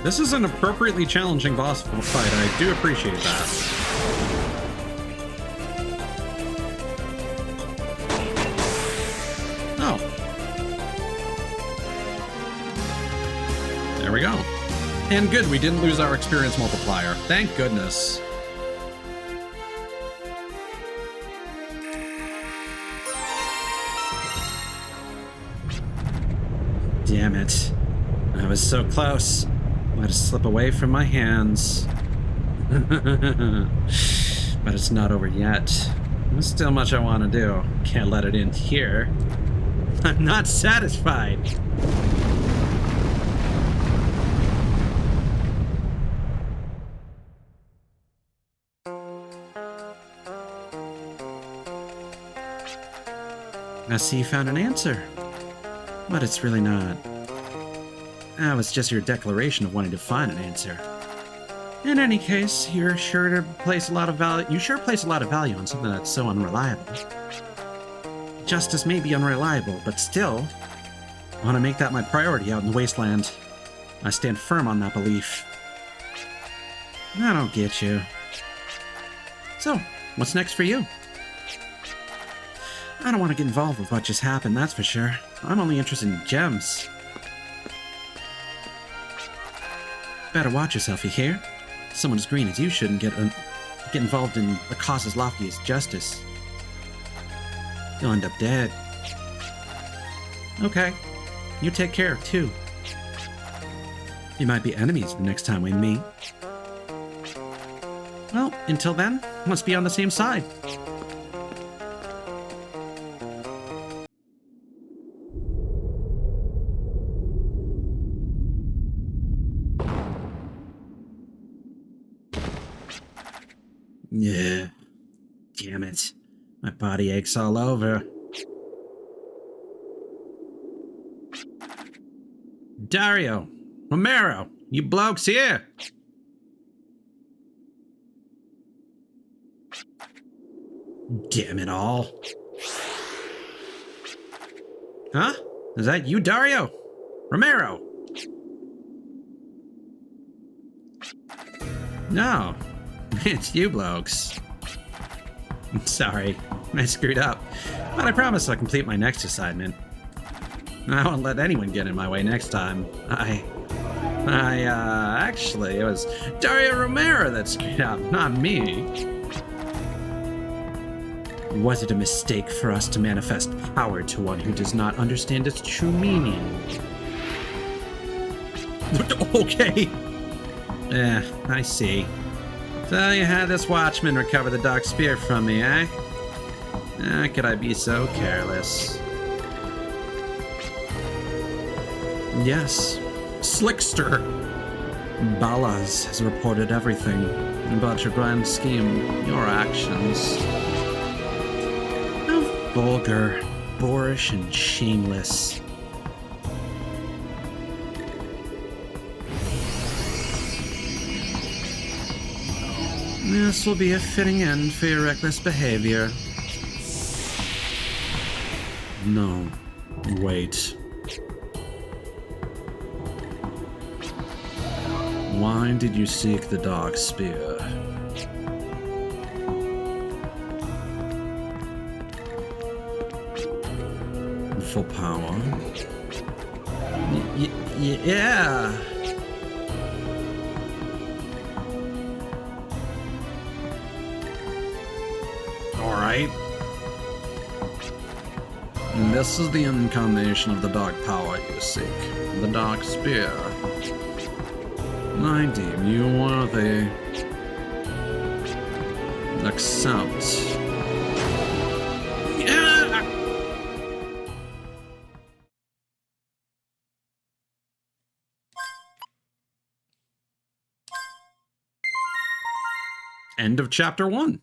This is an appropriately challenging boss fight. I do appreciate that. Oh. There we go. And good, we didn't lose our experience multiplier. Thank goodness. Damn it. I was so close. Let it slip away from my hands. But it's not over yet. There's still much I want to do. Can't let it in here. I'm not satisfied. I see you found an answer. But it's really not. That was just your declaration of wanting to find an answer. In any case, you sure place a lot of value on something that's so unreliable. Justice may be unreliable, but still, I want to make that my priority out in the wasteland. I stand firm on that belief. I don't get you. So, what's next for you? I don't want to get involved with what just happened, that's for sure. I'm only interested in gems. Better watch yourself, you hear? Someone as green as you shouldn't get involved in a cause as lofty as justice. You'll end up dead. Okay, you take care, too. You might be enemies the next time we meet. Well, until then, let's be on the same side. Yeah. Damn it. My body aches all over. Dario! Romero! You blokes here! Damn it all. Huh? Is that you, Dario? Romero! No. It's you blokes. Sorry, I screwed up. But I promise I'll complete my next assignment. I won't let anyone get in my way next time. Actually, it was Dario Romero that screwed up, not me. Was it a mistake for us to manifest power to one who does not understand its true meaning? Okay. I see. So you had this watchman recover the dark spear from me, eh? How could I be so careless? Yes. Slickster! Ballas has reported everything about your grand scheme, your actions. How vulgar, boorish, and shameless. This will be a fitting end for your reckless behavior. No, wait. Why did you seek the dark spear? For power? Yeah. Alright. This is the incarnation of the dark power you seek. The dark spear. I deem you worthy. Accept. End of chapter 1.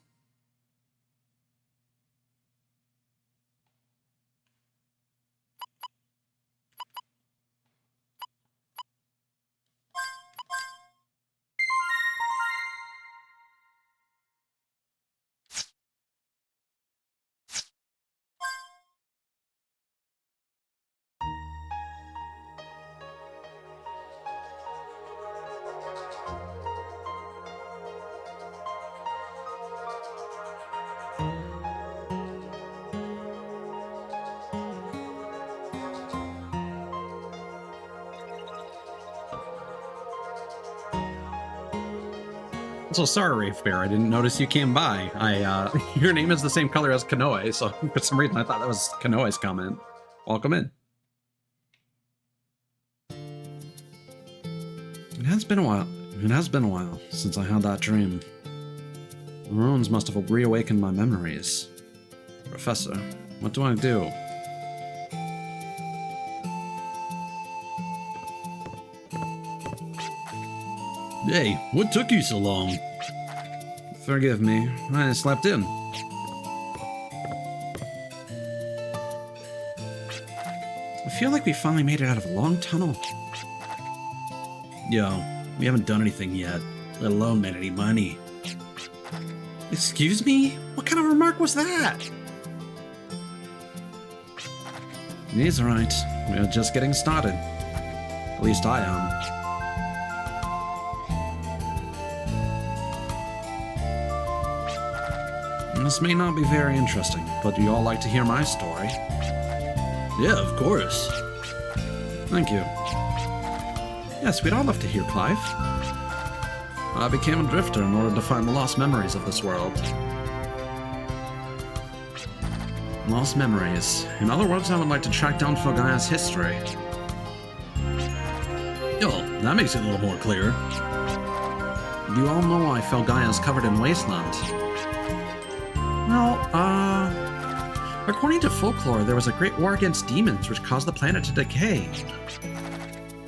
So sorry, Rafe Bear, I didn't notice you came by. Your name is the same color as Kanoe, so for some reason I thought that was Kanoe's comment. Welcome in. It has been a while. It has been a while since I had that dream. The ruins must have reawakened my memories. Professor, what do I do? Hey, what took you so long? Forgive me, I slept in. I feel like we finally made it out of a long tunnel. Yo, we haven't done anything yet, let alone made any money. Excuse me? What kind of remark was that? He's right. We're just getting started. At least I am. This may not be very interesting, but do you all like to hear my story? Yeah, of course. Thank you. Yes, we'd all love to hear, Clive. I became a drifter in order to find the lost memories of this world. Lost memories. In other words, I would like to track down Fogaia's history. Yo, that makes it a little more clear. You all know why Felgaia is covered in wasteland. Well, according to folklore, there was a great war against demons which caused the planet to decay.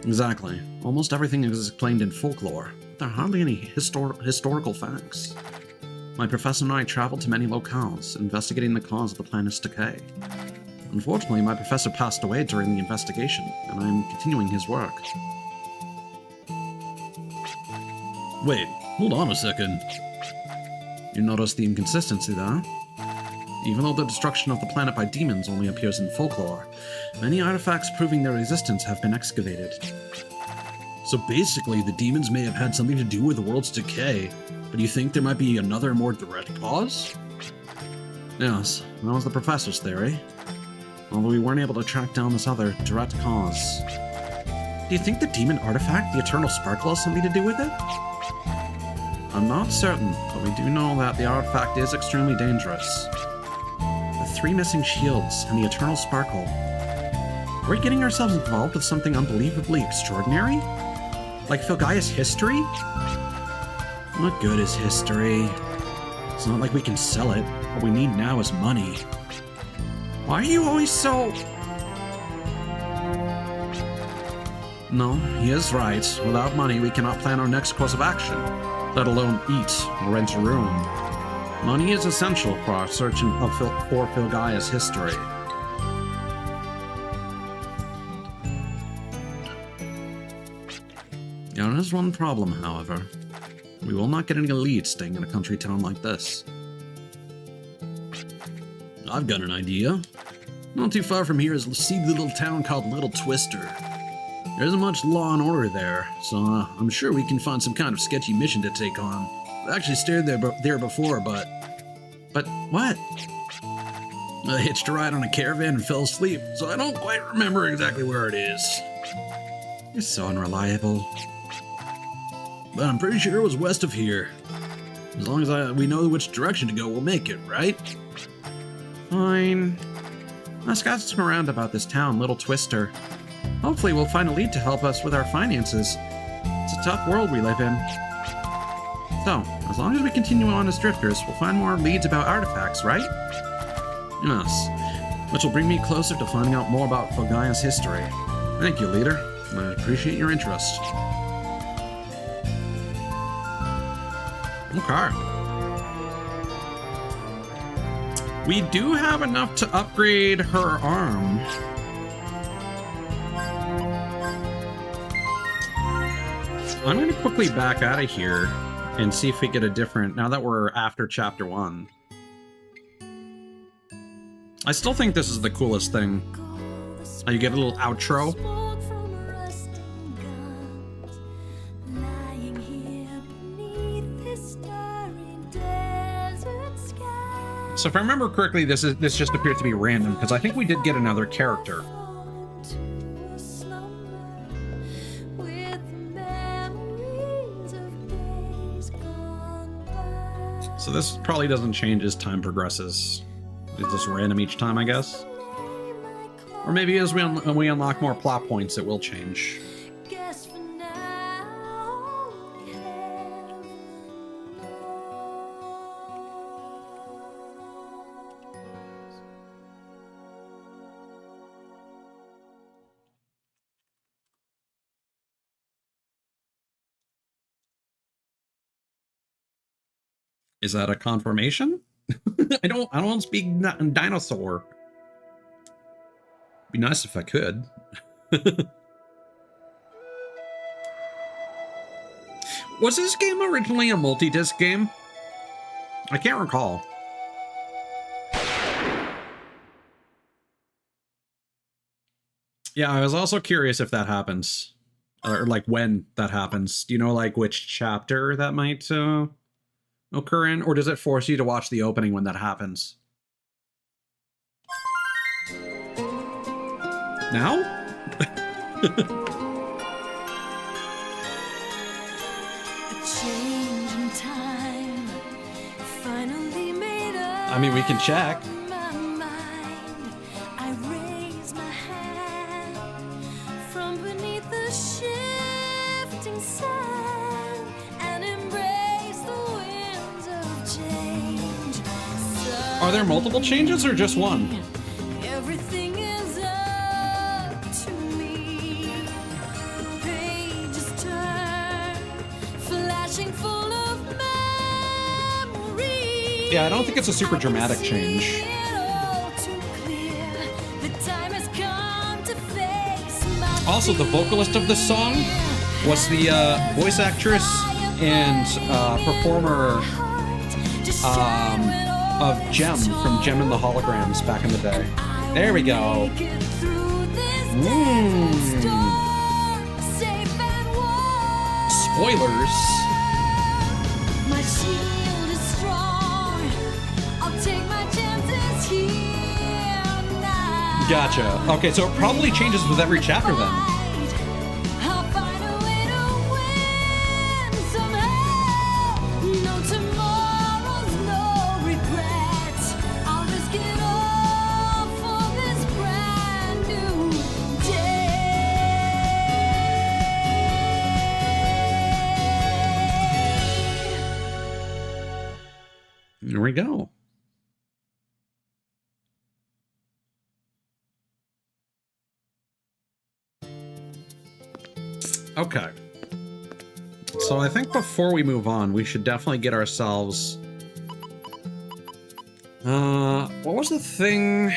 Exactly. Almost everything is explained in folklore, but there are hardly any historical facts. My professor and I traveled to many locales, investigating the cause of the planet's decay. Unfortunately, my professor passed away during the investigation, and I am continuing his work. Wait, hold on a second. You notice the inconsistency there? Even though the destruction of the planet by demons only appears in folklore, many artifacts proving their existence have been excavated. So basically, the demons may have had something to do with the world's decay, but you think there might be another more direct cause? Yes, that was the professor's theory. Although we weren't able to track down this other direct cause. Do you think the demon artifact, the Eternal Sparkle, has something to do with it? I'm not certain, but we do know that the artifact is extremely dangerous. The 3 missing shields and the Eternal Sparkle. Are we getting ourselves involved with something unbelievably extraordinary? Like Felgaia's history? What good is history? It's not like we can sell it. What we need now is money. Why are you always so... No, he is right. Without money, we cannot plan our next course of action, let alone eat or rent a room. Money is essential for our search for Felgaia's history. There is one problem, however. We will not get any elites staying in a country town like this. I've got an idea. Not too far from here is a seedy little town called Little Twister. There isn't much law and order there, so I'm sure we can find some kind of sketchy mission to take on. I actually stayed there before, but... But what? I hitched a ride on a caravan and fell asleep, so I don't quite remember exactly where it is. You're so unreliable. But I'm pretty sure it was west of here. As long as we know which direction to go, we'll make it, right? Fine. Let's ask around about this town, Little Twister. Hopefully we'll find a lead to help us with our finances. It's a tough world we live in. So, as long as we continue on as drifters, we'll find more leads about artifacts, right? Yes. Which will bring me closer to finding out more about Fogaia's history. Thank you, leader. I appreciate your interest. Okay. We do have enough to upgrade her arm. I'm going to quickly back out of here and see if we get a different, now that we're after chapter 1. I still think this is the coolest thing. How you get a little outro. So if I remember correctly, this just appeared to be random, because I think we did get another character. So this probably doesn't change as time progresses. It's just random each time, I guess. Or maybe as we unlock more plot points, it will change. Guess for now, heaven knows. Is that a confirmation? I don't speak dinosaur. Be nice if I could. Was this game originally a multi-disc game? I can't recall. Yeah, I was also curious if that happens. Or like when that happens. Do you know like which chapter that might occur in? Or does it force you to watch the opening when that happens? Now? A change in time finally made up. I mean, we can check. My mind, I raise my hand from beneath the shifting sand and embrace the winds of change. Are there multiple changes or just one? Everything is up to me. The pages turn, flashing full of memories. Yeah, I don't think it's a super dramatic change. See it all too clear. The time has come to face my Also, the vocalist of this song was the voice actress and performer of Gem from Gem and the Holograms back in the day. There we go. Spoilers. My shield is strong. I'll take my chances here now. Gotcha. Okay, so it probably changes with every chapter then. I'll find a way to win somehow. No tomorrows, no regrets. I'll risk it all for this brand new day. Here we go. Okay. So I think before we move on, we should definitely get ourselves... what was the thing?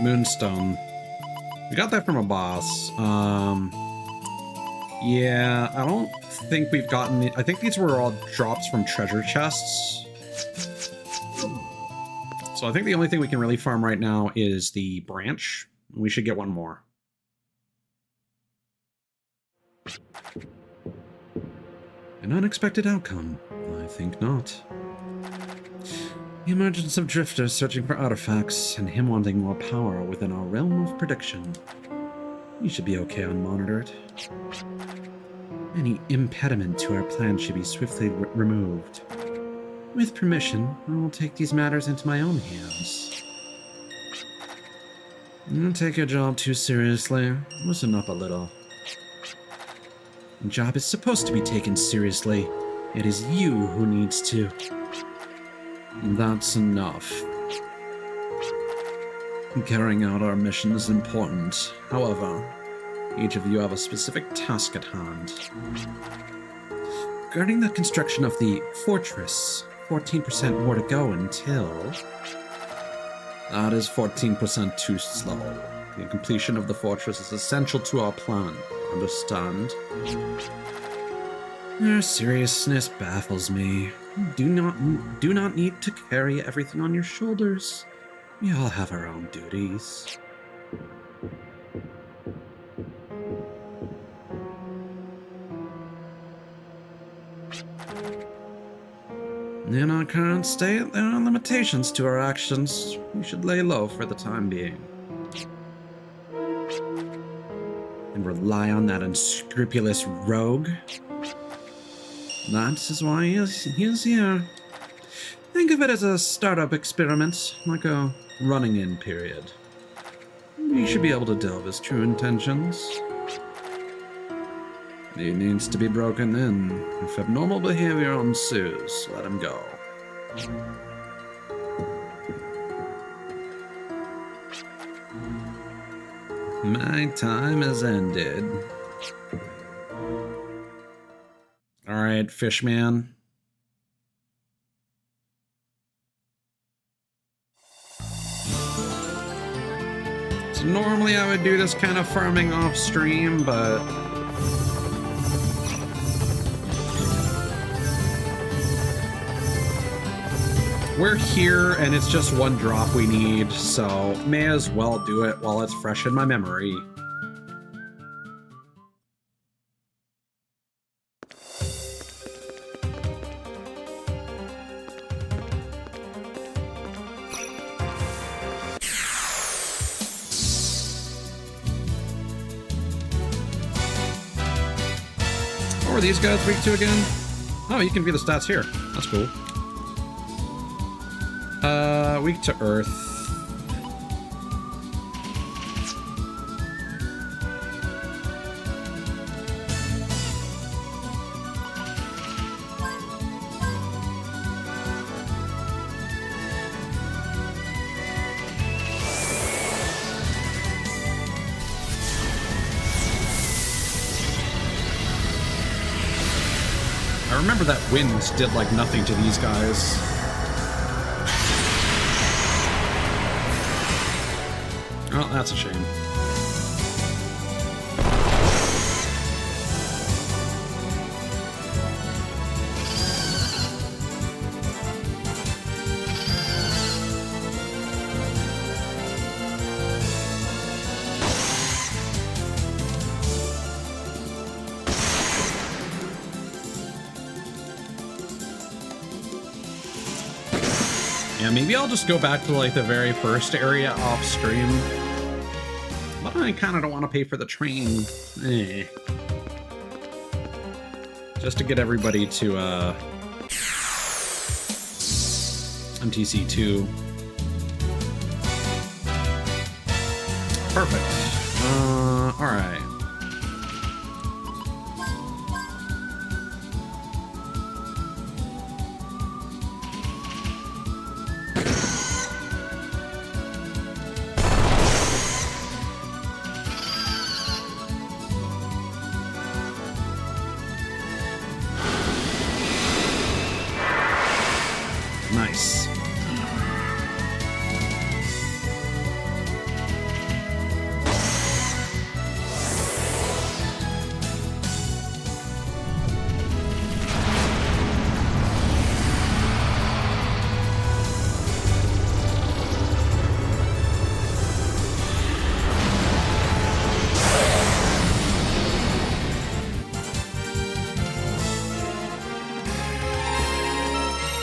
Moonstone. We got that from a boss. Yeah, I don't think we've gotten... I think these were all drops from treasure chests. So I think the only thing we can really farm right now is the branch. We should get one more. An unexpected outcome? I think not. The emergence of drifters searching for artifacts, and him wanting more power within our realm of prediction. We should be okay unmonitored. Any impediment to our plan should be swiftly removed. With permission, I will take these matters into my own hands. Don't take your job too seriously. Listen up a little. The job is supposed to be taken seriously. It is you who needs to. That's enough. Carrying out our mission is important. However, each of you have a specific task at hand. Regarding the construction of the fortress, 14% more to go until... That is 14% too slow. The completion of the fortress is essential to our plan. Understand? Their seriousness baffles me. Do not need to carry everything on your shoulders. We all have our own duties. In our current state, there are limitations to our actions. We should lay low for the time being. and rely on that unscrupulous rogue. That is why he is here. Think of it as a startup experiment, like a running-in period. We should be able to delve his true intentions. He needs to be broken in. If abnormal behavior ensues, let him go. My time has ended. Alright, Fishman. So normally I would do this kind of farming off stream, but we're here and it's just one drop we need, so may as well do it while it's fresh in my memory. What were these guys weak to again? Oh, you can view the stats here. That's cool. Weak to Earth. I remember that wind did like nothing to these guys. Oh, that's a shame. Yeah, maybe I'll just go back to like the very first area off stream. But I kind of don't want to pay for the train. Just to get everybody to MTC2. Perfect. All right. Nice.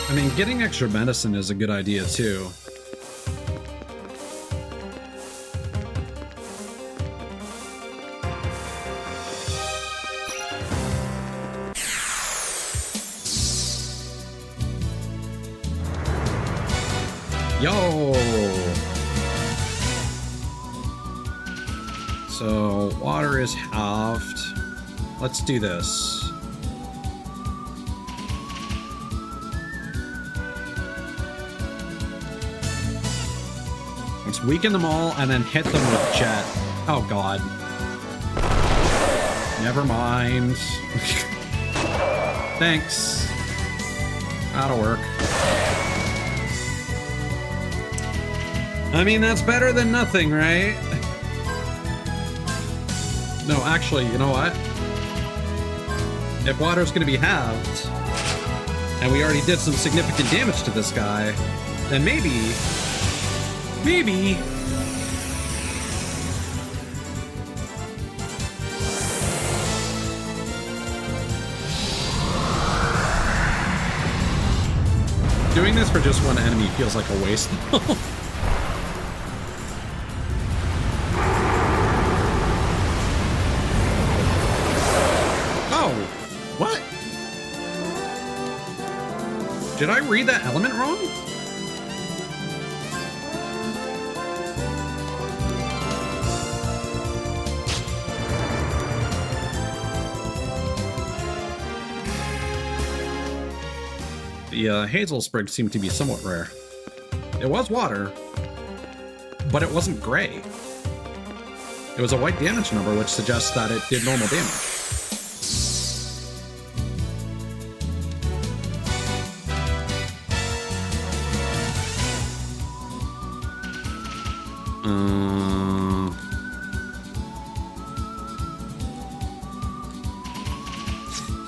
I mean, getting extra medicine is a good idea, too. Yo! So, water is halved. Let's do this. Let's weaken them all and then hit them with jet. Oh god. Never mind. Thanks. That'll work. I mean, that's better than nothing, right? No, actually, you know what? If water's gonna be halved, and we already did some significant damage to this guy, then maybe... Doing this for just one enemy feels like a waste, though. Did I read that element wrong? The hazel sprig seemed to be somewhat rare. It was water, but it wasn't gray. It was a white damage number, which suggests that it did normal damage.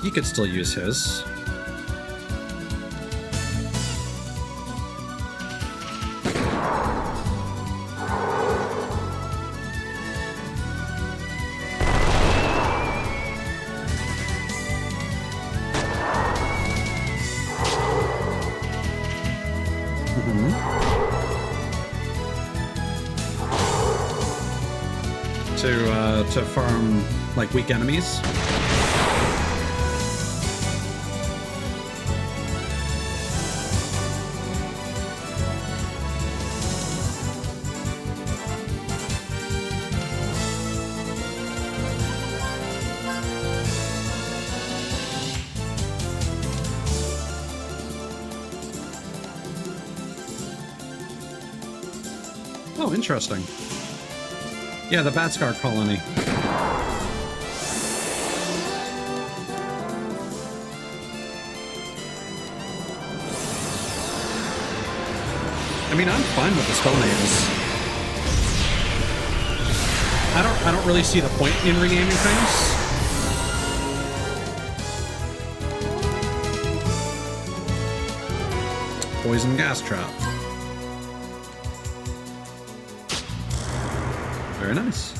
He could still use his. To farm like weak enemies. Oh, interesting. Yeah, the Bat Scar colony. I mean, I'm fine with the spell names. I don't really see the point in renaming things. Poison gas trap. Very nice.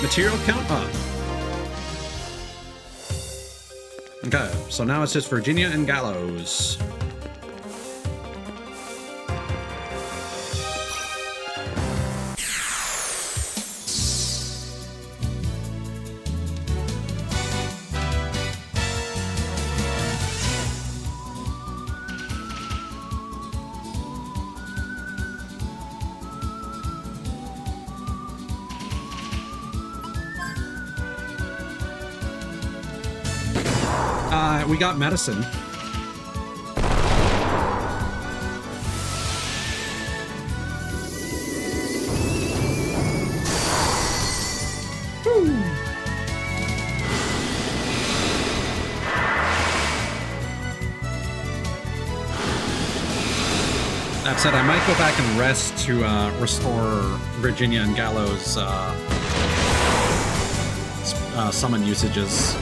Material count up. Okay, so now it's just Virginia and Gallows. We got medicine. Woo. That said, I might go back and rest to restore Virginia and Gallows summon usages.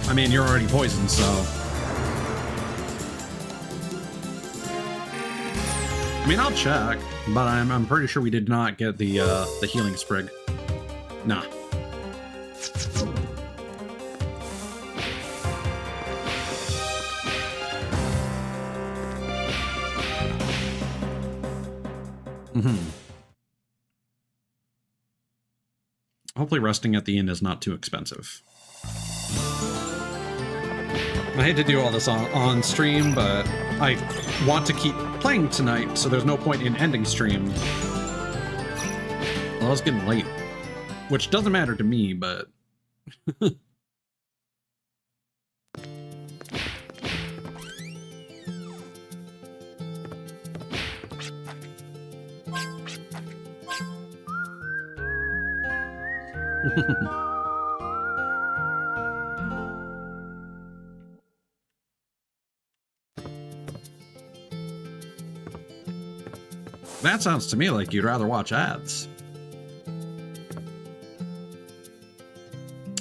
I mean, you're already poisoned, so... I mean, I'll check, but I'm pretty sure we did not get the healing sprig. Nah. Hopefully resting at the inn is not too expensive. I hate to do all this on stream, but I want to keep playing tonight, so there's no point in ending stream. Well, it's getting late, which doesn't matter to me, but... That sounds to me like you'd rather watch ads.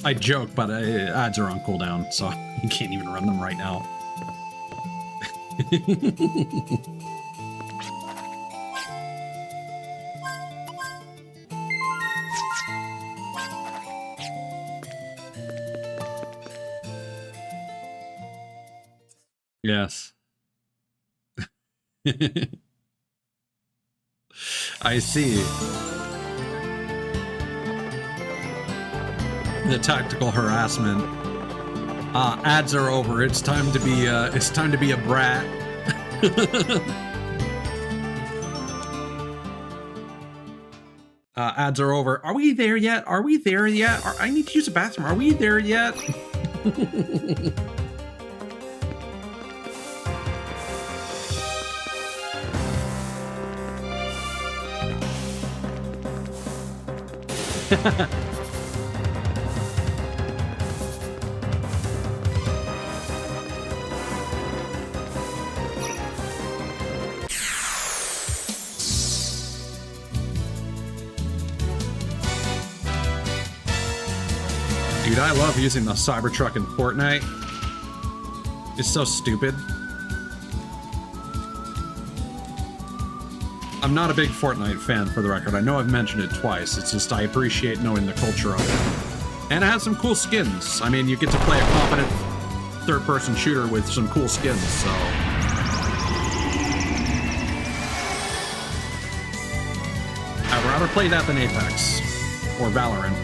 I joke, but ads are on cooldown, so you can't even run them right now. Yes. I see. The tactical harassment. Ads are over. It's time to be a brat. Ads are over. Are we there yet? Are we there yet? I need to use a bathroom. Are we there yet? Dude, I love using the Cybertruck in Fortnite. It's so stupid. I'm not a big Fortnite fan, for the record. I know I've mentioned it twice. It's just I appreciate knowing the culture of it. And it has some cool skins. I mean, you get to play a competent third-person shooter with some cool skins, so... I'd rather play that than Apex. Or Valorant.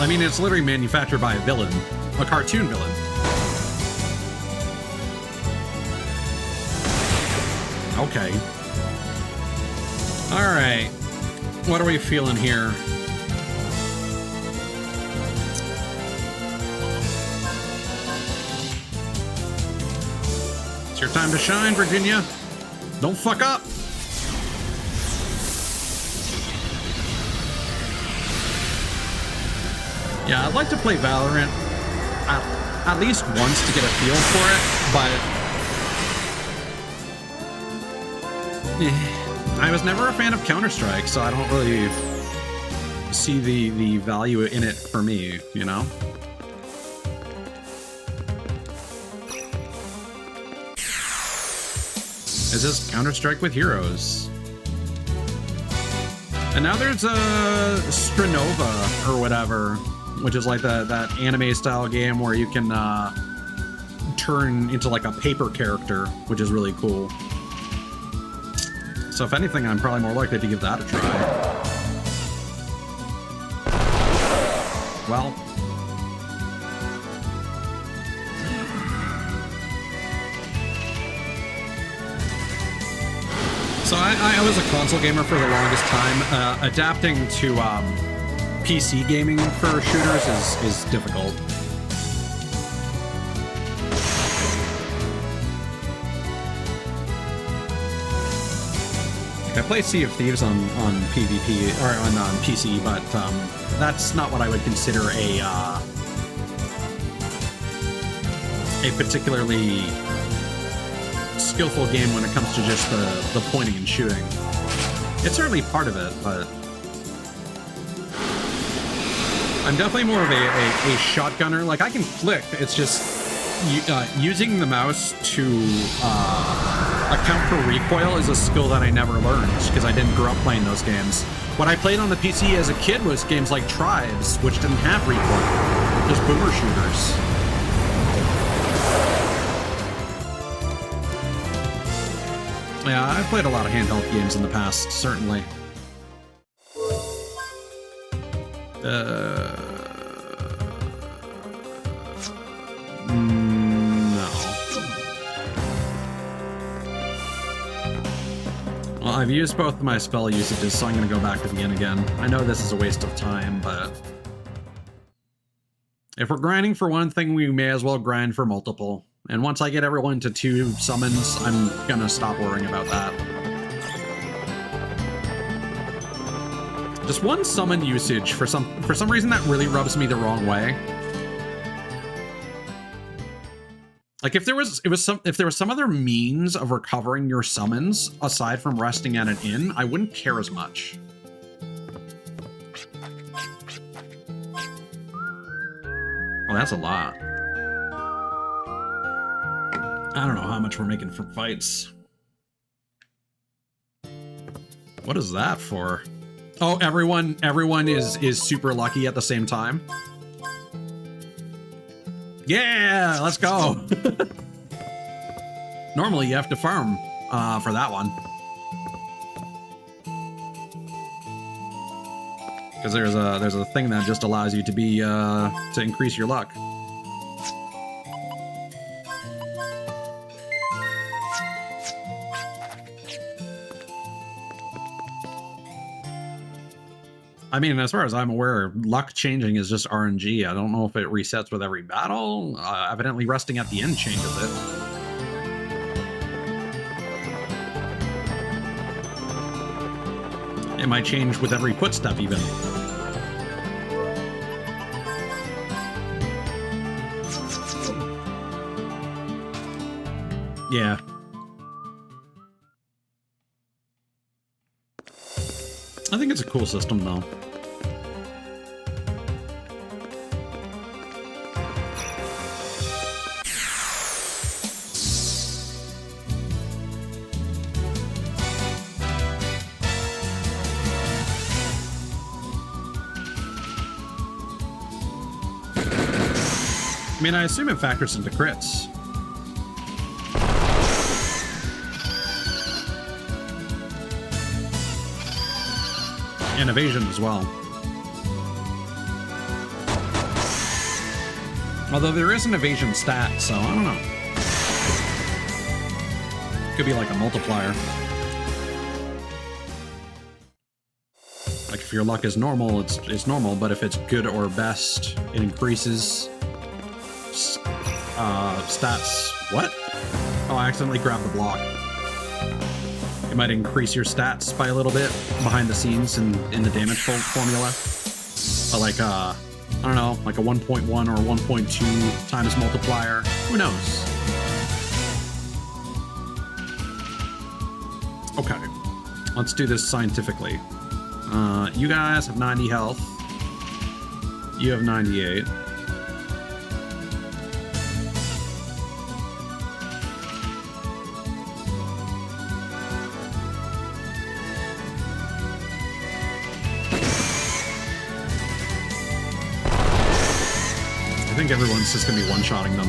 I mean, it's literally manufactured by a villain. A cartoon villain. Okay. Alright. What are we feeling here? It's your time to shine, Virginia. Don't fuck up. Yeah, I'd like to play Valorant at least once to get a feel for it, but I was never a fan of Counter-Strike, so I don't really see the value in it for me, you know? Is this Counter-Strike with heroes? And now there's a Strenova or whatever, which is like that anime style game where you can turn into like a paper character, which is really cool. So if anything, I'm probably more likely to give that a try. Well. So I was a console gamer for the longest time. Adapting to PC gaming for shooters is difficult. I play Sea of Thieves on PvP or on PC, but that's not what I would consider a particularly skillful game when it comes to just the pointing and shooting. It's certainly part of it, but I'm definitely more of a shotgunner. Like, I can flick, it's just using the mouse to account for recoil is a skill that I never learned because I didn't grow up playing those games. What I played on the PC as a kid was games like Tribes, which didn't have recoil, just boomer shooters. Yeah, I've played a lot of handheld games in the past, certainly. No. Well, I've used both of my spell usages, so I'm going to go back to the inn again. I know this is a waste of time, but if we're grinding for one thing, we may as well grind for multiple. And once I get everyone to 2 summons, I'm going to stop worrying about that. Just one summon usage for some reason that really rubs me the wrong way. Like if there was some other means of recovering your summons aside from resting at an inn, I wouldn't care as much. Oh, that's a lot. I don't know how much we're making for fights. What is that for? Oh, everyone is super lucky at the same time. Yeah, let's go. Normally you have to farm for that one. Because there's a thing that just allows you to be to increase your luck. I mean, as far as I'm aware, luck changing is just RNG. I don't know if it resets with every battle. Evidently, resting at the end changes it. It might change with every footstep, even. Yeah. I think it's a cool system, though. I mean, I assume it factors into crits. And evasion as well. Although there is an evasion stat, so I don't know. Could be like a multiplier. Like if your luck is normal, it's normal, but if it's good or best, it increases stats. What? Oh, I accidentally grabbed the block. It might increase your stats by a little bit behind the scenes in the damage formula. But like, I don't know, like a 1.1 or 1.2 times multiplier. Who knows? Okay, let's do this scientifically. You guys have 90 health. You have 98. I think everyone's just gonna be one-shotting them.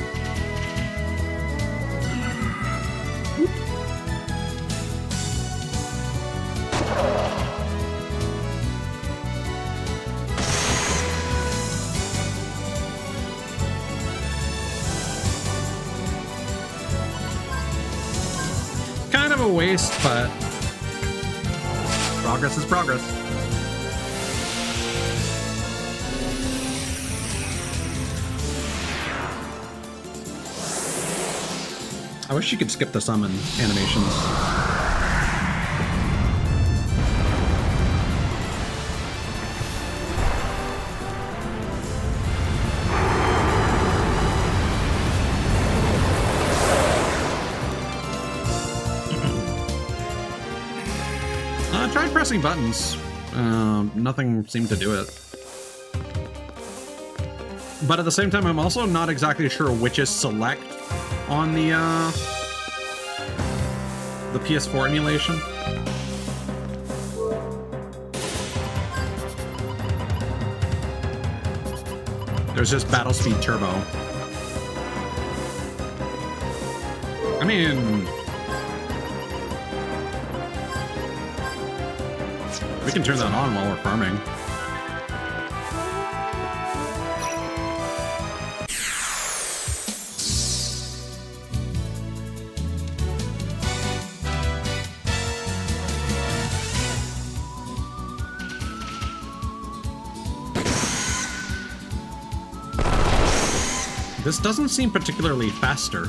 Kind of a waste, but progress is progress. I wish you could skip the summon animations. I tried pressing buttons. Nothing seemed to do it. But at the same time, I'm also not exactly sure which is select on the PS4 emulation. There's just Battle Speed Turbo. I mean, we can turn that on while we're farming. This doesn't seem particularly faster.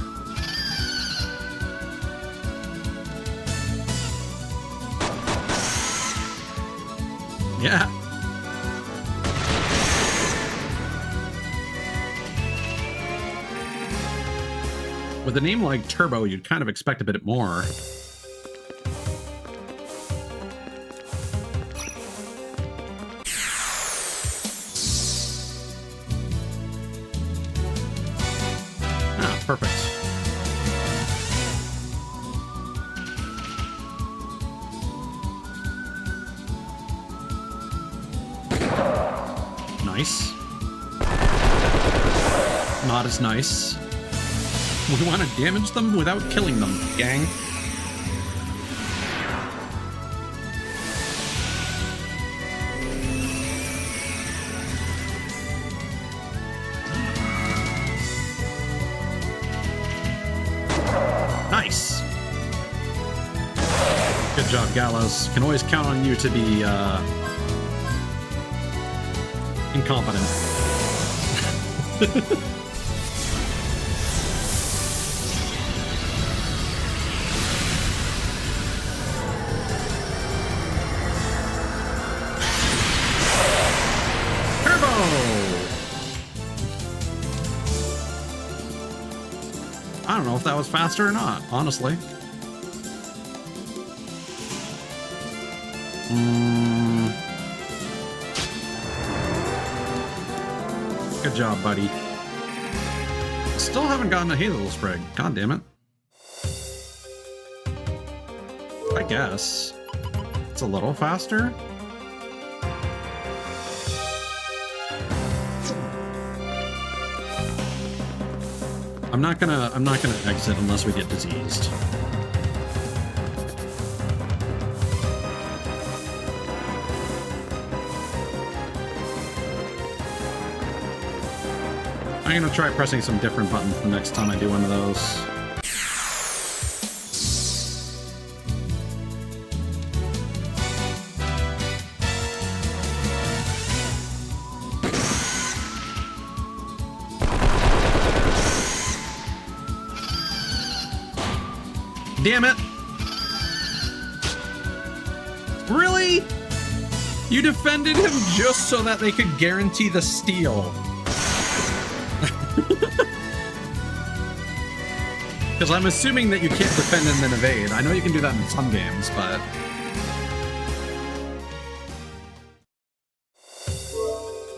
Yeah. With a name like Turbo, you'd kind of expect a bit more. Perfect. Nice. not as nice. We want to damage them without killing them, gang. Nice. Good job, Gallows. Can always count on you to be incompetent. I don't know if that was faster or not, honestly. Good job, buddy. Still haven't gotten a Hazel Sprig. God damn it. I guess. It's a little faster. I'm not gonna exit unless we get diseased. I'm gonna try pressing some different buttons the next time I do one of those. Damn it! Really? You defended him just so that they could guarantee the steal. Because I'm assuming that you can't defend and then evade. I know you can do that in some games, but...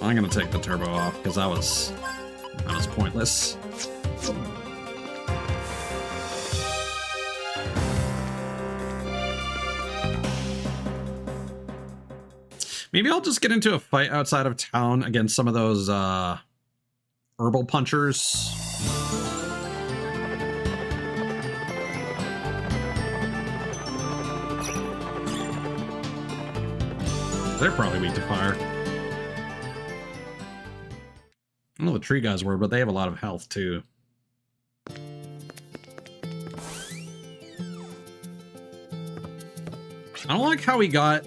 I'm gonna take the turbo off, because that was pointless. Maybe I'll just get into a fight outside of town against some of those herbal punchers. They're probably weak to fire. I don't know what tree guys were, but they have a lot of health too. I don't like how we got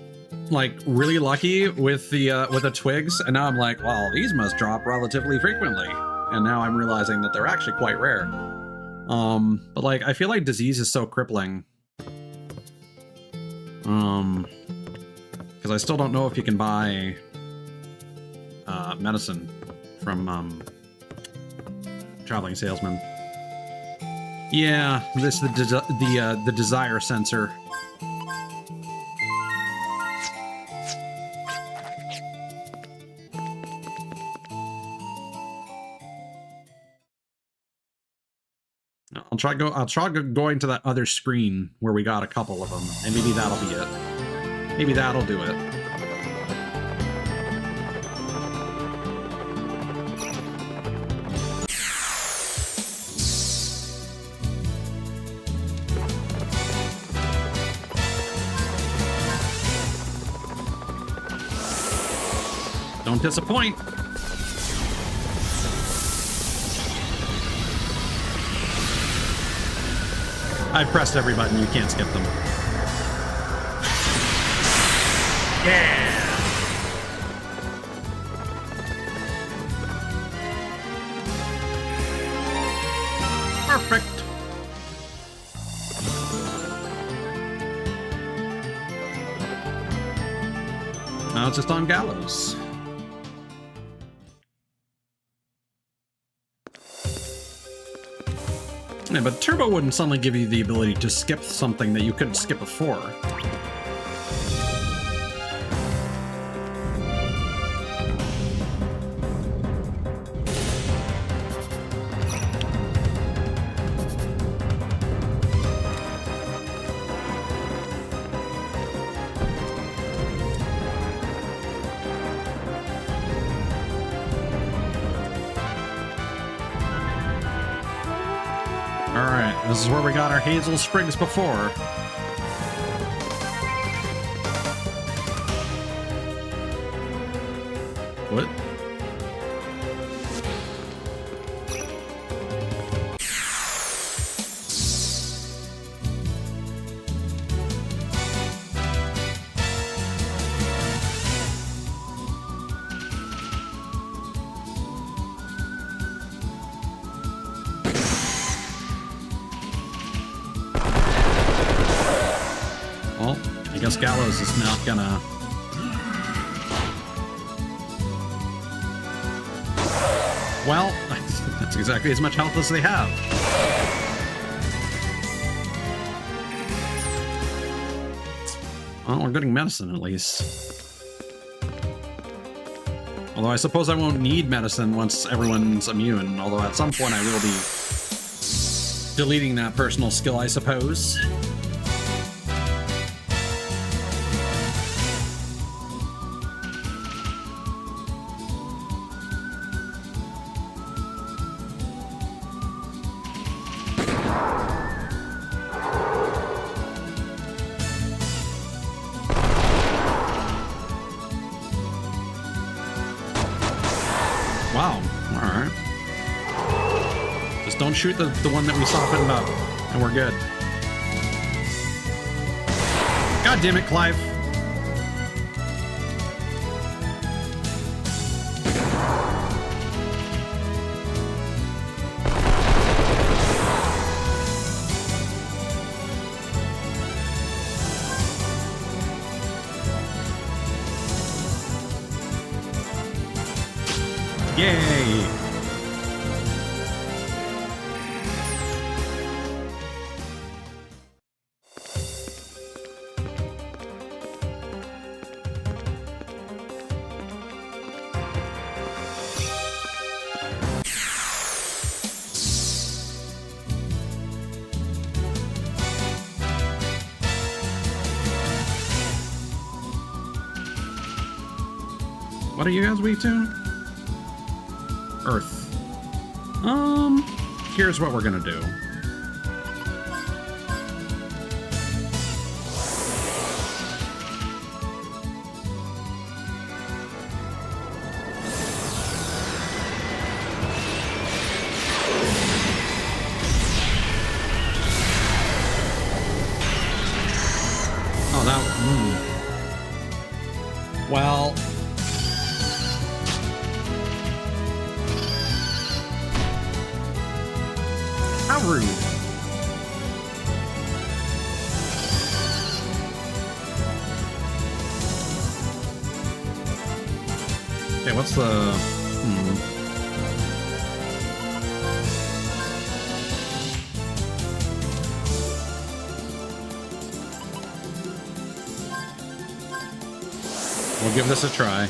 like really lucky with the twigs, and now I'm like, well, these must drop relatively frequently, and now I'm realizing that they're actually quite rare. But like, I feel like disease is so crippling. Because I still don't know if you can buy medicine from traveling salesman. Yeah, this the desire sensor. I'll try going to that other screen where we got a couple of them, and maybe that'll be it. Maybe that'll do it. Don't disappoint. I pressed every button, you can't skip them. Yeah! Perfect! Now it's just on Gallows. Yeah, but Turbo wouldn't suddenly give you the ability to skip something that you couldn't skip before. This is where we got our hazel sprigs before. What? Well, I guess Gallows is not gonna... Well, that's exactly as much health as they have. Well, we're getting medicine at least. Although I suppose I won't need medicine once everyone's immune, although at some point I will be deleting that personal skill, I suppose. Wow, alright. Just don't shoot the one that we softened up, and we're good. God damn it, Clive. Yay! What are you guys weak to? Earth. Here's what we're gonna do. Oh, that... Well... How rude. Okay, what's the... We'll give this a try.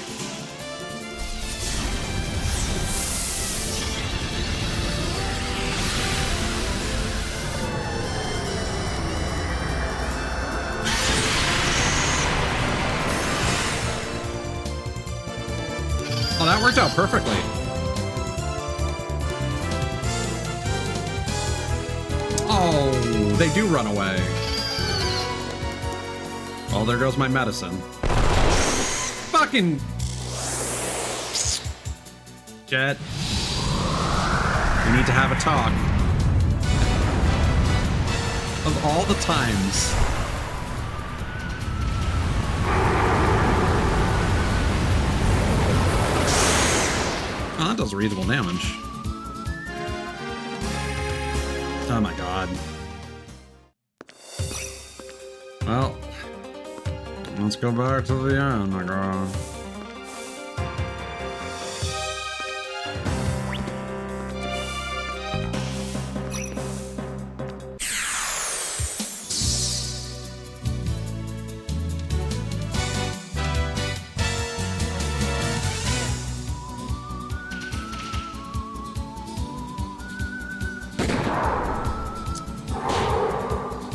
Oh, that worked out perfectly. Oh, they do run away. Oh, there goes my medicine. Fucking... Jet. We need to have a talk. Of all the times... Oh, that does reasonable damage. Oh my god. Well, let's go back to the end, my god.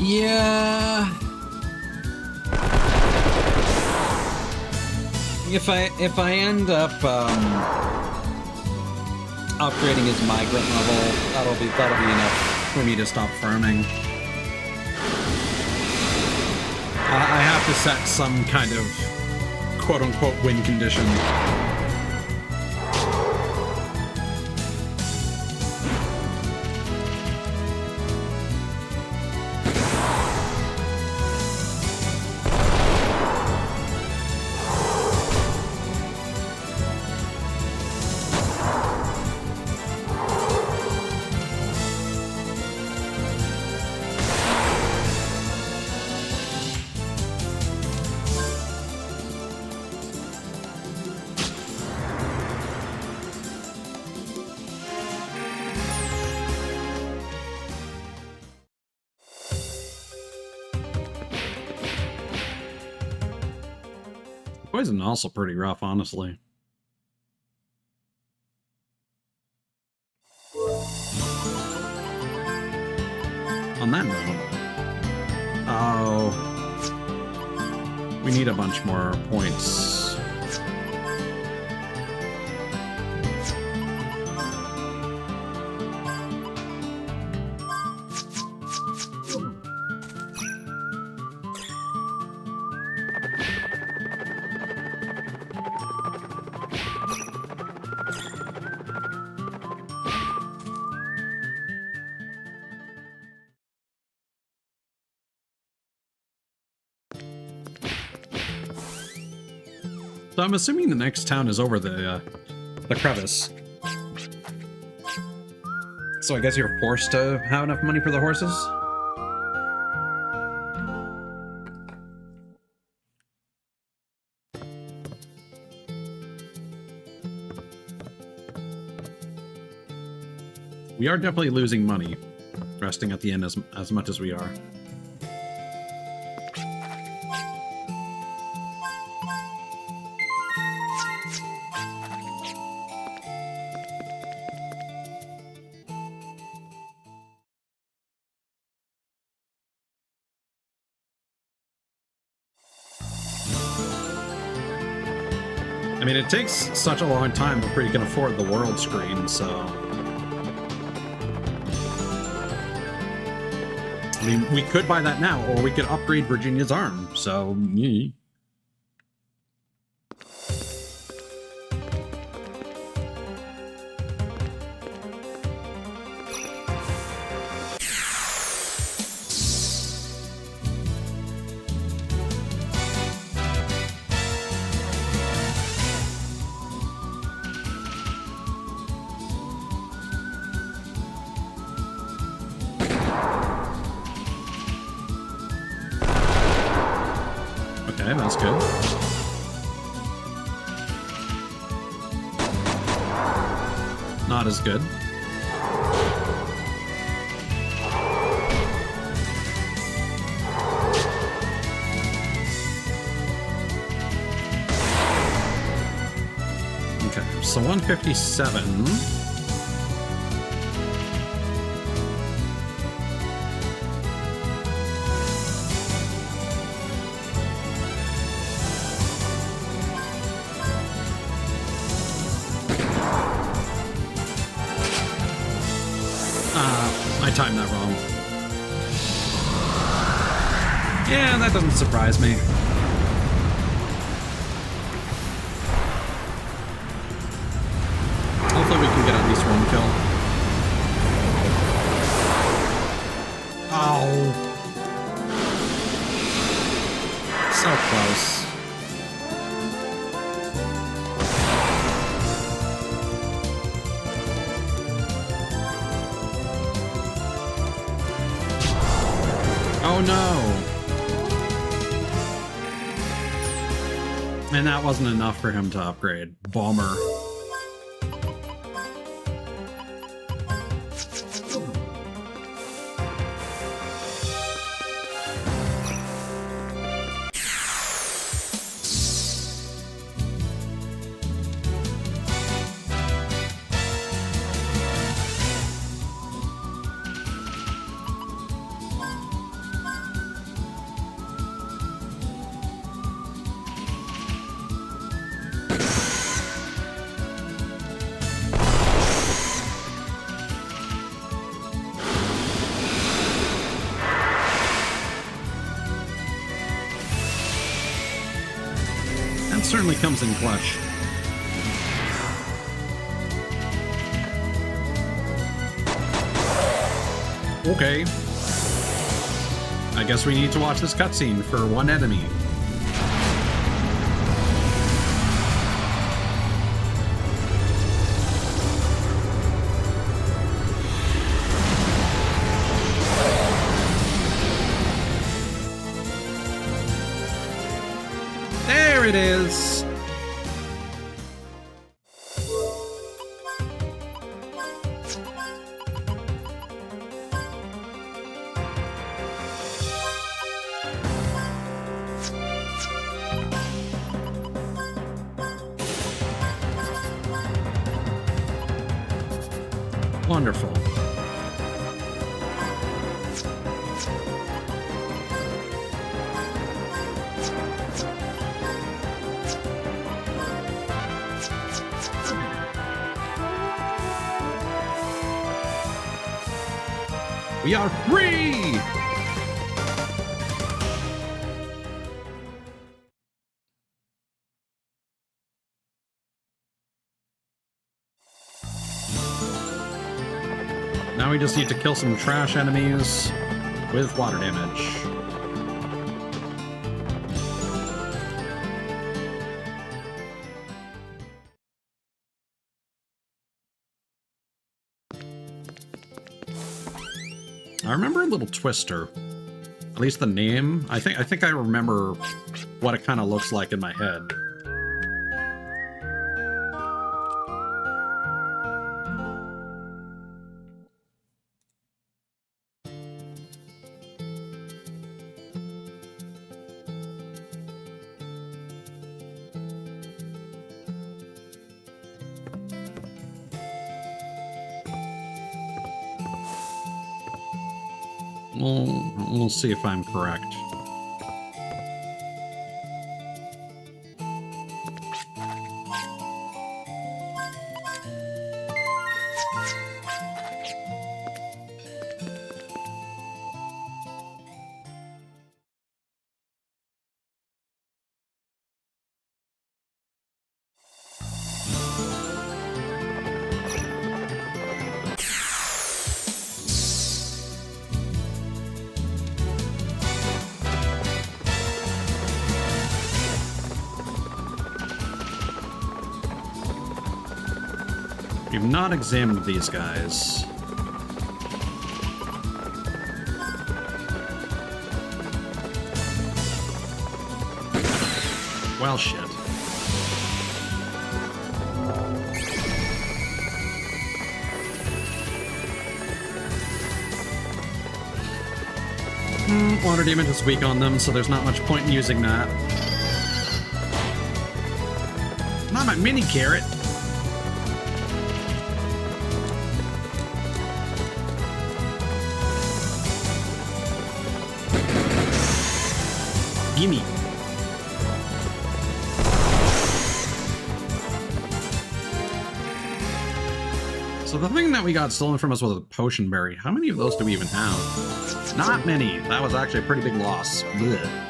Yeah. If I end up upgrading his migrant level, that'll be enough. for me to stop farming. I have to set some kind of quote-unquote win condition. Poison also pretty rough, honestly. On that note, oh, we need a bunch more points. So I'm assuming the next town is over the crevice. So I guess you're forced to have enough money for the horses? We are definitely losing money, resting at the end as much as we are. I mean, it takes such a long time before you can afford the world screen, so... I mean, we could buy that now, or we could upgrade Virginia's arm, so... Yeah. Okay, that's good. Not as good. Okay, so 157. I timed that wrong. Yeah, that doesn't surprise me. Hopefully we can get at least one kill. Oh. So close. Oh no! And that wasn't enough for him to upgrade. Bummer. It certainly comes in clutch. Okay. I guess we need to watch this cutscene for one enemy. There it is. Wonderful. We are free! Now we just need to kill some trash enemies with water damage. I remember a little Twister. At least the name. I think I remember what it kind of looks like in my head. We'll see if I'm correct. We've not examined these guys. Well, shit. Water damage is weak on them, so there's not much point in using that. Not my mini carrot. Gimme. So the thing that we got stolen from us was a potion berry. How many of those do we even have? Not many. That was actually a pretty big loss. Blech.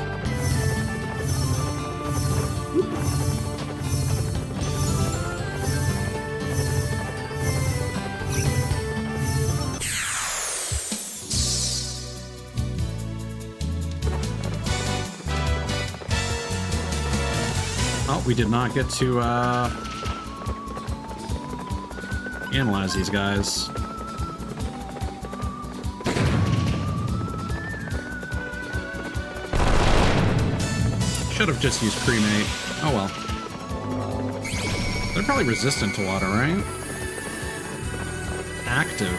Oh, we did not get to analyze these guys. Should have just used cremate. Oh well. They're probably resistant to water, right? Active.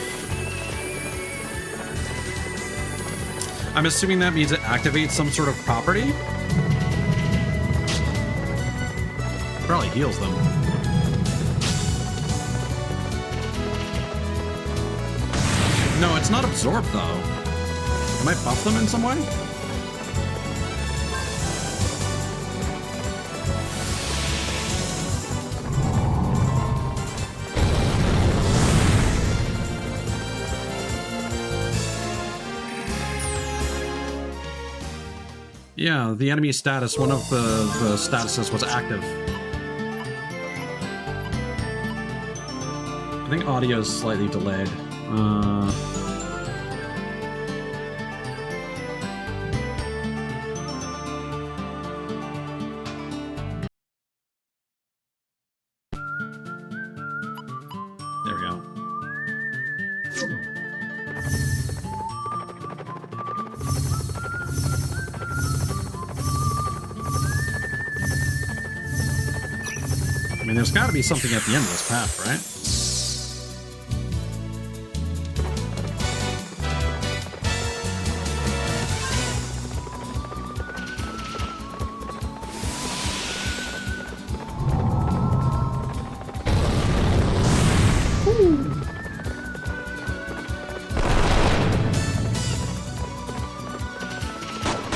I'm assuming that means it activates some sort of property? Probably heals them. No, it's not absorbed though. Am I buff them in some way? Yeah, the enemy status, one of the statuses was active. I think audio is slightly delayed. There we go. I mean, there's got to be something at the end of this path, right?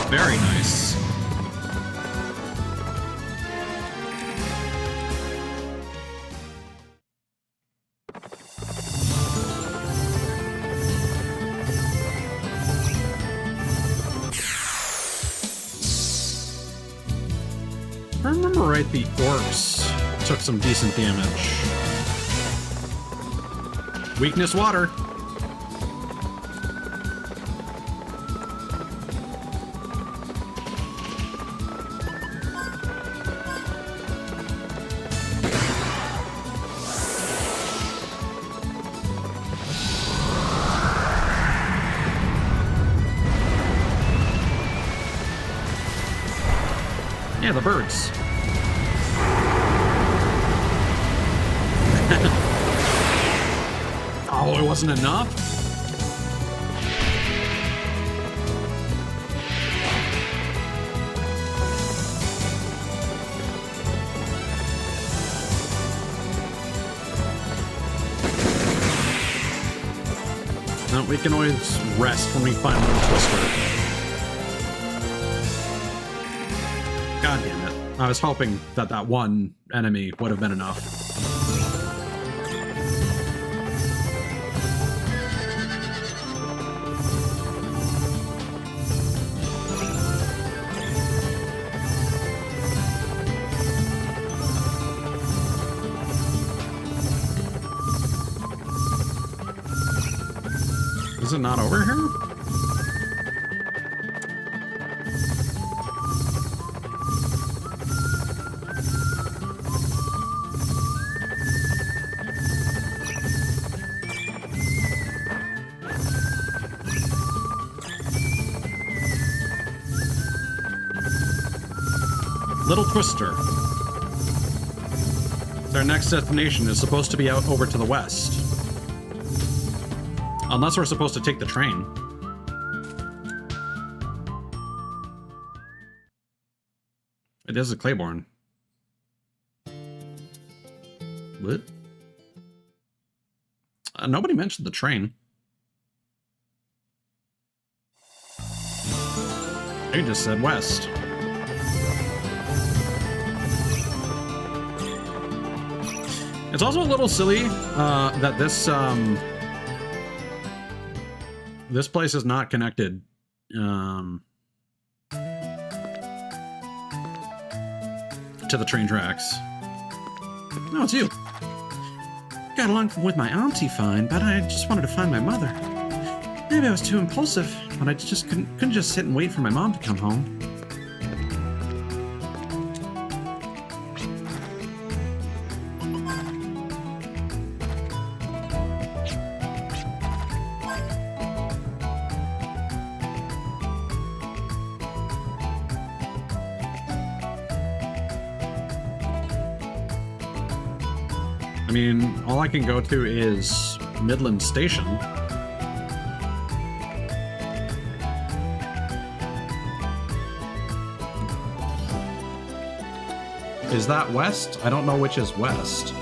Very nice. If I remember right, the orcs took some decent damage. Weakness water. Yeah, the birds. Oh, it wasn't enough? No, we can always rest when we find Little Twister. God damn it. I was hoping that that one enemy would have been enough. Is it not over here? Little Twister. Our next destination is supposed to be out over to the west. Unless we're supposed to take the train. It is a Claiborne. What? Nobody mentioned the train. They just said west. It's also a little silly that this this place is not connected to the train tracks. No, it's you. Got along with my auntie fine, but I just wanted to find my mother. Maybe I was too impulsive, but I just couldn't just sit and wait for my mom to come home. I mean, all I can go to is Midland Station. Is that west? I don't know which is west.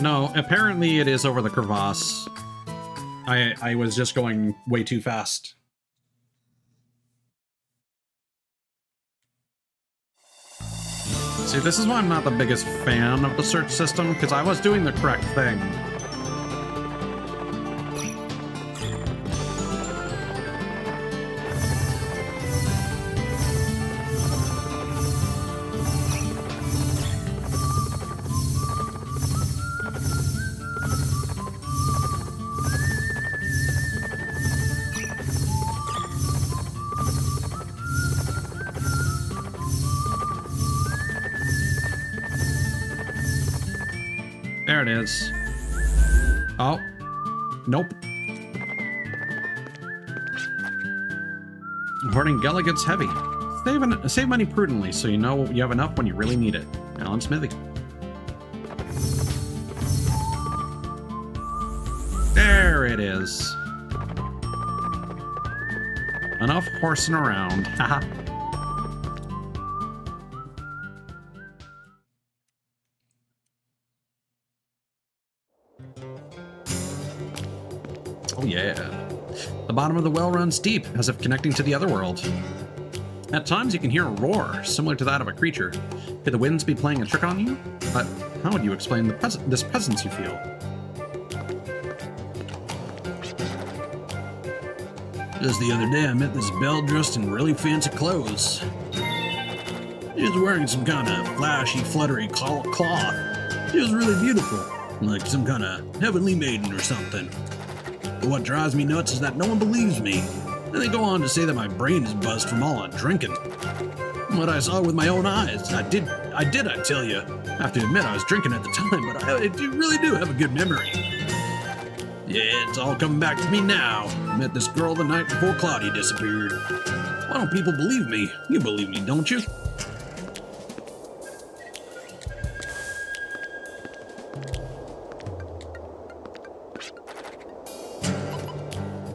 No, apparently it is over the crevasse. I was just going way too fast. See, this is why I'm not the biggest fan of the search system, because I was doing the correct thing. There it is. Oh. Nope. Hoarding Gala gets heavy. Save money prudently so you know you have enough when you really need it. Alan Smithy. There it is. Enough horsing around. Haha. Oh yeah. The bottom of the well runs deep, as if connecting to the other world. At times you can hear a roar, similar to that of a creature. Could the winds be playing a trick on you? But how would you explain this presence you feel? Just the other day, I met this belle dressed in really fancy clothes. She was wearing some kind of flashy, fluttery cloth. She was really beautiful, like some kind of heavenly maiden or something. But what drives me nuts is that no one believes me. And they go on to say that my brain is buzzed from all that drinking. What I saw with my own eyes, I tell you. I have to admit I was drinking at the time, but I really do have a good memory. Yeah, it's all coming back to me now. I met this girl the night before Claudia disappeared. Why don't people believe me? You believe me, don't you?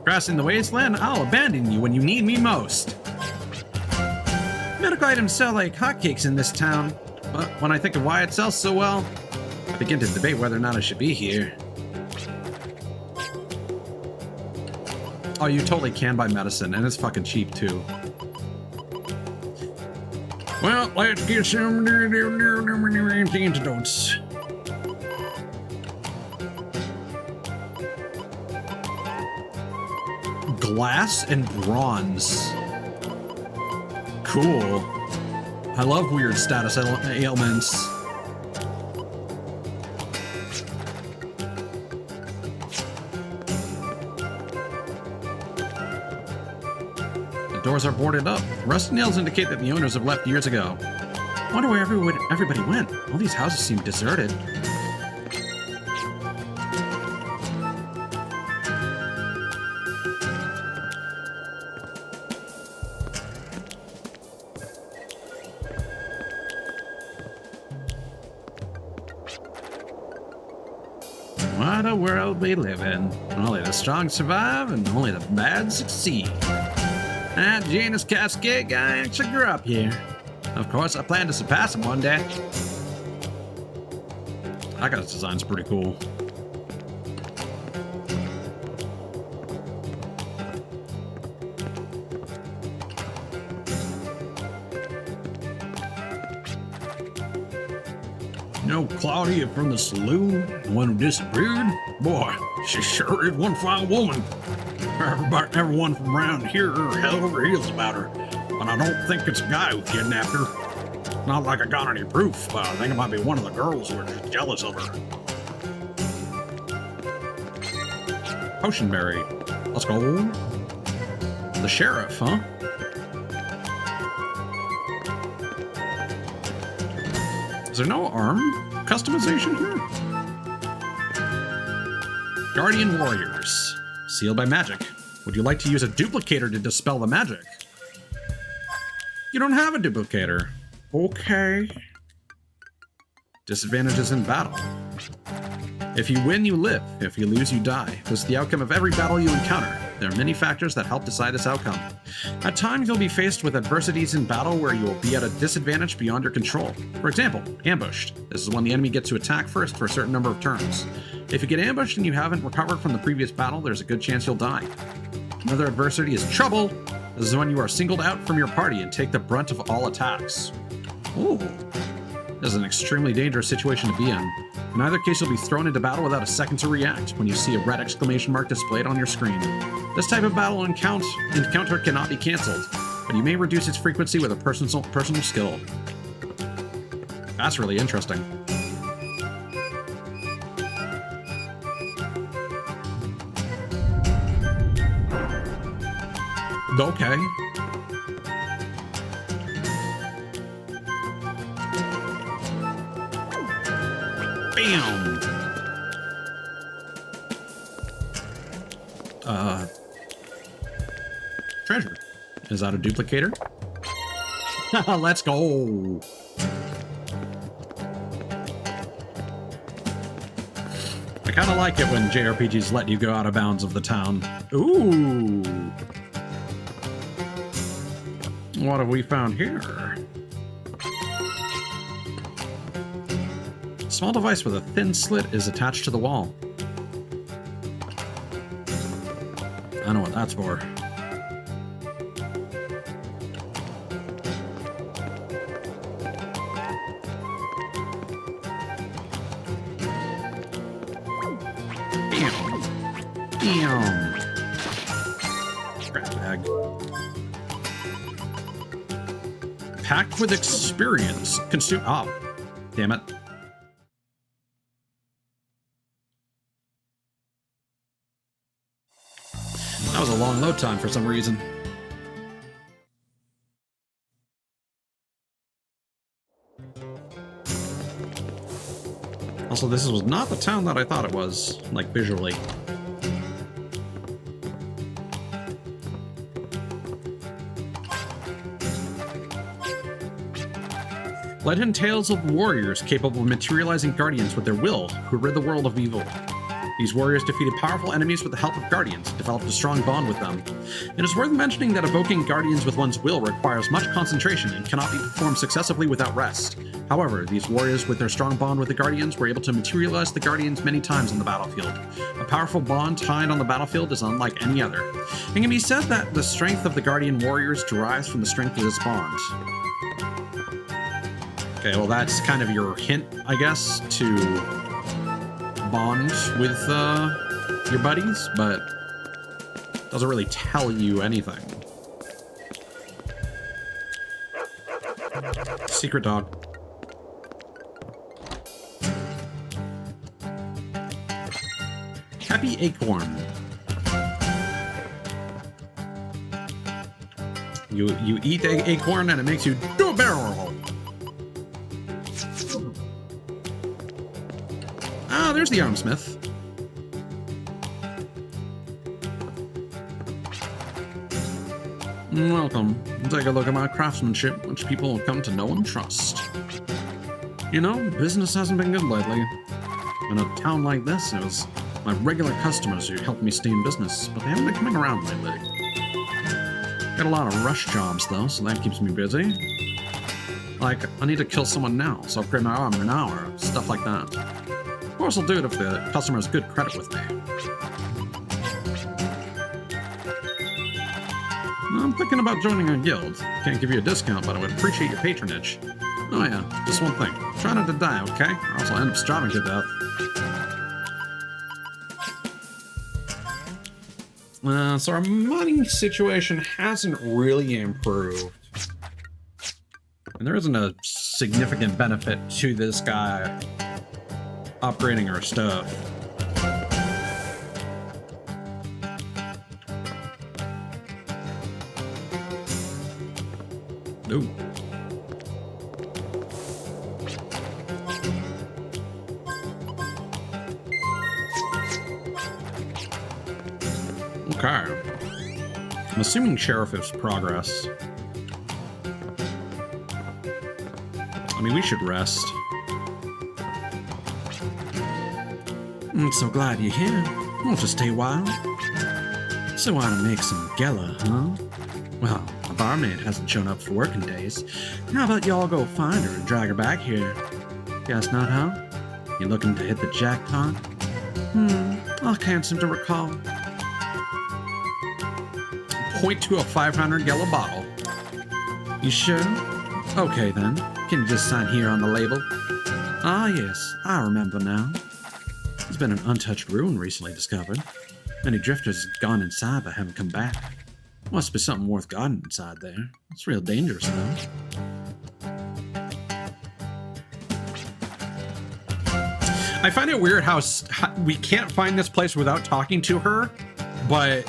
Crossing the wasteland, I'll abandon you when you need me most. Medical items sell like hotcakes in this town, but when I think of why it sells so well, I begin to debate whether or not I should be here. Oh, you totally can buy medicine, and it's fucking cheap too. Well, let's get some antidotes. Glass and bronze. Cool. I love weird status ailments. The doors are boarded up. Rusty nails indicate that the owners have left years ago. Wonder where everybody went. All these houses seem deserted. What a world we live in. Only the strong survive and only the bad succeed. That Janus Cascade guy actually grew up here. Of course, I plan to surpass him one day. That guy's design's pretty cool. You know Claudia from the saloon, the one who disappeared? Boy, she sure is one fine woman. Everyone from around here are hell over heels about her, but I don't think it's a guy who kidnapped her. Not like I got any proof, but I think it might be one of the girls who are just jealous of her. Potionberry. Let's go. The sheriff, huh? Is there no arm customization here? Guardian Warriors. Sealed by magic. Would you like to use a duplicator to dispel the magic? You don't have a duplicator. Okay. Disadvantages in battle. If you win, you live. If you lose, you die. This is the outcome of every battle you encounter. There are many factors that help decide this outcome. At times, you'll be faced with adversities in battle where you will be at a disadvantage beyond your control. For example, ambushed. This is when the enemy gets to attack first for a certain number of turns. If you get ambushed and you haven't recovered from the previous battle, there's a good chance you'll die. Another adversity is trouble. This is when you are singled out from your party and take the brunt of all attacks. Ooh. This is an extremely dangerous situation to be in. In either case, you'll be thrown into battle without a second to react when you see a red exclamation mark displayed on your screen. This type of battle encounter cannot be cancelled, but you may reduce its frequency with a personal skill. That's really interesting. Okay. Bam! Treasure. Is that a duplicator? Let's go! I kind of like it when JRPGs let you go out of bounds of the town. Ooh! What have we found here? A small device with a thin slit is attached to the wall. I know what that's for. Bam! Crap bag. Packed with experience. Consume. Oh, damn it. That was a long load time for some reason. Also, this was not the town that I thought it was, like visually. Legend tales of warriors capable of materializing guardians with their will, who rid the world of evil. These warriors defeated powerful enemies with the help of guardians, developed a strong bond with them. It is worth mentioning that evoking guardians with one's will requires much concentration and cannot be performed successively without rest. However, these warriors with their strong bond with the guardians were able to materialize the guardians many times on the battlefield. A powerful bond tied on the battlefield is unlike any other. It can be said that the strength of the guardian warriors derives from the strength of this bond. Okay, well that's kind of your hint, I guess, to bond with your buddies, but doesn't really tell you anything. Secret dog. Happy acorn. You eat the acorn and it makes you do a barrel roll. Ah, there's the armsmith. Welcome. Take a look at my craftsmanship, which people have come to know and trust. You know, business hasn't been good lately. In a town like this, it was my regular customers who helped me stay in business, but they haven't been coming around lately. Got a lot of rush jobs, though, so that keeps me busy. Like, I need to kill someone now, so I'll upgrade my arm in an hour, stuff like that. Of course, I'll do it if the customer has good credit with me. I'm thinking about joining a guild. Can't give you a discount, but I would appreciate your patronage. Oh yeah, just one thing. Try not to die, okay? Or else I'll end up starving to death. So our money situation hasn't really improved. And there isn't a significant benefit to this guy upgrading our stuff. Ooh. Okay. I'm assuming Sheriff is progress. I mean, we should rest. I'm so glad you're here. We'll just stay a while. So want to make some gela, huh? Well, a barmaid hasn't shown up for working days. How about y'all go find her and drag her back here? Guess not, huh? You looking to hit the jackpot? I can't seem to recall. Point to a 500 gallon bottle. You sure? Okay then. Can you just sign here on the label? Ah yes, I remember now. There's been an untouched ruin recently discovered. Many drifters have gone inside but haven't come back. Must be something worth guarding inside there. It's real dangerous though. I find it weird how we can't find this place without talking to her, but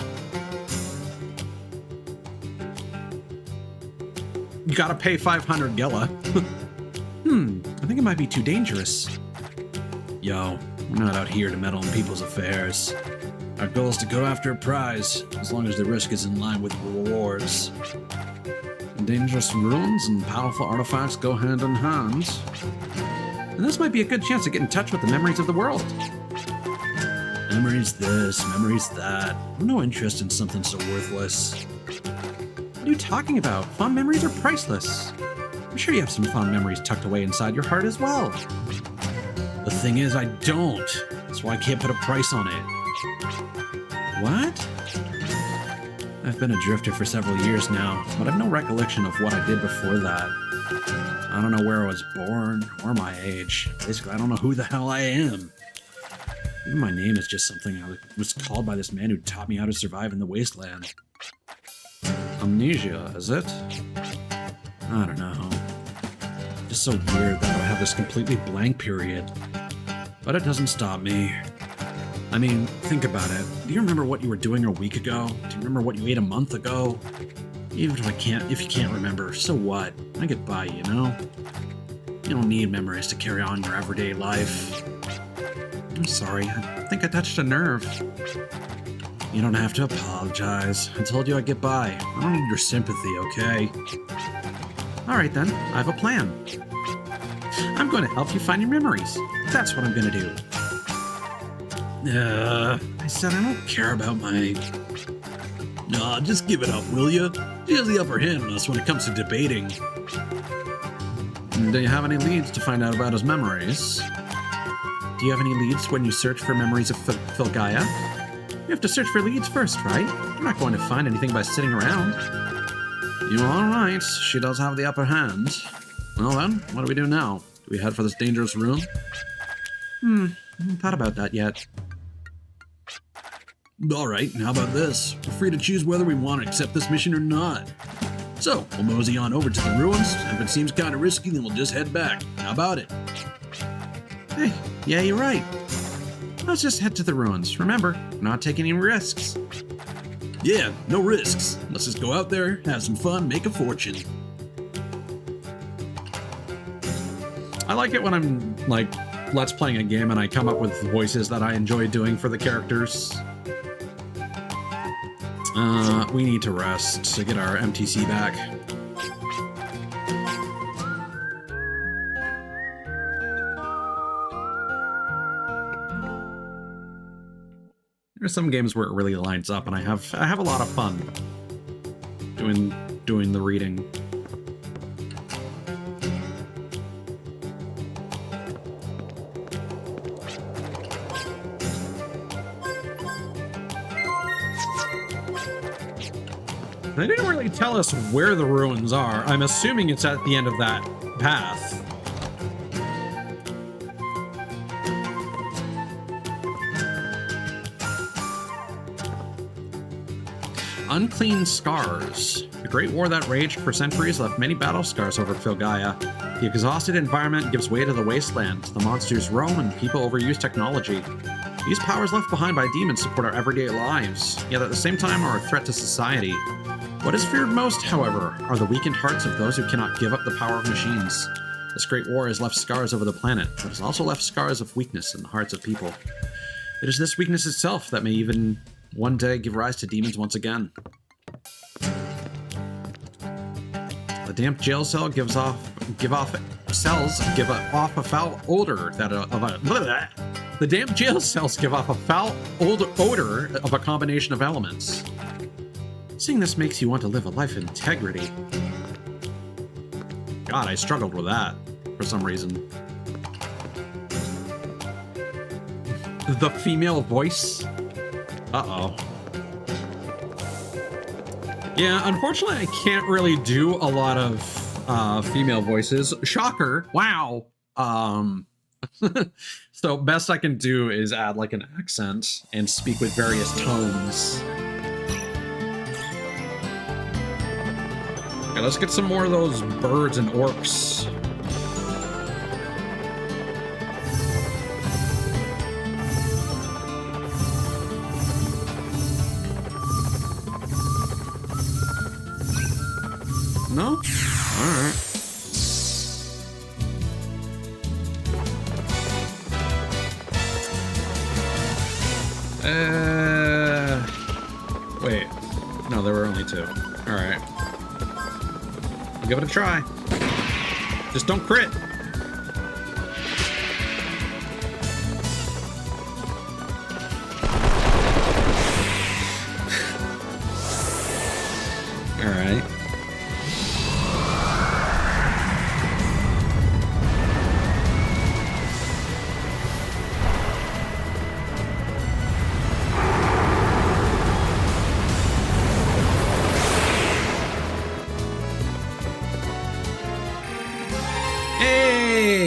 you gotta pay 500 gilla. I think it might be too dangerous. Yo, we're not out here to meddle in people's affairs. Our goal is to go after a prize, as long as the risk is in line with the rewards. Dangerous ruins and powerful artifacts go hand in hand. And this might be a good chance to get in touch with the memories of the world. Memories this, memories that. No interest in something so worthless. What are you talking about? Fond memories are priceless. I'm sure you have some fond memories tucked away inside your heart as well. The thing is, I don't. That's why I can't put a price on it. What? I've been a drifter for several years now, but I've no recollection of what I did before that. I don't know where I was born or my age. Basically, I don't know who the hell I am. Even my name is just something I was called by this man who taught me how to survive in the wasteland. Amnesia, is it? I don't know. Just so weird that I have this completely blank period. But it doesn't stop me. I mean, think about it. Do you remember what you were doing a week ago? Do you remember what you ate a month ago? Even if you can't remember, so what? I get by, you know? You don't need memories to carry on your everyday life. I'm sorry, I think I touched a nerve. You don't have to apologize. I told you I'd get by. I don't need your sympathy, okay? Alright then, I have a plan. I'm going to help you find your memories. That's what I'm going to do. I said I don't care about my... Nah, just give it up, will ya? She has the upper hand on us when it comes to debating. Do you have any leads to find out about his memories? Do you have any leads when you search for memories of Filgaia? You have to search for leads first, right? You're not going to find anything by sitting around. You're alright, she does have the upper hand. Well then, what do we do now? Do we head for this dangerous room? I haven't thought about that yet. Alright, how about this? We're free to choose whether we want to accept this mission or not. So, we'll mosey on over to the ruins. If it seems kind of risky, then we'll just head back. How about it? Hey, yeah, you're right. Let's just head to the ruins. Remember, we're not taking any risks. Yeah, no risks. Let's just go out there, have some fun, make a fortune. I like it when I'm, like, let's playing a game and I come up with voices that I enjoy doing for the characters. We need to rest to get our MTC back. There's some games where it really lines up, and I have a lot of fun doing the reading. They didn't really tell us where the ruins are. I'm assuming it's at the end of that path. Unclean scars. The Great War that raged for centuries left many battle scars over Filgaia. The exhausted environment gives way to the wasteland. The monsters roam and people overuse technology. These powers left behind by demons support our everyday lives, yet at the same time are a threat to society. What is feared most, however, are the weakened hearts of those who cannot give up the power of machines. This great war has left scars over the planet, but has also left scars of weakness in the hearts of people. It is this weakness itself that may even one day give rise to demons once again. The damp jail cell gives off a foul odor The damp jail cells give off a foul odor of a combination of elements. Seeing this makes you want to live a life of integrity. God, I struggled with that for some reason. The female voice? Uh-oh. Yeah, unfortunately, I can't really do a lot of female voices. Shocker. Wow. So best I can do is add like an accent and speak with various tones. Okay, let's get some more of those birds and orcs. No? Alright. Wait. No, there were only two. Alright. I'll give it a try. Just don't crit. Alright.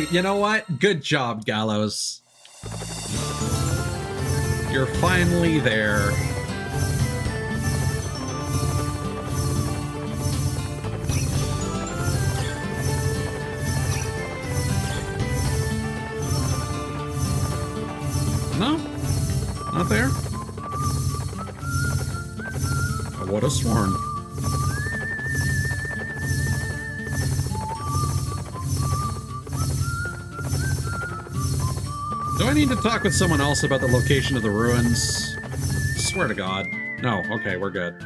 You know what? Good job, Gallows. You're finally there. No? Not there? I would have sworn. Do I need to talk with someone else about the location of the ruins? Swear to God. No, okay, we're good.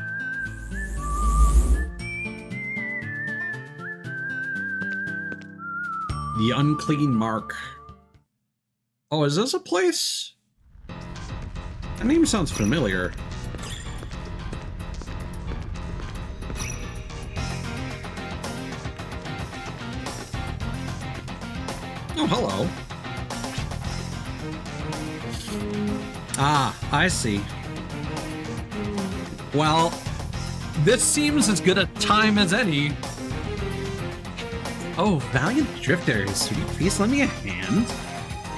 The Unclean Mark. Oh, is this a place? That name sounds familiar. Oh, hello. Ah, I see. Well, this seems as good a time as any. Oh, valiant drifters, would you please lend me a hand?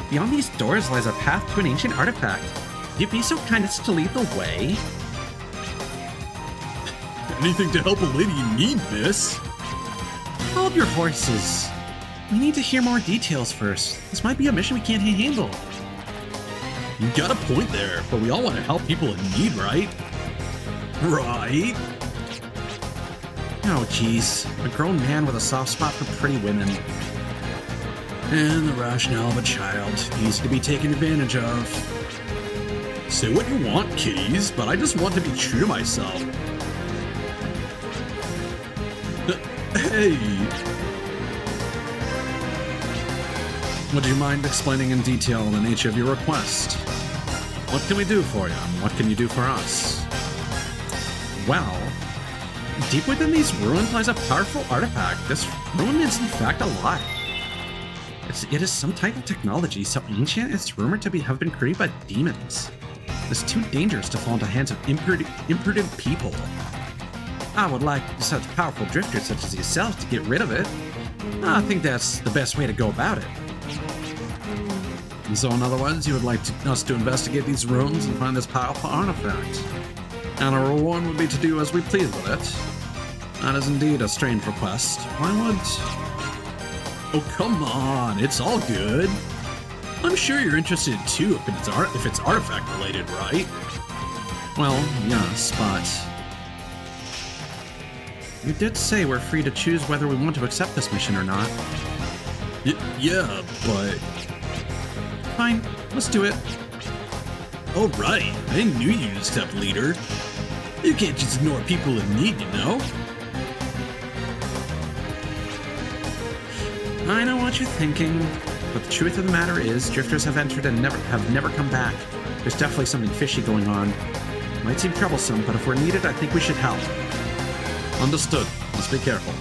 Beyond these doors lies a path to an ancient artifact. Would you be so kind as to lead the way? Anything to help a lady in need, miss? Hold your horses. We need to hear more details first. This might be a mission we can't handle. You got a point there, but we all want to help people in need, right? Right? Oh, jeez. A grown man with a soft spot for pretty women. And the rationale of a child needs to be taken advantage of. Say what you want, kiddies, but I just want to be true to myself. Hey! Would you mind explaining in detail the nature of your request? What can we do for you? What can you do for us? Well, deep within these ruins lies a powerful artifact. This ruin is in fact alive. It is some type of technology so ancient it's rumored to have been created by demons. It's too dangerous to fall into the hands of imprudent people. I would like such powerful drifters such as yourself to get rid of it. I think that's the best way to go about it. And so, in other words, you would like us to investigate these ruins and find this powerful artifact. And our reward would be to do as we please with it. That is indeed a strange request. Why would... Oh, come on, it's all good. I'm sure you're interested too if it's artifact related, right? Well, yes, but... You did say we're free to choose whether we want to accept this mission or not. Yeah, but... Fine, let's do it. All right, I knew you'd step leader. You can't just ignore people in need, you know? I know what you're thinking, but the truth of the matter is, drifters have entered and have never come back. There's definitely something fishy going on. Might seem troublesome, but if we're needed, I think we should help. Understood. Let's be careful.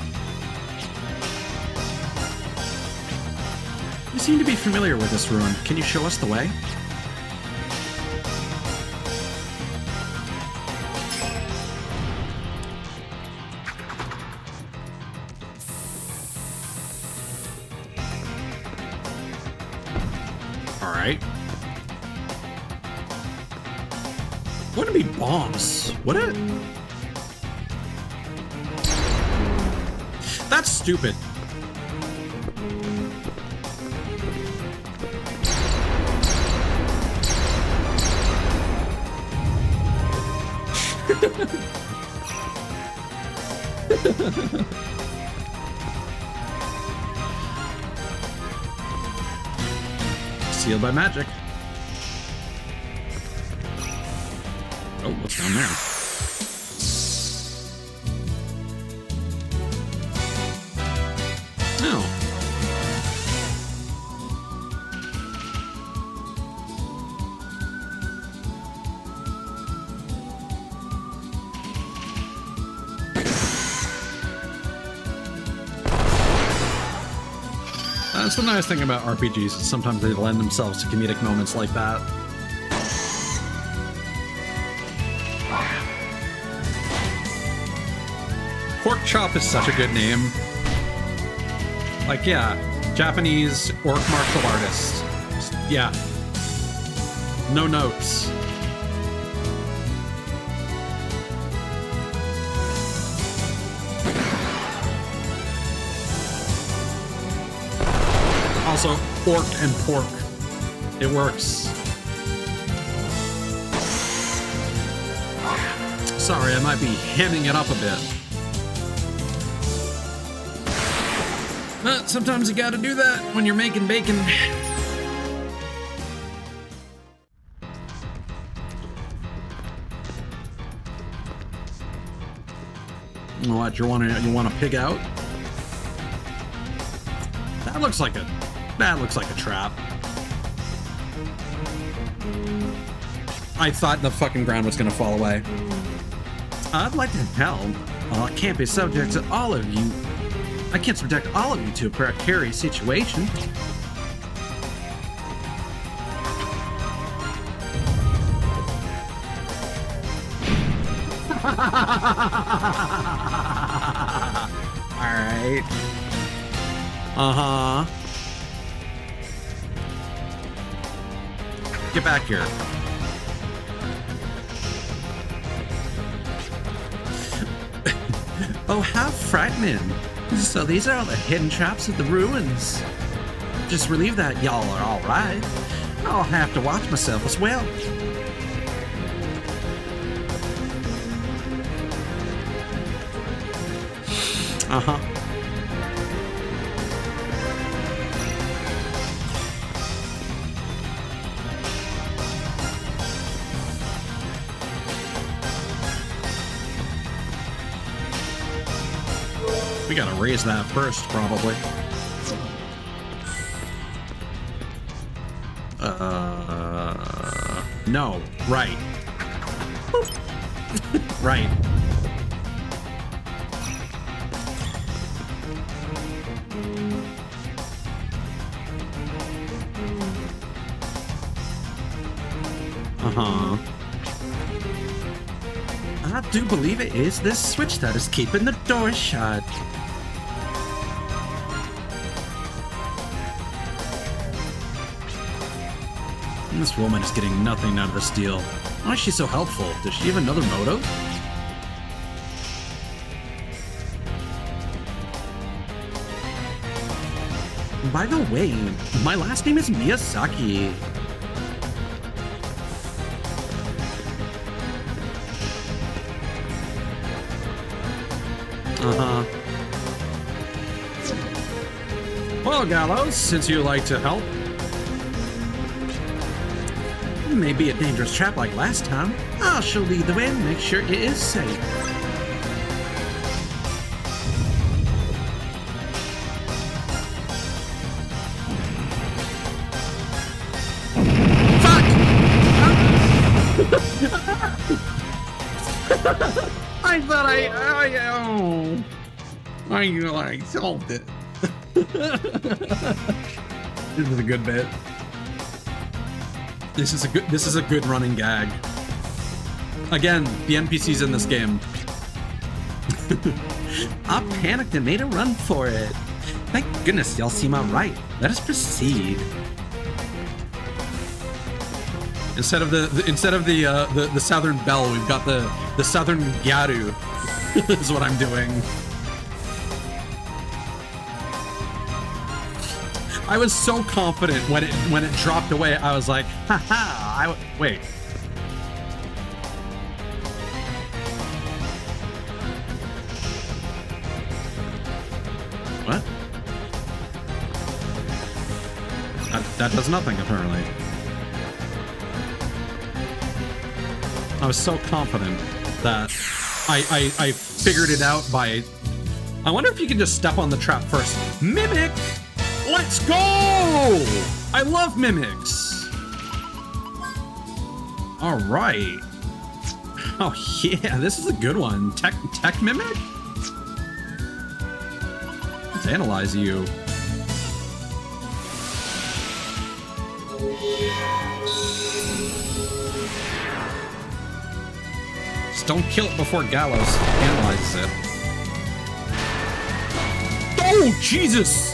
You seem to be familiar with this ruin. Can you show us the way? Alright. Wouldn't it be bombs, would it? That's stupid. Sealed by magic. Oh, what's down there? Oh. That's the nice thing about RPGs, is sometimes they lend themselves to comedic moments like that. Pork Chop is such a good name. Like, yeah, Japanese orc martial artist. Yeah. No notes. Also, orc and pork. It works. Sorry, I might be hemming it up a bit. But sometimes you gotta do that when you're making bacon. What, you wanna pig out? That looks like a trap. I thought the fucking ground was gonna fall away. I'd like to help. Well, I can't be subject to all of you. I can't subject all of you to a precarious situation. Alright. Uh-huh. Get back here. Oh, how frightening. So these are all the hidden traps of the ruins. Just relieve that y'all are alright. I'll have to watch myself as well. Uh-huh. We gotta raise that first, probably. No. Right. Right. Uh-huh. I do believe it is this switch that is keeping the door shut. This woman is getting nothing out of this deal. Why is she so helpful? Does she have another motive? By the way, my last name is Miyazaki. Uh-huh. Well, Gallows, since you like to help. Maybe a dangerous trap like last time. I shall lead the way and make sure it is safe. I thought I solved it. This is a good bit. This is a good running gag. Again, the NPCs in this game. I panicked and made a run for it. Thank goodness y'all seem alright. Let us proceed. Instead of the Southern Belle, we've got the Southern Gyaru. Is what I'm doing. I was so confident when it dropped away. I was like, haha. Wait. What? That does nothing, apparently. I was so confident that I figured it out by... I wonder if you can just step on the trap first. Mimic! Let's go! I love mimics! Alright. Oh yeah, this is a good one. Tech mimic? Let's analyze you. Just don't kill it before Gallows analyzes it. Oh, Jesus!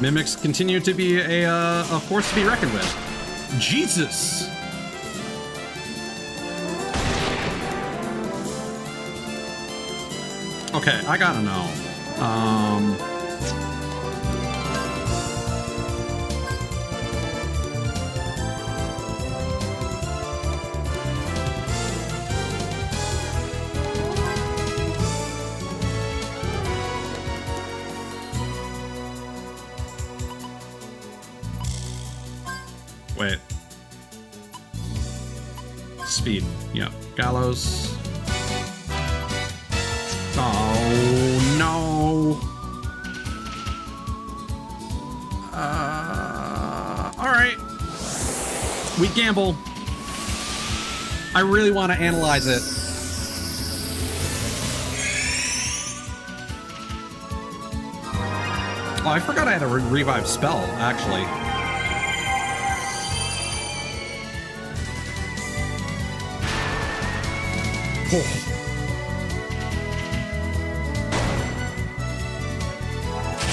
Mimics continue to be a force to be reckoned with. Jesus! Okay, I gotta know. Wait. Speed. Yeah. Gallows. Oh, no. Alright. We gamble. I really want to analyze it. Oh, I forgot I had a revive spell, actually. Oh.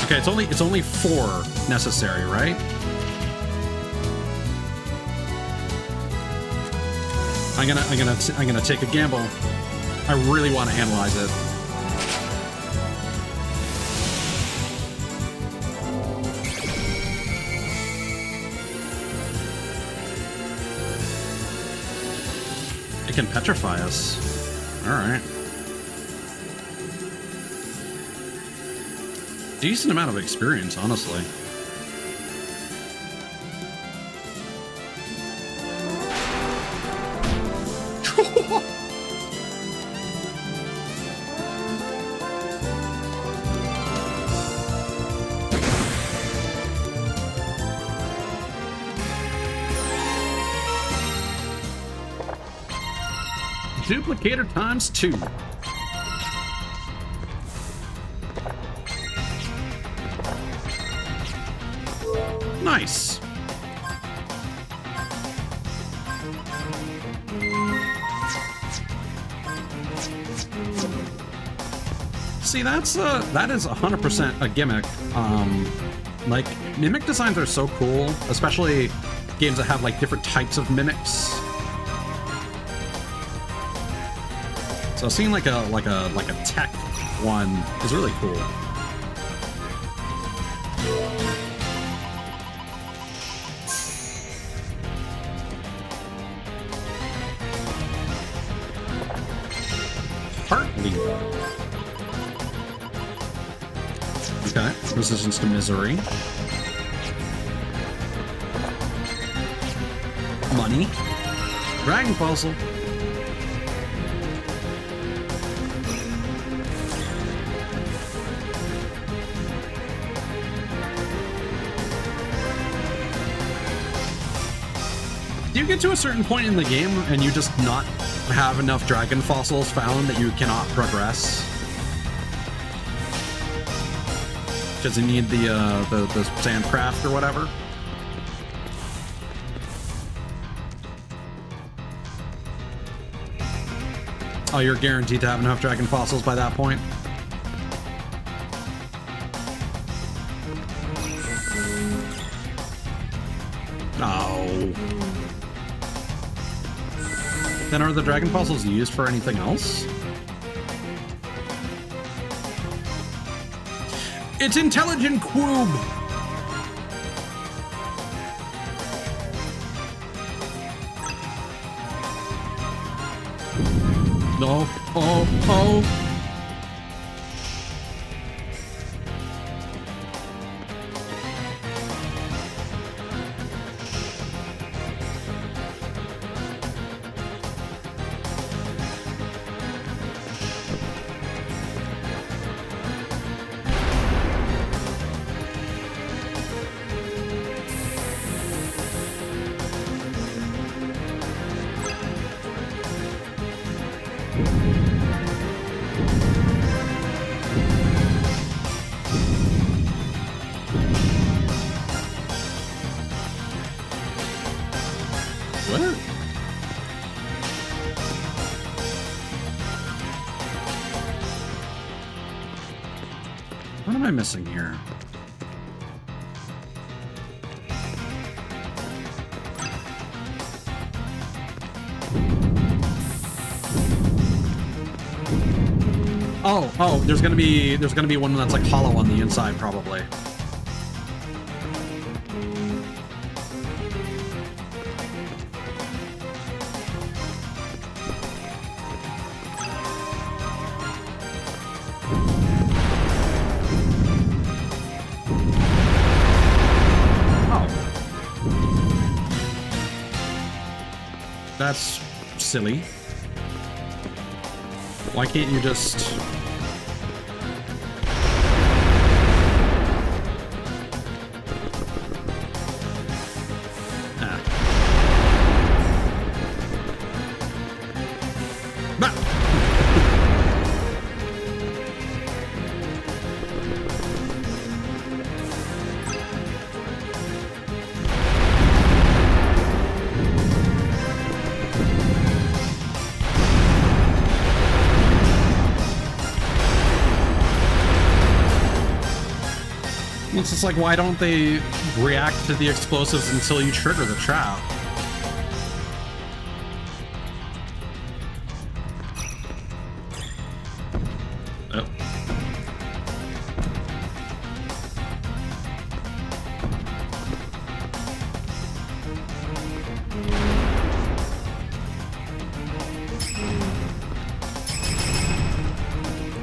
Okay, it's only 4 necessary, right? I'm gonna take a gamble. I really want to analyze it. It can petrify us. All right. Decent amount of experience, honestly. Duplicator times 2. Nice. See, that is 100% a gimmick. Like, mimic designs are so cool, especially games that have like different types of mimics. So seeing like a tech one is really cool. Okay. Resistance to misery. Money. Dragon fossil. Do you get to a certain point in the game and you just not have enough dragon fossils found that you cannot progress? Because you need the sandcraft or whatever? Oh, you're guaranteed to have enough dragon fossils by that point? Oh. Then are the dragon fossils used for anything else? It's intelligent cube! No. Oh. What? What am I missing here? Oh, there's gonna be one that's like hollow on the inside, probably. That's silly. Why can't you just... Ah. Bah! It's just like, why don't they react to the explosives until you trigger the trap? Oh.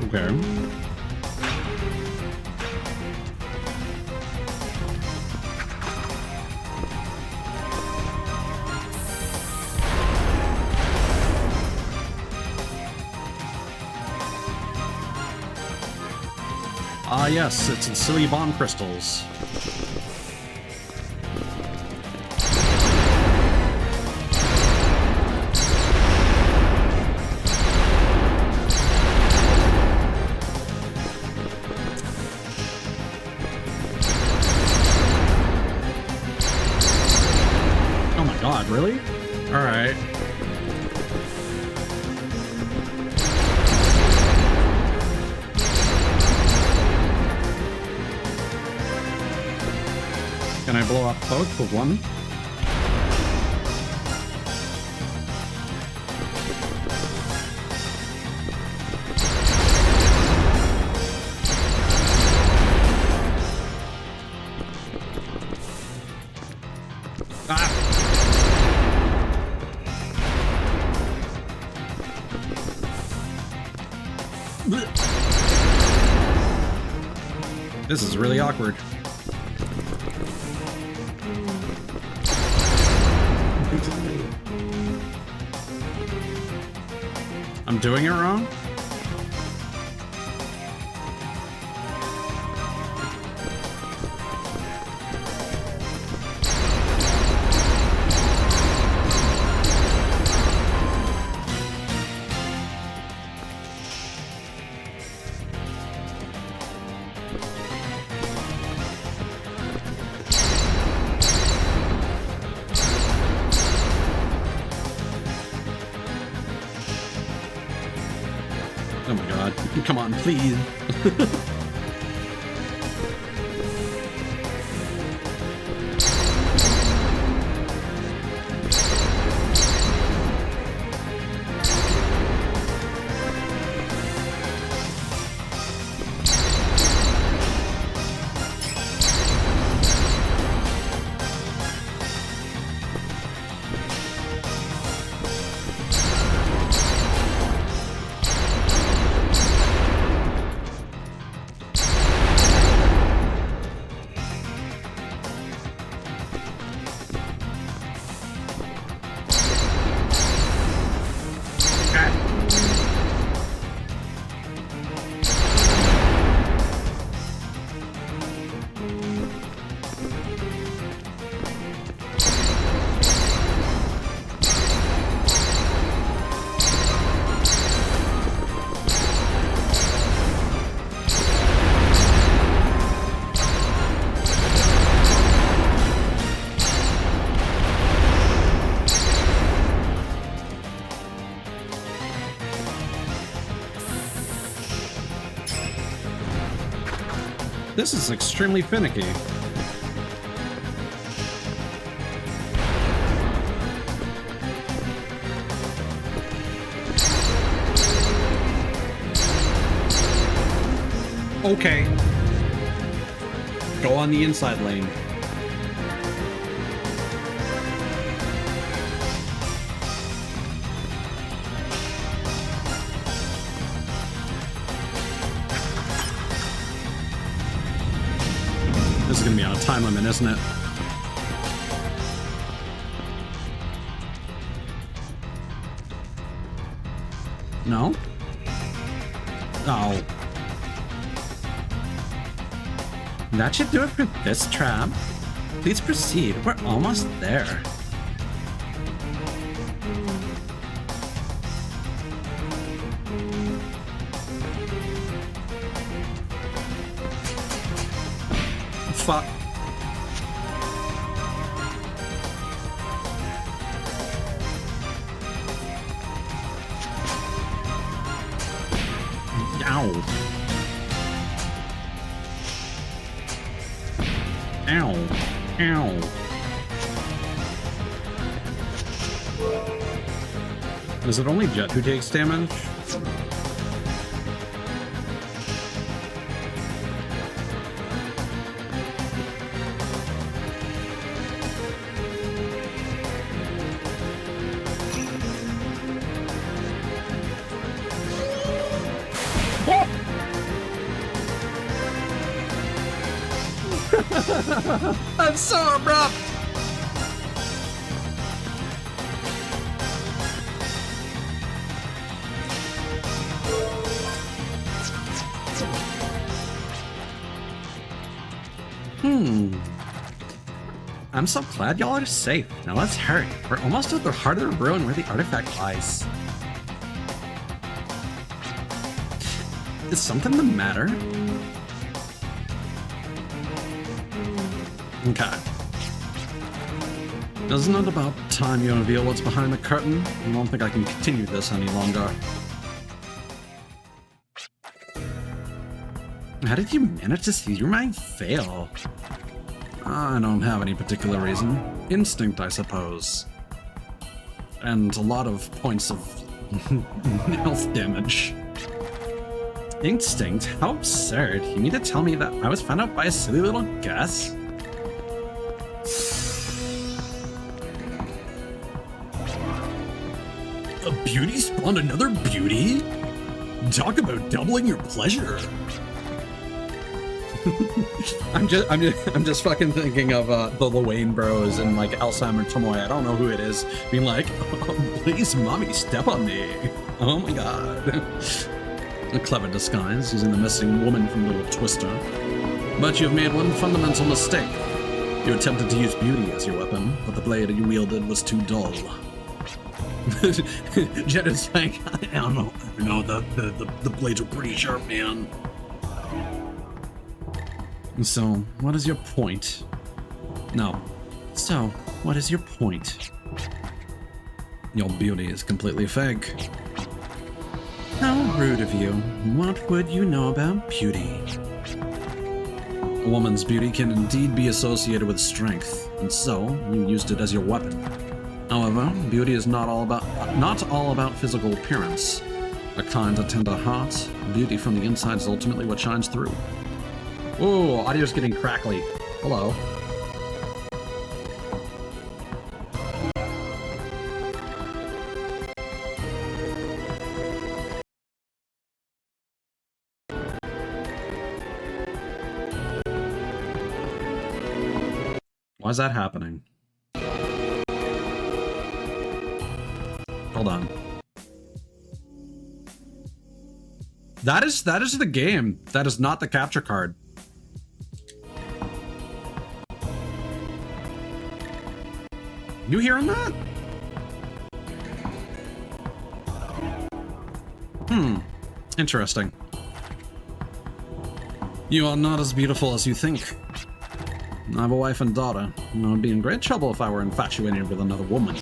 Okay. Ah, yes, it's in silly bomb crystals. Oh my god, really? Alright. Can I blow up both with one? Ah! This is really awkward. I'm doing it wrong? Oh my god. Come on, please. This is extremely finicky. Okay. Go on the inside lane. This is gonna be on a time limit, isn't it? No? Oh. That should do it for this trap. Please proceed. We're almost there. Fuck. Ow. Ow. Ow. Is it only Jet who takes damage? I'm so abrupt! I'm so glad y'all are safe. Now let's hurry. We're almost at the heart of the ruin where the artifact lies. Is something the matter? Okay. Isn't it about time you reveal what's behind the curtain? I don't think I can continue this any longer. How did you manage to see through my veil? I don't have any particular reason. Instinct, I suppose. And a lot of points of health damage. Instinct? How absurd. You mean to tell me that I was found out by a silly little guess? A beauty spawned another beauty? Talk about doubling your pleasure. I'm just fucking thinking of the Wayne Bros and like Alzheimer Tomoy. I don't know who it is, being like, oh, please, mommy, step on me. Oh my god. A clever disguise, using the missing woman from Little Twister. But you've made one fundamental mistake. You attempted to use beauty as your weapon, but the blade you wielded was too dull. Jet is like, I don't know. The blades were pretty sharp, man. So, what is your point? No. So, what is your point? Your beauty is completely fake. How rude of you. What would you know about beauty? A woman's beauty can indeed be associated with strength, and so you used it as your weapon. However, beauty is not all about physical appearance. A kind and tender heart, beauty from the inside is ultimately what shines through. Ooh, audio's getting crackly. Hello. Why is that happening? Hold on. That is the game. That is not the capture card. You hearing that? Interesting. You are not as beautiful as you think. I have a wife and daughter, and I would be in great trouble if I were infatuated with another woman.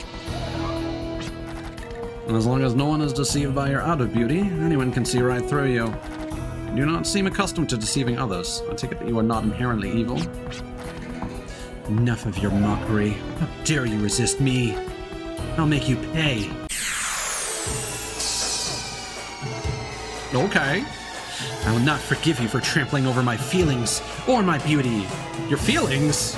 And as long as no one is deceived by your outer beauty, anyone can see right through you. You do not seem accustomed to deceiving others. I take it that you are not inherently evil. Enough of your mockery. How dare you resist me? I'll make you pay. Okay. I will not forgive you for trampling over my feelings or my beauty. Your feelings?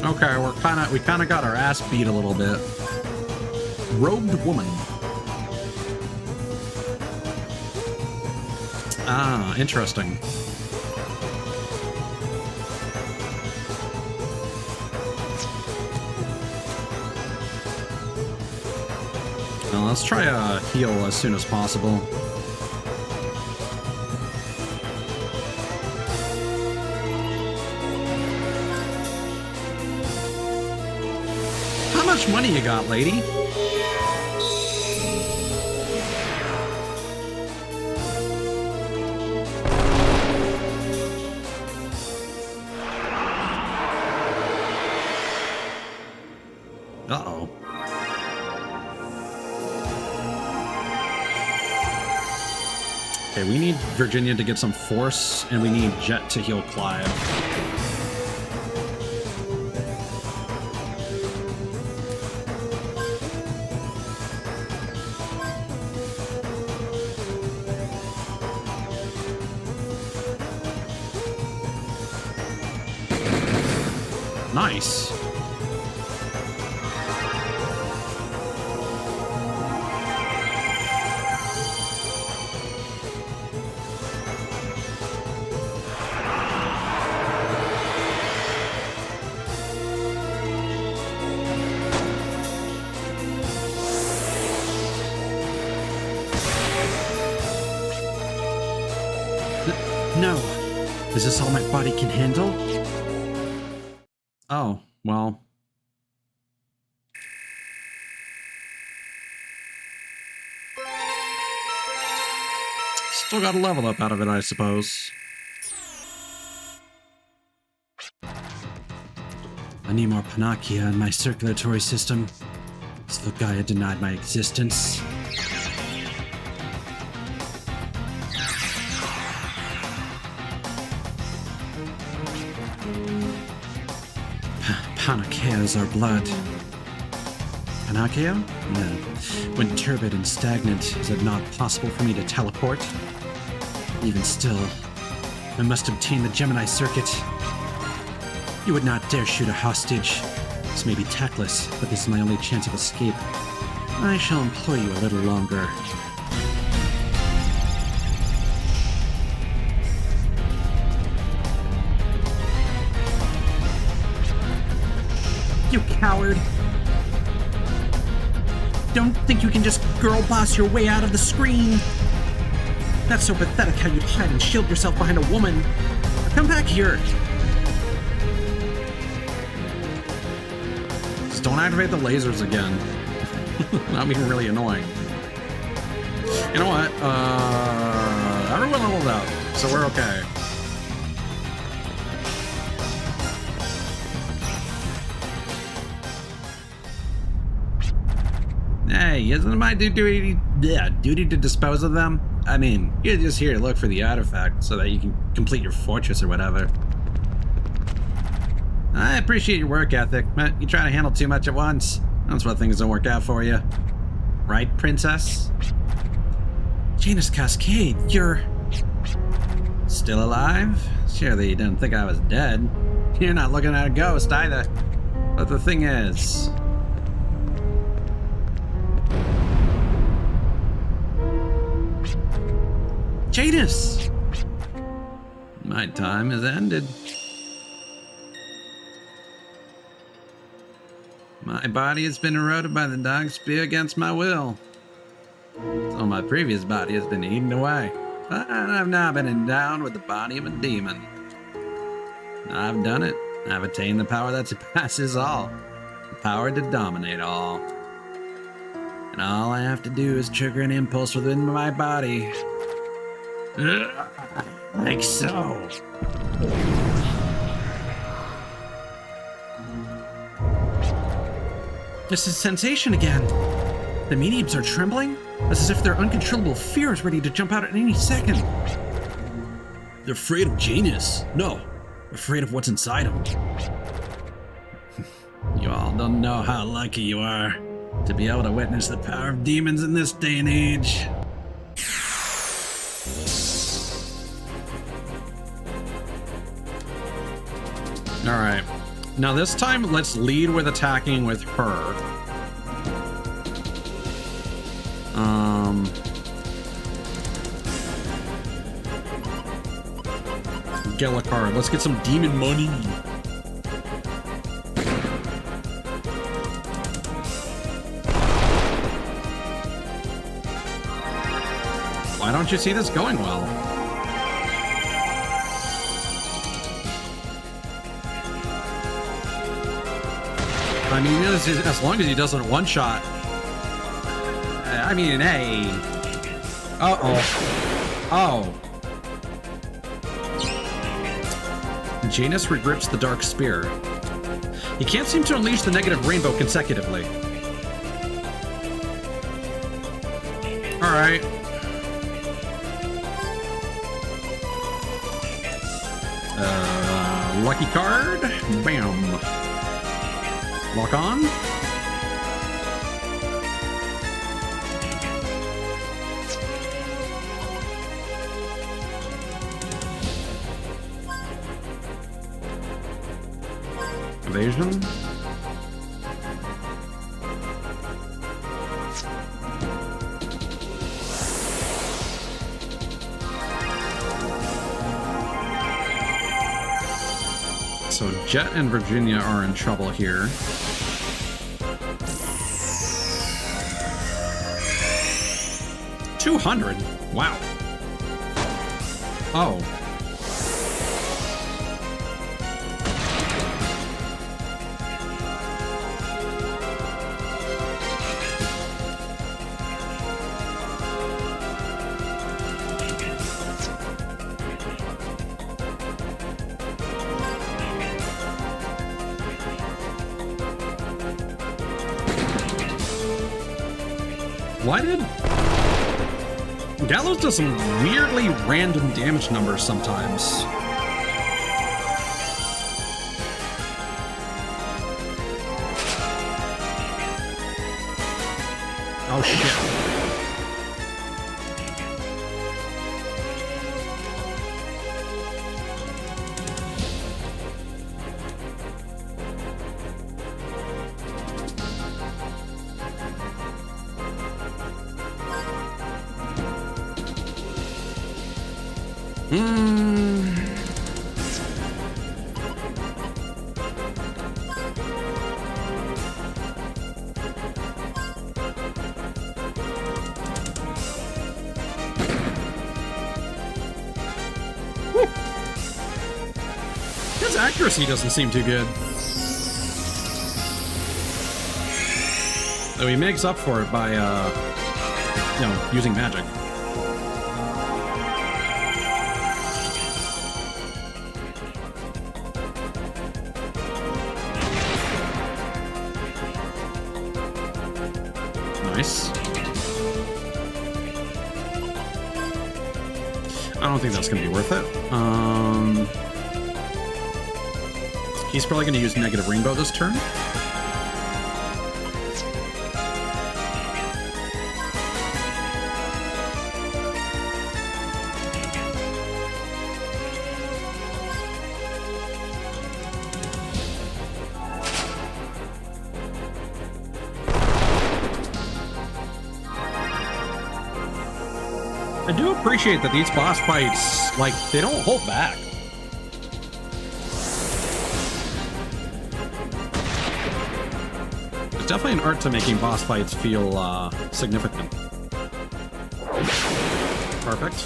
Okay, we kinda got our ass beat a little bit. Robed woman. Ah, interesting. Well, let's try a heal as soon as possible. How much money you got, lady? Uh-oh. Okay, we need Virginia to get some force, and we need Jet to heal Clive. Nice. No. Is this all my body can handle? Oh, well. Still got a level up out of it, I suppose. I need more Panacea in my circulatory system. Svogaya denied my existence. Panacea is our blood. Panacea? No. When turbid and stagnant, is it not possible for me to teleport? Even still, I must obtain the Gemini circuit. You would not dare shoot a hostage. This may be tactless, but this is my only chance of escape. I shall employ you a little longer. coward. Don't think you can just girl boss your way out of the screen. That's so pathetic how you'd hide and shield yourself behind a woman. Now come back here. Just don't activate the lasers again. That'd be really annoying. You know what? Everyone leveled out, so we're okay. Hey, isn't it my duty to dispose of them? I mean, you're just here to look for the artifact so that you can complete your fortress or whatever. I appreciate your work ethic, but you try to handle too much at once. That's why things don't work out for you. Right, princess? Janus Cascade, you're... still alive? Surely you didn't think I was dead. You're not looking at a ghost either. But the thing is... Janus! My time has ended. My body has been eroded by the dog spear against my will. So my previous body has been eaten away. But I've now been endowed with the body of a demon. I've done it. I've attained the power that surpasses all. The power to dominate all. And all I have to do is trigger an impulse within my body. Like so. This is sensation again. The mediums are trembling, as if their uncontrollable fear is ready to jump out at any second. They're afraid of Janus. No, afraid of what's inside him. You all don't know how lucky you are to be able to witness the power of demons in this day and age. All right. Now this time, let's lead with attacking with her. Get a card. Let's get some demon money. Why don't you see this going well? I mean, as long as he doesn't one-shot. I mean, hey. Uh-oh. Oh. Janus regrips the dark spear. He can't seem to unleash the negative rainbow consecutively. Alright. Lucky card. Bam. Lock on. Evasion. So Jet and Virginia are in trouble here. $200. Wow. Oh. Why did... Gallows does some weirdly random damage numbers sometimes. Oh shit. his accuracy doesn't seem too good. So he makes up for it by, you know, using magic. Nice. I don't think that's going to be worth it. He's probably going to use negative rainbow this turn. I do appreciate that these boss fights, like, they don't hold back. There's definitely an art to making boss fights feel significant. Perfect.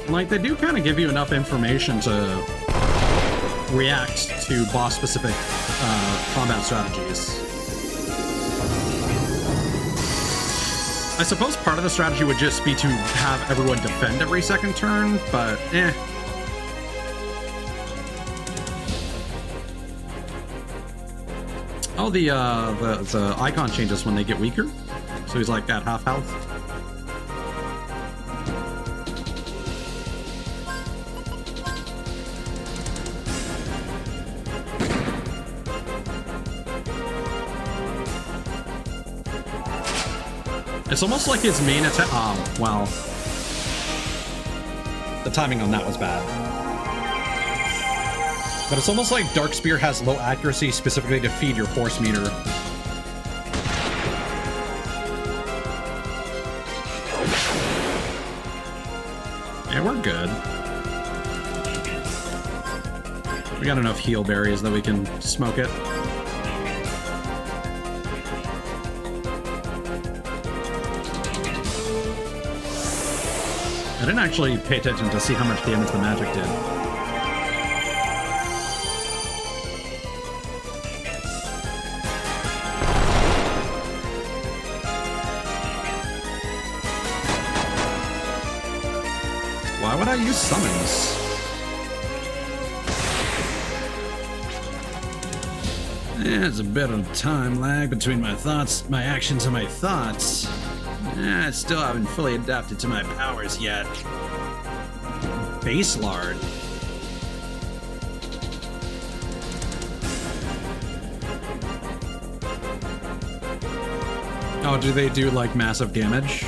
Like, they do kind of give you enough information to react to boss-specific combat strategies. I suppose part of the strategy would just be to have everyone defend every second turn, but eh. Oh, the icon changes when they get weaker, so he's like at half health. It's almost like his main attack. Oh, wow. The timing on that was bad. But it's almost like Dark Spear has low accuracy specifically to feed your force meter. Yeah, we're good. We got enough heal berries that we can smoke it. I didn't actually pay attention to see how much damage the magic did. Why would I use summons? There's a bit of time lag between my thoughts, my actions, and my thoughts. I still haven't fully adapted to my powers yet. Base Lard. Oh, do they do like massive damage?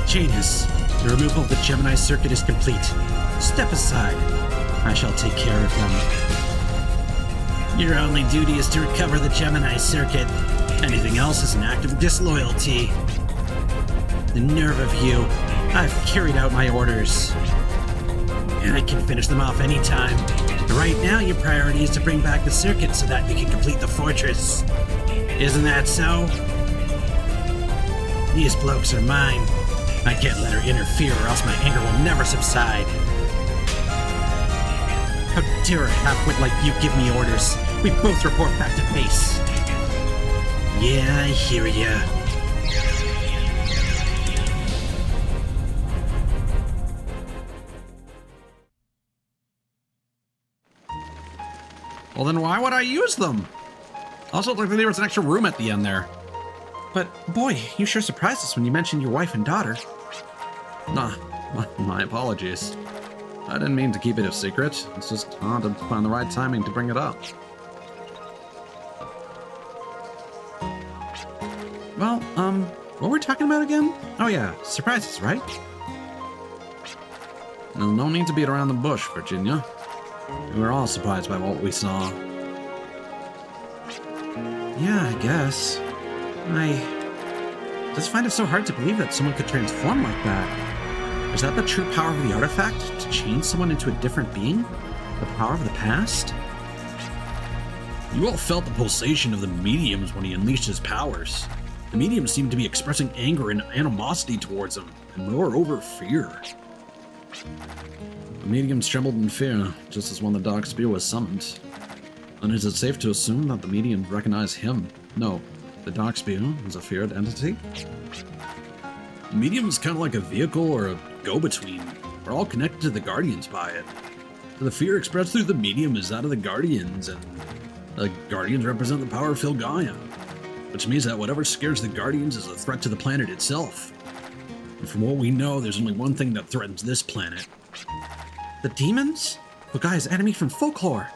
Janus, the removal of the Gemini circuit is complete. Step aside. I shall take care of them. Your only duty is to recover the Gemini circuit. Anything else is an act of disloyalty. The nerve of you. I've carried out my orders. And I can finish them off anytime. Right now, your priority is to bring back the circuit so that you can complete the fortress. Isn't that so? These blokes are mine. I can't let her interfere or else my anger will never subside. How dare a half-wit like you give me orders? We both report back to base. Yeah, I hear ya. Well, then why would I use them? Also, it looked like there was an extra room at the end there. But, boy, you sure surprised us when you mentioned your wife and daughter. Nah, my apologies. I didn't mean to keep it a secret. It's just hard to find the right timing to bring it up. What were we talking about again? Oh yeah, surprises, right? No need to beat around the bush, Virginia. We were all surprised by what we saw. Yeah, I guess. I just find it so hard to believe that someone could transform like that. Is that the true power of the artifact? To change someone into a different being? The power of the past? You all felt the pulsation of the mediums when he unleashed his powers. The mediums seemed to be expressing anger and animosity towards him, and moreover, fear. The mediums trembled in fear, just as when the dark spear was summoned. And is it safe to assume that the mediums recognize him? No, the dark spear is a feared entity? The medium is kind of like a vehicle or a go-between. We're all connected to the Guardians by it. So the fear expressed through the medium is that of the Guardians, and the Guardians represent the power of Filgaia, which means that whatever scares the Guardians is a threat to the planet itself. And from what we know, there's only one thing that threatens this planet. The demons? Filgaia's enemy from folklore.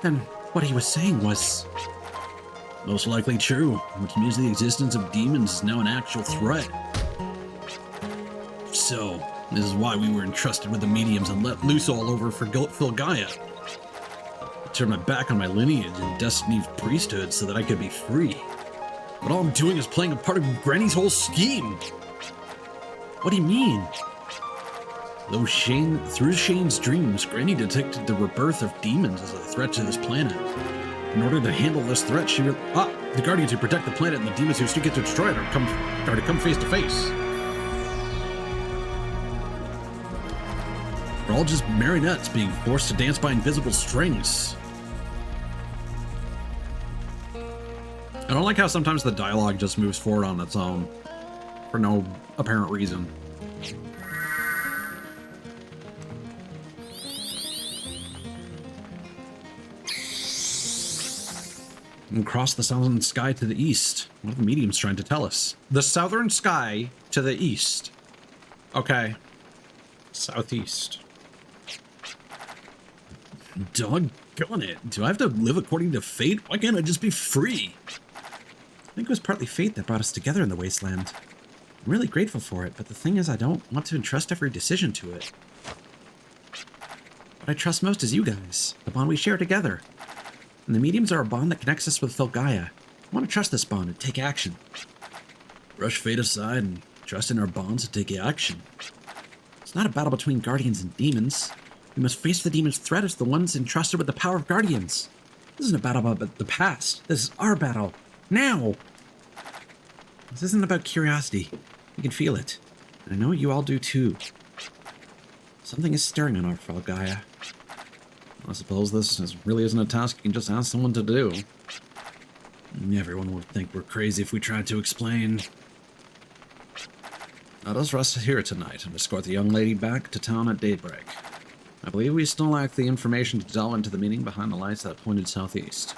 Then what he was saying was... Most likely true, which means the existence of demons is now an actual threat. So, this is why we were entrusted with the mediums and let loose all over for Filgaia. I turned my back on my lineage and destiny of priesthood so that I could be free. But all I'm doing is playing a part of Granny's whole scheme. What do you mean? Through Shane's dreams, Granny detected the rebirth of demons as a threat to this planet. In order to handle this threat, the Guardians who protect the planet and the demons who seek it to destroy it are to come face to face. We're all just marionettes being forced to dance by invisible strings. I don't like how sometimes the dialogue just moves forward on its own, for no apparent reason. And cross the southern sky to the east. What are the mediums trying to tell us? The southern sky to the east. Okay. Southeast. Doggone it. Do I have to live according to fate? Why can't I just be free? I think it was partly fate that brought us together in the wasteland. I'm really grateful for it, but the thing is I don't want to entrust every decision to it. What I trust most is you guys, the bond we share together. And the mediums are a bond that connects us with Filgaia. I want to trust this bond and take action. Brush fate aside and trust in our bonds to take action. It's not a battle between guardians and demons. We must face the demons' threat as the ones entrusted with the power of guardians. This isn't a battle about the past. This is our battle. Now! This isn't about curiosity. We can feel it. And I know you all do too. Something is stirring in our Filgaia. I suppose this really isn't a task you can just ask someone to do. Everyone would think we're crazy if we tried to explain. Let us rest here tonight and escort the young lady back to town at daybreak. I believe we still lack the information to delve into the meaning behind the lights that pointed southeast.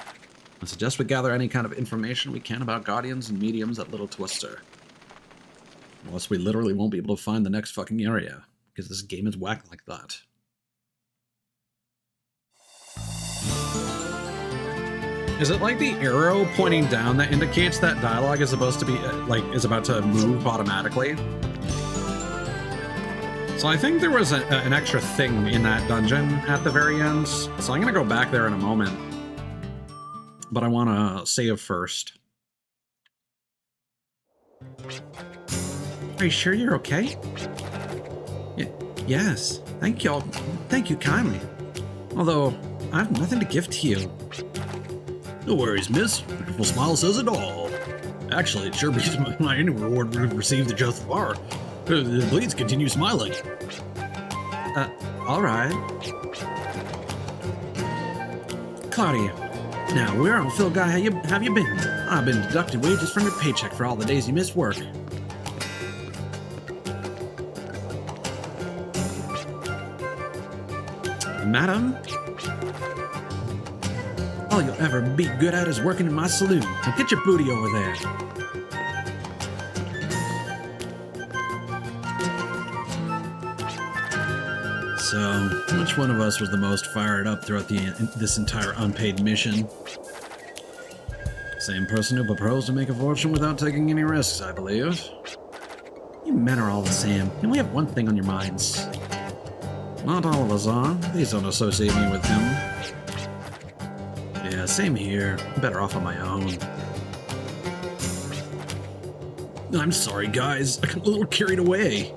I suggest we gather any kind of information we can about guardians and mediums at Little Twister. Or else we literally won't be able to find the next fucking area, because this game is whack like that. Is it like the arrow pointing down that indicates that dialogue is supposed to be, is about to move automatically? So I think there was an extra thing in that dungeon at the very end, so I'm gonna go back there in a moment. But I wanna save first. Are you sure you're okay? Yes, thank you all. Thank you kindly. Although, I have nothing to give to you. No worries, miss. Your beautiful smile says it all. Actually, it sure beats my any reward we've received just far. Please continue smiling. All right. Claudia, now where on Filgaia have you been? I've been deducting wages from your paycheck for all the days you missed work. Madam? All you'll ever be good at is working in my saloon. Now get your booty over there. So, which one of us was the most fired up throughout this entire unpaid mission? Same person who proposed to make a fortune without taking any risks, I believe. You men are all the same, and we have one thing on your minds. Not all of us are. Please don't associate me with him. Yeah, same here. I'm better off on my own. I'm sorry, guys. I got a little carried away.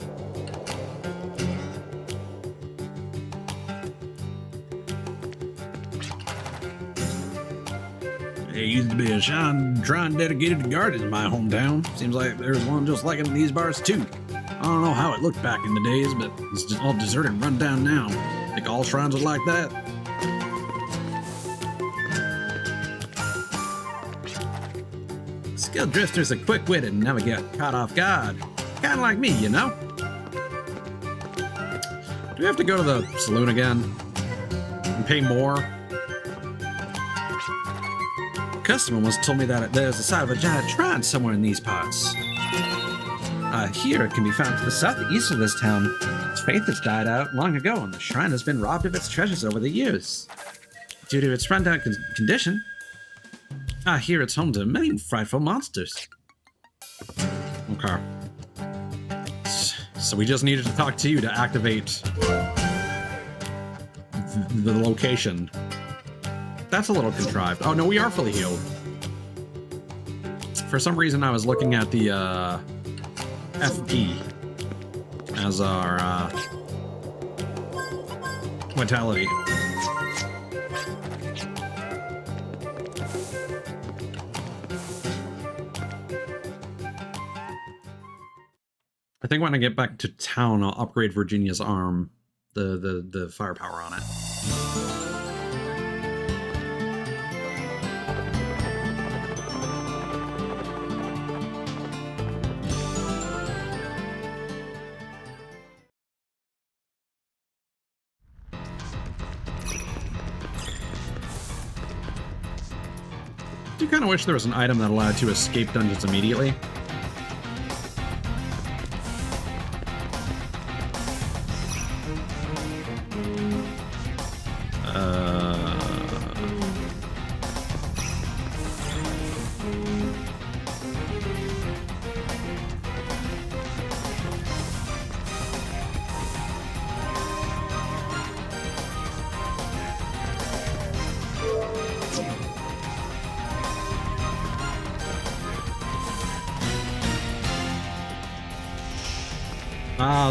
There used to be a shrine dedicated to gardens in my hometown. Seems like there's one just like it in these bars, too. I don't know how it looked back in the days, but it's just all deserted and run down now. Think all shrines are like that? Skilled drifters are quick-witted and never get caught off guard. Kinda like me, you know? Do we have to go to the saloon again? And pay more? A customer once told me that there's the site of a giant shrine somewhere in these parts. Here it can be found to the southeast of this town. Its faith has died out long ago, and the shrine has been robbed of its treasures over the years. Due to its rundown condition, here it's home to many frightful monsters. Okay. So we just needed to talk to you to activate the location. That's a little contrived. Oh no, we are fully healed. For some reason I was looking at the FP as our vitality. I think when I get back to town, I'll upgrade Virginia's arm, the firepower on it. I do kind of wish there was an item that allowed you to escape dungeons immediately.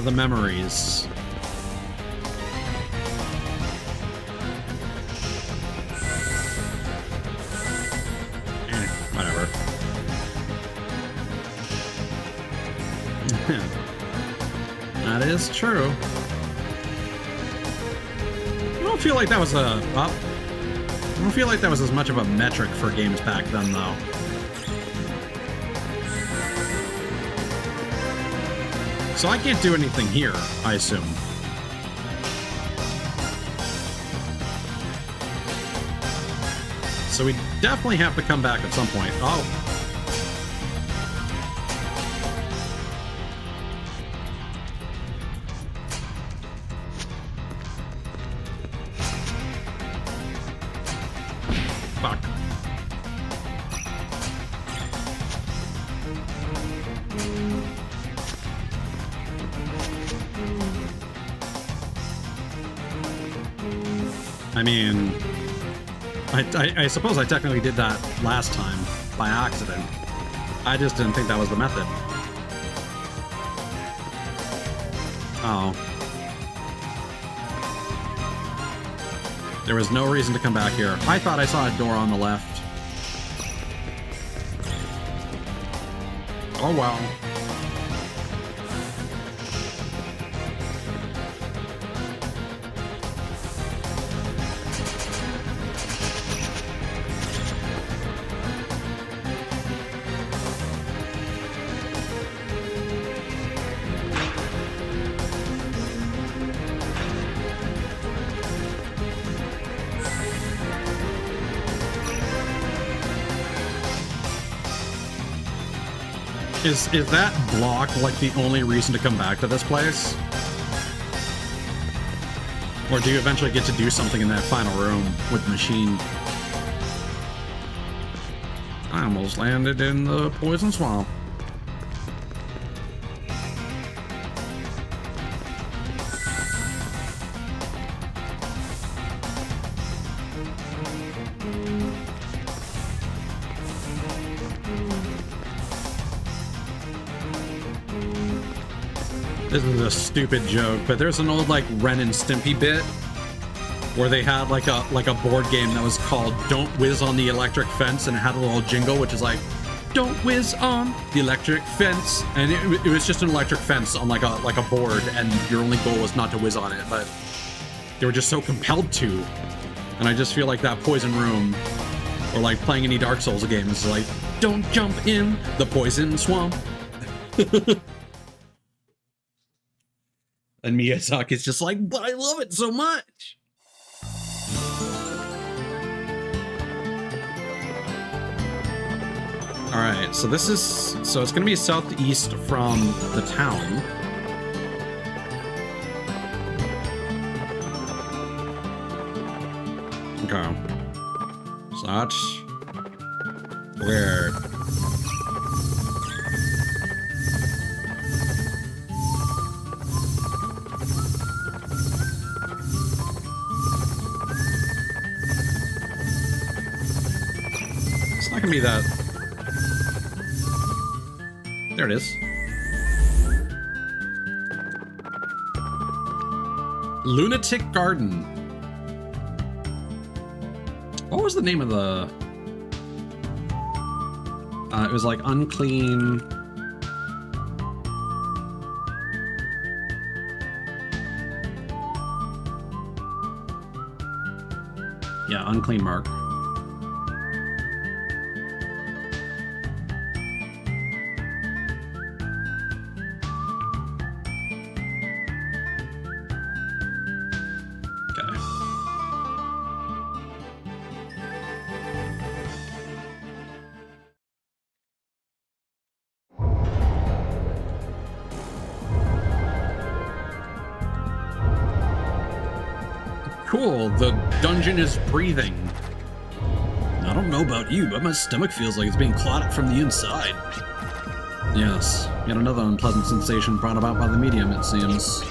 The memories. Whatever. That is true. I don't feel like that was I don't feel like that was as much of a metric for games back then, though. So I can't do anything here, I assume. So we definitely have to come back at some point. Oh. Fuck. I mean, I suppose I technically did that last time by accident. I just didn't think that was the method. Oh. There was no reason to come back here. I thought I saw a door on the left. Oh well. Is that block like the only reason to come back to this place? Or do you eventually get to do something in that final room with the machine? I almost landed in the poison swamp. This is a stupid joke, but there's an old like Ren and Stimpy bit where they had like a board game that was called Don't Whiz on the Electric Fence, and it had a little jingle which is like, don't whiz on the electric fence, and it was just an electric fence on like a board, and your only goal was not to whiz on it, but they were just so compelled to. And I just feel like that Poison Room, or like playing any Dark Souls game, is like, don't jump in the poison swamp. And Miyazaki's just like, but I love it so much. All right, so it's gonna be southeast from the town. Okay. So that's weird. It's not gonna be that. There it is. Lunatic Garden. What was the name of the... it was like unclean... Yeah, unclean mark. Cool, the dungeon is breathing. I don't know about you, but my stomach feels like it's being clawed up from the inside. Yes, yet another unpleasant sensation brought about by the medium, it seems.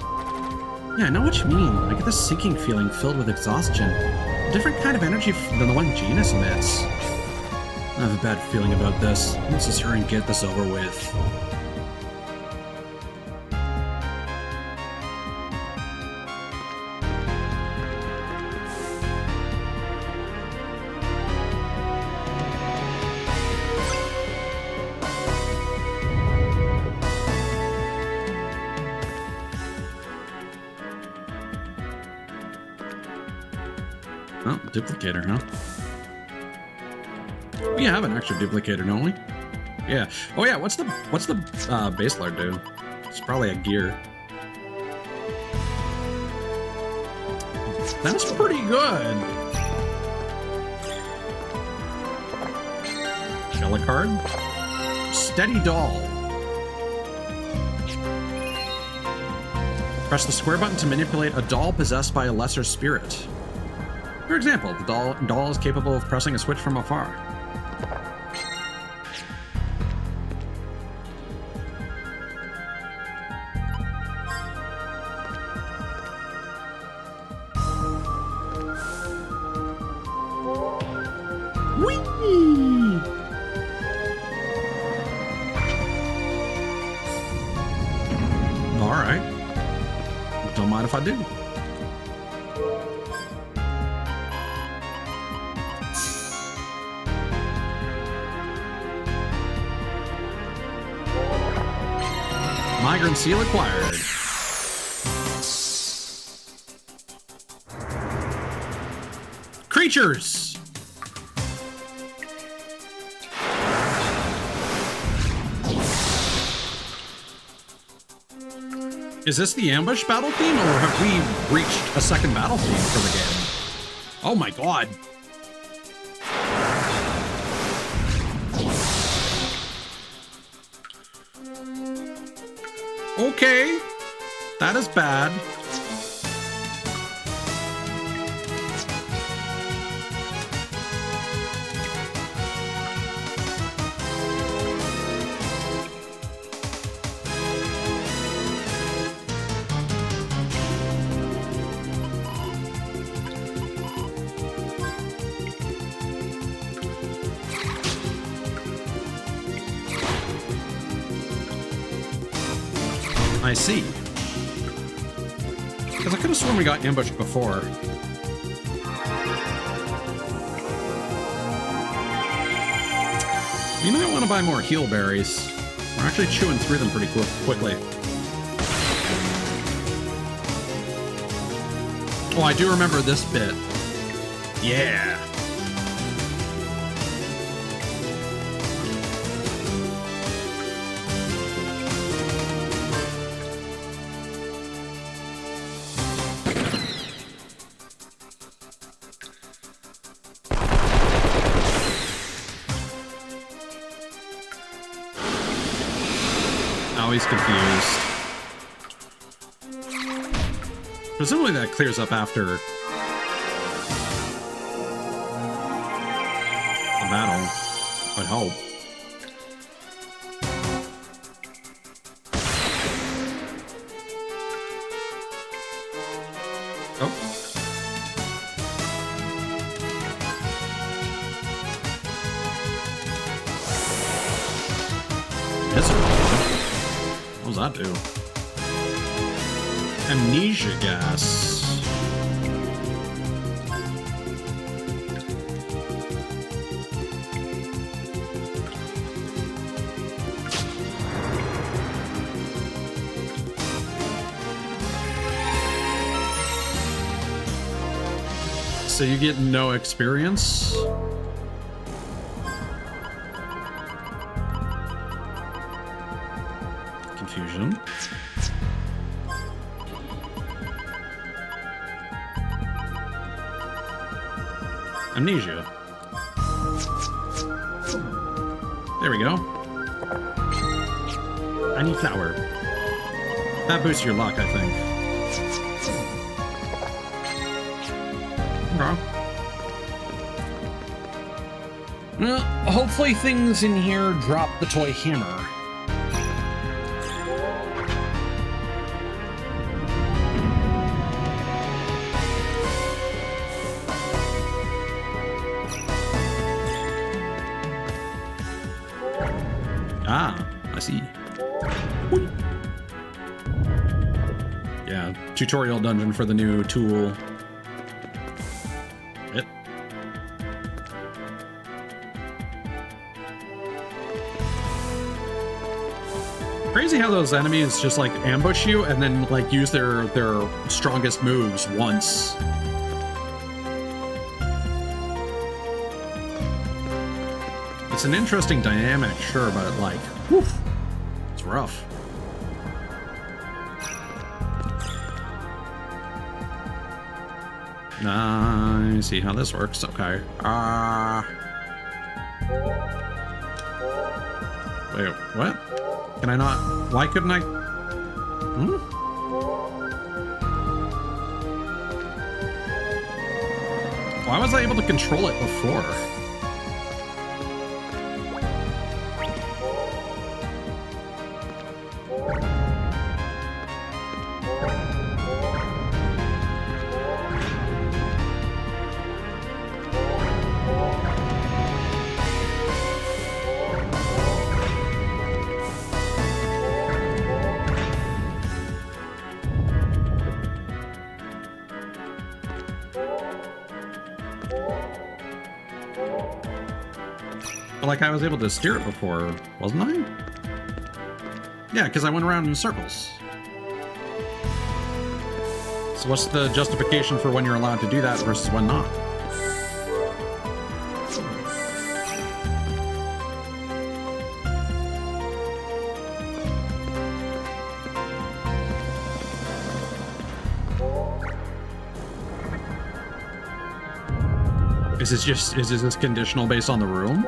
Yeah, I know what you mean. I get this sinking feeling filled with exhaustion. A different kind of energy than the one Janus emits. I have a bad feeling about this. Let's just hurry and get this over with. Oh, duplicator, huh? We have an extra duplicator, don't we? Yeah. Oh yeah, what's the base layer do? It's probably a gear. That's pretty good. Shellicard. Steady doll. Press the square button to manipulate a doll possessed by a lesser spirit. For example, the doll is capable of pressing a switch from afar. Whee! All right. Don't mind if I do. Migrant seal acquired. Creatures! Is this the ambush battle theme, or have we reached a second battle theme for the game? Oh my god. Okay, that is bad. I see. Because I could have sworn we got ambushed before. You might want to buy more heal berries. We're actually chewing through them pretty quickly. Oh, I do remember this bit. Yeah. Now he's confused. Presumably that clears up after the battle, I hope. Oh. What does that do? Amnesia gas. So you get no experience? Confusion. Amnesia. There we go. I need flour. That boosts your luck, I think. Okay. Well, hopefully things in here drop the toy hammer. Ah, I see. Whee. Yeah, tutorial dungeon for the new tool. It. Crazy how those enemies just like ambush you and then like use their strongest moves once. It's an interesting dynamic, sure, but like, whew, it's rough. I see how this works. Okay. Wait, what? Can I not? Why couldn't I? Hmm? Why was I able to control it before? But like I was able to steer it before, wasn't I? Yeah, because I went around in circles. So what's the justification for when you're allowed to do that versus when not? Is this conditional based on the room?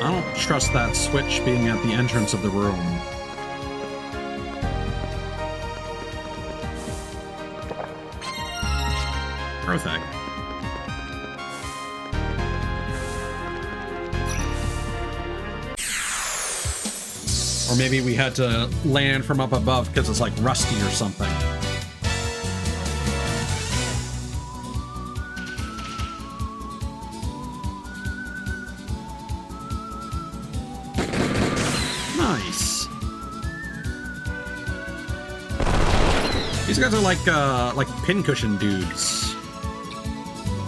I don't trust that switch being at the entrance of the room. Growth egg. Or maybe we had to land from up above because it's like rusty or something. Nice. These guys are like pincushion dudes.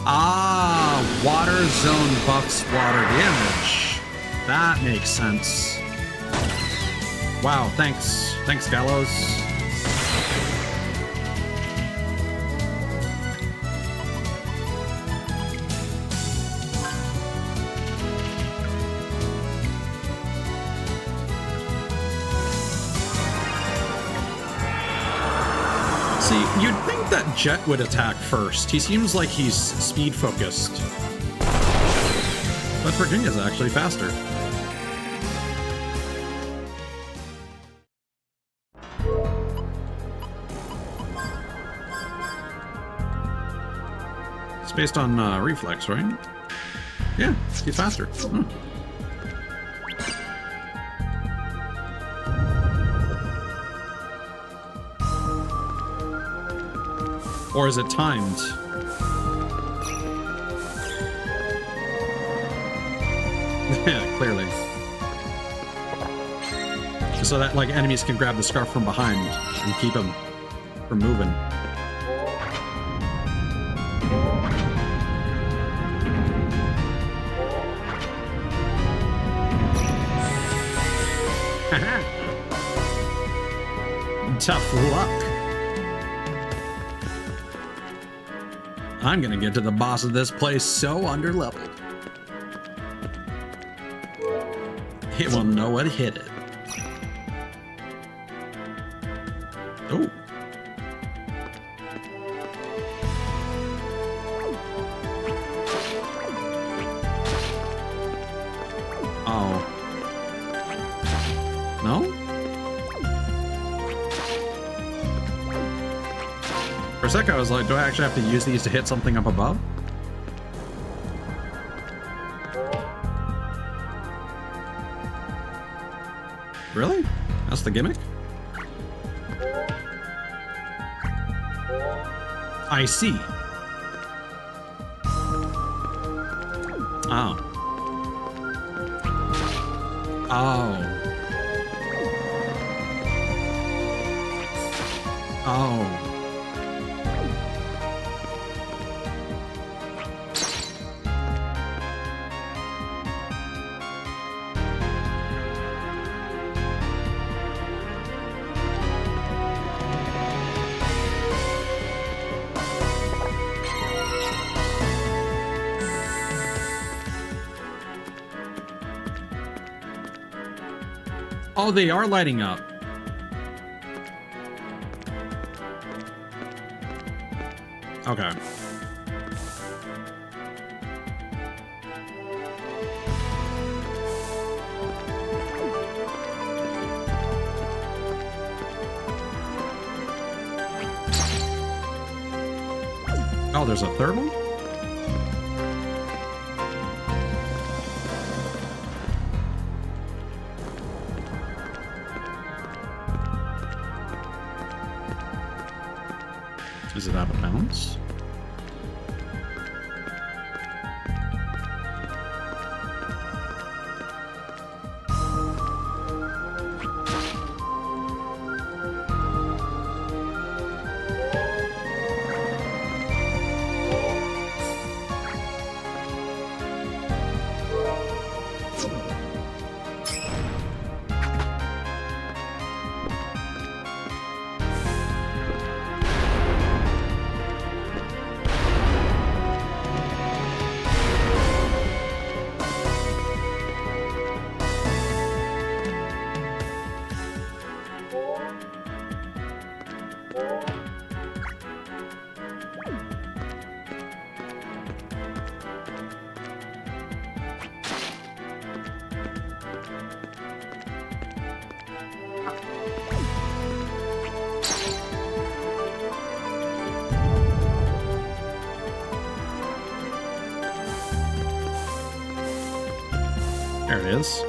Ah, water zone buffs water damage. That makes sense. Wow, thanks. Thanks, Gallows. See, you'd think that Jet would attack first. He seems like he's speed focused. But Virginia's actually faster. It's based on reflex, right? Yeah, he's faster. Hmm. Or is it timed? Yeah, clearly. So that like enemies can grab the scarf from behind and keep him from moving. Tough luck. I'm gonna get to the boss of this place so underleveled. It will know what hit it. Oh. Oh. No? For a second, I was like, do I actually have to use these to hit something up above? Really? That's the gimmick? I see. Oh. Oh. Oh. Oh, they are lighting up. Okay. Oh, there's a third one? Is it out of bounds? There it is.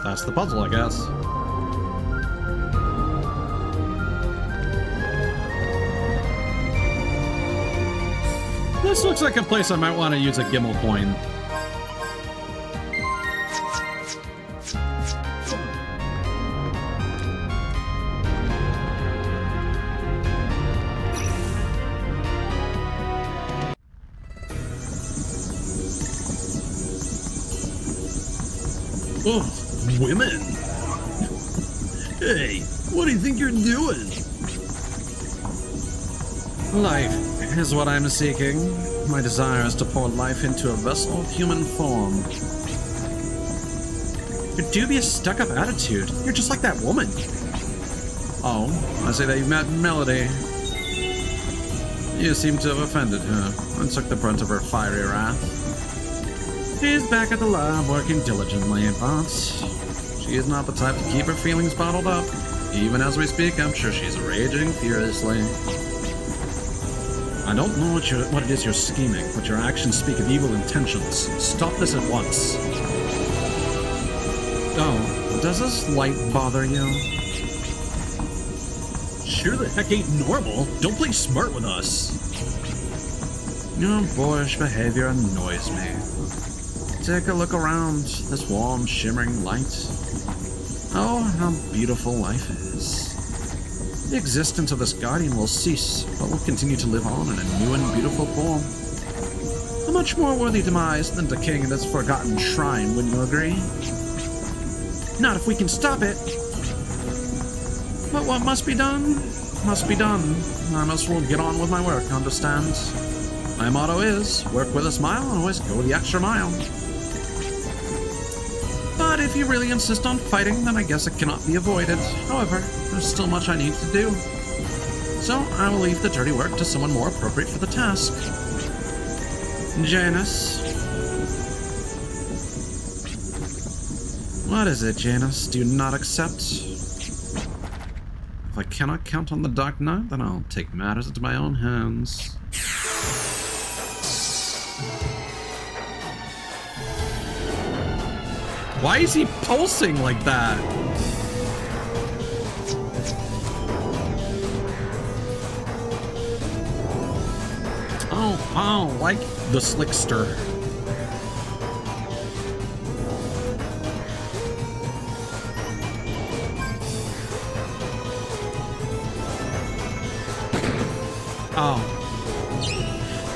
That's the puzzle, I guess. This looks like a place I might want to use a Gimmel coin. Oh, women. Hey, what do you think you're doing? Life is what I'm seeking. My desire is to pour life into a vessel of human form. Your dubious, stuck-up attitude. You're just like that woman. Oh, I see that you've met Melody. You seem to have offended her and took the brunt of her fiery wrath. She's back at the lab working diligently, but she is not the type to keep her feelings bottled up. Even as we speak, I'm sure she's raging furiously. I don't know what it is you're scheming, but your actions speak of evil intentions. Stop this at once. Oh, does this light bother you? Sure the heck ain't normal. Don't play smart with us. Your boyish behavior annoys me. Take a look around, this warm, shimmering light. Oh, how beautiful life is. The existence of this guardian will cease, but will continue to live on in a new and beautiful form. A much more worthy demise than decaying in this forgotten shrine, wouldn't you agree? Not if we can stop it. But what must be done, must be done. I must well get on with my work, understand? My motto is, work with a smile and always go the extra mile. But if you really insist on fighting, then I guess it cannot be avoided. However, there's still much I need to do. So I will leave the dirty work to someone more appropriate for the task. Janus. What is it, Janus? Do you not accept? If I cannot count on the Dark Knight, then I'll take matters into my own hands. Why is he pulsing like that? Oh, like the slickster. Oh.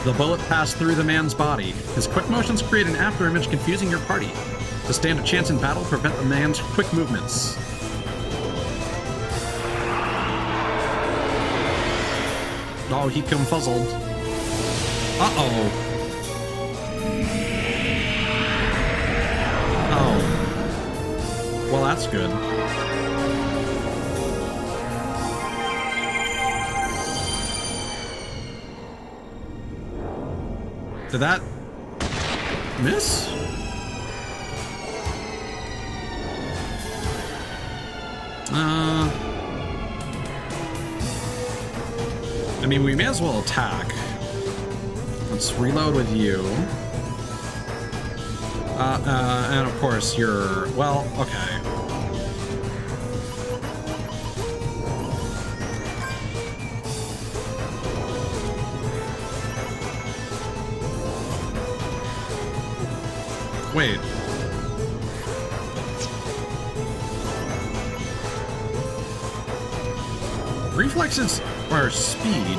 The bullet passed through the man's body. His quick motions create an afterimage confusing your party. To stand a chance in battle, prevent the man's quick movements. Oh, he confuzzled. Uh-oh. Oh. Well, that's good. Did that miss? I mean, we may as well attack. Let's reload with you. And of course you're, well, okay. Wait. Reflexes or speed?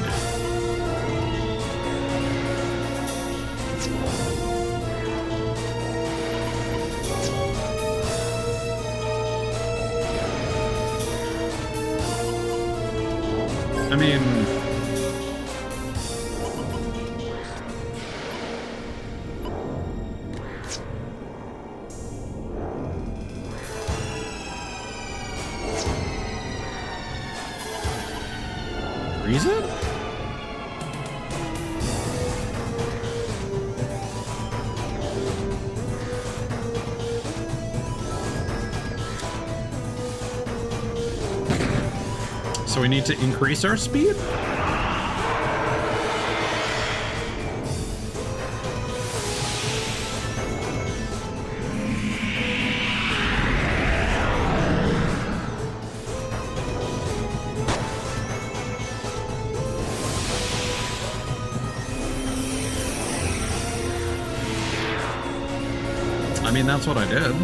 I mean, reason? So we need to increase our speed? mean, that's what I did.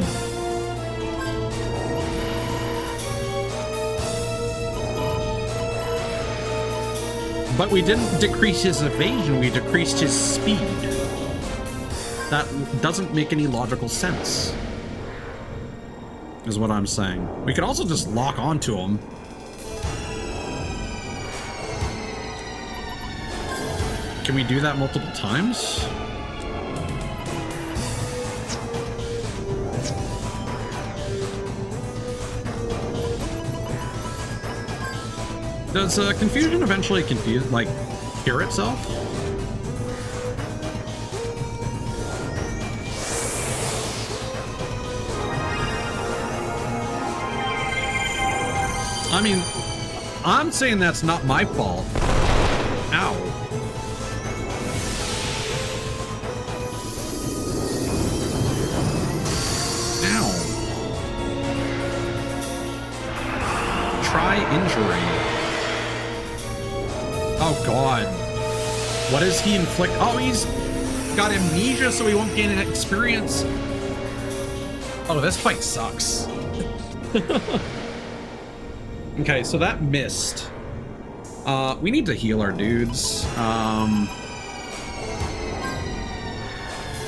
But we didn't decrease his evasion, we decreased his speed. That doesn't make any logical sense, is what I'm saying. We could also just lock onto him. Can we do that multiple times? Does confusion eventually confuse, like, cure itself? I mean, I'm saying that's not my fault. Ow. Ow. Try injury. Oh god. What does he inflict? Oh, he's got amnesia, so he won't gain an experience. Oh, this fight sucks. Okay, so that missed. We need to heal our dudes.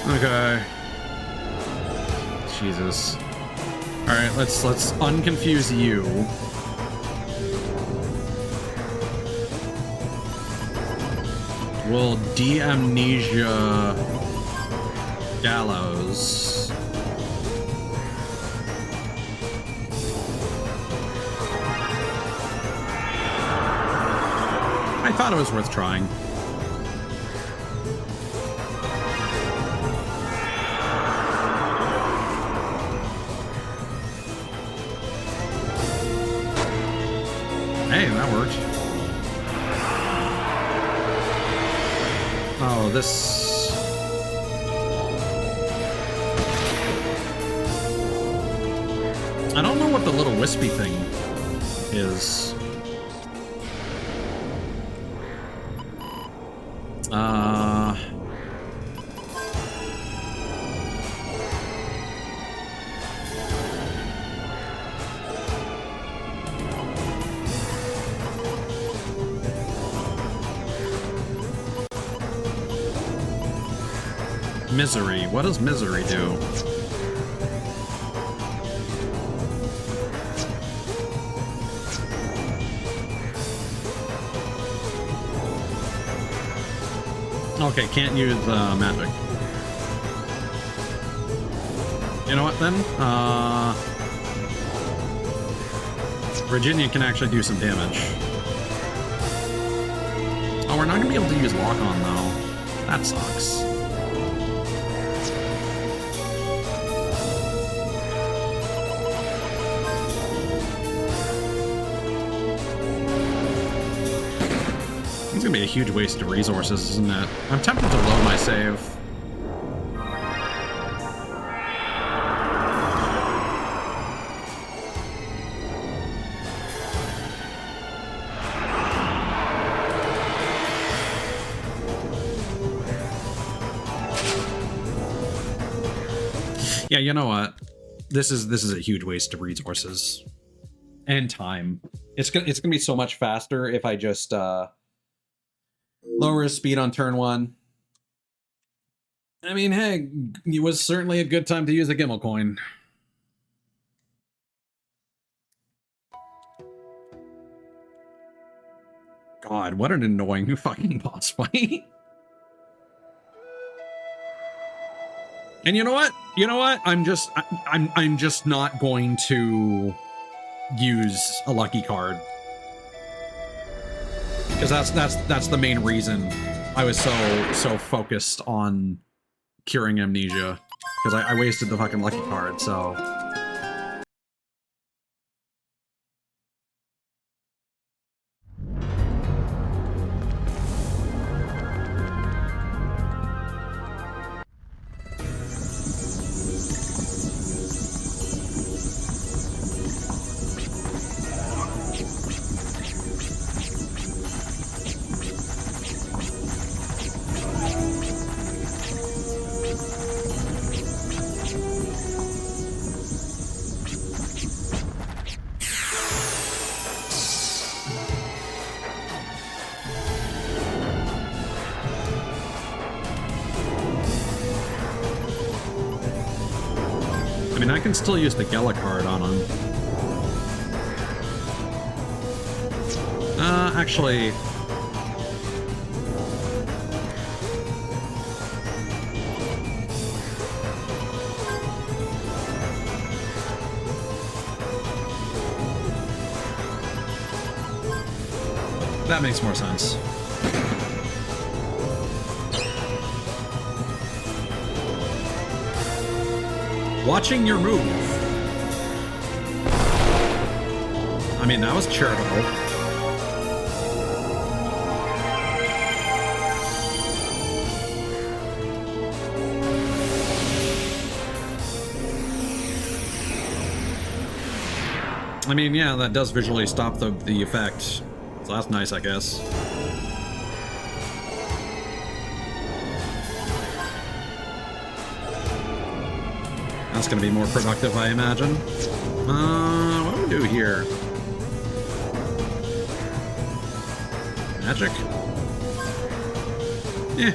Okay. Jesus. Alright, let's unconfuse you. We'll de-amnesia Gallows. I thought it was worth trying. Hey, that worked. Oh, this... I don't know what the little wispy thing is. Misery. What does misery do? Okay, can't use magic. You know what then? Virginia can actually do some damage. Oh, we're not gonna be able to use lock on though. That sucks. It's gonna be a huge waste of resources, isn't it? I'm tempted to load my save. Yeah, you know what? This is a huge waste of resources and time. It's gonna be so much faster if I just lower his speed on turn one. I mean, hey, it was certainly a good time to use a Gimmel coin. God, what an annoying fucking boss fight. And you know what? You know what? I'm just not going to use a lucky card. Because that's the main reason I was so focused on curing amnesia. Because I wasted the fucking lucky card, so... mean, I can still use the Gela card on him. Actually... that makes more sense. Watching your move. I mean, that was charitable. I mean, yeah, that does visually stop the effect. So that's nice, I guess. That's gonna be more productive, I imagine. What do we do here? Magic. Yeah.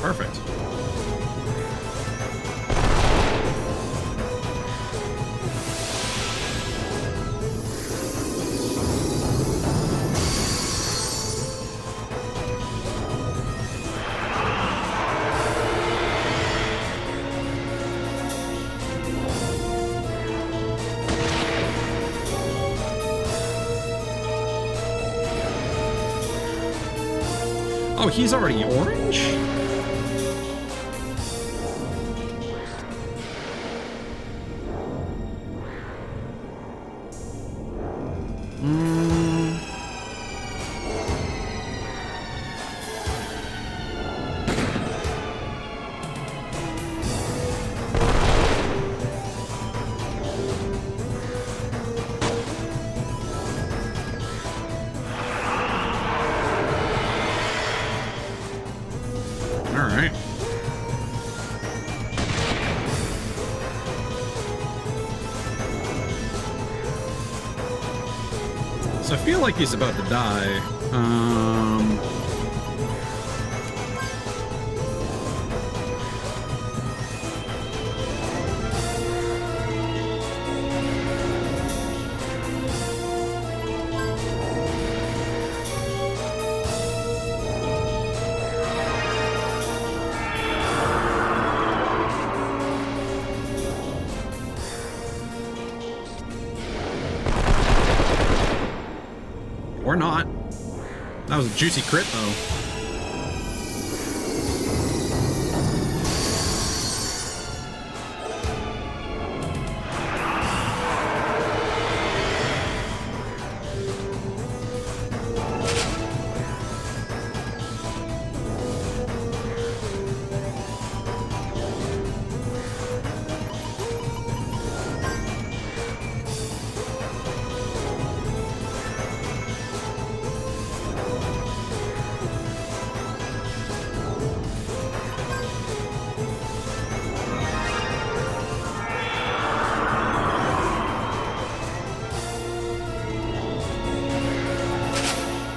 Perfect. Oh, he's already orange? Alright. So I feel like he's about to die. Or not. That was a juicy crit, though.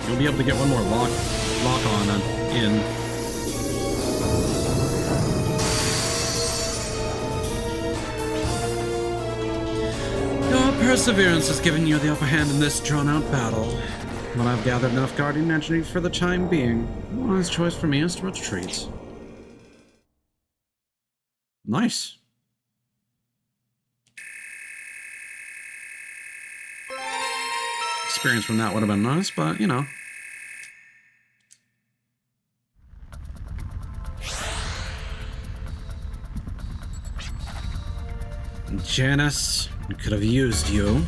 You'll be able to get one more lock on in. Your perseverance has given you the upper hand in this drawn-out battle. But I've gathered enough guardian energy for the time being. The wise choice for me is to retreat. Nice. Experience from that would have been nice, but you know. Janice, I could have used you.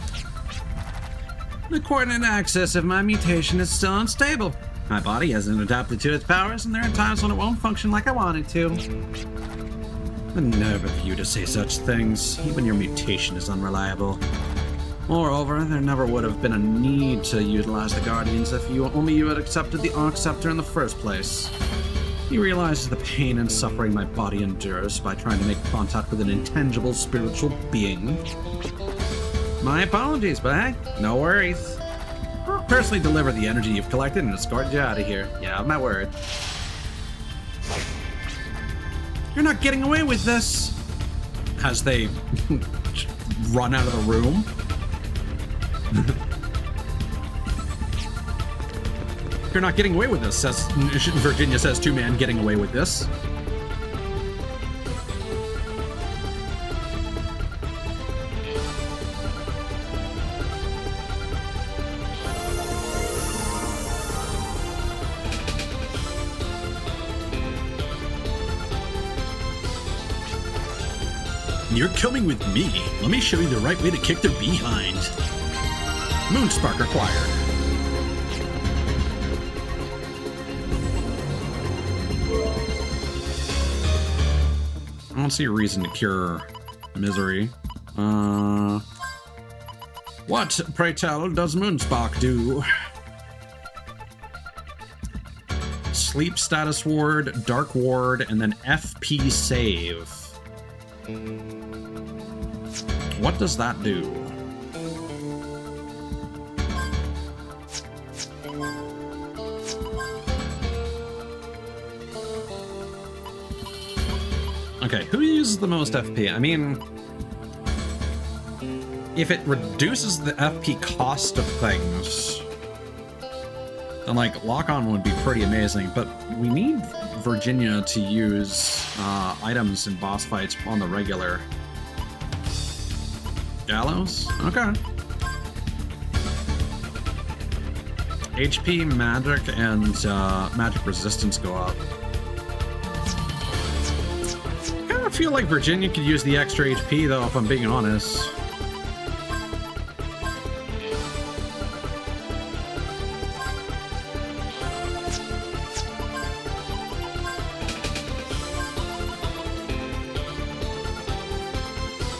The coordinate axis of my mutation is still unstable. My body hasn't adapted to its powers, and there are times when it won't function like I want it to. The nerve of you to say such things. Even your mutation is unreliable. Moreover, there never would have been a need to utilize the Guardians if only you had accepted the Arc Scepter in the first place. He realizes the pain and suffering my body endures by trying to make contact with an intangible spiritual being. My apologies, but hey, no worries. I'll personally deliver the energy you've collected and escort you out of here. You have my word. You're not getting away with this! As they run out of the room. You're not getting away with this, says Virginia says to man getting away with this. You're coming with me. Let me show you the right way to kick their behind. Moonspark required. I don't see a reason to cure misery. What, pray tell, does Moonspark do? Sleep status ward, dark ward, and then FP save. What does that do? Okay, who uses the most FP? I mean, if it reduces the FP cost of things, then like lock-on would be pretty amazing, but we need Virginia to use items in boss fights on the regular. Gallows? Okay. HP, magic, and magic resistance go up. I kind of feel like Virginia could use the extra HP though, if I'm being honest.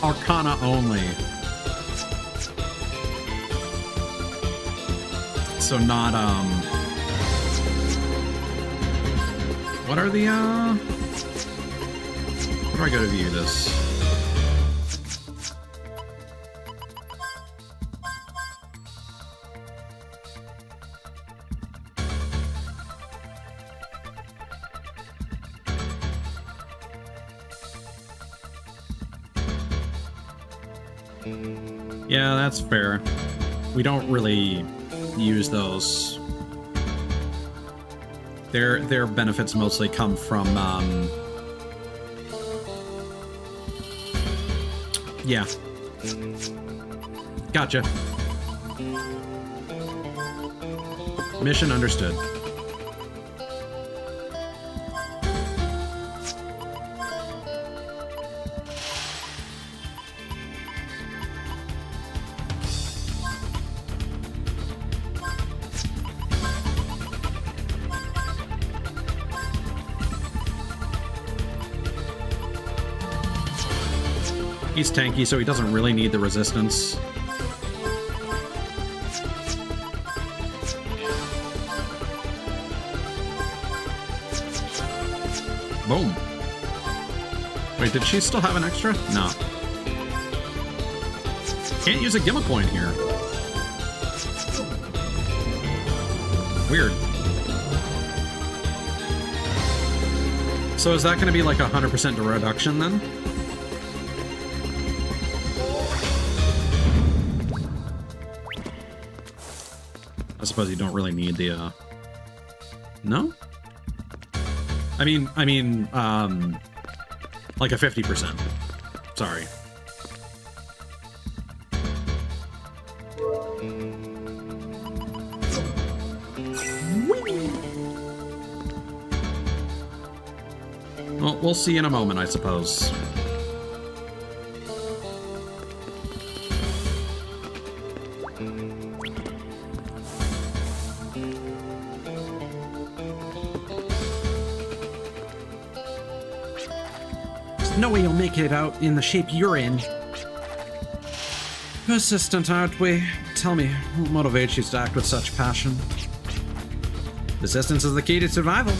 Arcana only. So not, what are the, where do I go to view this? Yeah, that's fair. We don't really use those. Their benefits mostly come from yeah. Gotcha. Mission understood. He's tanky, so he doesn't really need the resistance. Boom. Wait, did she still have an extra? No. Can't use a Gimma coin here. Weird. So is that going to be like 100% reduction then? I suppose you don't really need the, no? I mean, like a 50%. Sorry. Well, we'll see in a moment, I suppose. No way you'll make it out in the shape you're in. Persistent, aren't we? Tell me, what motivates you to act with such passion? Persistence is the key to survival.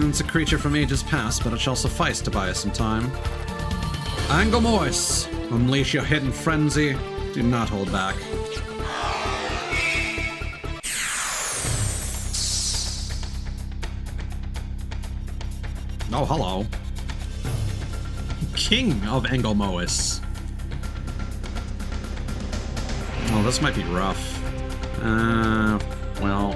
It's a creature from ages past, but it shall suffice to buy us some time. Anglemois, unleash your hidden frenzy. Do not hold back. Oh, hello. King of Engelmois. Oh, this might be rough. Well.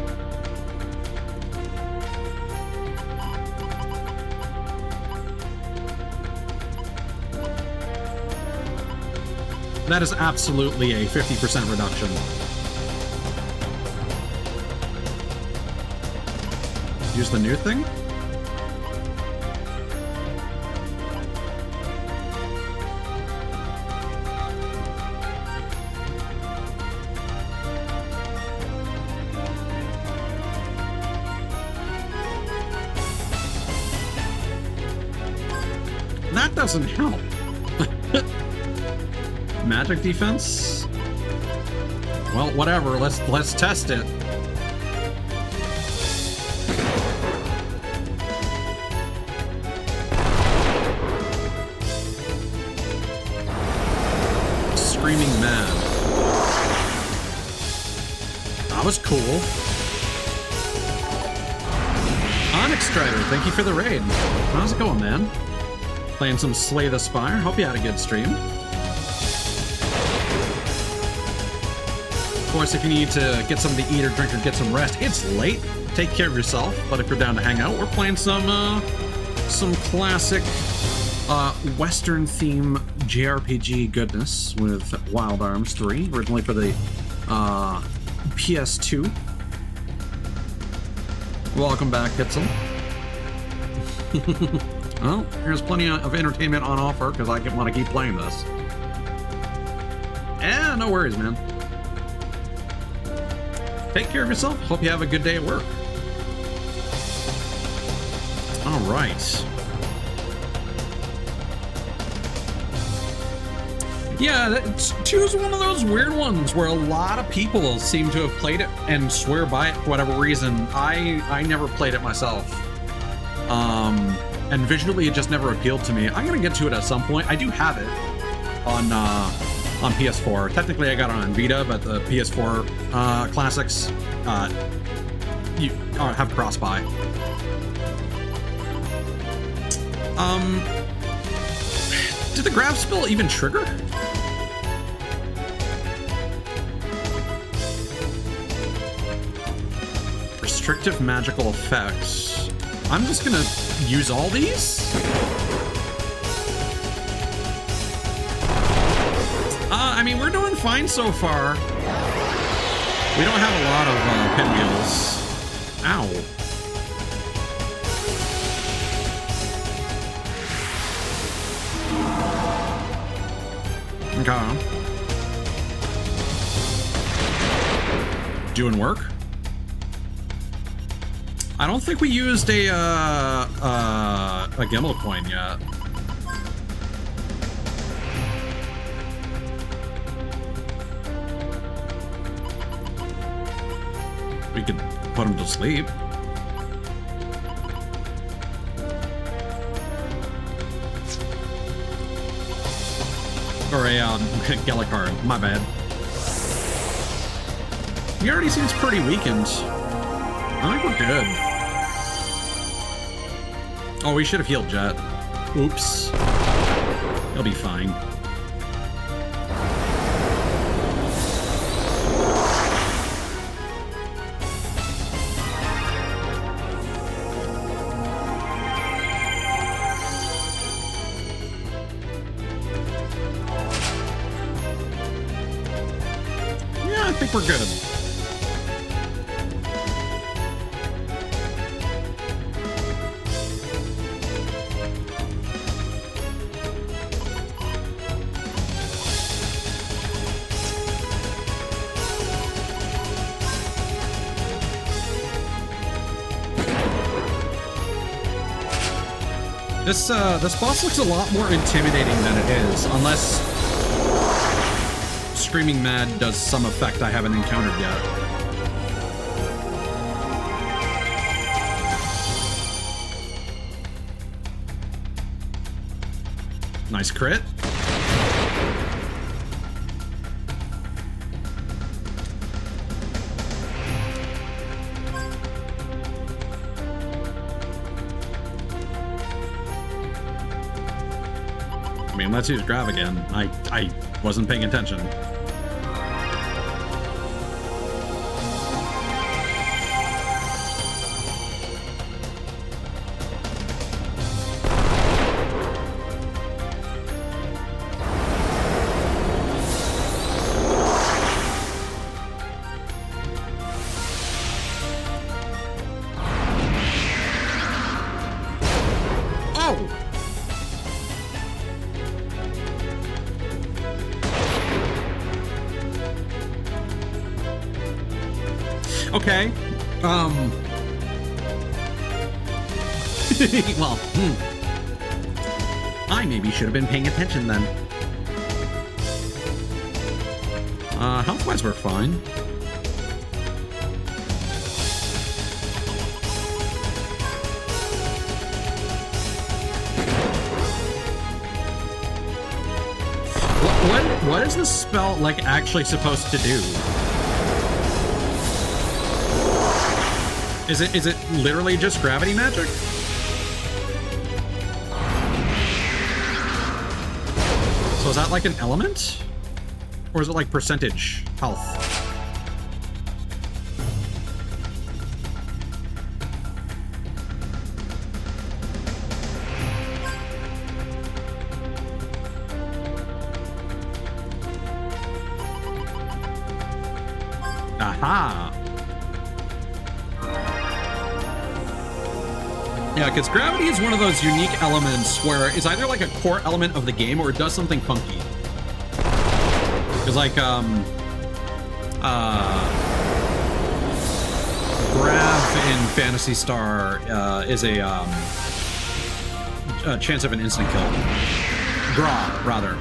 That is absolutely a 50% reduction. Use the new thing? That doesn't help. Magic defense? Well, whatever. Let's test it. Screaming mad. That was cool. Onyx Strider, thank you for the raid. How's it going, man? Playing some Slay the Spire. Hope you had a good stream. Of course, if you need to get something to eat or drink or get some rest, it's late. Take care of yourself. But if you're down to hang out, we're playing some classic Western theme JRPG goodness with Wild Arms 3, originally for the PS2. Welcome back, Hitzel. Well, here's plenty of entertainment on offer because I want to keep playing this. Yeah, no worries, man. Take care of yourself. Hope you have a good day at work. All right. Yeah, 2 is one of those weird ones where a lot of people seem to have played it and swear by it for whatever reason. I never played it myself. And visually it just never appealed to me. I'm gonna get to it at some point. I do have it on PS4. Technically I got it on Vita, but the PS4 classics you have cross-buy. Did the grab spell even trigger? Restrictive magical effects. I'm just gonna use all these? I mean, we're doing fine so far. We don't have a lot of pinwheels. Ow. Okay. Doing work? I don't think we used a Gimel coin yet. We could put him to sleep. Or a Gellicard, my bad. He already seems pretty weakened. I think we're good. Oh, we should have healed Jet. Oops. He'll be fine. Yeah, I think we're good. This boss looks a lot more intimidating than it is, unless Screaming Mad does some effect I haven't encountered yet. Nice crit. I mean, let's use grab again. I wasn't paying attention. Okay. Well, I maybe should have been paying attention then. Health-wise, we're fine. What is this spell, like, actually supposed to do? Is it literally just gravity magic? So is that like an element? Or is it like percentage health? Aha! Yeah, because gravity is one of those unique elements where it's either like a core element of the game or it does something funky. Because like, grav in Phantasy Star is a chance of an instant kill. Draw, rather.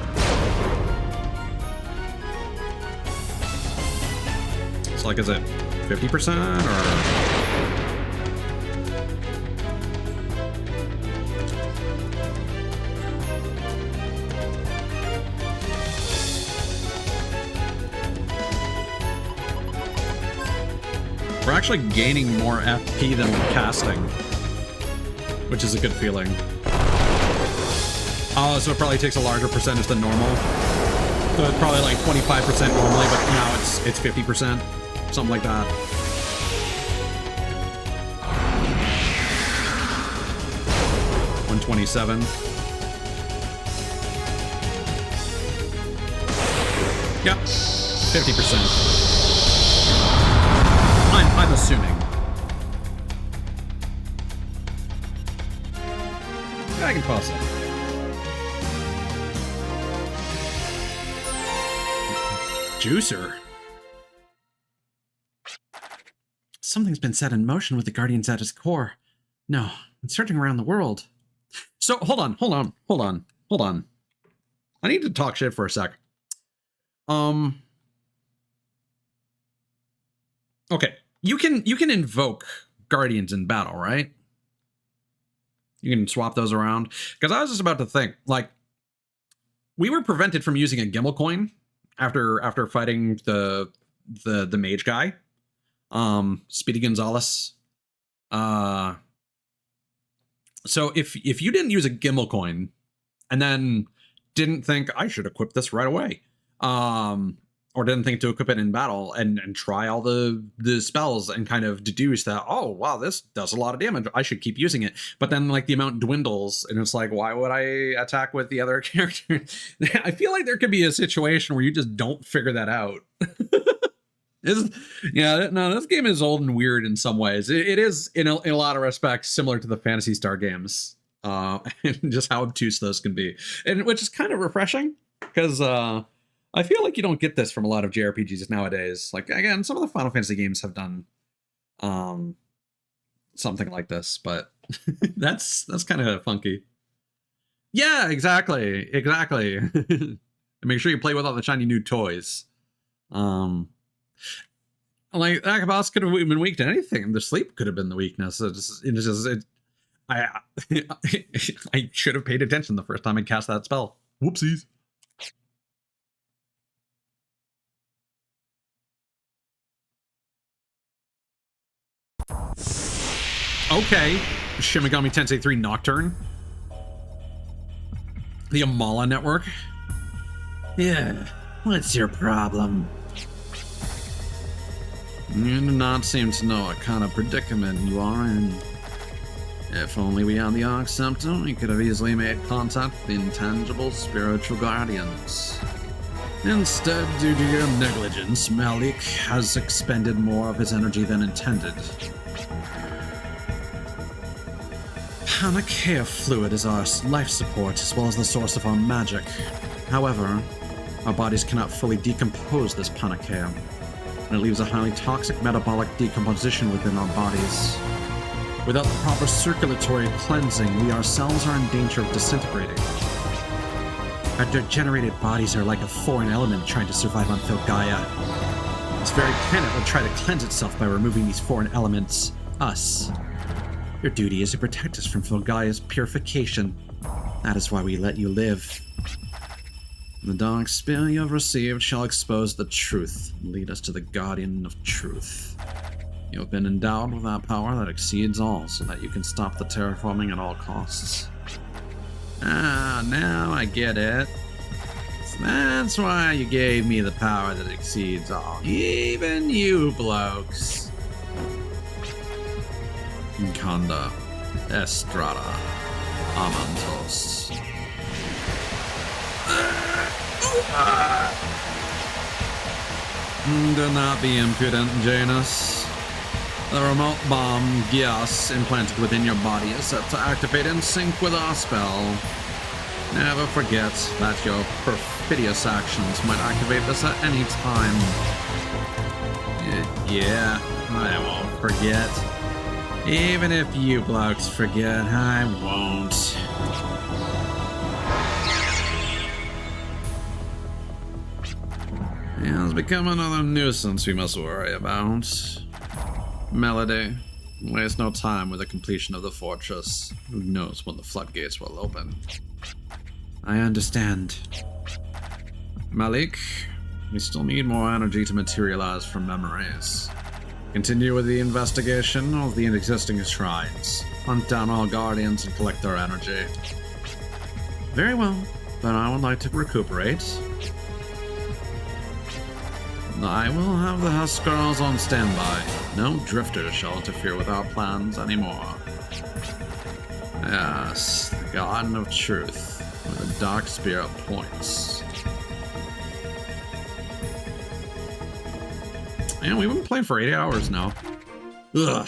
So like, is it 50% or... We're actually gaining more FP than we're casting, which is a good feeling. Oh, so it probably takes a larger percentage than normal. So it's probably like 25% normally, but now it's 50%, something like that. $127. Yep, 50%. I'm assuming. Yeah, I can pause it. Juicer. Something's been set in motion with the Guardians at its core. No, it's searching around the world. So hold on. I need to talk shit for a sec. Okay. You can invoke Guardians in battle, right? You can swap those around. Because I was just about to think, like, we were prevented from using a Gimmel coin after fighting the mage guy, Speedy Gonzalez. So if you didn't use a Gimmel coin and then didn't think I should equip this right away, or didn't think to equip it in battle and try all the spells and kind of deduce that, oh, wow, this does a lot of damage, I should keep using it. But then, like, the amount dwindles, and it's like, why would I attack with the other character? I feel like there could be a situation where you just don't figure that out. Yeah, no, this game is old and weird in some ways. It is, in a lot of respects, similar to the Phantasy Star games, and just how obtuse those can be. And which is kind of refreshing, because... I feel like you don't get this from a lot of JRPGs nowadays. Like, again, some of the Final Fantasy games have done something like this, but that's kind of funky. Yeah, exactly. And make sure you play with all the shiny new toys. Like, that boss could have been weak to anything. The sleep could have been the weakness. I should have paid attention the first time I cast that spell. Whoopsies. Okay, Shin Megami Tensei 3 Nocturne. The Amala Network? Yeah, what's your problem? You do not seem to know what kind of predicament you are in. If only we had the Arc Scepter, we could have easily made contact with the intangible spiritual guardians. Instead, due to your negligence, Malik has expended more of his energy than intended. Panacea fluid is our life support as well as the source of our magic. However, our bodies cannot fully decompose this Panacea, and it leaves a highly toxic metabolic decomposition within our bodies. Without the proper circulatory cleansing, we ourselves are in danger of disintegrating. Our degenerated bodies are like a foreign element trying to survive on Filgaia. This very planet will try to cleanse itself by removing these foreign elements, us. Your duty is to protect us from Filgaia's purification. That is why we let you live. The dark spear you have received shall expose the truth and lead us to the Guardian of Truth. You have been endowed with that power that exceeds all, so that you can stop the terraforming at all costs. Ah, now I get it. So that's why you gave me the power that exceeds all. Even you blokes. Conda, Estrada, Amantos. Do not be impudent, Janus. The remote bomb Gias implanted within your body is set to activate in sync with our spell. Never forget that your perfidious actions might activate this at any time. Yeah, I won't forget. Even if you blokes forget, I won't. It has become another nuisance we must worry about. Melody, waste no time with the completion of the fortress. Who knows when the floodgates will open? I understand. Malik, we still need more energy to materialize from memories. Continue with the investigation of the existing shrines. Hunt down all guardians and collect their energy. Very well, but I would like to recuperate. I will have the Huskarls on standby. No drifters shall interfere with our plans anymore. Yes, the Garden of Truth, where the Dark Spirit points. Man, we've been playing for 8 hours now. Ugh,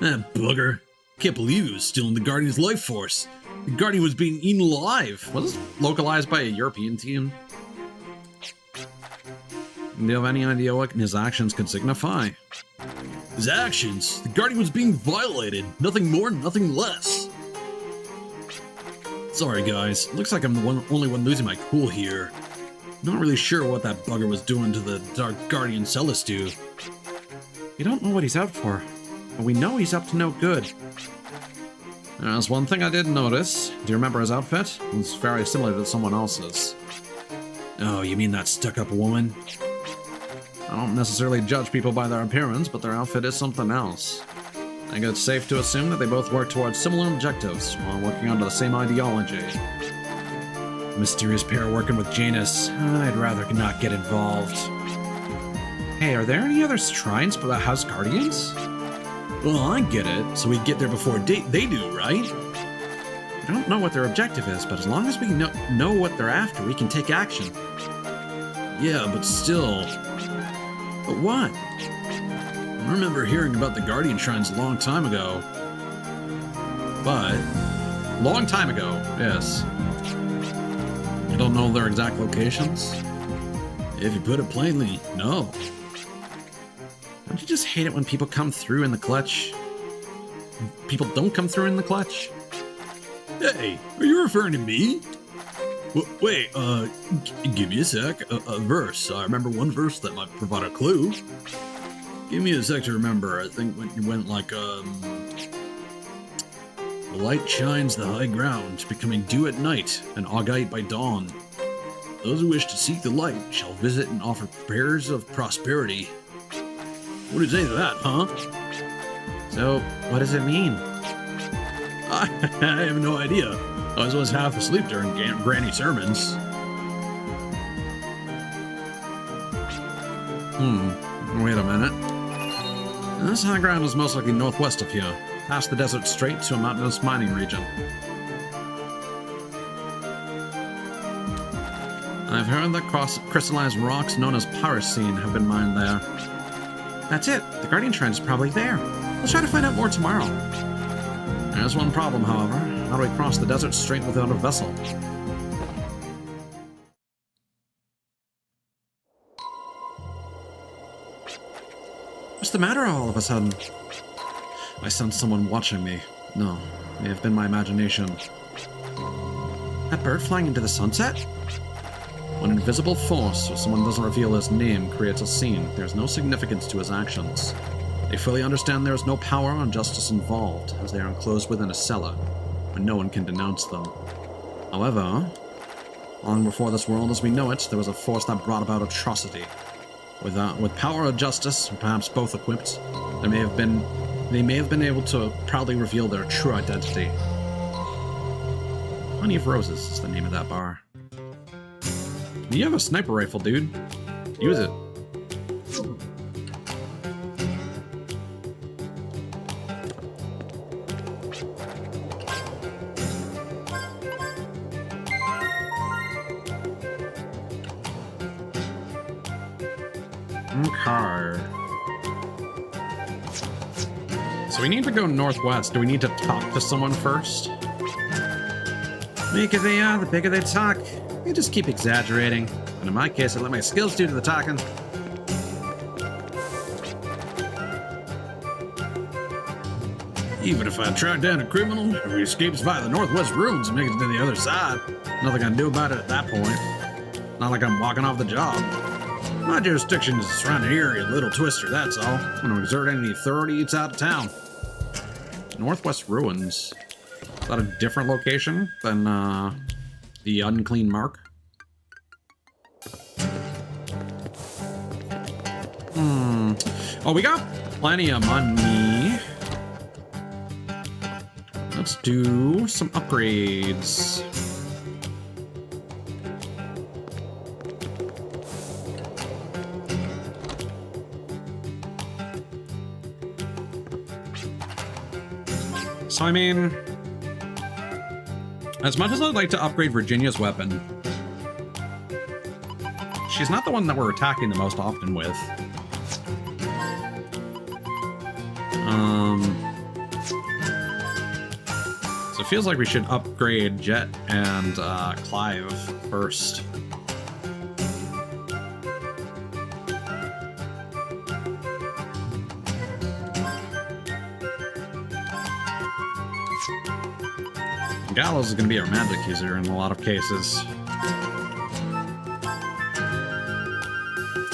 that bugger. Can't believe he was still in the Guardian's life force. The Guardian was being eaten alive. Was this localized by a European team? Do you have any idea what his actions could signify? His actions? The Guardian was being violated. Nothing more, nothing less. Sorry guys, looks like I'm the only one losing my cool here. Not really sure what that bugger was doing to the Dark Guardian Celestiu. We don't know what he's out for, but we know he's up to no good. There's one thing I did notice. Do you remember his outfit? It's very similar to someone else's. Oh, you mean that stuck-up woman? I don't necessarily judge people by their appearance, but their outfit is something else. I think it's safe to assume that they both work towards similar objectives while working under the same ideology. Mysterious pair working with Janus. I'd rather not get involved. Hey, are there any other shrines for the House Guardians? Well, I get it. So we get there before they do, right? I don't know what their objective is, but as long as we know what they're after, we can take action. Yeah, but still... But what? I remember hearing about the Guardian Shrines a long time ago. But... Long time ago, yes. You don't know their exact locations? If you put it plainly, no. Don't you just hate it when people come through in the clutch? People don't come through in the clutch? Hey, are you referring to me? Wait, give me a sec. A verse. I remember one verse that might provide a clue. Give me a sec to remember. I think when you went like, the light shines the high ground, becoming dew at night and augite by dawn. Those who wish to seek the light shall visit and offer prayers of prosperity. What do you say to that, huh? So, what does it mean? I have no idea. I was always half asleep during Granny sermons. Wait a minute. This high ground is most likely northwest of here, past the desert strait to a mountainous mining region. I've heard that crystallized rocks known as pyrocene have been mined there. That's it. The Guardian Shrine is probably there. Let's try to find out more tomorrow. There's one problem, however. How do we cross the desert strait without a vessel? What's the matter all of a sudden? I sense someone watching me. No, may have been my imagination. That bird flying into the sunset? When invisible force, or someone doesn't reveal his name, creates a scene, there's no significance to his actions. They fully understand there is no power or justice involved, as they are enclosed within a cellar, where no one can denounce them. However, long before this world as we know it, there was a force that brought about atrocity. With power or justice, or perhaps both equipped, they may have been able to proudly reveal their true identity. Honey of Roses is the name of that bar. You have a sniper rifle, dude. Use it. Okay. So we need to go northwest. Do we need to talk to someone first? The bigger they are, the bigger they talk. They just keep exaggerating. And in my case, I let my skills do the talking. Even if I track down a criminal who escapes via the northwest ruins and makes it to the other side, nothing I can do about it at that point. Not like I'm walking off the job. My jurisdiction is surrounding area, a little twister, that's all. I don't exert any authority, it's out of town. Northwest Ruins. Is that a different location than the Unclean Mark? Oh, we got plenty of money. Let's do some upgrades. So, I mean, as much as I'd like to upgrade Virginia's weapon, she's not the one that we're attacking the most often with. So it feels like we should upgrade Jet and Clive first. Gallows is going to be our magic user in a lot of cases.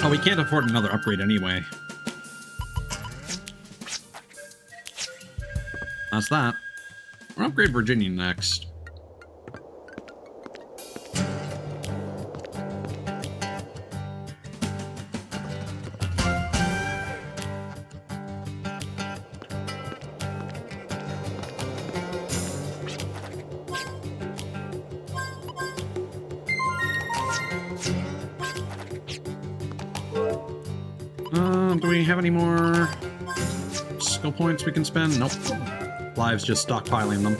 Oh, we can't afford another upgrade anyway. That's that. We'll upgrade Virginia next. Do we have any more skill points we can spend? Nope. Live's just stockpiling them.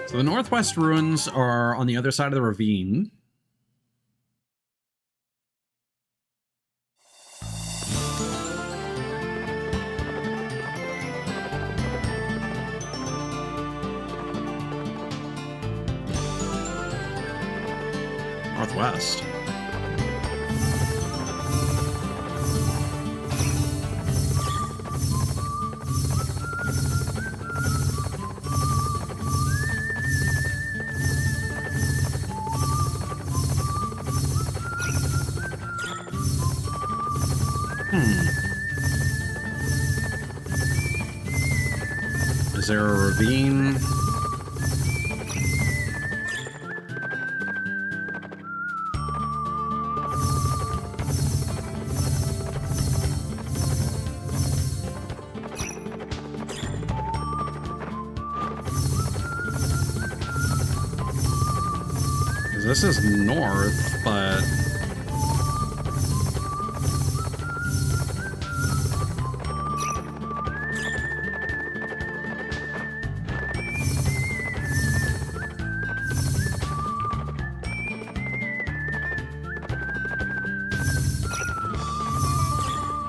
So the Northwest Ruins are on the other side of the ravine. Northwest. Is there a ravine? this is north, but...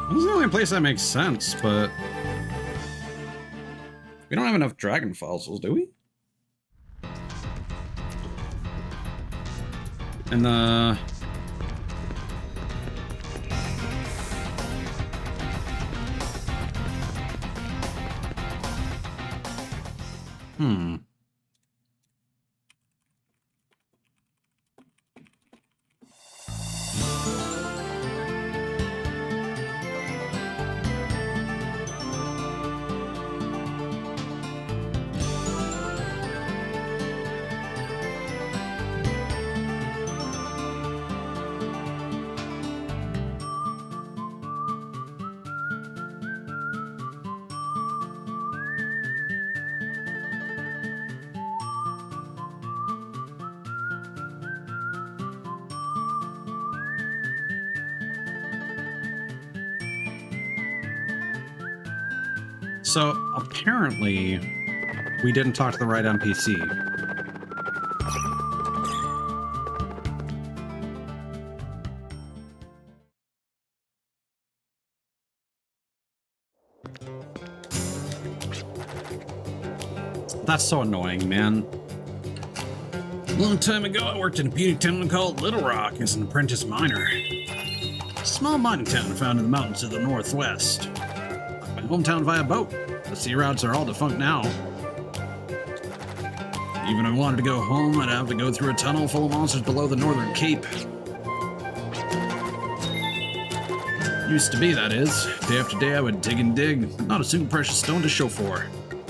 This is the only place that makes sense, but... We don't have enough dragon fossils, do we? And the... So, apparently, we didn't talk to the right NPC. That's so annoying, man. A long time ago, I worked in a puny town called Little Rock as an apprentice miner. A small mining town found in the mountains of the northwest. My hometown via boat. The sea routes are all defunct now. Even if I wanted to go home, I'd have to go through a tunnel full of monsters below the northern cape. Used to be, that is. Day after day I would dig and dig, but not a single precious stone to show for.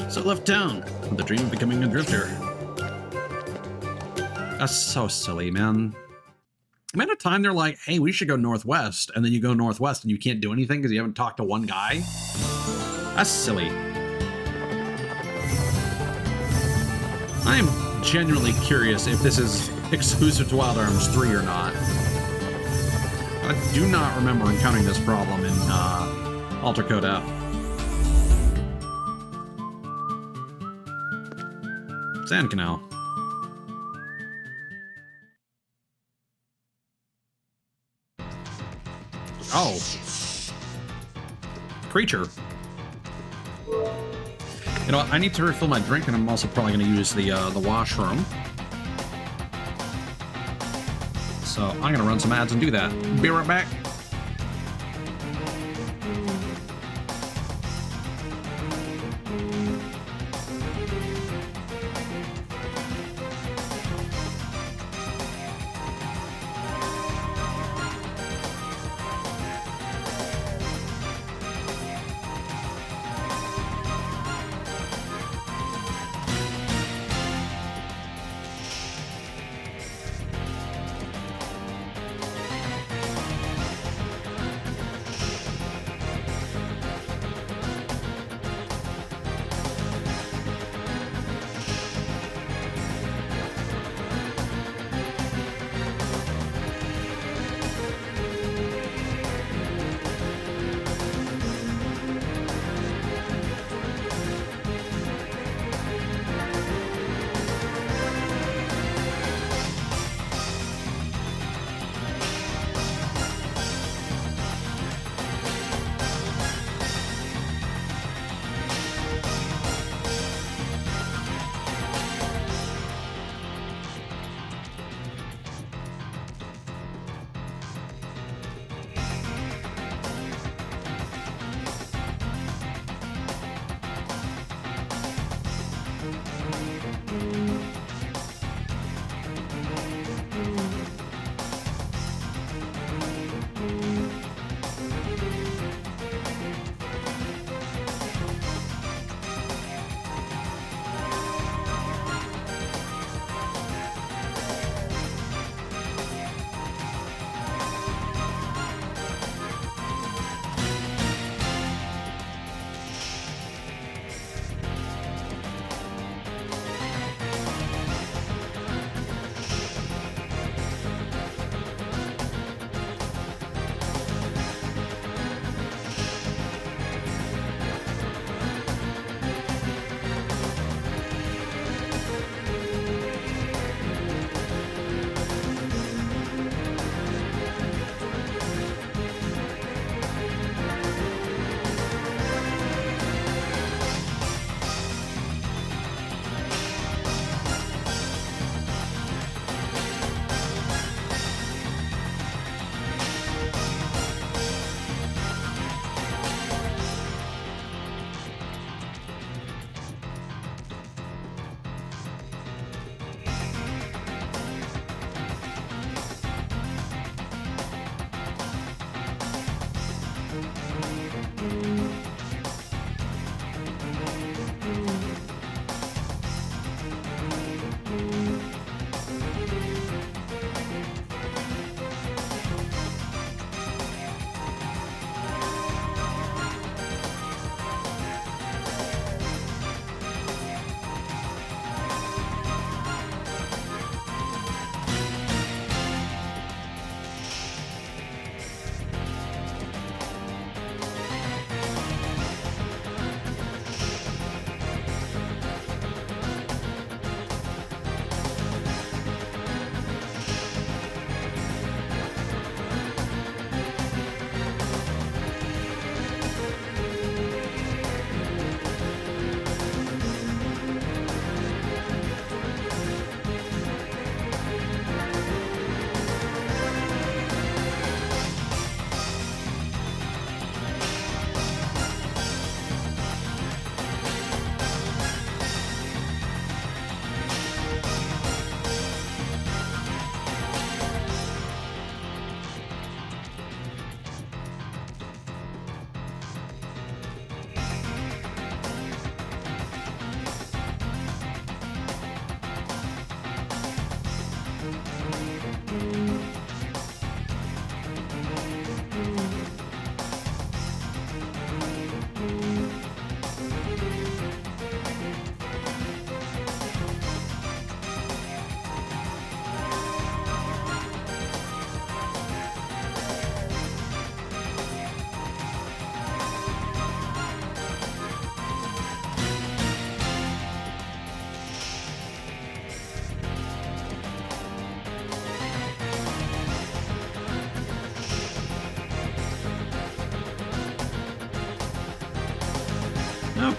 So I left town, with the dream of becoming a drifter. That's so silly, man. I'm at a time they're like, hey, we should go northwest, and then you go northwest and you can't do anything because you haven't talked to one guy. That's silly. I'm genuinely curious if this is exclusive to Wild Arms 3 or not. I do not remember encountering this problem in Alter Code F. Sand Canal. Oh. Creature. You know what? I need to refill my drink, and I'm also probably going to use the washroom. So I'm going to run some ads and do that. Be right back.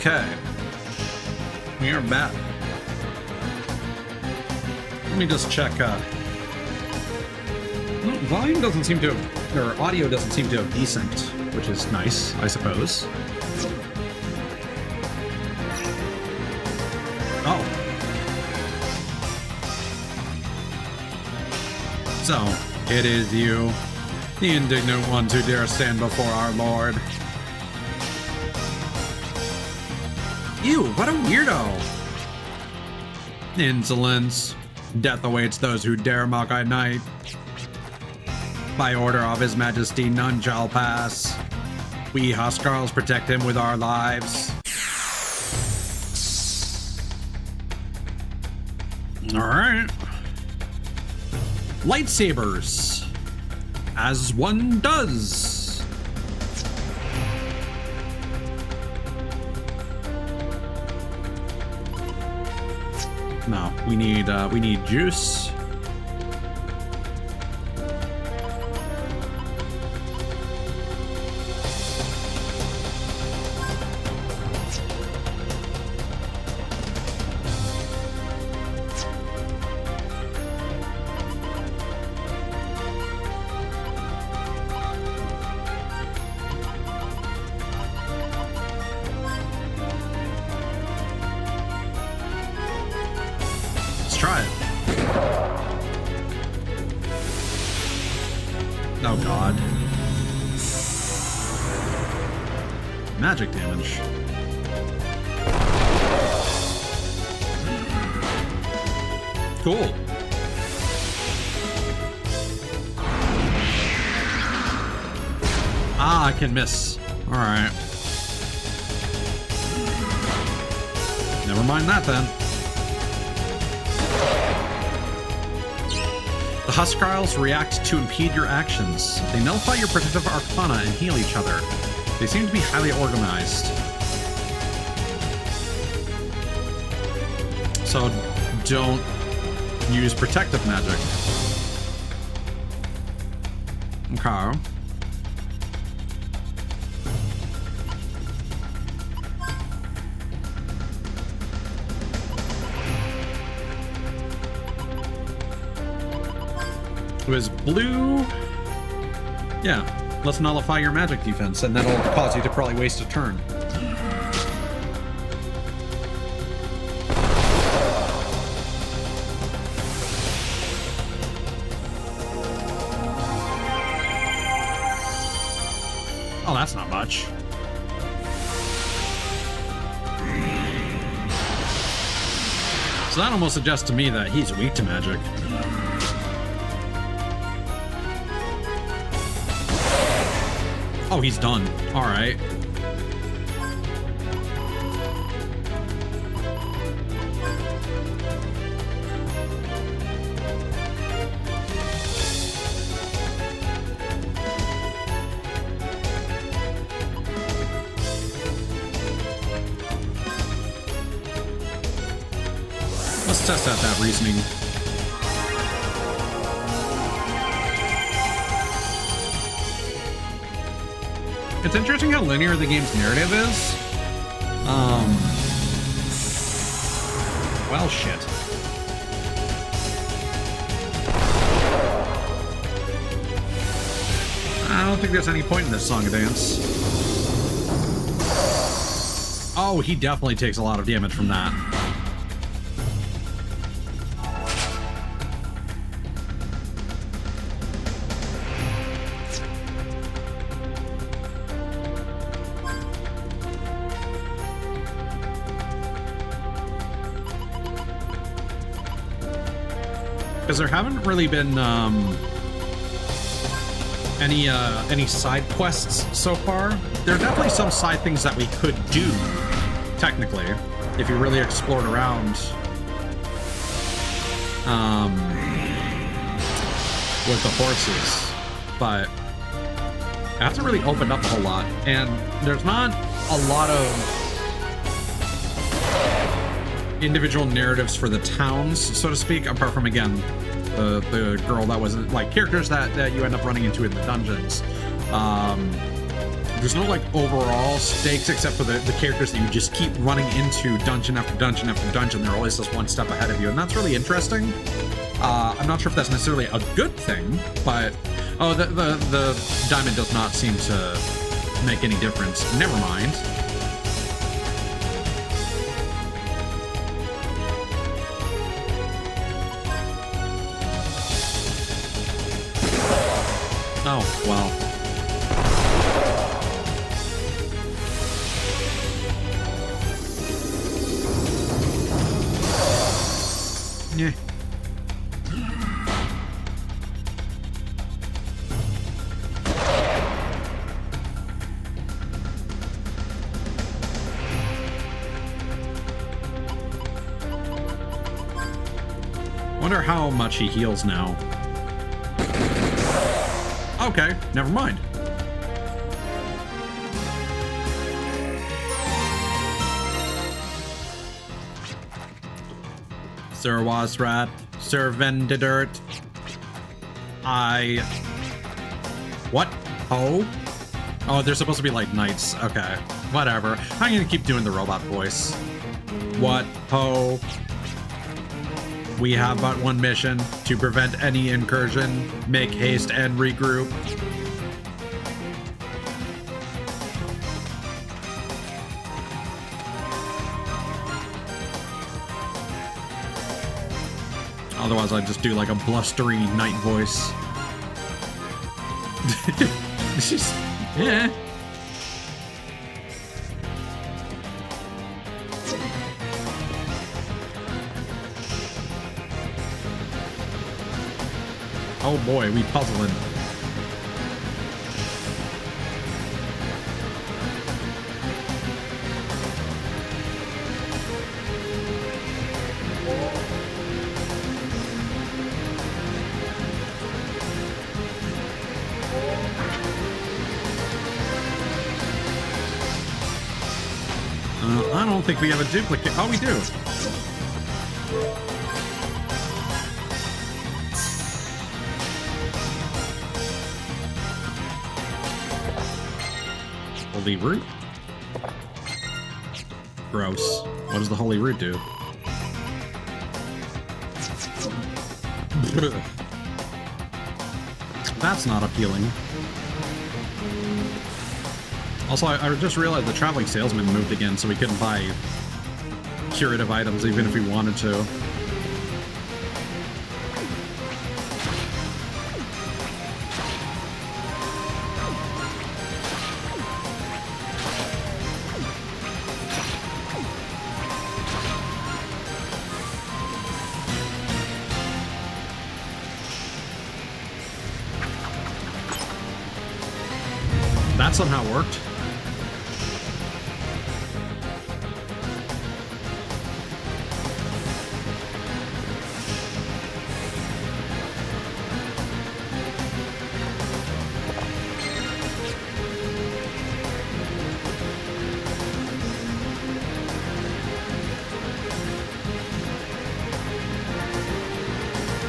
Okay. We are back. Let me just check. Volume doesn't seem to have, or audio doesn't seem to have desynced, which is nice, I suppose. Oh. So, it is you, the indignant ones who dare stand before our Lord. Ew, what a weirdo! Insolence. Death awaits those who dare mock our knight. By order of His Majesty, none shall pass. We Huskarls protect him with our lives. Alright. Lightsabers. As one does. No, we need juice. Try it. Oh god. Magic damage. Cool. Ah, I can miss. Alright. Never mind that then. The Huskarls react to impede your actions. They nullify your protective arcana and heal each other. They seem to be highly organized. So don't use protective magic. Okay. Was blue. Yeah, let's nullify your magic defense, and that'll cause you to probably waste a turn. Oh, that's not much. So that almost suggests to me that he's weak to magic. Oh, he's done. All right. Let's test out that reasoning. It's interesting how linear the game's narrative is. Well, shit. I don't think there's any point in this song and dance. Oh, he definitely takes a lot of damage from that. Because there haven't really been any side quests so far. There are definitely some side things that we could do, technically, if you really explored around with the horses, but it hasn't really opened up a whole lot, and there's not a lot of individual narratives for the towns, so to speak, apart from, again, the girl that wasn't, like, characters that you end up running into in the dungeons. there's no like overall stakes except for the characters that you just keep running into dungeon after dungeon after dungeon. They're always just one step ahead of you, and that's really interesting. I'm not sure if that's necessarily a good thing, but oh, the diamond does not seem to make any difference. Never mind. Oh, wow. Yeah. Wonder how much he heals now. Okay, never mind. Sir Wasrat, Sir Vendidert. What? Oh? Oh, they're supposed to be like knights. Okay, whatever. I'm gonna keep doing the robot voice. What? Ho? We have but one mission, to prevent any incursion, make haste and regroup. Otherwise I'd just do like a blustery knight voice. It's just, yeah. Oh boy, we puzzling. I don't think we have a duplicate. Oh, we do. Holy root? Gross. What does the holy root do? That's not appealing. Also, I just realized the traveling salesman moved again, so we couldn't buy curative items even if we wanted to. That somehow worked.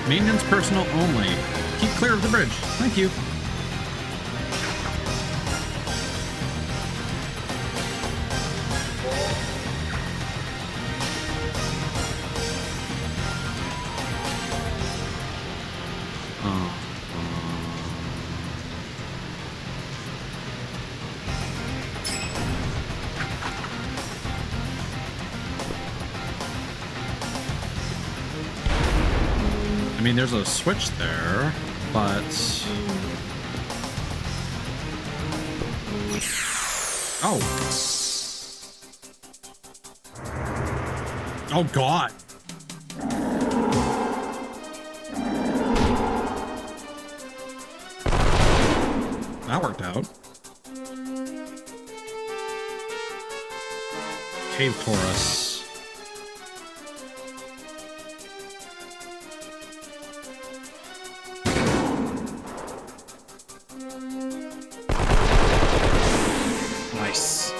Maintenance personnel only. Keep clear of the bridge. Thank you. I mean, there's a switch there, but... Oh. Oh, God. That worked out. Cave Taurus. Nice.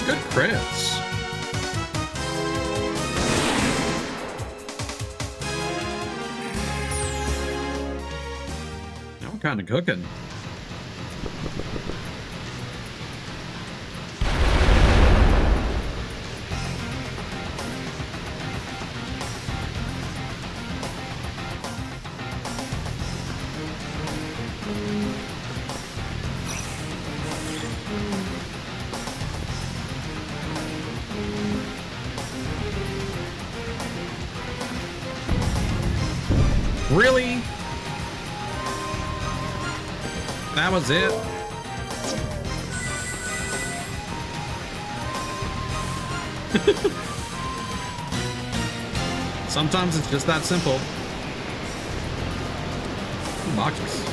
Good crits. kind of cooking. Really? That was it? Sometimes it's just that simple. Boxes.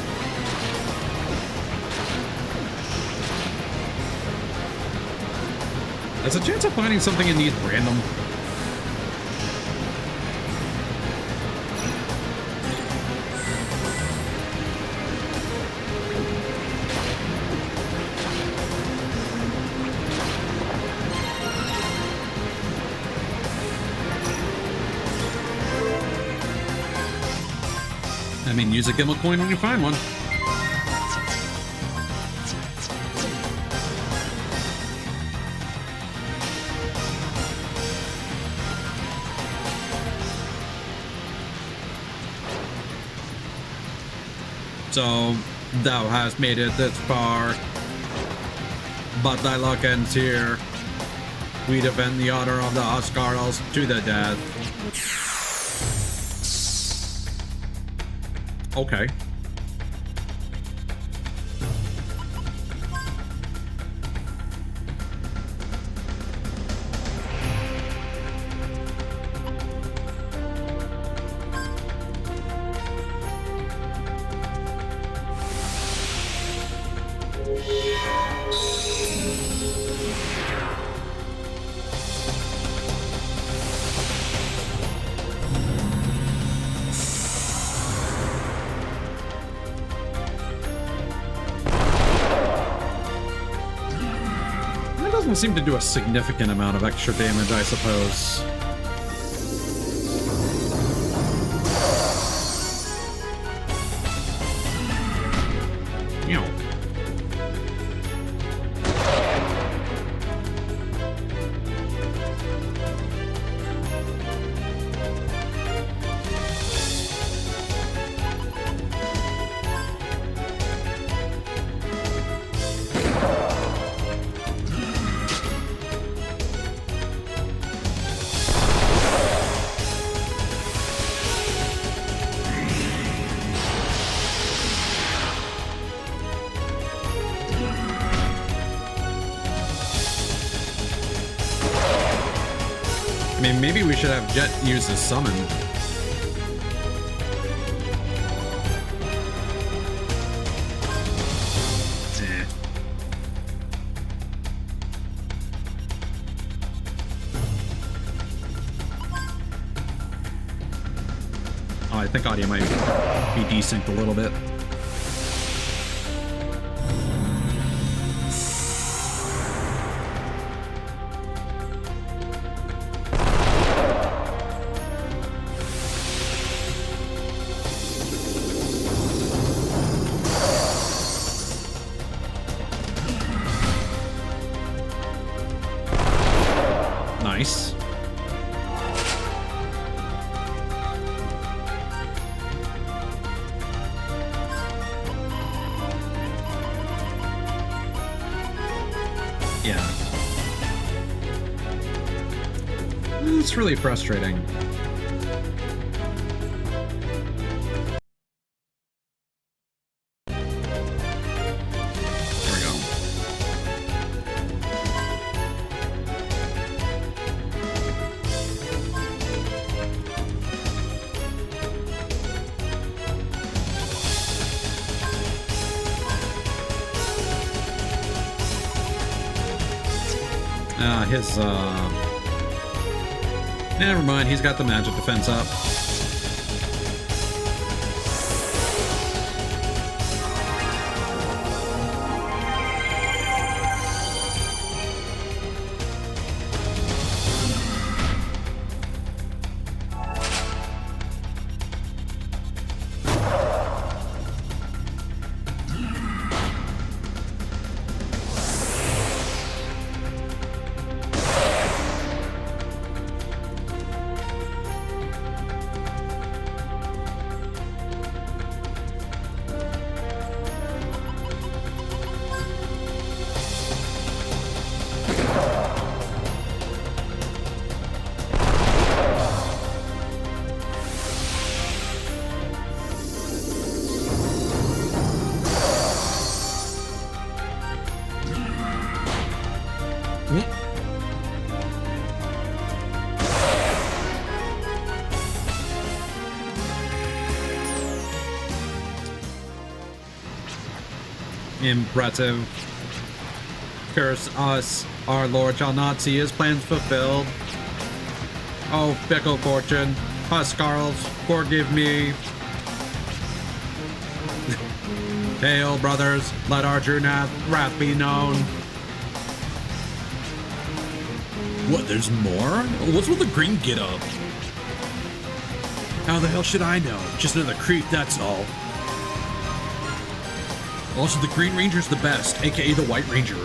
There's a chance of finding something in these random. I mean, use a Gimel coin when you find one. So, thou hast made it this far, but thy luck ends here. We defend the honor of the Oscarals to the death. Okay. Doesn't seem to do a significant amount of extra damage, I suppose. I mean, maybe we should have Jet use his summon. Oh, I think audio might be desynced a little bit. Nice. Yeah. It's really frustrating. There we go. Never mind, he's got the magic defense up. Impressive. Curse us, our Lord shall not see his plans fulfilled. Oh, fickle fortune, Huskarls, forgive me. Hail, brothers, let our true wrath be known. What, there's more? What's with the green get up? How the hell should I know? Just another creep, that's all. Also, the Green Ranger's the best, aka the White Ranger.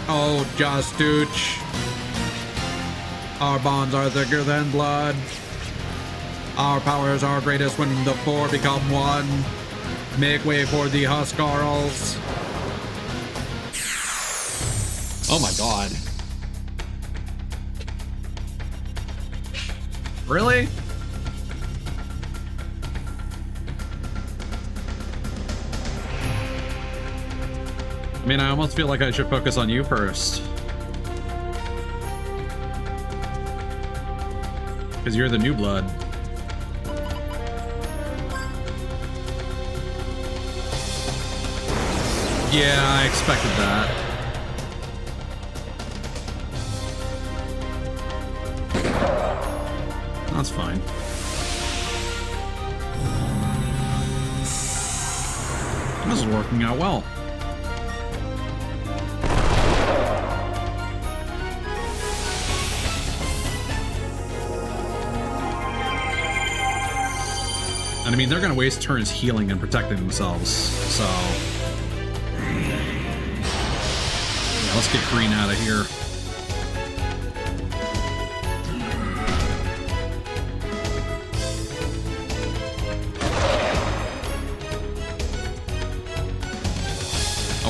Oh, just Dooch. Our bonds are thicker than blood. Our powers are greatest when the four become one. Make way for the Huskarls. Oh my god. Really? I mean, I almost feel like I should focus on you first. Because you're the new blood. Yeah, I expected that. That's fine. This is working out well. And I mean, they're gonna waste turns healing and protecting themselves, so... Yeah, let's get green out of here.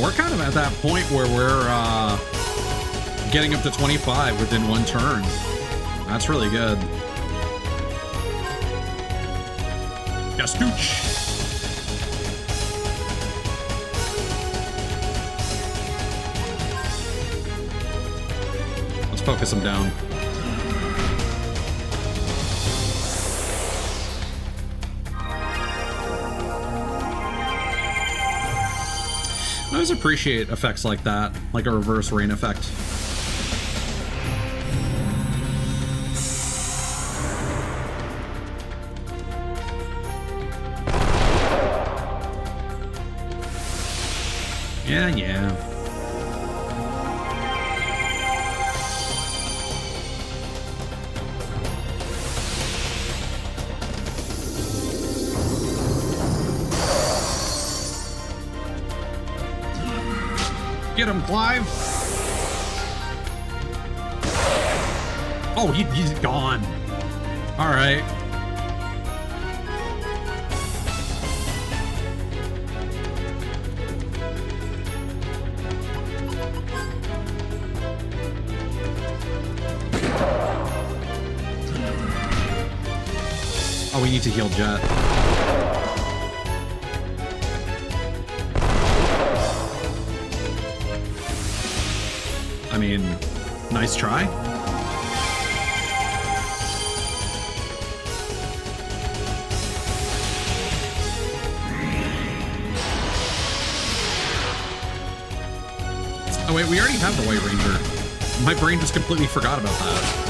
We're kind of at that point where we're getting up to 25 within one turn. That's really good. Gastooch. Let's focus him down. I always appreciate effects like that, like a reverse rain effect. Yeah. Get him, Clive! Oh, he's gone. All right. Oh, we need to heal Jet. I mean, nice try. Oh wait, we already have the White Ranger. My brain just completely forgot about that.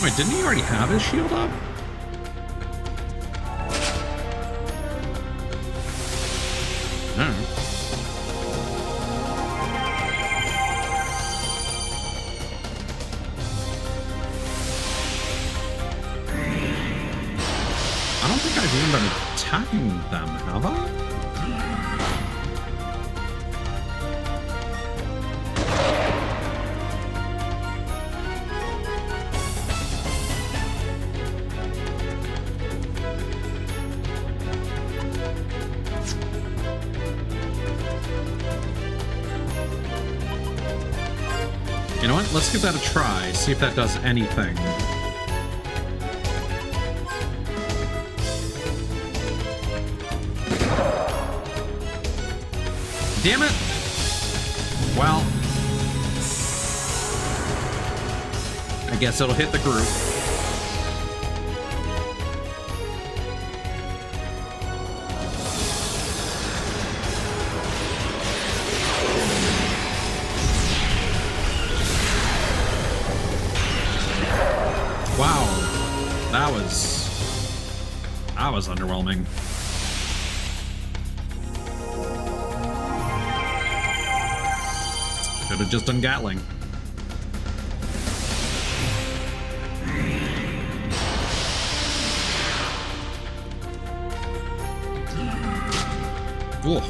Wait, didn't he already have his shield up? I don't know. I don't think I've even been attacking them, have I? let's give that a try. See if that does anything. Damn it! Well, I guess it'll hit the group. Wow, that was underwhelming. Should have just done Gatling. Ooh.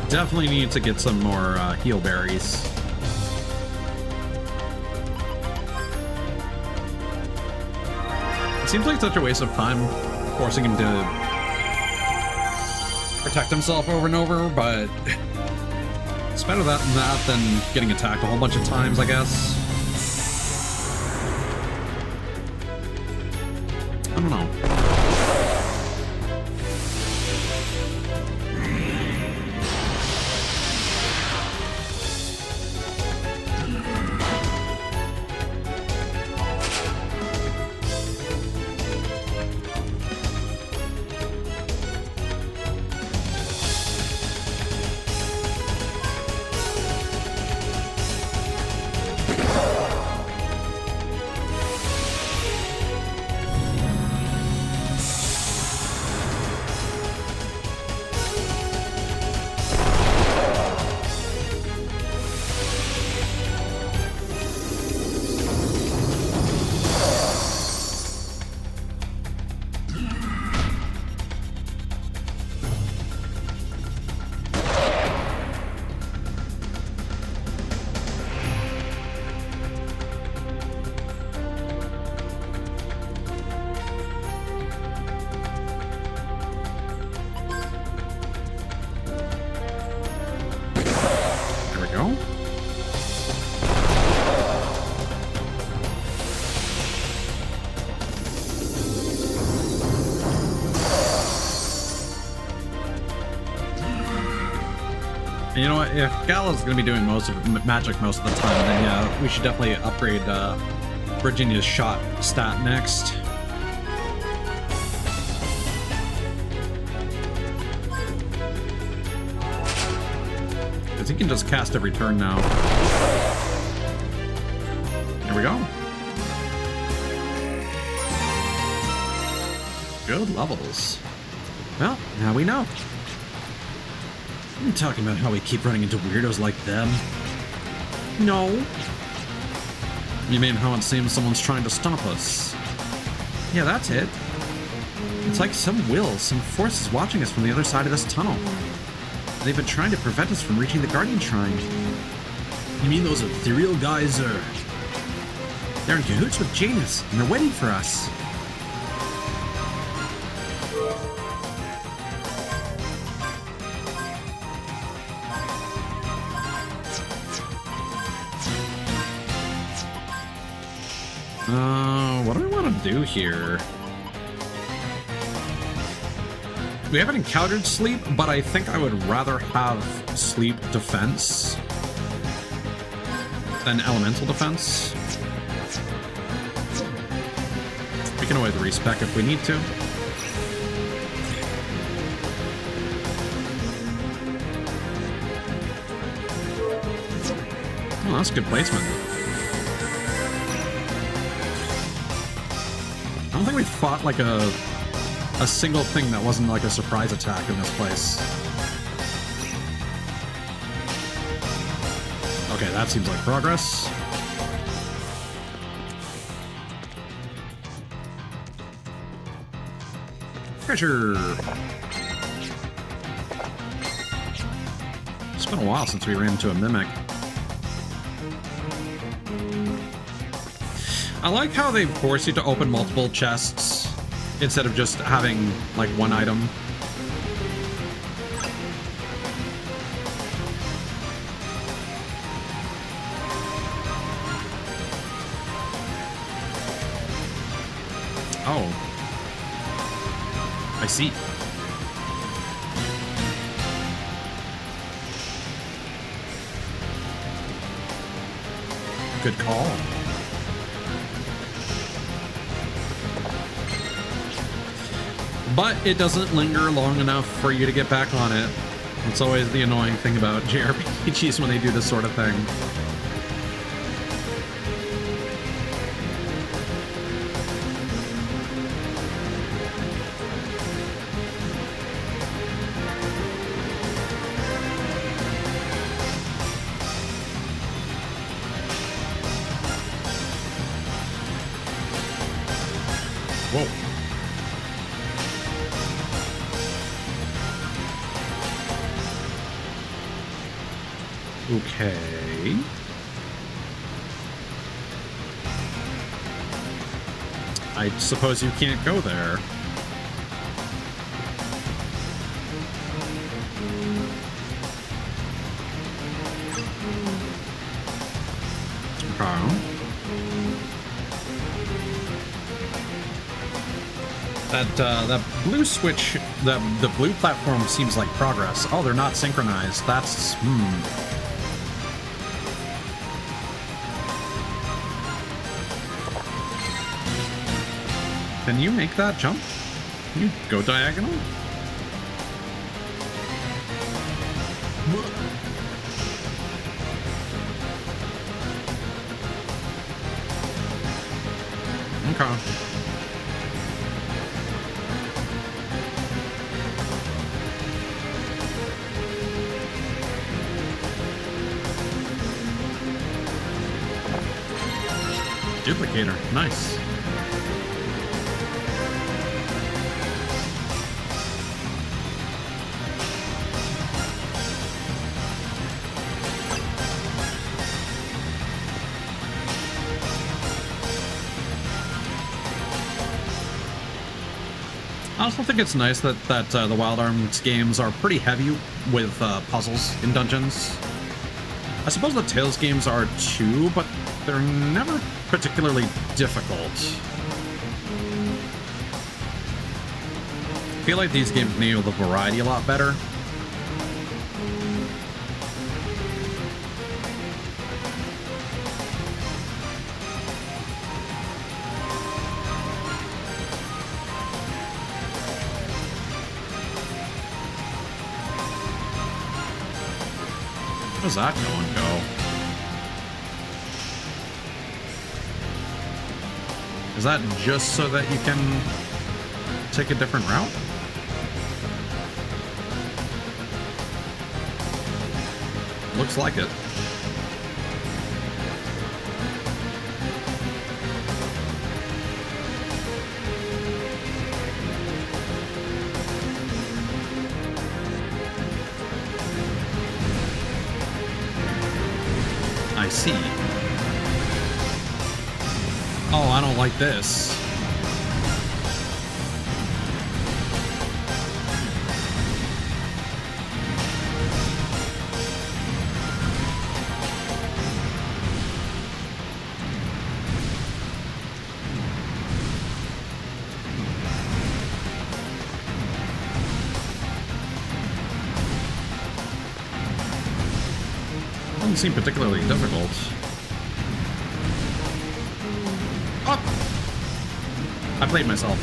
Definitely need to get some more heal berries. It seems like such a waste of time forcing him to protect himself over and over, but it's better that than getting attacked a whole bunch of times, I guess. I don't know. You know what, if Gala's going to be doing most of magic most of the time, then yeah, we should definitely upgrade Virginia's shot stat next. Because he can just cast every turn now. There we go. Good levels. Well, now we know. Are you talking about how we keep running into weirdos like them? No. You mean how it seems someone's trying to stop us? Yeah, that's it. It's like some force is watching us from the other side of this tunnel. They've been trying to prevent us from reaching the Guardian Shrine. You mean those ethereal guys are... They're in cahoots with Janus, and they're waiting for us. What do I want to do here? We haven't encountered sleep, but I think I would rather have sleep defense than elemental defense. We can always respec if we need to. Oh, that's good placement. I don't think we fought like a single thing that wasn't like a surprise attack in this place. Okay, that seems like progress. Treasure! It's been a while since we ran into a mimic. I like how they force you to open multiple chests instead of just having like one item. Oh, I see. Good call. But it doesn't linger long enough for you to get back on it. It's always the annoying thing about JRPGs when they do this sort of thing. Whoa. Okay. I suppose you can't go there. Okay. That blue switch, the blue platform seems like progress. Oh, they're not synchronized. That's Can you make that jump? Can you go diagonal? Okay. Duplicator, nice. I also think it's nice that the Wild Arms games are pretty heavy with puzzles in dungeons. I suppose the Tales games are too, but they're never particularly difficult. I feel like these games nail the variety a lot better. How's that going go? Is that just so that you can take a different route? Looks like it. I see. Oh, I don't like this. Doesn't seem particularly difficult. Oh! I played myself.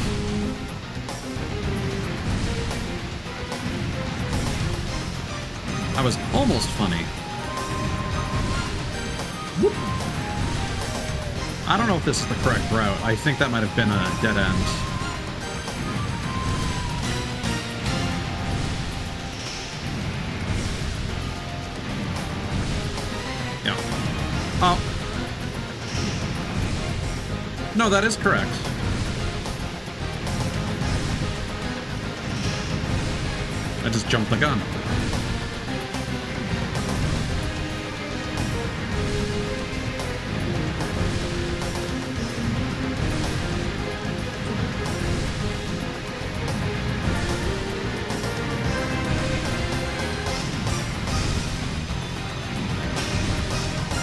That was almost funny. Whoop. I don't know if this is the correct route. I think that might have been a dead end. Oh. No, that is correct. I just jumped the gun.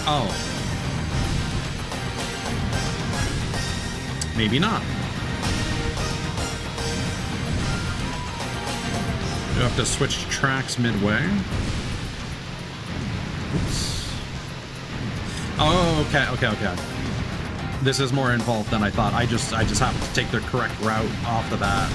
Oh. Maybe not. You have to switch tracks midway. Oops. Oh, okay. This is more involved than I thought. I just happened to take the correct route off the bat.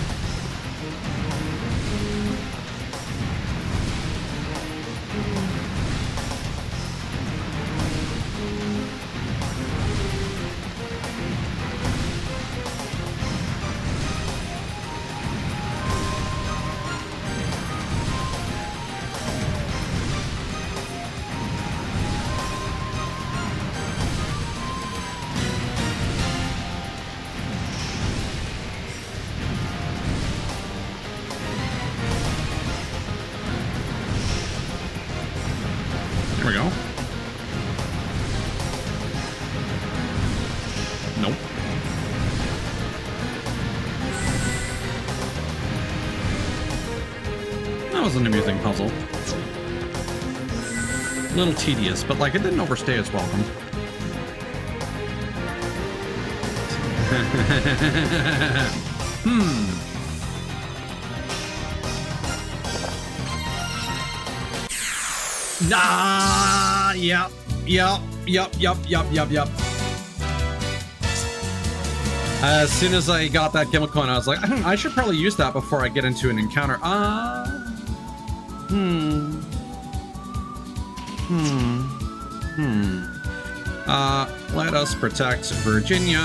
There we go. Nope. That was an amusing puzzle. A little tedious, but like it didn't overstay its welcome. Nah, yep. As soon as I got that Gimel coin, I was like, I should probably use that before I get into an encounter. Let us protect Virginia.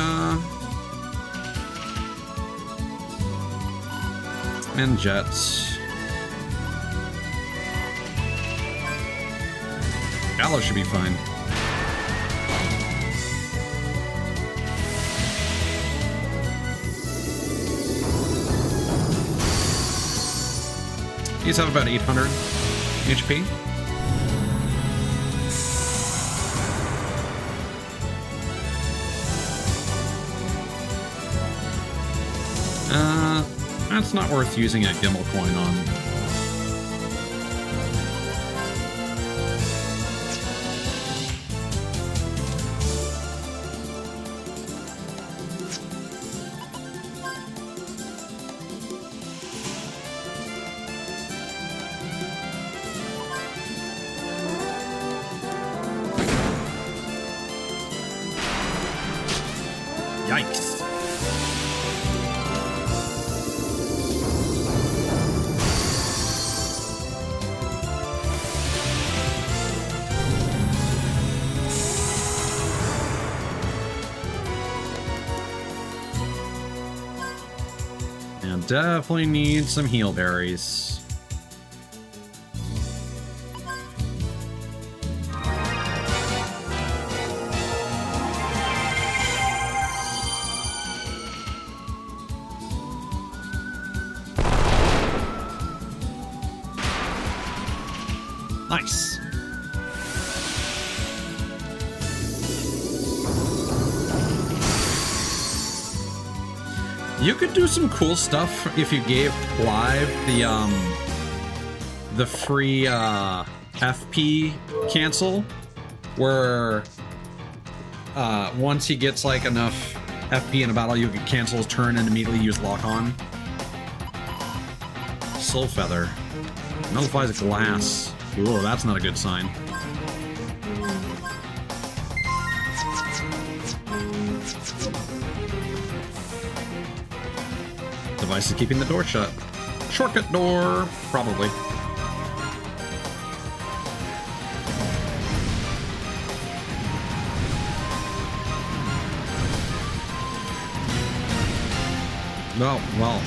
And Jets. Gallo should be fine. These have about 800 HP. That's not worth using a Gimel coin on. Yikes. And definitely need some heal berries. Nice. You could do some cool stuff if you gave Clive the free FP cancel, where once he gets like enough FP in a battle, you could cancel his turn and immediately use lock on. Soul Feather nullifies glass. Ooh, that's not a good sign. Device is keeping the door shut. Shortcut door, probably. No, well.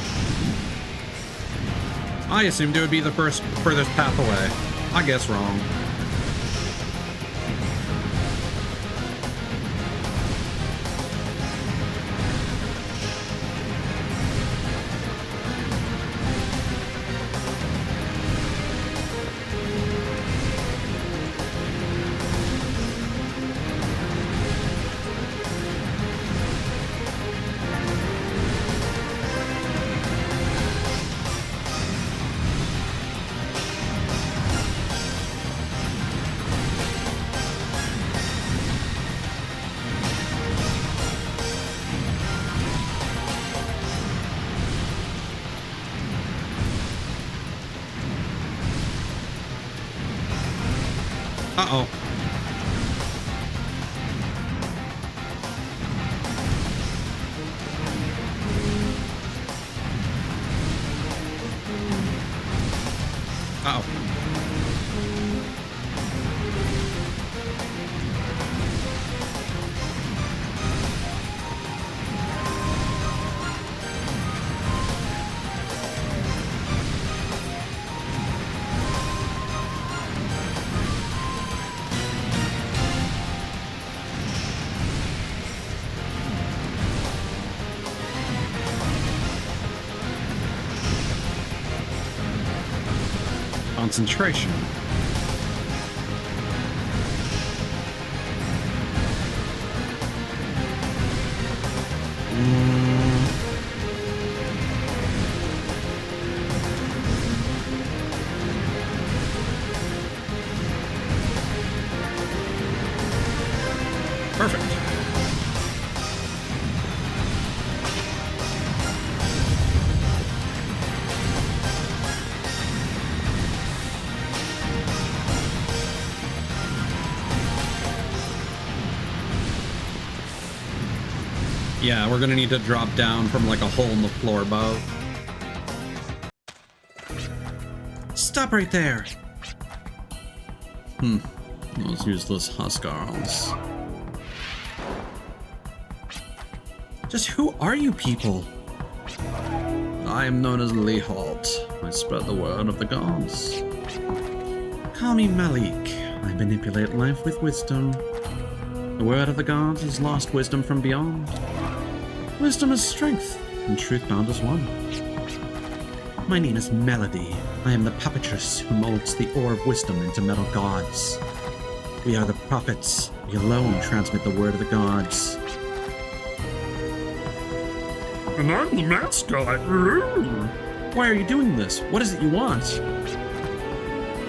I assumed it would be the furthest path away. I guess wrong. Uh-oh. Uh-oh. Concentration. Perfect. Yeah, we're gonna need to drop down from like a hole in the floor above. Stop right there! Those useless Huskarls. Just who are you people? I am known as Lehalt. I spread the word of the gods. Call me Malik. I manipulate life with wisdom. The word of the gods is lost wisdom from beyond. Wisdom is strength, and truth bound as one. My name is Melody. I am the puppetress who molds the ore of wisdom into metal gods. We are the prophets. We alone transmit the word of the gods. And I'm the mascot. Why are you doing this? What is it you want?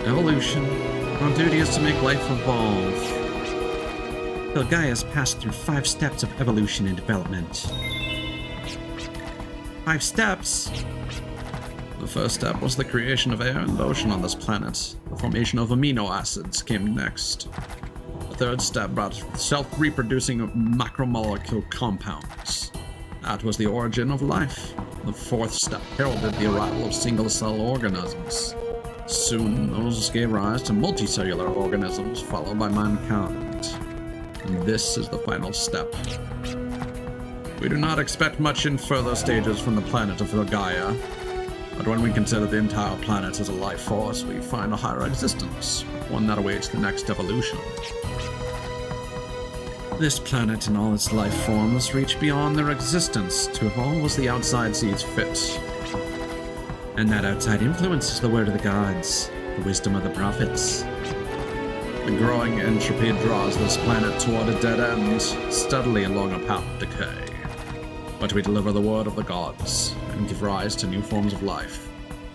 Evolution. Our duty is to make life evolve. Filgaia has passed through 5 steps of evolution and development. 5 steps? The first step was the creation of air and ocean on this planet. The formation of amino acids came next. The third step brought self-reproducing macromolecule compounds. That was the origin of life. The fourth step heralded the arrival of single-cell organisms. Soon, those gave rise to multicellular organisms, followed by mankind. And this is the final step. We do not expect much in further stages from the planet of Filgaia, but when we consider the entire planet as a life force, we find a higher existence, one that awaits the next evolution. This planet and all its life forms reach beyond their existence to evolve as the outside sees fit. And that outside influence is the word of the gods, the wisdom of the prophets. The growing entropy draws this planet toward a dead end, steadily along a path of decay. But we deliver the word of the gods, and give rise to new forms of life,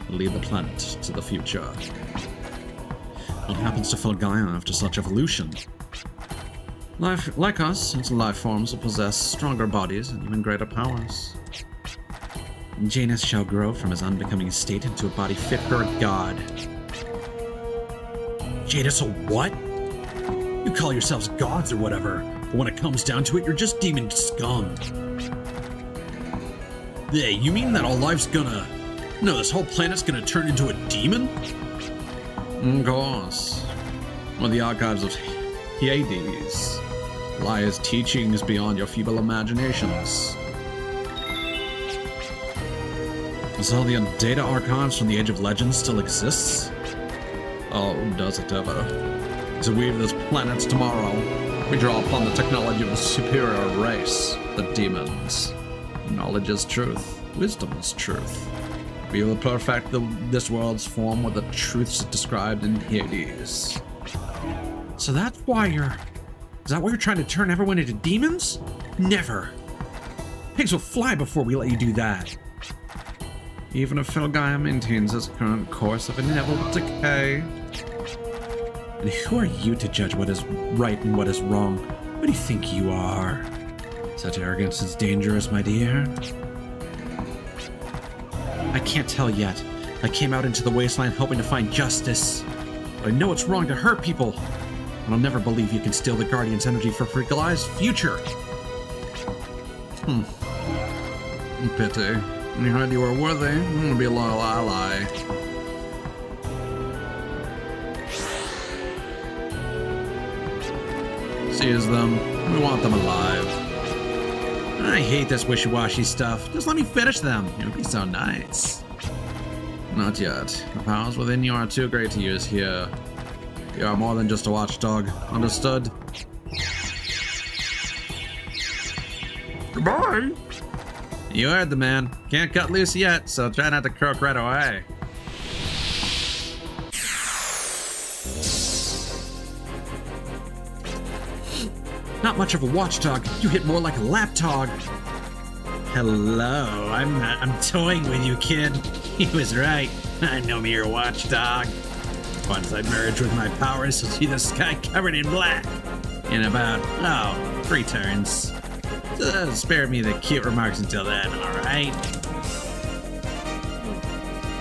and lead the planet to the future. What happens to Filgaia after such evolution? Life, like us, its life forms will possess stronger bodies and even greater powers. Janus shall grow from his unbecoming state into a body fit for a god. Janus, a what? You call yourselves gods or whatever, but when it comes down to it, you're just demon scum. Hey, you mean that all life's gonna... No, this whole planet's gonna turn into a demon? Of course. Well, the archives of Hades lie as teachings beyond your feeble imaginations. Does all the data archives from the Age of Legends still exists? Oh, does it ever? To weave this planet's tomorrow, we draw upon the technology of a superior race, the demons. Knowledge is truth, wisdom is truth. We will perfect this world's form with the truths described in Hades. So that's why you're... Is that why you're trying to turn everyone into demons? Never! Pigs will fly before we let you do that. Even if Filgaia maintains its current course of inevitable decay. And who are you to judge what is right and what is wrong? What do you think you are? Such arrogance is dangerous, my dear. I can't tell yet. I came out into the wasteland hoping to find justice. But I know it's wrong to hurt people. I'll never believe you can steal the Guardian's energy for Frigali's future. Pity. You heard you were worthy. I'm gonna be a loyal ally. Seize them. We want them alive. I hate this wishy-washy stuff. Just let me finish them. It would be so nice. Not yet. The powers within you are too great to use here. You are more than just a watchdog. Understood? Goodbye! You heard the man. Can't cut loose yet, so try not to croak right away. Not much of a watchdog. You hit more like a lapdog. Hello, I'm toying with you, kid. He was right. I'm no mere watchdog. Once I merge with my powers, you'll see the sky covered in black. In about, 3 turns. Spare me the cute remarks until then, alright?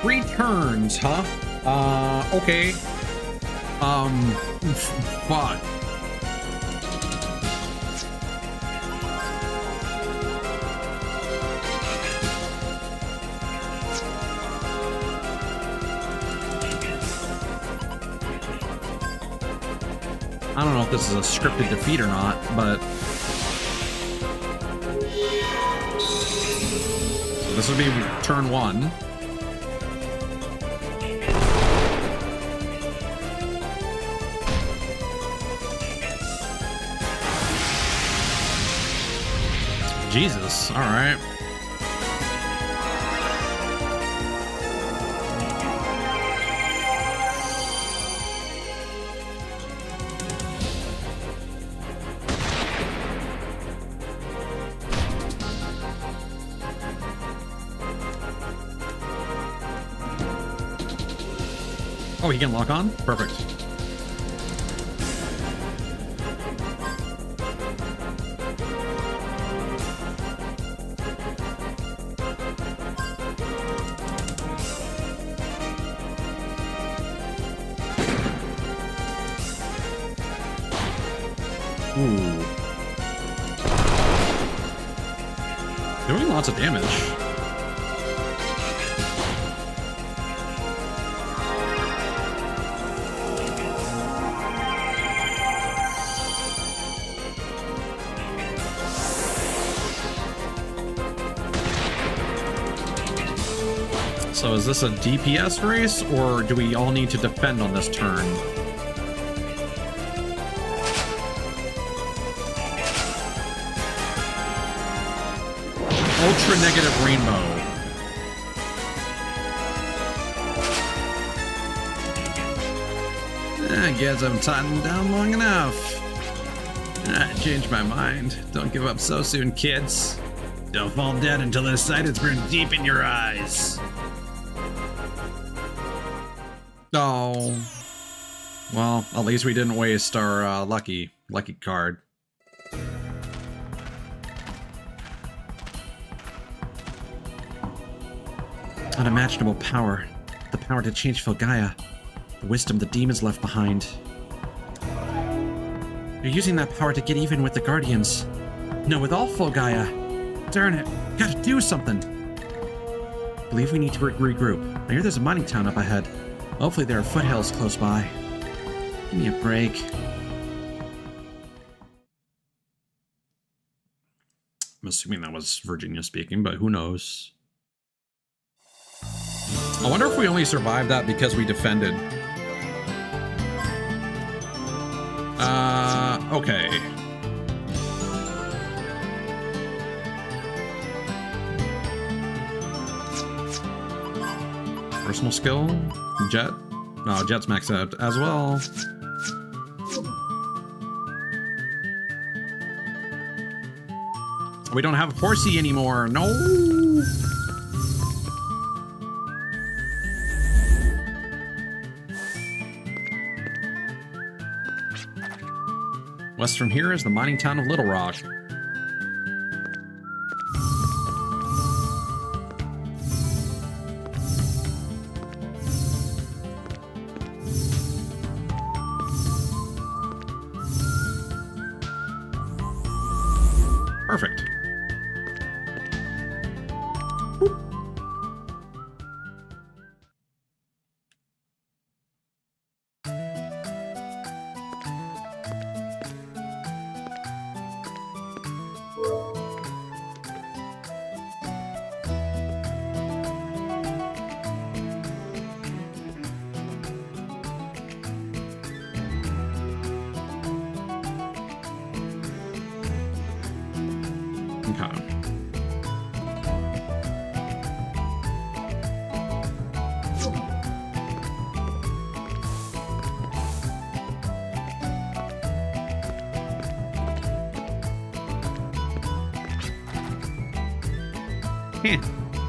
3 turns, huh? Okay. Fuck. I don't know if this is a scripted defeat or not, but... So this would be turn 1. Jesus, alright. Oh, he can lock on? Perfect. Ooh. Doing lots of damage. So is this a DPS race, or do we all need to defend on this turn? Ultra negative rainbow. I guess I'm tied them down long enough. I changed my mind. Don't give up so soon, kids. Don't fall dead until the sight is burned deep in your eyes. Oh. Well, at least we didn't waste our lucky card. Unimaginable power. The power to change Filgaia. The wisdom the demons left behind. You're using that power to get even with the Guardians. No, with all Filgaia. Darn it. Gotta do something. Believe we need to regroup. I hear there's a mining town up ahead. Hopefully there are foothills close by. Give me a break. I'm assuming that was Virginia speaking, but who knows? I wonder if we only survived that because we defended. Okay. Personal skill? Jet? No, Jet's maxed out as well. We don't have Horsey anymore. No! West from here is the mining town of Little Rock. Perfect. Okay.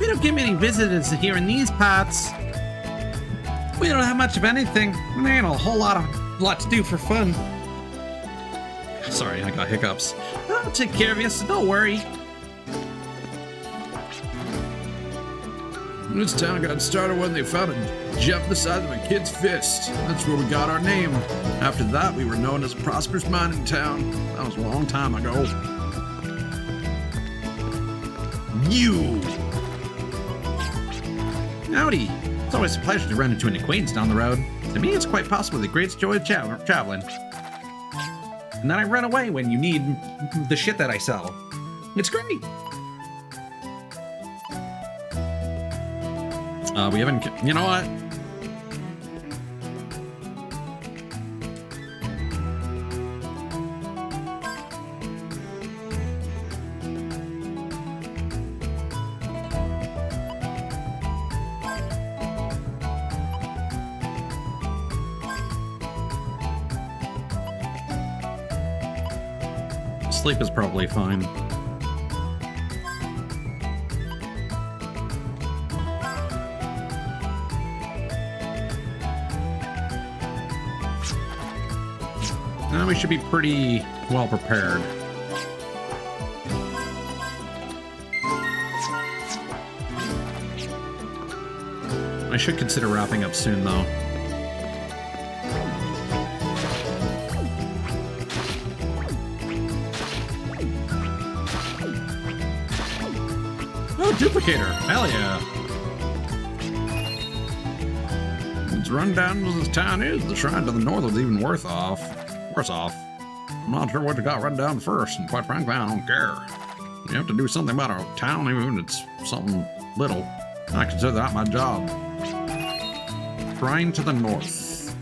We don't get many visitors here in these parts. We don't have much of anything. There ain't a whole lot to do for fun. Sorry, I got hiccups. I'll take care of you, so don't worry. This town got started when they found a gem the size of a kid's fist. That's where we got our name. After that, we were known as a prosperous mining town. That was a long time ago. You! Howdy. It's always a pleasure to run into an acquaintance down the road. To me, it's quite possibly the greatest joy of traveling. And then I run away when you need the shit that I sell. It's great. We haven't... You know what? Sleep is probably fine. Now we should be pretty well prepared. I should consider wrapping up soon, though. Oh, duplicator! Hell yeah! As run down as this town is, the shrine to the north was even worse off. I'm not sure what got run down first, and quite frankly, I don't care. You have to do something about a town, even if it's something little. I consider that my job. Shrine to the north.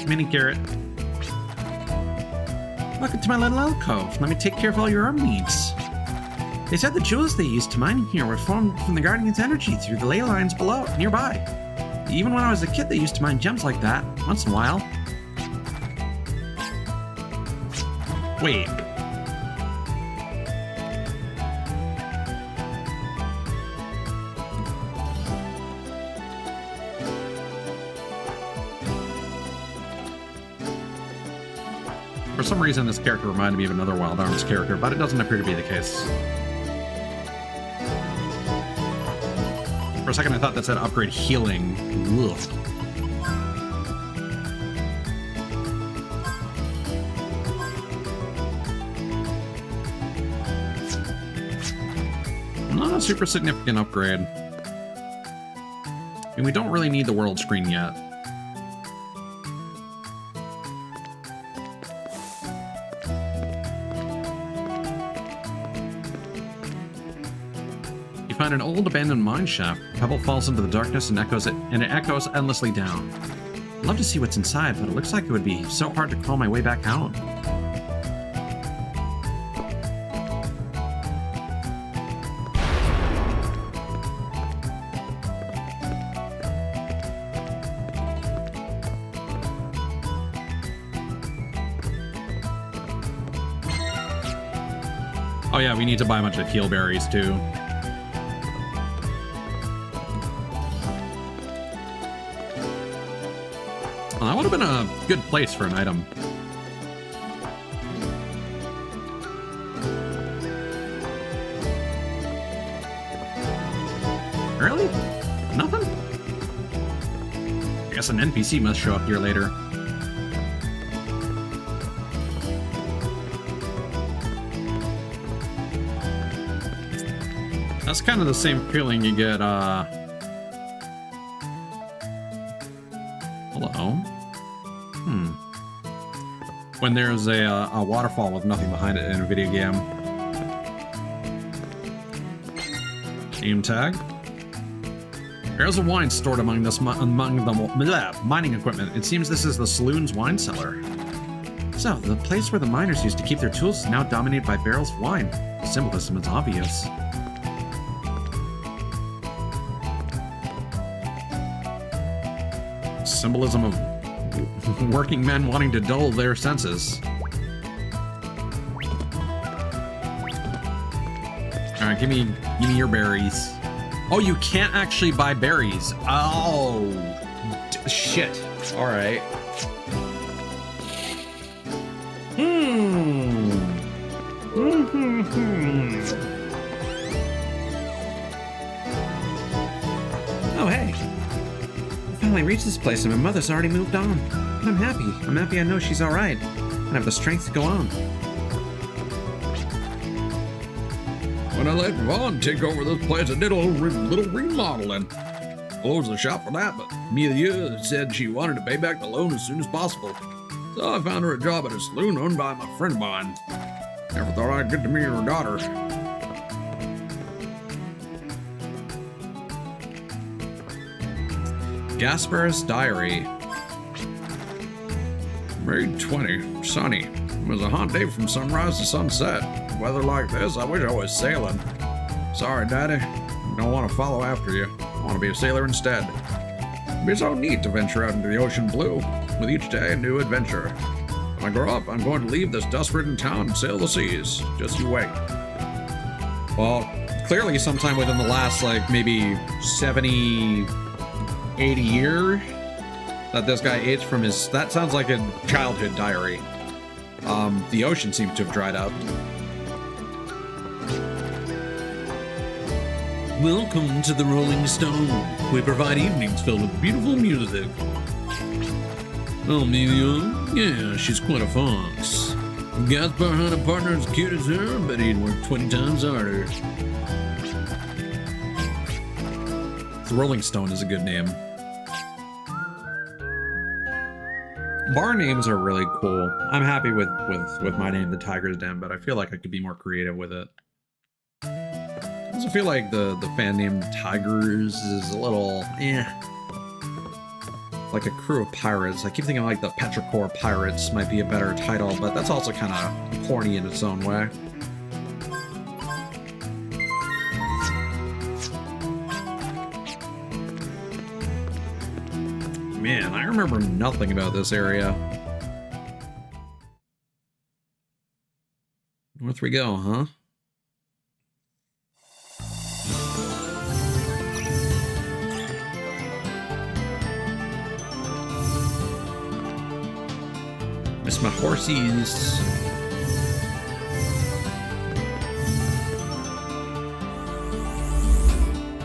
Mini carrot. Welcome to my little alcove. Let me take care of all your arm needs. They said the jewels they used to mine here were formed from the Guardian's energy through the ley lines below, nearby. Even when I was a kid, they used to mine gems like that, once in a while. Wait. For some reason, this character reminded me of another Wild Arms character, but it doesn't appear to be the case. For a second, I thought that said upgrade healing. Ugh. Not a super significant upgrade. I mean, we don't really need the world screen yet. Find an old abandoned mine shaft. Pebble falls into the darkness and it echoes endlessly down. I'd love to see what's inside, but it looks like it would be so hard to crawl my way back out. Oh yeah, we need to buy a bunch of heal berries too. That would have been a good place for an item. Really? Nothing? Guess an NPC must show up here later. That's kind of the same feeling you get, hello? When there's a waterfall with nothing behind it in a video game. Aim tag. Barrels of wine stored among the mining equipment. It seems this is the saloon's wine cellar. So, the place where the miners used to keep their tools is now dominated by barrels of wine. The symbolism is obvious. Symbolism of working men wanting to dull their senses. Alright, give me your berries. Oh, you can't actually buy berries. Oh, shit. Alright. Oh, hey. I finally reached this place and my mother's already moved on. But I'm happy. I'm happy I know she's alright. And I have the strength to go on. When I let Vaughn take over this place, I did a little remodeling. Closed the shop for that, but Amelia said she wanted to pay back the loan as soon as possible. So I found her a job at a saloon owned by my friend of mine. Never thought I'd get to meet her daughter. Gasper's diary. May 20, sunny. It was a hot day from sunrise to sunset. Weather like this, I wish I was sailing. Sorry, Daddy. Don't want to follow after you. I want to be a sailor instead. It'd be so neat to venture out into the ocean blue, with each day a new adventure. When I grow up, I'm going to leave this dust-ridden town and sail the seas. Just you wait. Well, clearly sometime within the last, like, maybe 70, 80 years that this guy aged from his... That sounds like a childhood diary. The ocean seems to have dried up. Welcome to the Rolling Stone. We provide evenings filled with beautiful music. Oh, Amelia? Yeah, she's quite a fox. If Gaspar had a partner as cute as her, I bet he'd work 20 times harder. The Rolling Stone is a good name. Bar names are really cool. I'm happy with my name, The Tiger's Den, but I feel like I could be more creative with it. I also feel like the fan name Tigers is a little, like a crew of pirates. I keep thinking like the Petrichor Pirates might be a better title, but that's also kind of corny in its own way. Man, I remember nothing about this area. North we go, huh? Miss my horsies.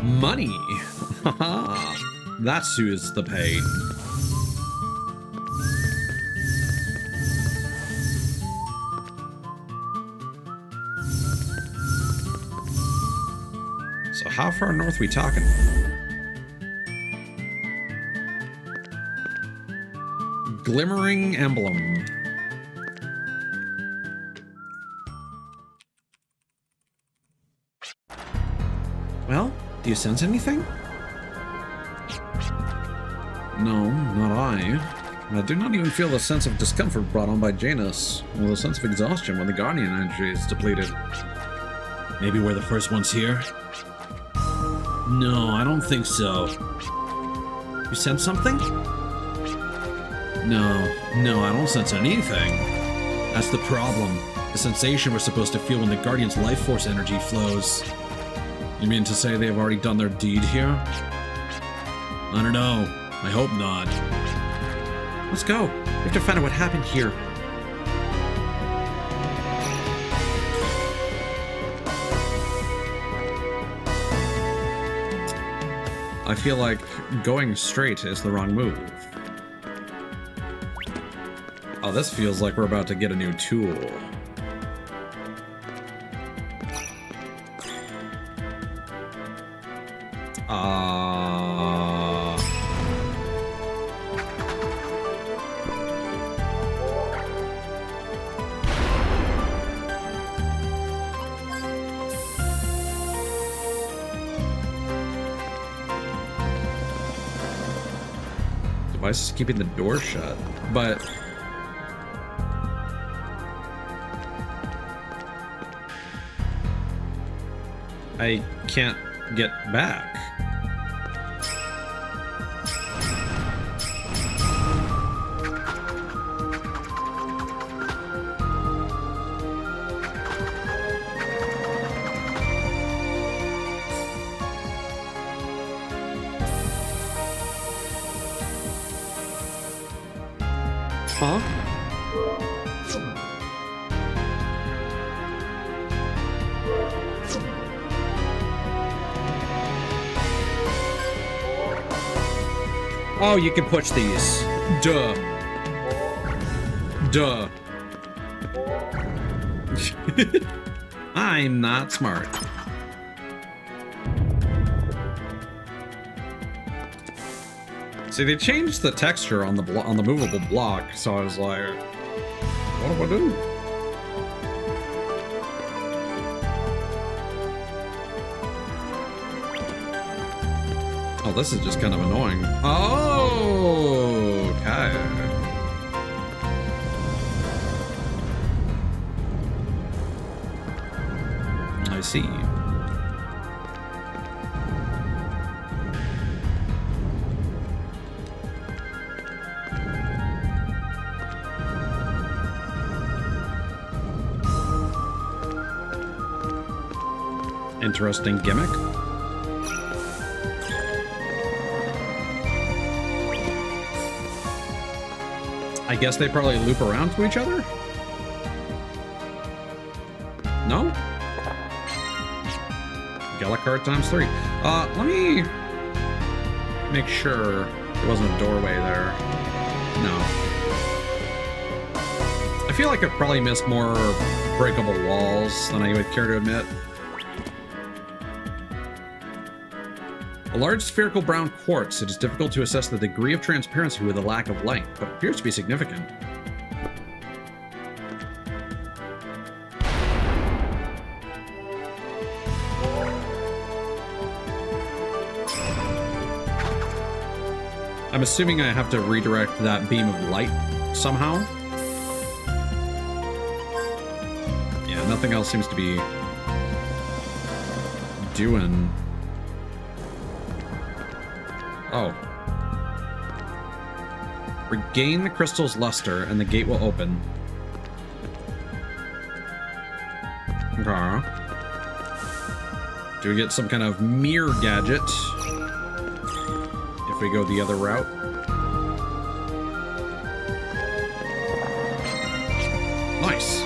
Money. Haha. That soothes the pain. So how far north we talking? Glimmering Emblem. Well, do you sense anything? No, not I. I do not even feel the sense of discomfort brought on by Janus, or the sense of exhaustion when the Guardian energy is depleted. Maybe we're the first ones here? No, I don't think so. You sense something? No, I don't sense anything. That's the problem. The sensation we're supposed to feel when the Guardian's life force energy flows. You mean to say they've already done their deed here? I don't know. I hope not. Let's go. We have to find out what happened here. I feel like going straight is the wrong move. Oh, this feels like we're about to get a new tool. Device is keeping the door shut, but I can't get back. Huh? Oh, you can push these. Duh. Duh. I'm not smart. See, they changed the texture on the movable block, so I was like, what do I do? Oh, this is just kind of annoying. Oh, okay. I see. Interesting gimmick. I guess they probably loop around to each other? No? Gallicard times 3. Let me make sure there wasn't a doorway there. No. I feel like I've probably missed more breakable walls than I would care to admit. A large spherical brown quartz, it is difficult to assess the degree of transparency with a lack of light, but appears to be significant. I'm assuming I have to redirect that beam of light somehow. Yeah, nothing else seems to be doing. Oh. Regain the crystal's luster and the gate will open. Okay. Do we get some kind of mirror gadget if we go the other route? Nice.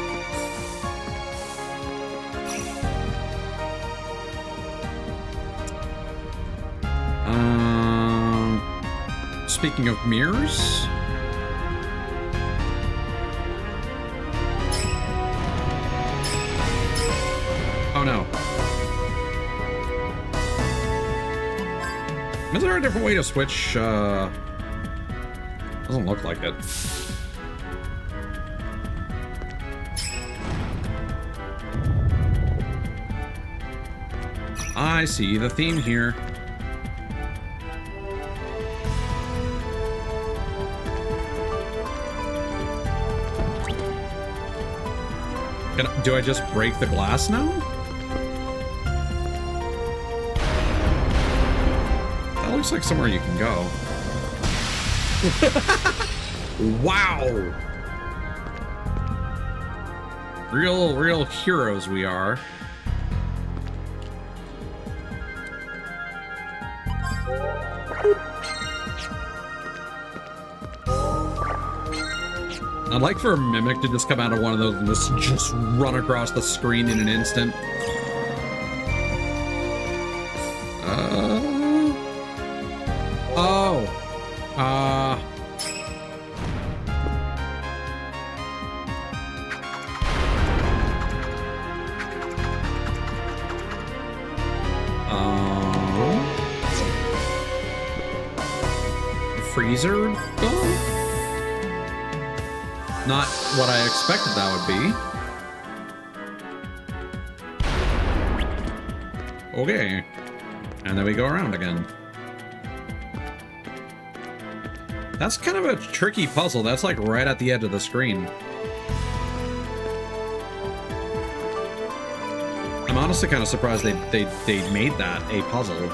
Speaking of mirrors, oh no. Is there a different way to switch? Doesn't look like it. I see the theme here. Do I just break the glass now? That looks like somewhere you can go. Wow! Real heroes we are. I'd like for a Mimic to just come out of one of those and just run across the screen in an instant. freezer though? Not what I expected that would be. Okay. And then we go around again. That's kind of a tricky puzzle. That's like right at the edge of the screen. I'm honestly kind of surprised they made that a puzzle.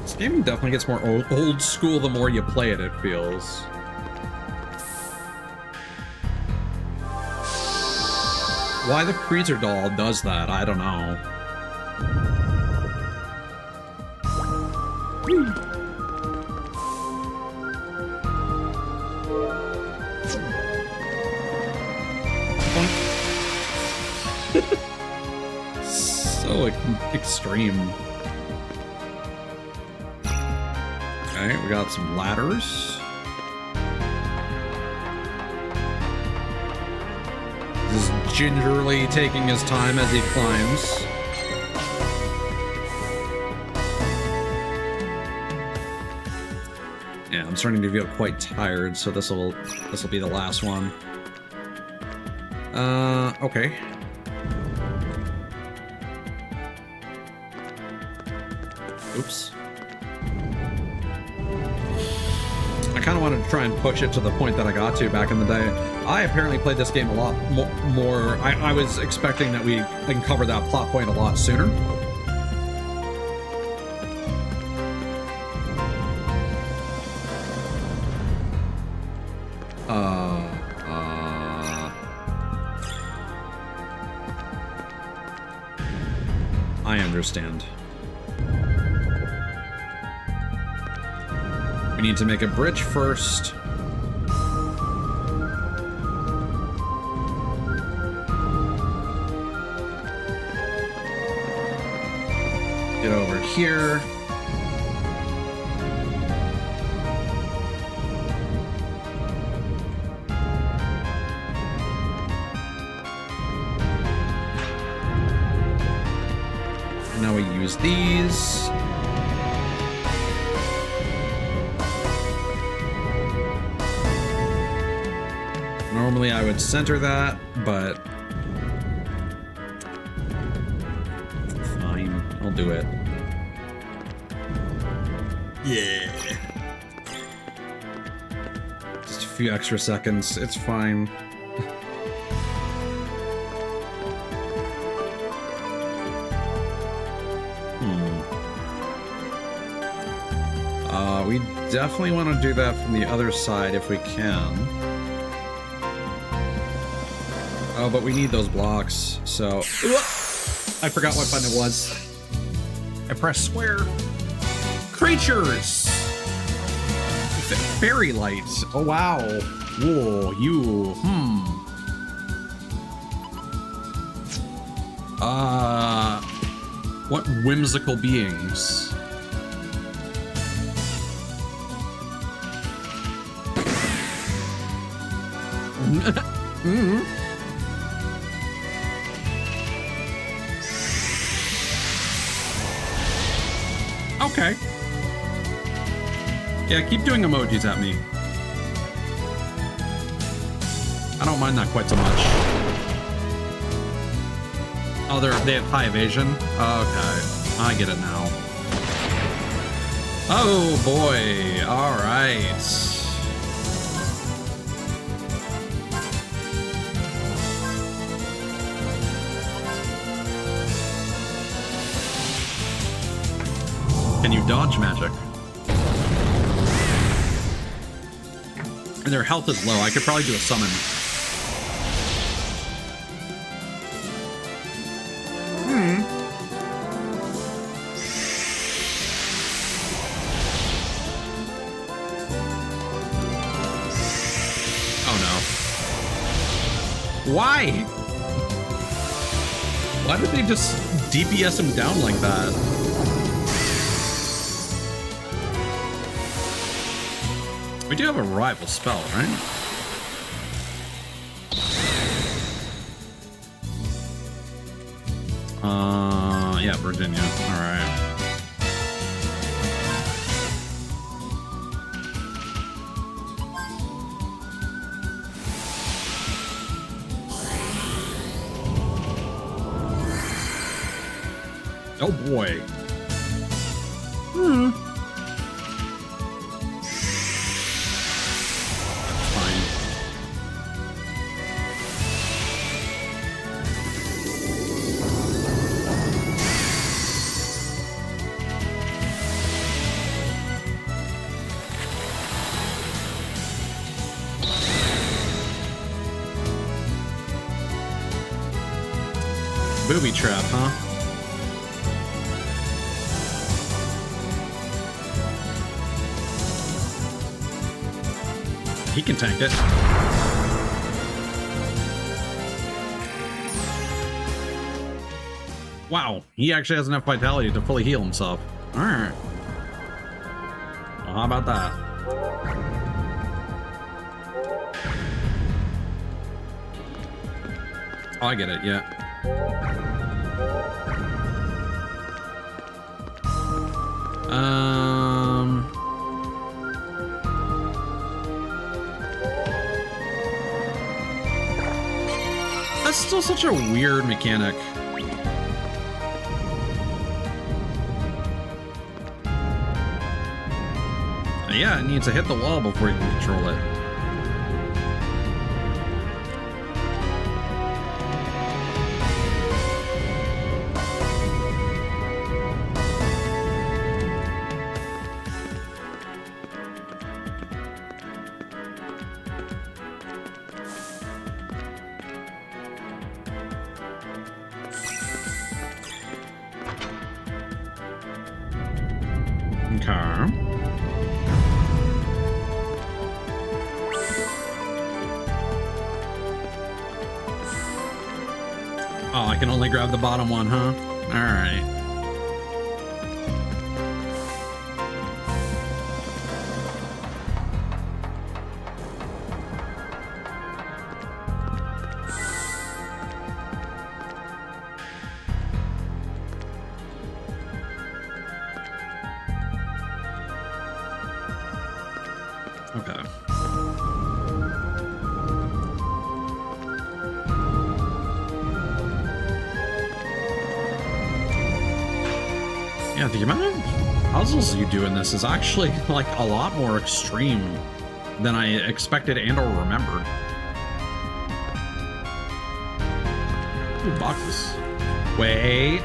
This game definitely gets more old school the more you play it, it feels. Why the freezer doll does that, I don't know. So extreme. Okay, we got some ladders. This is gingerly taking his time as he climbs. Yeah, I'm starting to feel quite tired, so this'll be the last one. Okay. Oops. I kind of wanted to try and push it to the point that I got to back in the day. I apparently played this game a lot more. I was expecting that we uncover that plot point a lot sooner. I understand. We need to make a bridge first. Get over here. Now we use these. Normally I would center that, but fine, I'll do it. Yeah. Just a few extra seconds, it's fine. We definitely want to do that from the other side if we can. Oh, but we need those blocks, so... I forgot what button it was. I pressed square. Creatures! Fairy lights. Oh, wow. Whoa, you... What whimsical beings. Okay. Yeah, keep doing emojis at me. I don't mind that quite so much. Oh, they have high evasion? Okay, I get it now. Oh boy, alright. Can you dodge magic? And their health is low. I could probably do a summon. Oh no. Why? Why did they just DPS him down like that? We do have a rival spell, right? Yeah, Virginia. All right. Oh boy. Fine. Booby trap, huh? He can tank it. Wow, he actually has enough vitality to fully heal himself. Alright. Well, how about that? Oh, I get it, yeah. That's still such a weird mechanic. Yeah, it needs to hit the wall before you can control it. Okay. Oh, I can only grab the bottom one, huh? Alright. Okay. Yeah, the amount of puzzles you do in this is actually like a lot more extreme than I expected and or remembered. Ooh, boxes. Wait.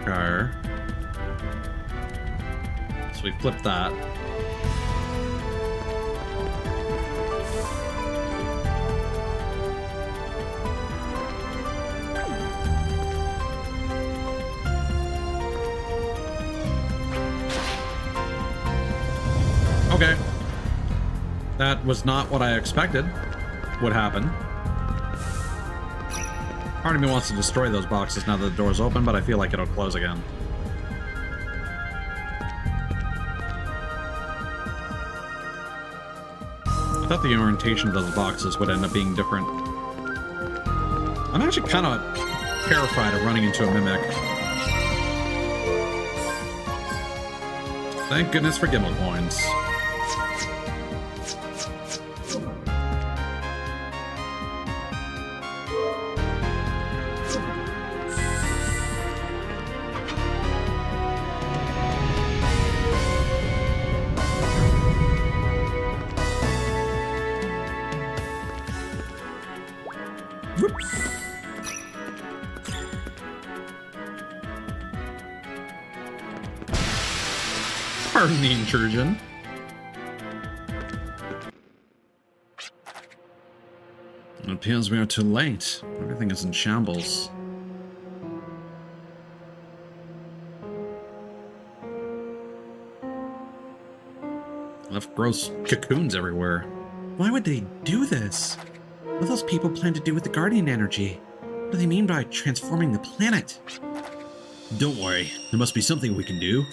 Okay. So we flip that. Okay. That was not what I expected would happen. Part of me wants to destroy those boxes now that the door's open, but I feel like it'll close again. I thought the orientation of those boxes would end up being different. I'm actually kind of terrified of running into a mimic. Thank goodness for Gimel coins. Pardon the intrusion. It appears we are too late. Everything is in shambles. Left gross cocoons everywhere. Why would they do this? What do those people plan to do with the Guardian energy? What do they mean by transforming the planet? Don't worry, there must be something we can do.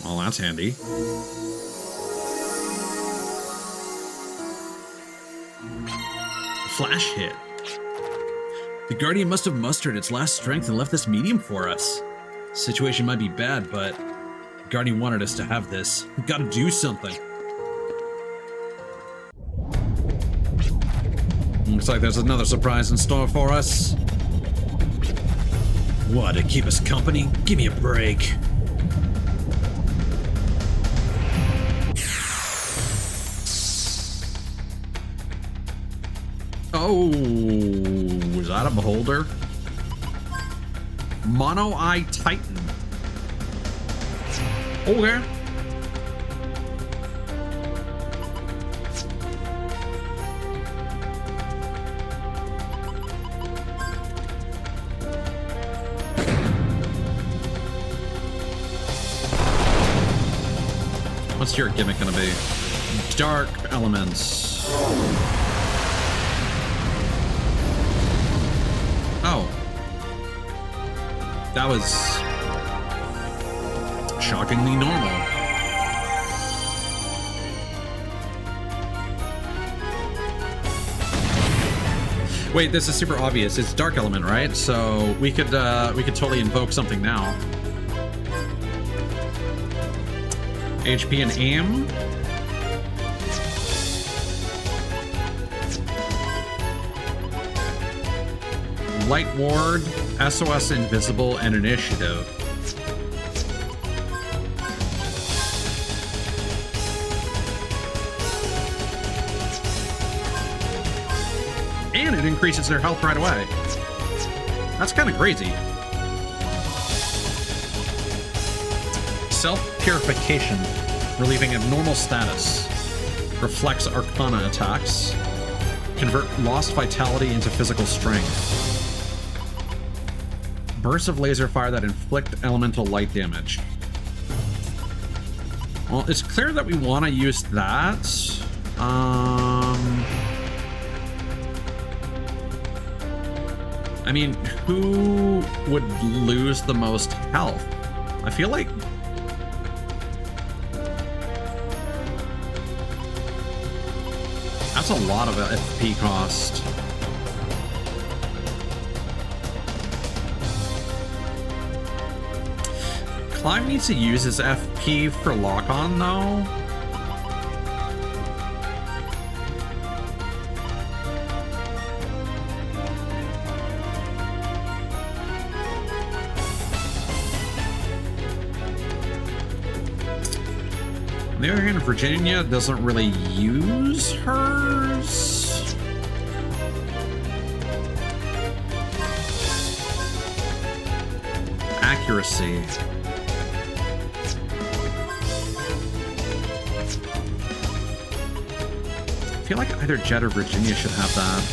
Well, that's handy. Flash hit. The Guardian must have mustered its last strength and left this medium for us. Situation might be bad, but the Guardian wanted us to have this. We've got to do something. Looks like there's another surprise in store for us. What, to keep us company? Give me a break. Oh, was that a beholder? Mono Eye Titan. Okay. What's your gimmick gonna be? Dark elements. Oh. That was shockingly normal. Wait, this is super obvious. It's dark element, right? So we could totally invoke something now. HP and aim. Light Ward, SOS Invisible, and Initiative. And it increases their health right away. That's kind of crazy. Self-Purification, relieving abnormal status. Reflects Arcana attacks. Convert lost vitality into physical strength. Bursts of laser fire that inflict elemental light damage. Well, it's clear that we want to use that. I mean, who would lose the most health? I feel like... that's a lot of FP cost. Clive needs to use his FP for lock-on, though. On the other hand, Virginia doesn't really use hers. Accuracy. I feel like either Jet or Virginia should have that.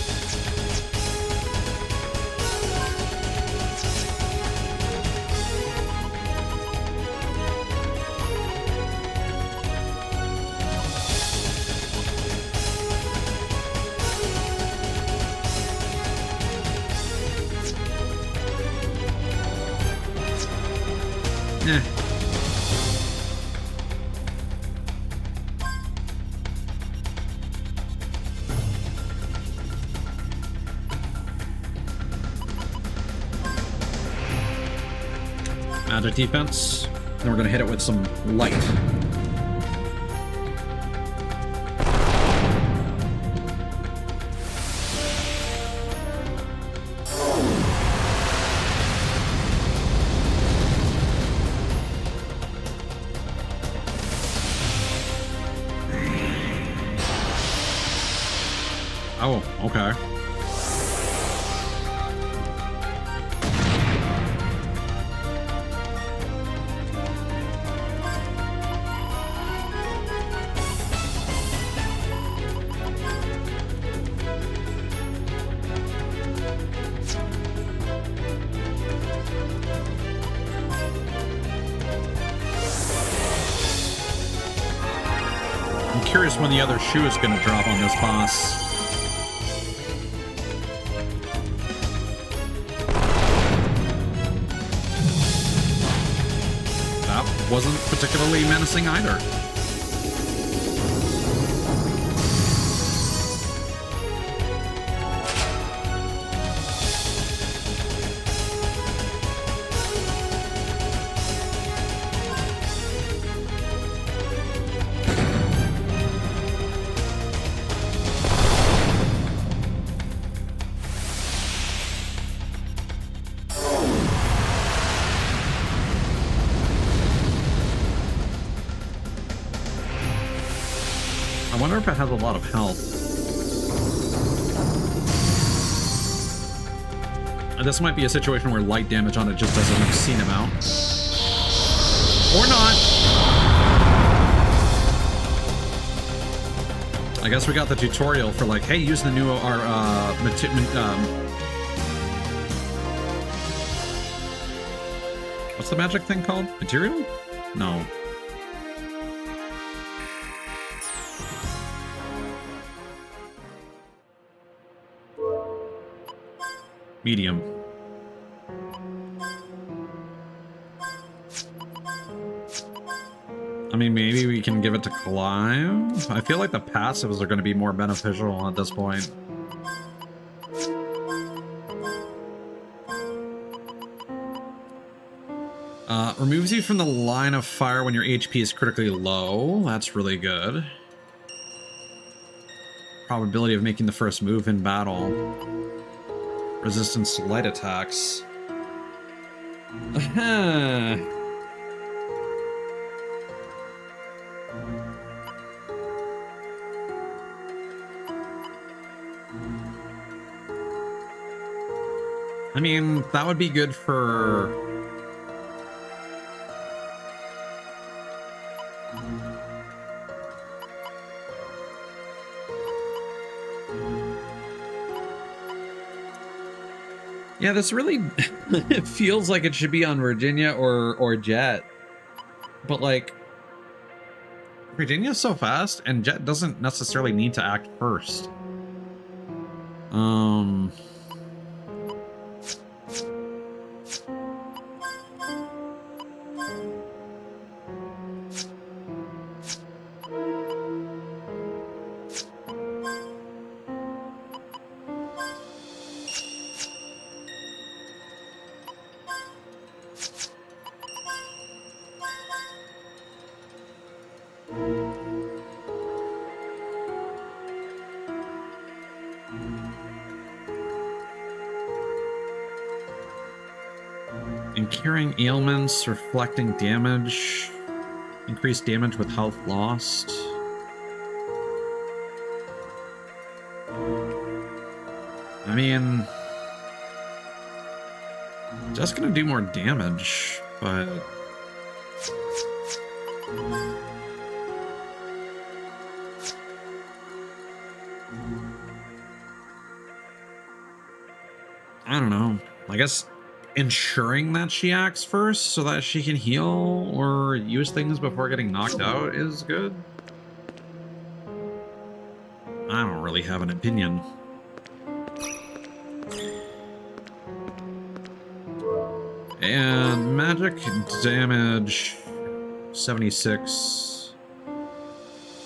Eh. Add a defense, then we're gonna hit it with some light. Oh, okay. curious when the other shoe is going to drop on this boss. That wasn't particularly menacing either. I wonder if it has a lot of health. This might be a situation where light damage on it just does an obscene amount. Or not. I guess we got the tutorial for like, hey, use the new what's the magic thing called? Material? No. Medium. I mean, maybe we can give it to Clive. I feel like the passives are going to be more beneficial at this point. Removes you from the line of fire when your HP is critically low. That's really good. Probability of making the first move in battle. Resistance to light attacks. I mean, that would be good for... Yeah, this really it feels like it should be on Virginia or Jet. But like Virginia's so fast and Jet doesn't necessarily need to act first. And curing ailments, reflecting damage, increased damage with health lost. I mean, just gonna do more damage, but I don't know. I guess ensuring that she acts first so that she can heal or use things before getting knocked out is good. I don't really have an opinion. And magic damage 76.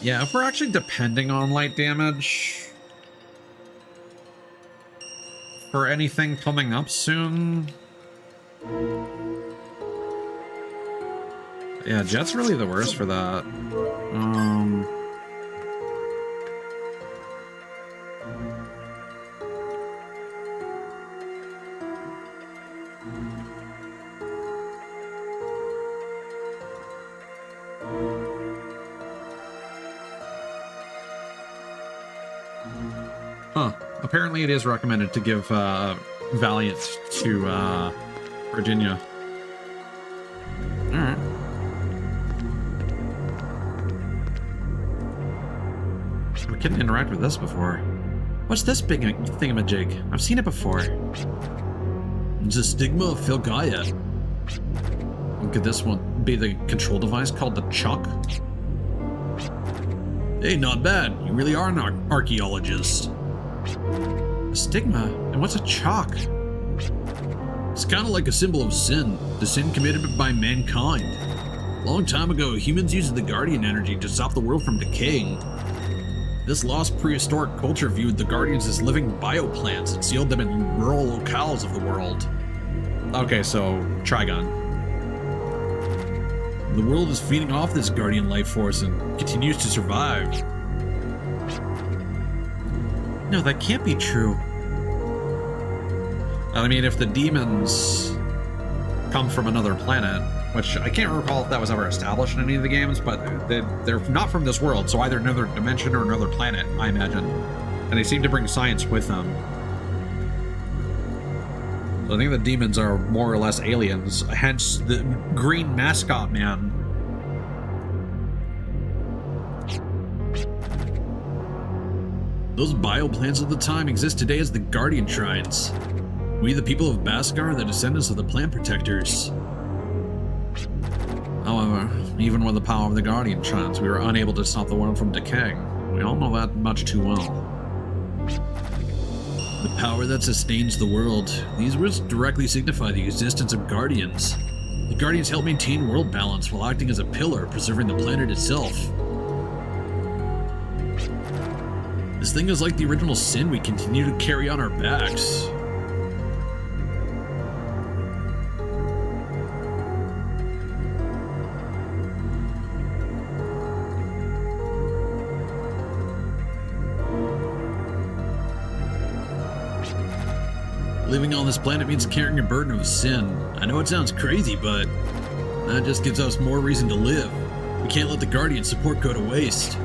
Yeah, if we're actually depending on light damage for anything coming up soon. Yeah, Jet's really the worst for that. Huh. Apparently it is recommended to give Valiant to Virginia. Alright. We couldn't interact with this before. What's this big thingamajig? I've seen it before. It's a stigma of Filgaia. Could this one be the control device called the Chuck? Hey, not bad. You really are an archaeologist. A stigma? And what's a chalk? It's kind of like a symbol of sin, the sin committed by mankind. Long time ago, humans used the Guardian energy to stop the world from decaying. This lost prehistoric culture viewed the Guardians as living bioplants and sealed them in rural locales of the world. Okay, so Trigon. The world is feeding off this Guardian life force and continues to survive. No, that can't be true. I mean, if the demons come from another planet, which I can't recall if that was ever established in any of the games, but they're not from this world, so either another dimension or another planet, I imagine. And they seem to bring science with them. So I think the demons are more or less aliens, hence the green mascot man. Those bioplants of the time exist today as the Guardian Shrines. We, the people of Baskar, are the descendants of the plant protectors. However, even with the power of the Guardian Shrines, we were unable to stop the world from decaying. We all know that much too well. The power that sustains the world. These words directly signify the existence of Guardians. The Guardians help maintain world balance while acting as a pillar, preserving the planet itself. This thing is like the original sin we continue to carry on our backs. Living on this planet means carrying a burden of sin. I know it sounds crazy, but that just gives us more reason to live. We can't let the Guardian support go to waste.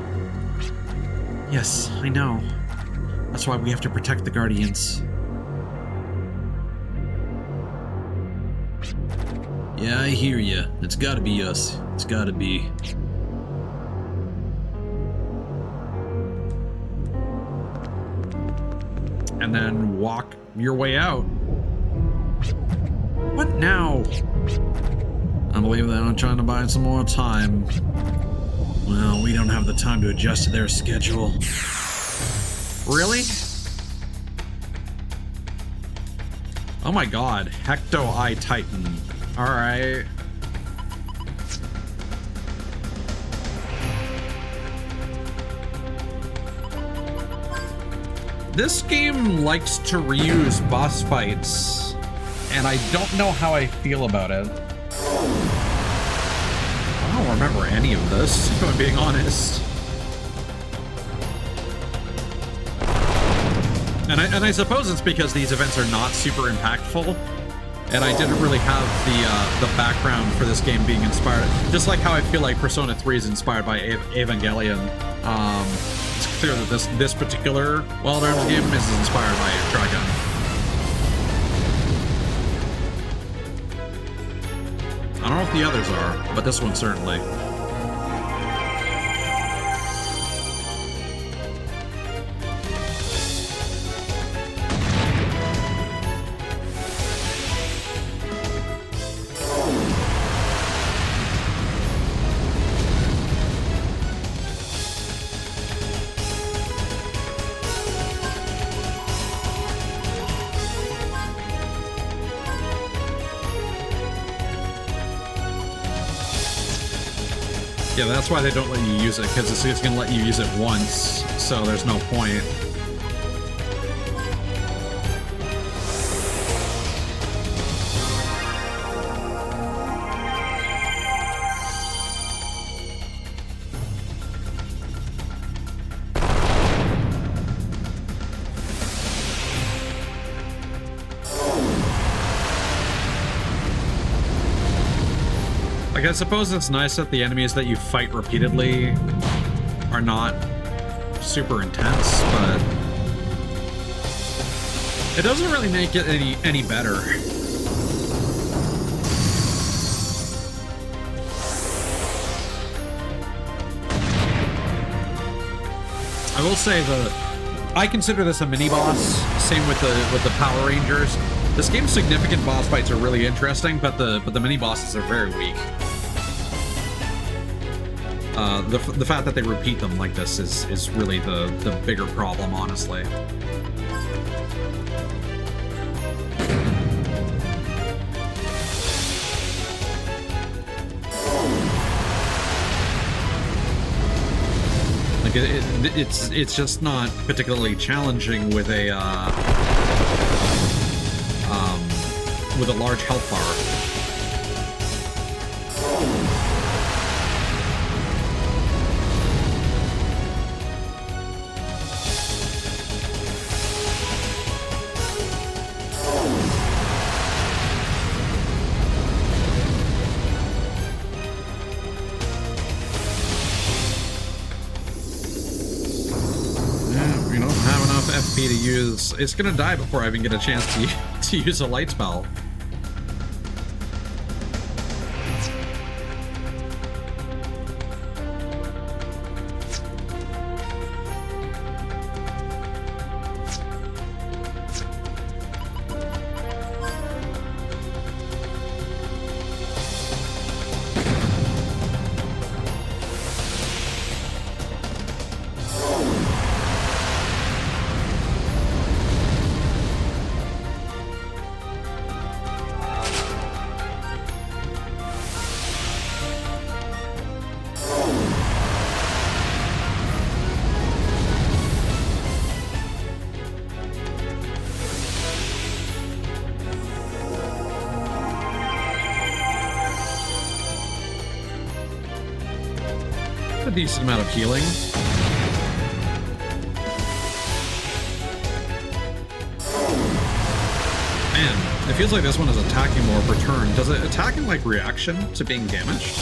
Yes, I know. That's why we have to protect the Guardians. Yeah, I hear ya. It's gotta be us. It's gotta be. And then walk your way out. What now? I believe that I'm trying to buy some more time. Well, we don't have the time to adjust to their schedule. Really? Oh my god, Hecto-Eye Titan. Alright. This game likes to reuse boss fights, and I don't know how I feel about it. I don't remember any of this, if I'm being honest. And I suppose it's because these events are not super impactful, and I didn't really have the background for this game being inspired. Just like how I feel like Persona 3 is inspired by Evangelion. It's clear that this particular Wild Arms game is inspired by Trigun. I don't know if the others are, but this one certainly. Yeah, that's why they don't let you use it, because it's just going to let you use it once, so there's no point. Like, I suppose it's nice that the enemies that you fight repeatedly are not super intense, but it doesn't really make it any better. I will say I consider this a mini boss. Same with the Power Rangers. This game's significant boss fights are really interesting, but the mini bosses are very weak. The fact that they repeat them like this is really the bigger problem, honestly. Like it's just not particularly challenging with a large health bar. FP to use. It's gonna die before I even get a chance to use a light spell. A decent amount of healing. Man, it feels like this one is attacking more per turn. Does it attack in like reaction to being damaged?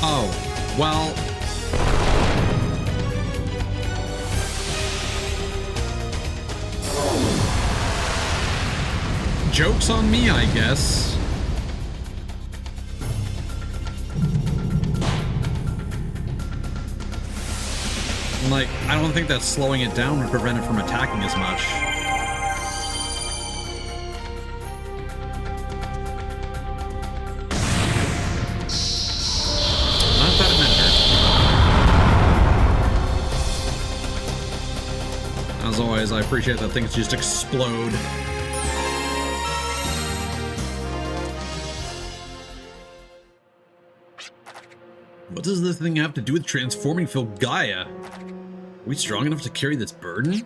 Oh, well. Joke's on me, I guess. Like, I don't think that slowing it down would prevent it from attacking as much. Not that it mattered. As always, I appreciate that things just explode. What does this thing have to do with transforming Filgaia? Are we strong enough to carry this burden?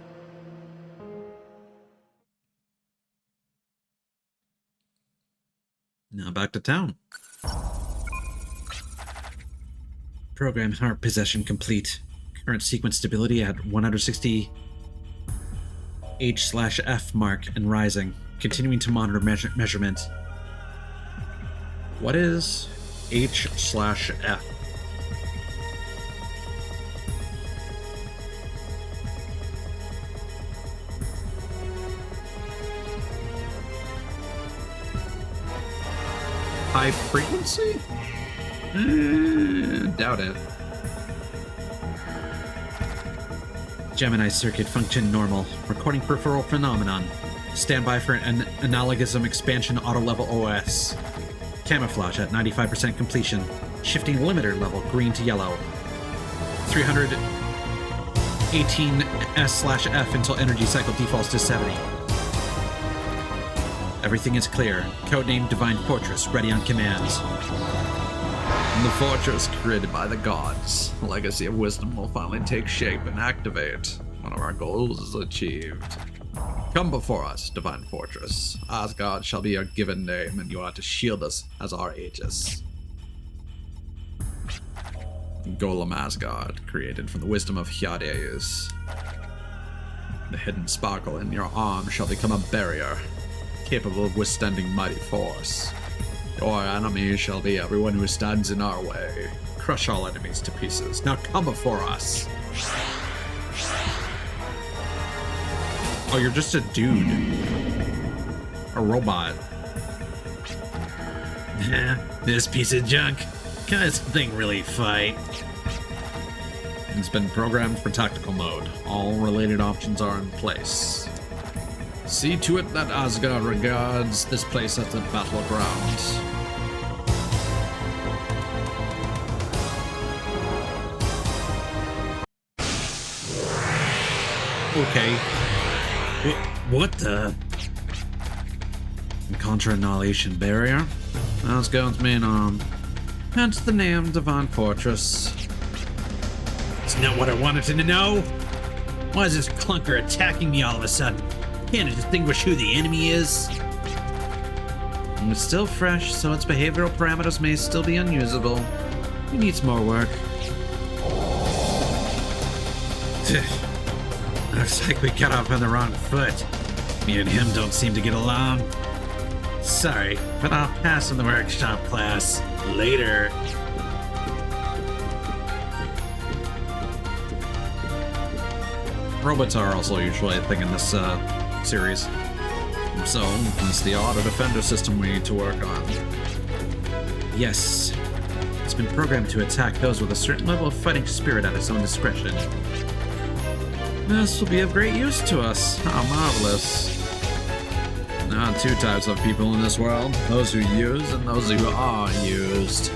Now back to town. Program heart possession complete. Current sequence stability at 160 H/F mark and rising. Continuing to monitor measurement. What is H/F? High frequency? Doubt it. Gemini circuit function normal. Recording peripheral phenomenon. Standby for an analogism expansion auto level OS. Camouflage at 95% completion. Shifting limiter level green to yellow. 318 S/F until energy cycle defaults to 70. Everything is clear. Codename Divine Fortress, ready on command. The fortress created by the gods. The legacy of wisdom will finally take shape and activate. One of our goals is achieved. Come before us, Divine Fortress. Asgard shall be your given name, and you are to shield us as our aegis. Golem Asgard, created from the wisdom of Hyades. The hidden sparkle in your arm shall become a barrier, capable of withstanding mighty force. Your enemy shall be everyone who stands in our way. Crush all enemies to pieces. Now come before us. Oh, you're just a dude. A robot. This piece of junk. Can this thing really fight? It's been programmed for tactical mode. All related options are in place. See to it that Asgard regards this place as a battleground. Okay. What the? Encounter annihilation barrier. Asgard's main arm. Hence the name Divine Fortress. It's not what I wanted to know. Why is this clunker attacking me all of a sudden? Can't it distinguish who the enemy is? It's still fresh, so its behavioral parameters may still be unusable. It needs more work. Looks like we got off on the wrong foot. Me and him don't seem to get along. Sorry, but I'll pass on the workshop class later. Robots are also usually a thing in this series. So, it's the auto defender system we need to work on. Yes. It's been programmed to attack those with a certain level of fighting spirit at its own discretion. This will be of great use to us. How marvelous. There are two types of people in this world. Those who use and those who are used.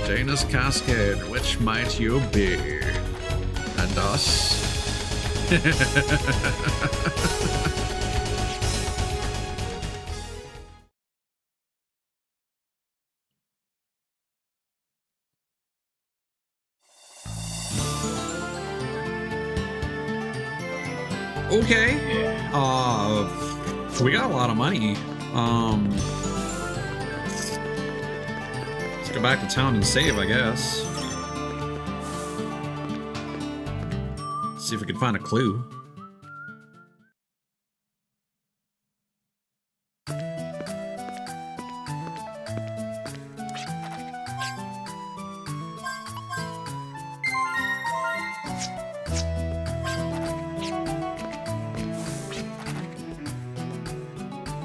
Janus Cascade, which might you be? And us? Okay. We got a lot of money. Let's go back to town and save, I guess. See if we can find a clue.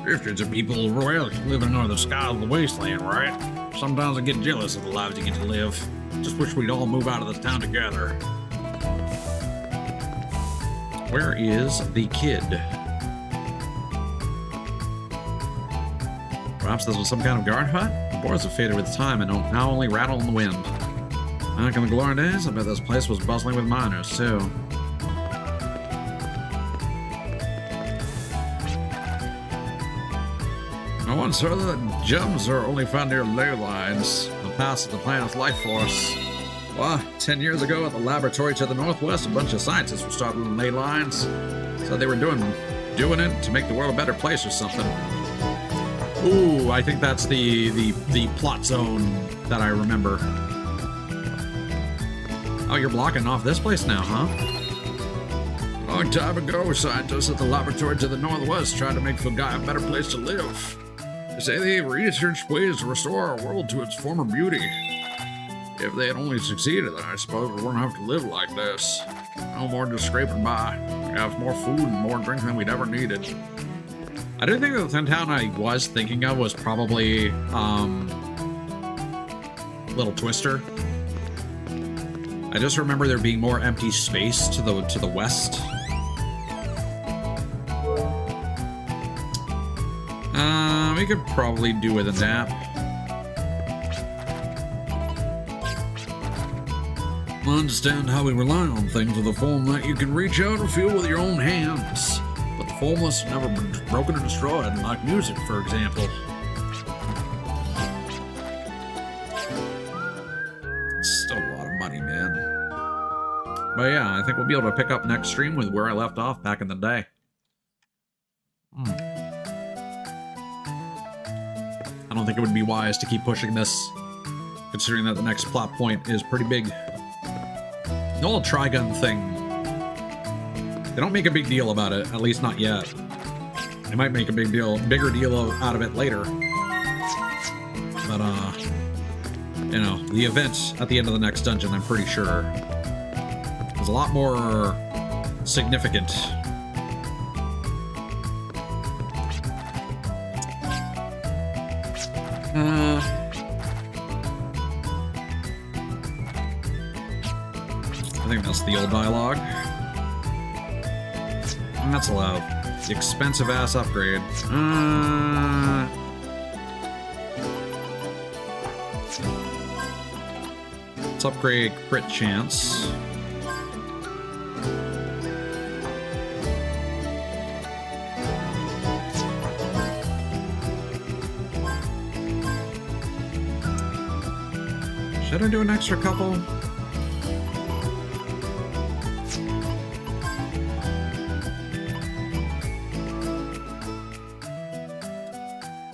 Drifter's are people royal living under the sky of the wasteland, right? Sometimes I get jealous of the lives you get to live. Just wish we'd all move out of this town together. Where is the kid? Perhaps this was some kind of guard hut? The boards have faded with time and now only rattle in the wind. Back in the glory days, I bet this place was bustling with miners, too. I once heard that gems are only found near ley lines, the paths of the planet's life force. Well, 10 years ago at the laboratory to the northwest, a bunch of scientists were starting ley lines. Said they were doing it to make the world a better place or something. Ooh, I think that's the plot zone that I remember. Oh, you're blocking off this place now, huh? A long time ago, scientists at the laboratory to the northwest tried to make Fugai a better place to live. They say they researched ways to restore our world to its former beauty. If they had only succeeded, then I suppose we wouldn't have to live like this. No more just scraping by. We'd have more food and more drink than we'd ever needed. I don't think that the town I was thinking of was probably Little Twister. I just remember there being more empty space to the west. We could probably do with a nap. I understand how we rely on things with a form that you can reach out and feel with your own hands. But the formless have never been broken or destroyed, like music, for example. Still a lot of money, man. But yeah, I think we'll be able to pick up next stream with where I left off back in the day. I don't think it would be wise to keep pushing this, considering that the next plot point is pretty big. The whole Trigun thing, they don't make a big deal about it, at least not yet. They might make a bigger deal out of it later. But, you know, the event at the end of the next dungeon, I'm pretty sure, is a lot more significant. I think that's the old dialogue. And that's allowed. The expensive ass upgrade. Let's upgrade crit chance. Should I do an extra couple?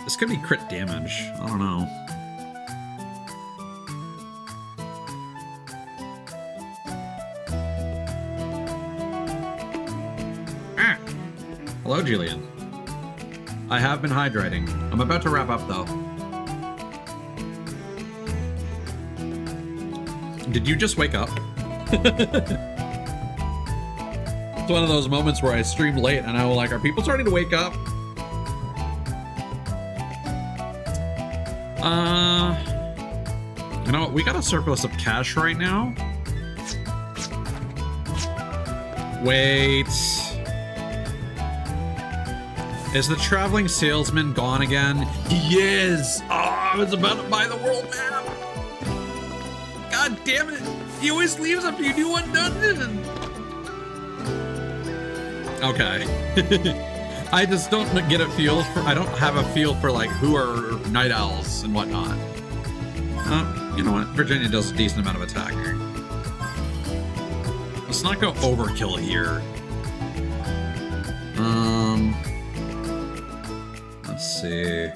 This could be crit damage. I don't know. Ah! Hello, Julian. I have been hydrating. I'm about to wrap up, though. Did you just wake up? It's one of those moments where I stream late and I was like, are people starting to wake up? You know what? We got a surplus of cash right now. Wait. Is the traveling salesman gone again? He is! Oh, I was about to buy the world map! God damn it! He always leaves after you do one dungeon! Okay. I just don't get a feel for, I don't have a feel for like who are night owls and whatnot. You know what? Virginia does a decent amount of attacking. Let's not go overkill here. Let's see.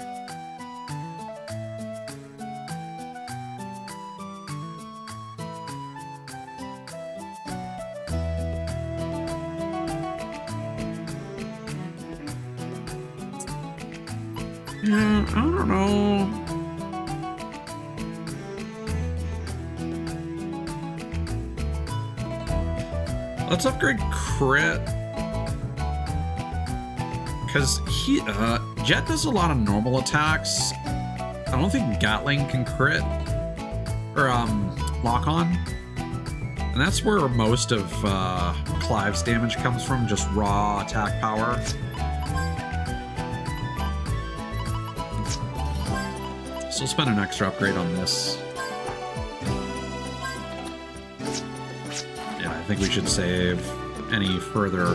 Yeah, I don't know. Let's upgrade crit. Because he, Jet does a lot of normal attacks. I don't think Gatling can crit. Or, lock on. And that's where most of, Clive's damage comes from, just raw attack power. So we'll spend an extra upgrade on this. Yeah, I think we should save any further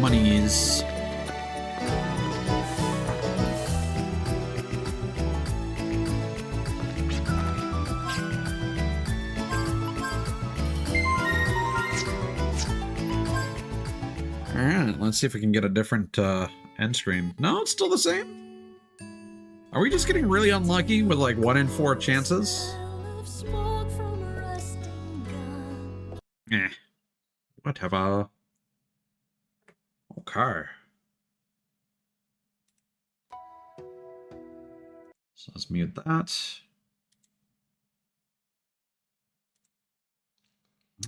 monies. Alright, let's see if we can get a different end stream. No, it's still the same. Are we just getting really unlucky with like 1 in 4 chances? Eh. Whatever. Okay. So let's mute that.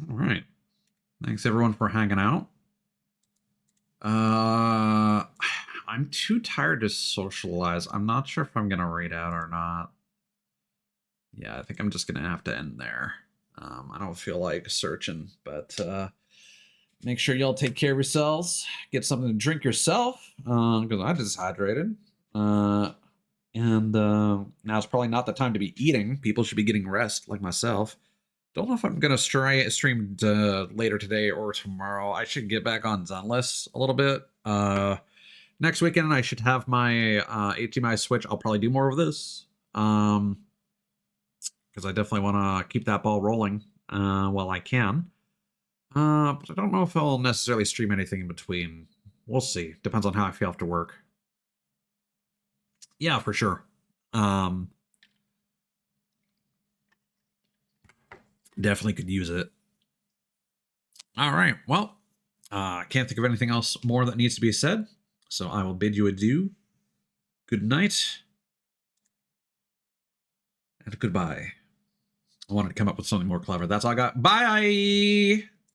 All right. Thanks everyone for hanging out. I'm too tired to socialize. I'm not sure if I'm gonna raid out or not. Yeah, I think I'm just gonna have to end there. I don't feel like searching, but make sure y'all take care of yourselves. Get something to drink yourself, because I just hydrated. And now's probably not the time to be eating. People should be getting rest, like myself. Don't know if I'm gonna stream later today or tomorrow. I should get back on Zenless a little bit. Next weekend I should have my HDMI Switch. I'll probably do more of this. Because I definitely want to keep that ball rolling while I can. But I don't know if I'll necessarily stream anything in between. We'll see. Depends on how I feel after work. Yeah, for sure. Definitely could use it. All right. Well, I can't think of anything else more that needs to be said. So I will bid you adieu. Good night. And goodbye. I wanted to come up with something more clever. That's all I got. Bye!